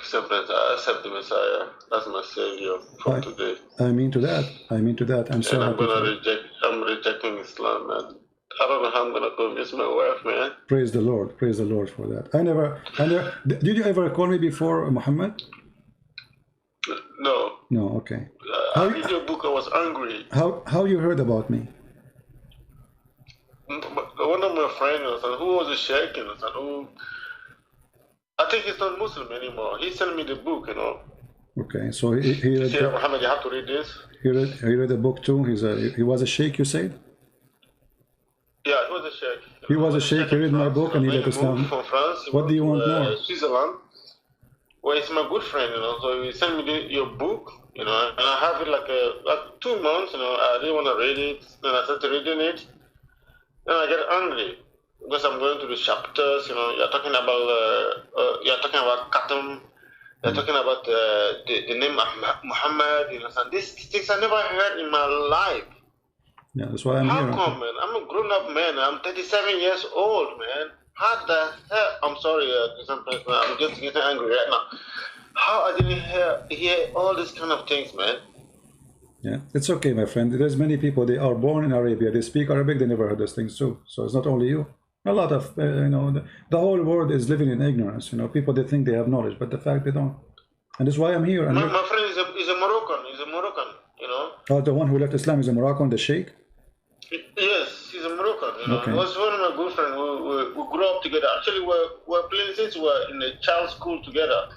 I accept the Messiah as my Savior from today. I mean to that. I mean to that. I'm so happy. I'm rejecting Islam, man. I don't know how I'm gonna convince my wife, man. Praise the Lord. Praise the Lord for that. I never. Did you ever call me before, Muhammad? No. No. Okay. I read your book. I was angry. How you heard about me? One of my friends, who was a sheikh, who I think he's not Muslim anymore. He sent me the book, Okay, so he read. Yeah, Muhammad, you have to read this. He read the book too. He was a sheikh, you said? Yeah, he was a sheikh. He was a sheikh. He read my book and he let us down. From France. What do you want more? Switzerland. Well, he's my good friend, So he sent me your book, and I have it like 2 months. I didn't want to read it. Then I started reading it. Then I get angry. Because I'm going through the chapters, you're talking about Khatam, you're talking about the name of Muhammad, and these things I never heard in my life. Yeah, that's why I'm here. How come, man? I'm a grown-up man. I'm 37 years old, man. How the hell? I'm sorry, I'm just getting angry right now. How I didn't hear all these kind of things, man? Yeah, it's okay, my friend. There's many people, they are born in Arabia, they speak Arabic, they never heard those things too. So it's not only you. A lot of, the whole world is living in ignorance. People, they think they have knowledge, but the fact they don't. And that's why I'm here. My friend is a Moroccan. He's a Moroccan, Oh, the one who left Islam is a Moroccan, the sheikh? Yes, he's a Moroccan. Okay. He was one of my good friends. We grew up together. Actually, we're playing since we were in a child school together.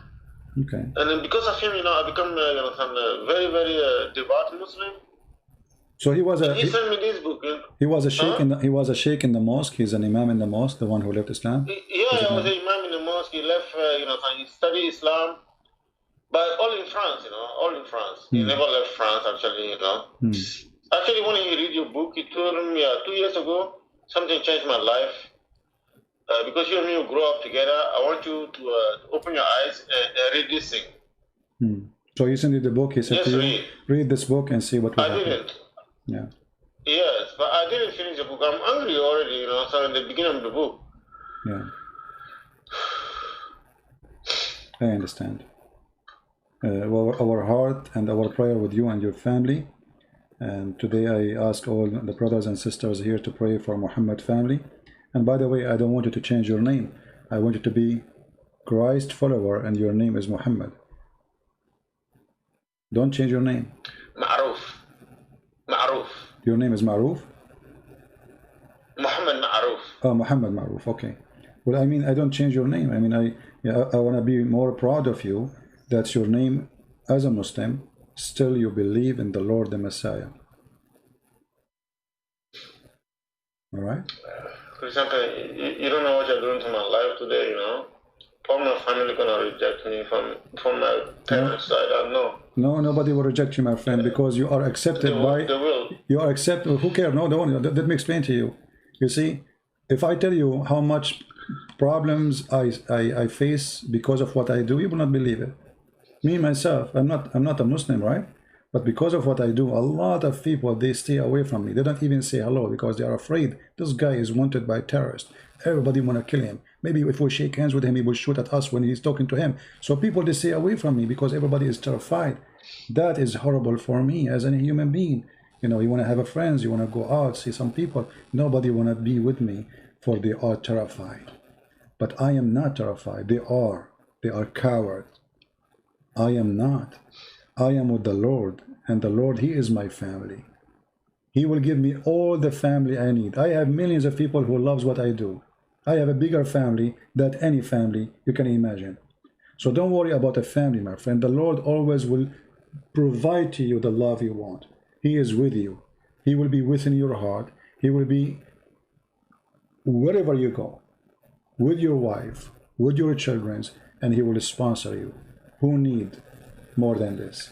Okay. And then because of him, I become a very, very devout Muslim. So he was he sent me this book. He was a sheikh he was a sheikh in the mosque. He's an imam in the mosque, the one who left Islam. Yeah, he was an imam in the mosque. He left, he studied Islam, but all in France, all in France. He never left France, actually, Actually, when he read your book, he told me 2 years ago, something changed my life. Because you and me will grow up together, I want you to open your eyes and read this thing. So he sent you the book. He said to you, read this book and see what will happen. I didn't. Yeah. Yes, but I didn't finish the book. I'm angry already, so in the beginning of the book. Yeah. I understand. Our heart and our prayer with you and your family. And today I ask all the brothers and sisters here to pray for Muhammad family. And by the way, I don't want you to change your name. I want you to be Christ follower, and your name is Muhammad. Don't change your name. Ma'ruf. Ma'ruf. Your name is Ma'ruf? Muhammad Ma'ruf. Oh, Muhammad Ma'ruf, okay. Well, I mean, I don't change your name. I mean, I want to be more proud of you that your name as a Muslim, still you believe in the Lord the Messiah. All right? For example, you don't know what you're doing to my life today, you know? All my family gonna reject me from my parents' side, I know. No, nobody will reject you, my friend, because you are accepted by... They will. You are accepted... Who cares? No, let me explain to you. You see, if I tell you how much problems I face because of what I do, you will not believe it. Me, myself, I'm not a Muslim, right? But because of what I do, a lot of people, they stay away from me. They don't even say hello because they are afraid. This guy is wanted by terrorists. Everybody want to kill him. Maybe if we shake hands with him, he will shoot at us when he's talking to him. So people, they stay away from me because everybody is terrified. That is horrible for me as a human being. You know, you want to have a friends, you want to go out, see some people. Nobody want to be with me, for they are terrified. But I am not terrified. They are cowards. I am not. I am with the Lord, and the Lord, He is my family. He will give me all the family I need. I have millions of people who loves what I do. I have a bigger family than any family you can imagine. So don't worry about a family, my friend. The Lord always will provide to you the love you want. He is with you. He will be within your heart. He will be wherever you go, with your wife, with your children, and He will sponsor you. Who need more than this?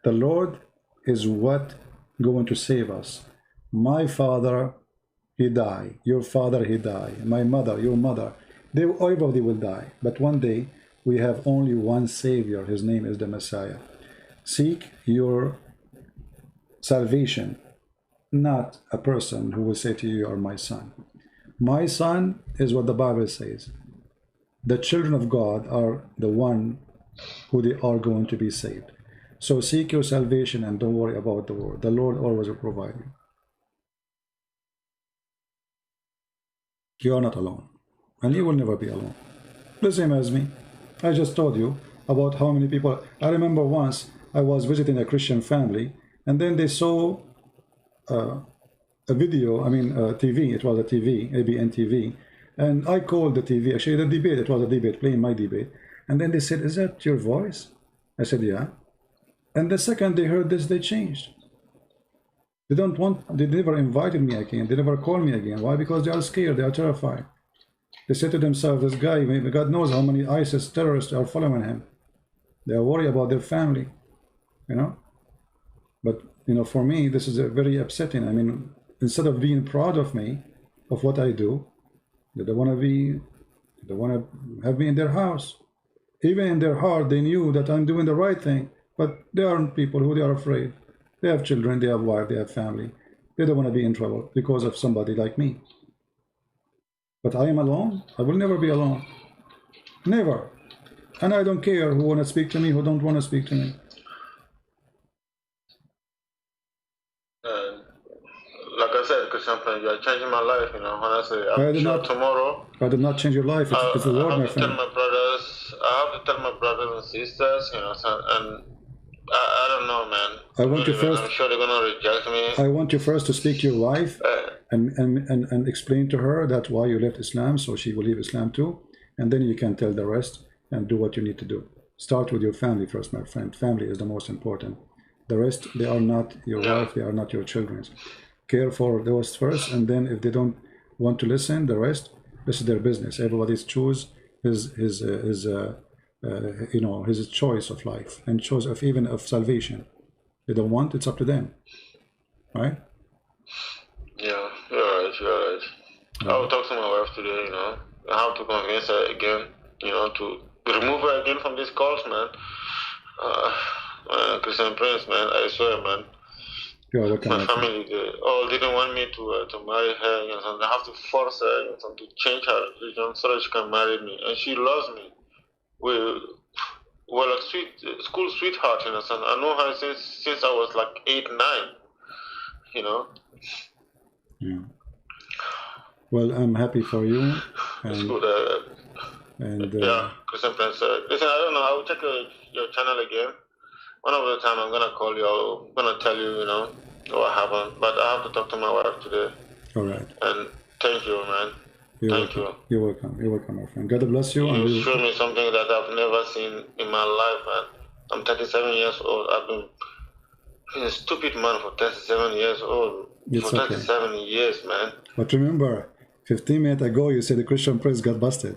The Lord is what going to save us. My father, he died. Your father, he died. My mother, your mother, everybody will die. But one day we have only one Savior. His name is the Messiah. Seek your salvation, not a person who will say to you, you are my son. My son is what the Bible says. The children of God are the one who they are going to be saved. So seek your salvation and don't worry about the world. The Lord always will provide you. You are not alone, and you will never be alone. The same as me. I just told you about how many people. I remember once I was visiting a Christian family, and then they saw a video, TV, it was a TV, ABN TV, and I called the TV, actually the debate, it was a debate, playing my debate, and then they said, is that your voice? I said, yeah. And the second they heard this, they changed. They never invited me again, they never called me again. Why? Because they are scared, they are terrified. They said to themselves, this guy, God knows how many ISIS terrorists are following him. They are worried about their family, you know. But, you know, for me, this is very upsetting. I mean, instead of being proud of me, of what I do, they want to have me in their house. Even in their heart, they knew that I'm doing the right thing, but there aren't people who they are afraid. They have children, they have wife, they have family. They don't want to be in trouble because of somebody like me. But I am alone. I will never be alone. Never. And I don't care who want to speak to me, who don't want to speak to me. Like I said, Christian friend, you are changing my life, you know. Honestly, I'm sure tomorrow. I did not change your life. It's the Lord, my friend. I have to tell my brothers and sisters, you know, and I don't know, man. I want you first. I'm sure they're gonna reject me. I want you first to speak to your wife and explain to her that why you left Islam, so she will leave Islam too, and then you can tell the rest and do what you need to do. Start with your family first, my friend. Family is the most important. The rest, they are not your wife, they are not your children. Care for those first, and then if they don't want to listen, the rest, this is their business. Everybody's choose his choice of life and choice of even of salvation. They don't want, it's up to them, right? Yeah, you're right. I will talk to my wife today, you know. I have to convince her again, you know, to remove her again from these calls, man. Christian Prince, man, I swear, man. My family, they all didn't want me to marry her, you know, I have to force her, you know, to change her religion so that she can marry me. And she loves me were like school sweetheart in a sense. I know her since I was like 8, 9. You know. Yeah. Well, I'm happy for you. It's good. Yeah, Christian Prince. Listen, I don't know. I will check your channel again. One of the time, I'm gonna call you. I'm gonna tell you, you know, what happened. But I have to talk to my wife today. All right. And thank you, man. Thank you. You're welcome. You're welcome, my friend. God bless you. You showed me something that I've never seen in my life, man. I'm 37 years old. I've been a stupid man for 37 years old. It's for okay. 37 years, man. But remember, 15 minutes ago, you said the Christian Prince got busted.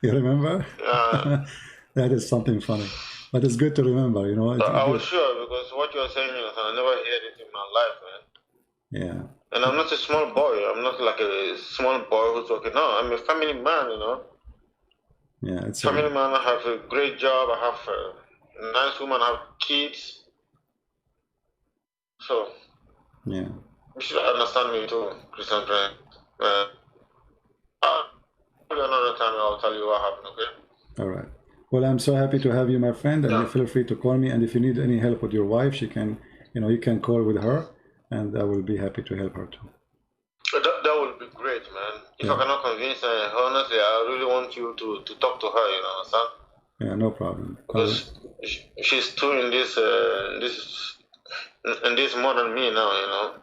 You remember? Yeah. That is something funny. But it's good to remember, you know. I was sure, because what you're saying, I never heard it in my life, man. Yeah. And I'm not a small boy. I'm not like a small boy who's working. No, I'm a family man, you know. Yeah, it's family man. I have a great job. I have a nice woman. I have kids. So, yeah. You should understand me too, Christian friend. Another time I'll tell you what happened, okay? All right. Well, I'm so happy to have you, my friend, and feel free to call me. And if you need any help with your wife, she can, you know, you can call with her, and I will be happy to help her too. That would be great, man. If I cannot convince her, honestly, I really want you to talk to her, you know, understand? Yeah, no problem. Because she's too in this more than me now, you know.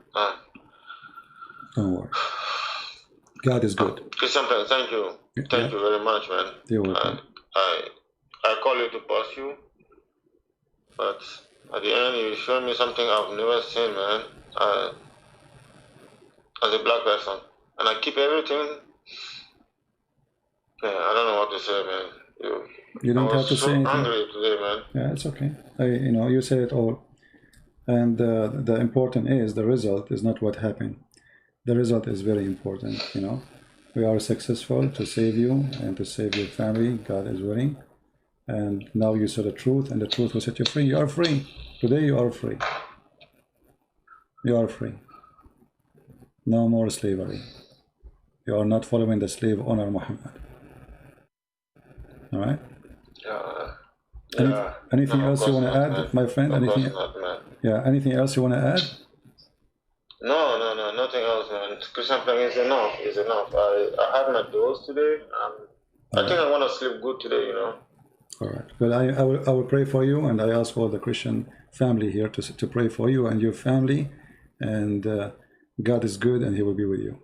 Don't worry. God is good. Christian, thank you. Thank you very much, man. You're welcome. I call you to pass you, but at the end, you showed me something I've never seen, man. As a black person, and I keep everything. Yeah, I don't know what to say, man. You don't have to say anything. I was so angry today, man. Yeah, it's okay. You know, you said it all, and the important is the result is not what happened. The result is very important. You know, we are successful to save you and to save your family. God is willing. And now you saw the truth, and the truth will set you free. You are free. Today you are free. You are free. No more slavery. You are not following the slave owner Muhammad. All right? Anything else you want to add, my friend? Anything? Yeah, anything else you want to add? No, nothing else, man. Christian is enough. It's enough. I had my dose today. I think I want to sleep good today, you know. All right. Well, I will pray for you, and I ask all the Christian family here to pray for you and your family, and God is good, and He will be with you.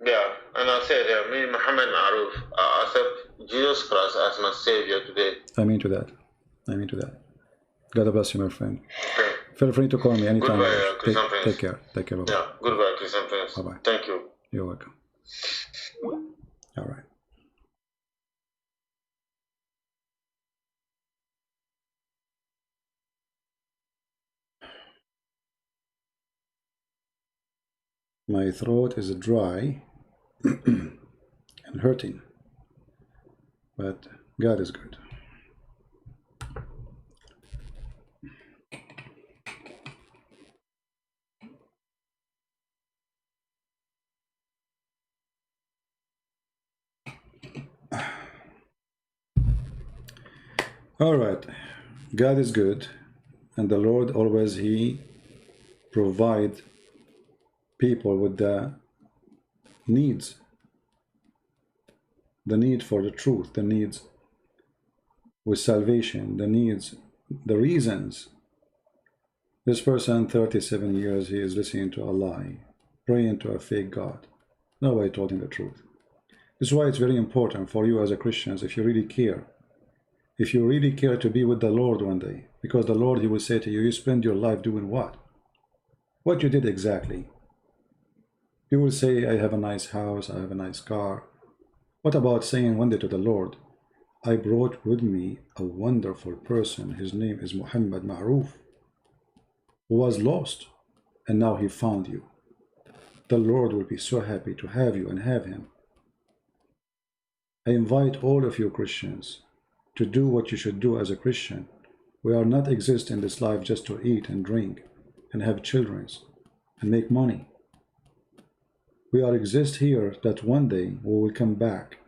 Yeah, and I said, me, Muhammad Maruf, I accept Jesus Christ as my Savior today. Amen to that. Amen to that. God bless you, my friend. Okay. Feel free to call me anytime. Goodbye, take care. Take care. Bye-bye. Yeah, goodbye, Christian Prince. Bye-bye. Thank you. You're welcome. All right. My throat is dry and hurting, but God is good. All right, God is good, and the Lord always He provide people with the needs, the need for the truth, the needs with salvation, the needs, the reasons. This person, 37 years, he is listening to a lie, praying to a fake God. Nobody told him the truth. This is why it's very important for you as a Christian, if you really care, to be with the Lord one day, because the Lord, He will say to you, you spend your life doing what? What you did exactly? You will say, I have a nice house, I have a nice car. What about saying one day to the Lord, I brought with me a wonderful person, his name is Muhammad Maruf, who was lost, and now he found you. The Lord will be so happy to have you and have him. I invite all of you Christians to do what you should do as a Christian. We are not exist in this life just to eat and drink and have children and make money. We are exist here that one day we will come back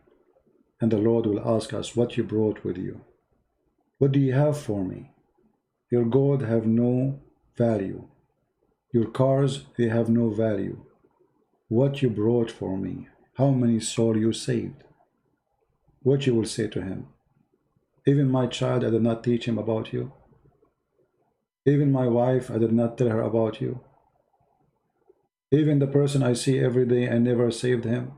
And the Lord will ask us, what you brought with you? What do you have for me? Your gold have no value. Your cars, they have no value. What you brought for me? How many souls you saved? What you will say to him? Even my child, I did not teach him about you. Even my wife, I did not tell her about you. Even the person I see every day, I never saved him.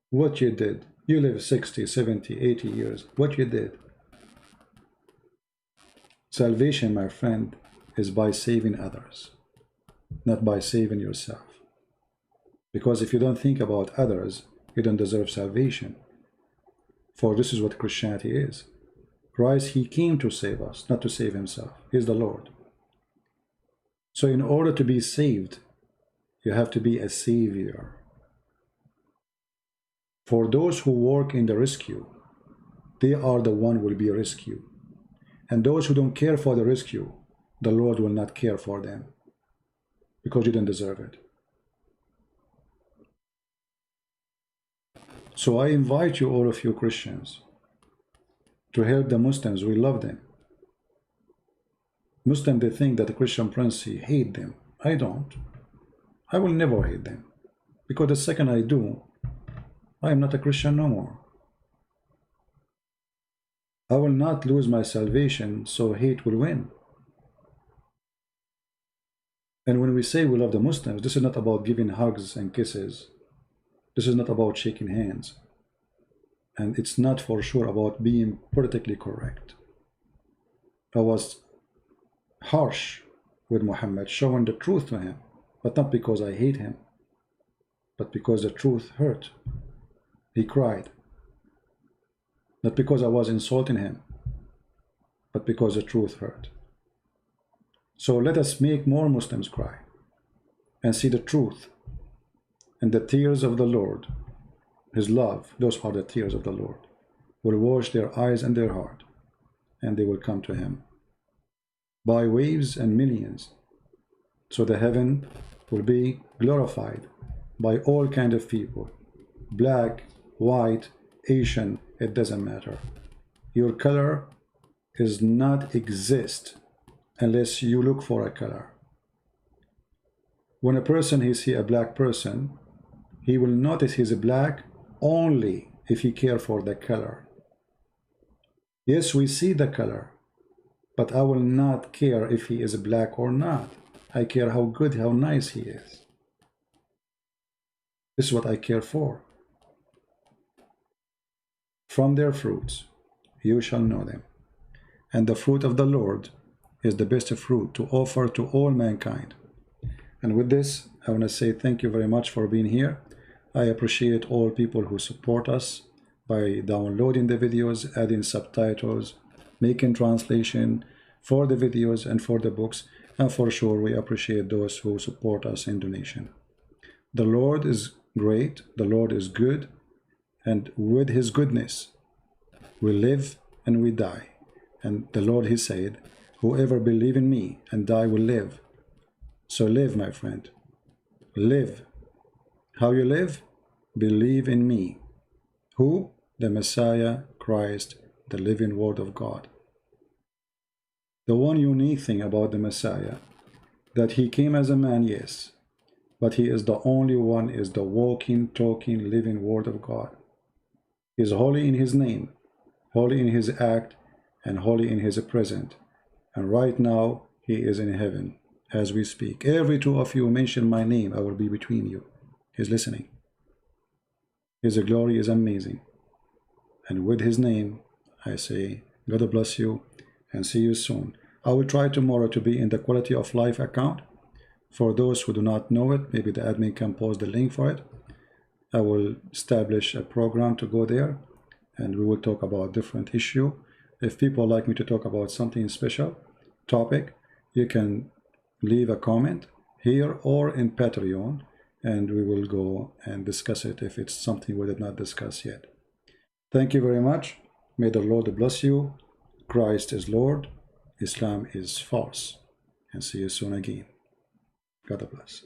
What you did? You live 60, 70, 80 years. What you did? Salvation, my friend, is by saving others, not by saving yourself. Because if you don't think about others, you don't deserve salvation. For this is what Christianity is. Christ, he came to save us, not to save himself. He is the Lord. So in order to be saved, you have to be a savior. For those who work in the rescue, they are the one who will be rescued. And those who don't care for the rescue, the Lord will not care for them, because you don't deserve it. So I invite you, all of you Christians, to help the Muslims. We love them. Muslims, they think that the Christian Prince, he hate them. I don't. I will never hate them, because the second I do, I am not a Christian no more. I will not lose my salvation, so hate will win. And when we say we love the Muslims, this is not about giving hugs and kisses. This is not about shaking hands. And it's not for sure about being politically correct. I was harsh with Muhammad, showing the truth to him, but not because I hate him, but because the truth hurt. He cried. Not because I was insulting him, but because the truth hurt. So let us make more Muslims cry and see the truth. And the tears of the Lord, his love, those are the tears of the Lord, will wash their eyes and their heart, and they will come to him by waves and millions. So the heaven will be glorified by all kinds of people, black, white, Asian, it doesn't matter. Your color does not exist unless you look for a color. When a person he see a black person, he will notice he's black only if he cares for the color. Yes, we see the color, but I will not care if he is black or not. I care how good, how nice he is. This is what I care for. From their fruits you shall know them. And the fruit of the Lord is the best fruit to offer to all mankind. And with this, I want to say thank you very much for being here. I appreciate all people who support us by downloading the videos, adding subtitles, making translation for the videos and for the books. And for sure, we appreciate those who support us in donation. The Lord is great. The Lord is good. And with his goodness, we live and we die. And the Lord, he said, whoever believe in me and die will live. So live, my friend. Live. How you live? Believe in me. Who? The Messiah, Christ, the living Word of God. The one unique thing about the Messiah, that he came as a man, yes, but he is the only one, is the walking, talking, living Word of God. He is holy in his name, holy in his act, and holy in his present. And right now, he is in heaven as we speak. Every two of you mention my name, I will be between you. He's listening. His glory is amazing. And with his name, I say, God bless you and see you soon. I will try tomorrow to be in the Quality of Life account. For those who do not know it, maybe the admin can post the link for it. I will establish a program to go there, and we will talk about different issue. If people like me to talk about something special topic, you can leave a comment here or in Patreon, and we will go and discuss it if it's something we did not discuss yet. Thank you very much. May the Lord bless you. Christ is Lord. Islam is false. And see you soon again. God bless.